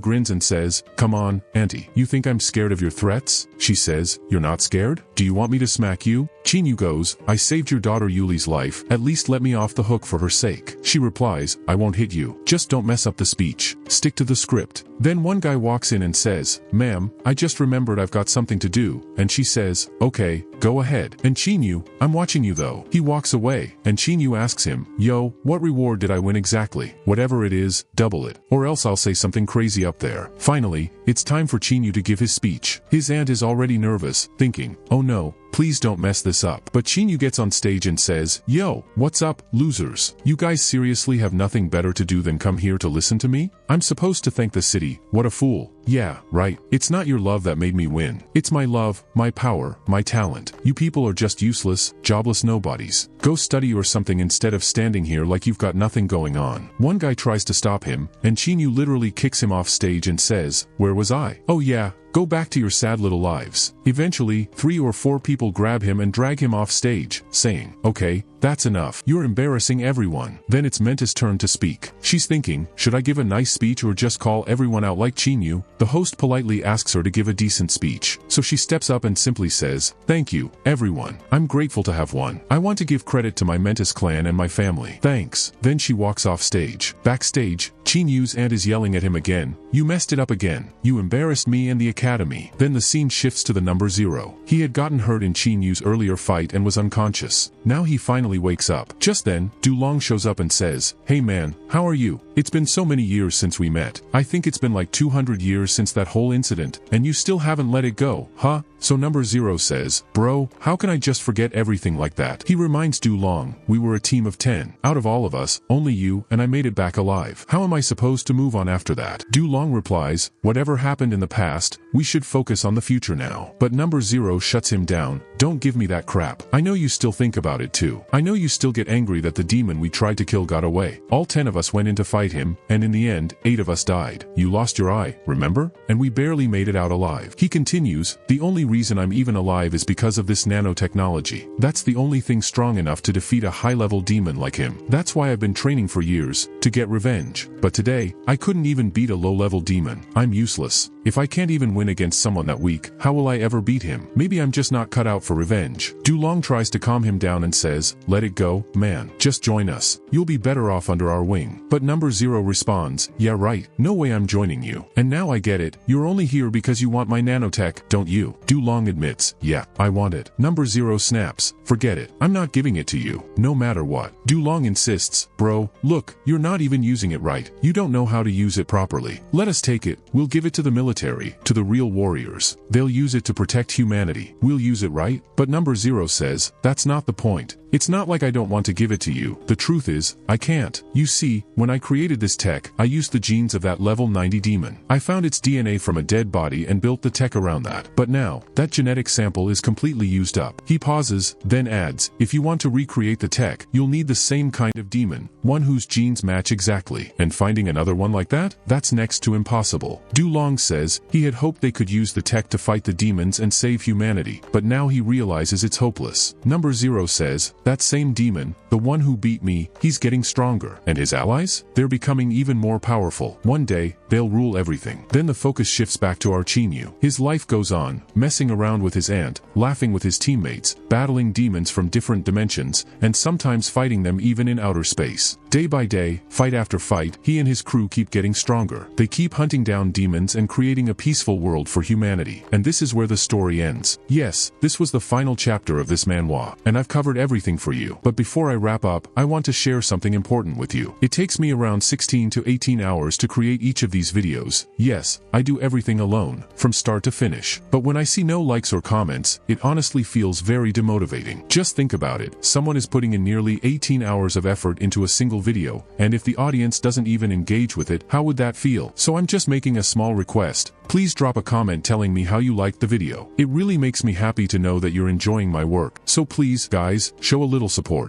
grins and says, come on, auntie, you think I'm scared of your threats? She says, you're not scared? Do you want me to smack you? Qinyu goes, I saved your daughter Yuli's life, at least let me off the hook for her sake. She replies, I won't hit you. Just don't mess up the speech. Stick to the script. Then one guy walks in and says, ma'am, I just remembered I've got something to do, and she says, okay, go ahead. And Qinyu, I'm watching you though. He walks away, and Qinyu asks him, yo, what reward did I win exactly? Whatever it is, double it, or else I'll say something crazy up there. Finally, it's time for Qinyu to give his speech. His aunt is already nervous, thinking, oh no, please don't mess this up. But Qinyu gets on stage and says, yo, what's up, losers? You guys seriously have nothing better to do than come here to listen to me? I'm supposed to thank the city, what a fool. Yeah, right. It's not your love that made me win. It's my love, my power, my talent. You people are just useless, jobless nobodies. Go study or something instead of standing here like you've got nothing going on. One guy tries to stop him, and Qinyu literally kicks him off stage and says, where was I? Oh yeah, go back to your sad little lives. Eventually, 3 or 4 people grab him and drag him off stage, saying, okay, that's enough. You're embarrassing everyone. Then it's Menta's turn to speak. She's thinking, should I give a nice speech or just call everyone out like Qinyu? The host politely asks her to give a decent speech. So she steps up and simply says, thank you, everyone. I'm grateful to have won. I want to give credit to my Mentis clan and my family. Thanks. Then she walks off stage. Backstage, Qinyu's aunt is yelling at him again, you messed it up again. You embarrassed me and the academy. Then the scene shifts to the number 0. He had gotten hurt in Qinyu's earlier fight and was unconscious. Now he finally wakes up. Just then, Dulong shows up and says, hey man, how are you? It's been so many years since we met. I think it's been like 200 years since that whole incident, and you still haven't let it go, huh? So number 0 says, bro, how can I just forget everything like that? He reminds Dulong, we were a team of 10. Out of all of us, only you and I made it back alive. How am I supposed to move on after that? Dulong replies, whatever happened in the past, we should focus on the future now. But number 0 shuts him down, don't give me that crap. I know you still think about it too. I know you still get angry that the demon we tried to kill got away. All 10 of us went in to fight fight him, and in the end, 8 of us died. You lost your eye, remember? And we barely made it out alive. He continues, the only reason I'm even alive is because of this nanotechnology. That's the only thing strong enough to defeat a high-level demon like him. That's why I've been training for years, to get revenge. But today, I couldn't even beat a low-level demon. I'm useless. If I can't even win against someone that weak, how will I ever beat him? Maybe I'm just not cut out for revenge. Dulong tries to calm him down and says, let it go, man. Just join us. You'll be better off under our wing. But number 0 responds, yeah right, no way I'm joining you. And now I get it, you're only here because you want my nanotech, don't you? Dulong admits, yeah, I want it. Number 0 snaps, forget it, I'm not giving it to you, no matter what. Dulong insists, bro, look, you're not even using it right, you don't know how to use it properly. Let us take it, we'll give it to the military, to the real warriors. They'll use it to protect humanity. We'll use it, right? But number 0 says, that's not the point. It's not like I don't want to give it to you. The truth is, I can't. You see, when I created this tech, I used the genes of that level 90 demon. I found its DNA from a dead body and built the tech around that. But now, that genetic sample is completely used up. He pauses, then adds, if you want to recreate the tech, you'll need the same kind of demon, one whose genes match exactly. And finding another one like that? That's next to impossible. Dulong says, he had hoped they could use the tech to fight the demons and save humanity, but now he realizes it's hopeless. Number 0 says, that same demon, the one who beat me, he's getting stronger. And his allies? They're becoming even more powerful. One day, they'll rule everything. Then the focus shifts back to Archinyu. His life goes on, messing around with his aunt, laughing with his teammates, battling demons from different dimensions, and sometimes fighting them even in outer space. Day by day, fight after fight, he and his crew keep getting stronger. They keep hunting down demons and creating a peaceful world for humanity. And this is where the story ends. Yes, this was the final chapter of this manhwa, and I've covered everything for you. But before I wrap up, I want to share something important with you. It takes me around 16 to 18 hours to create each of these videos. Yes, I do everything alone, from start to finish. But when I see no likes or comments, it honestly feels very demotivating. Just think about it. Someone is putting in nearly 18 hours of effort into a single video, and if the audience doesn't even engage with it, how would that feel? So I'm just making a small request. Please drop a comment telling me how you liked the video. It really makes me happy to know that you're enjoying my work. So please, guys, show a little support.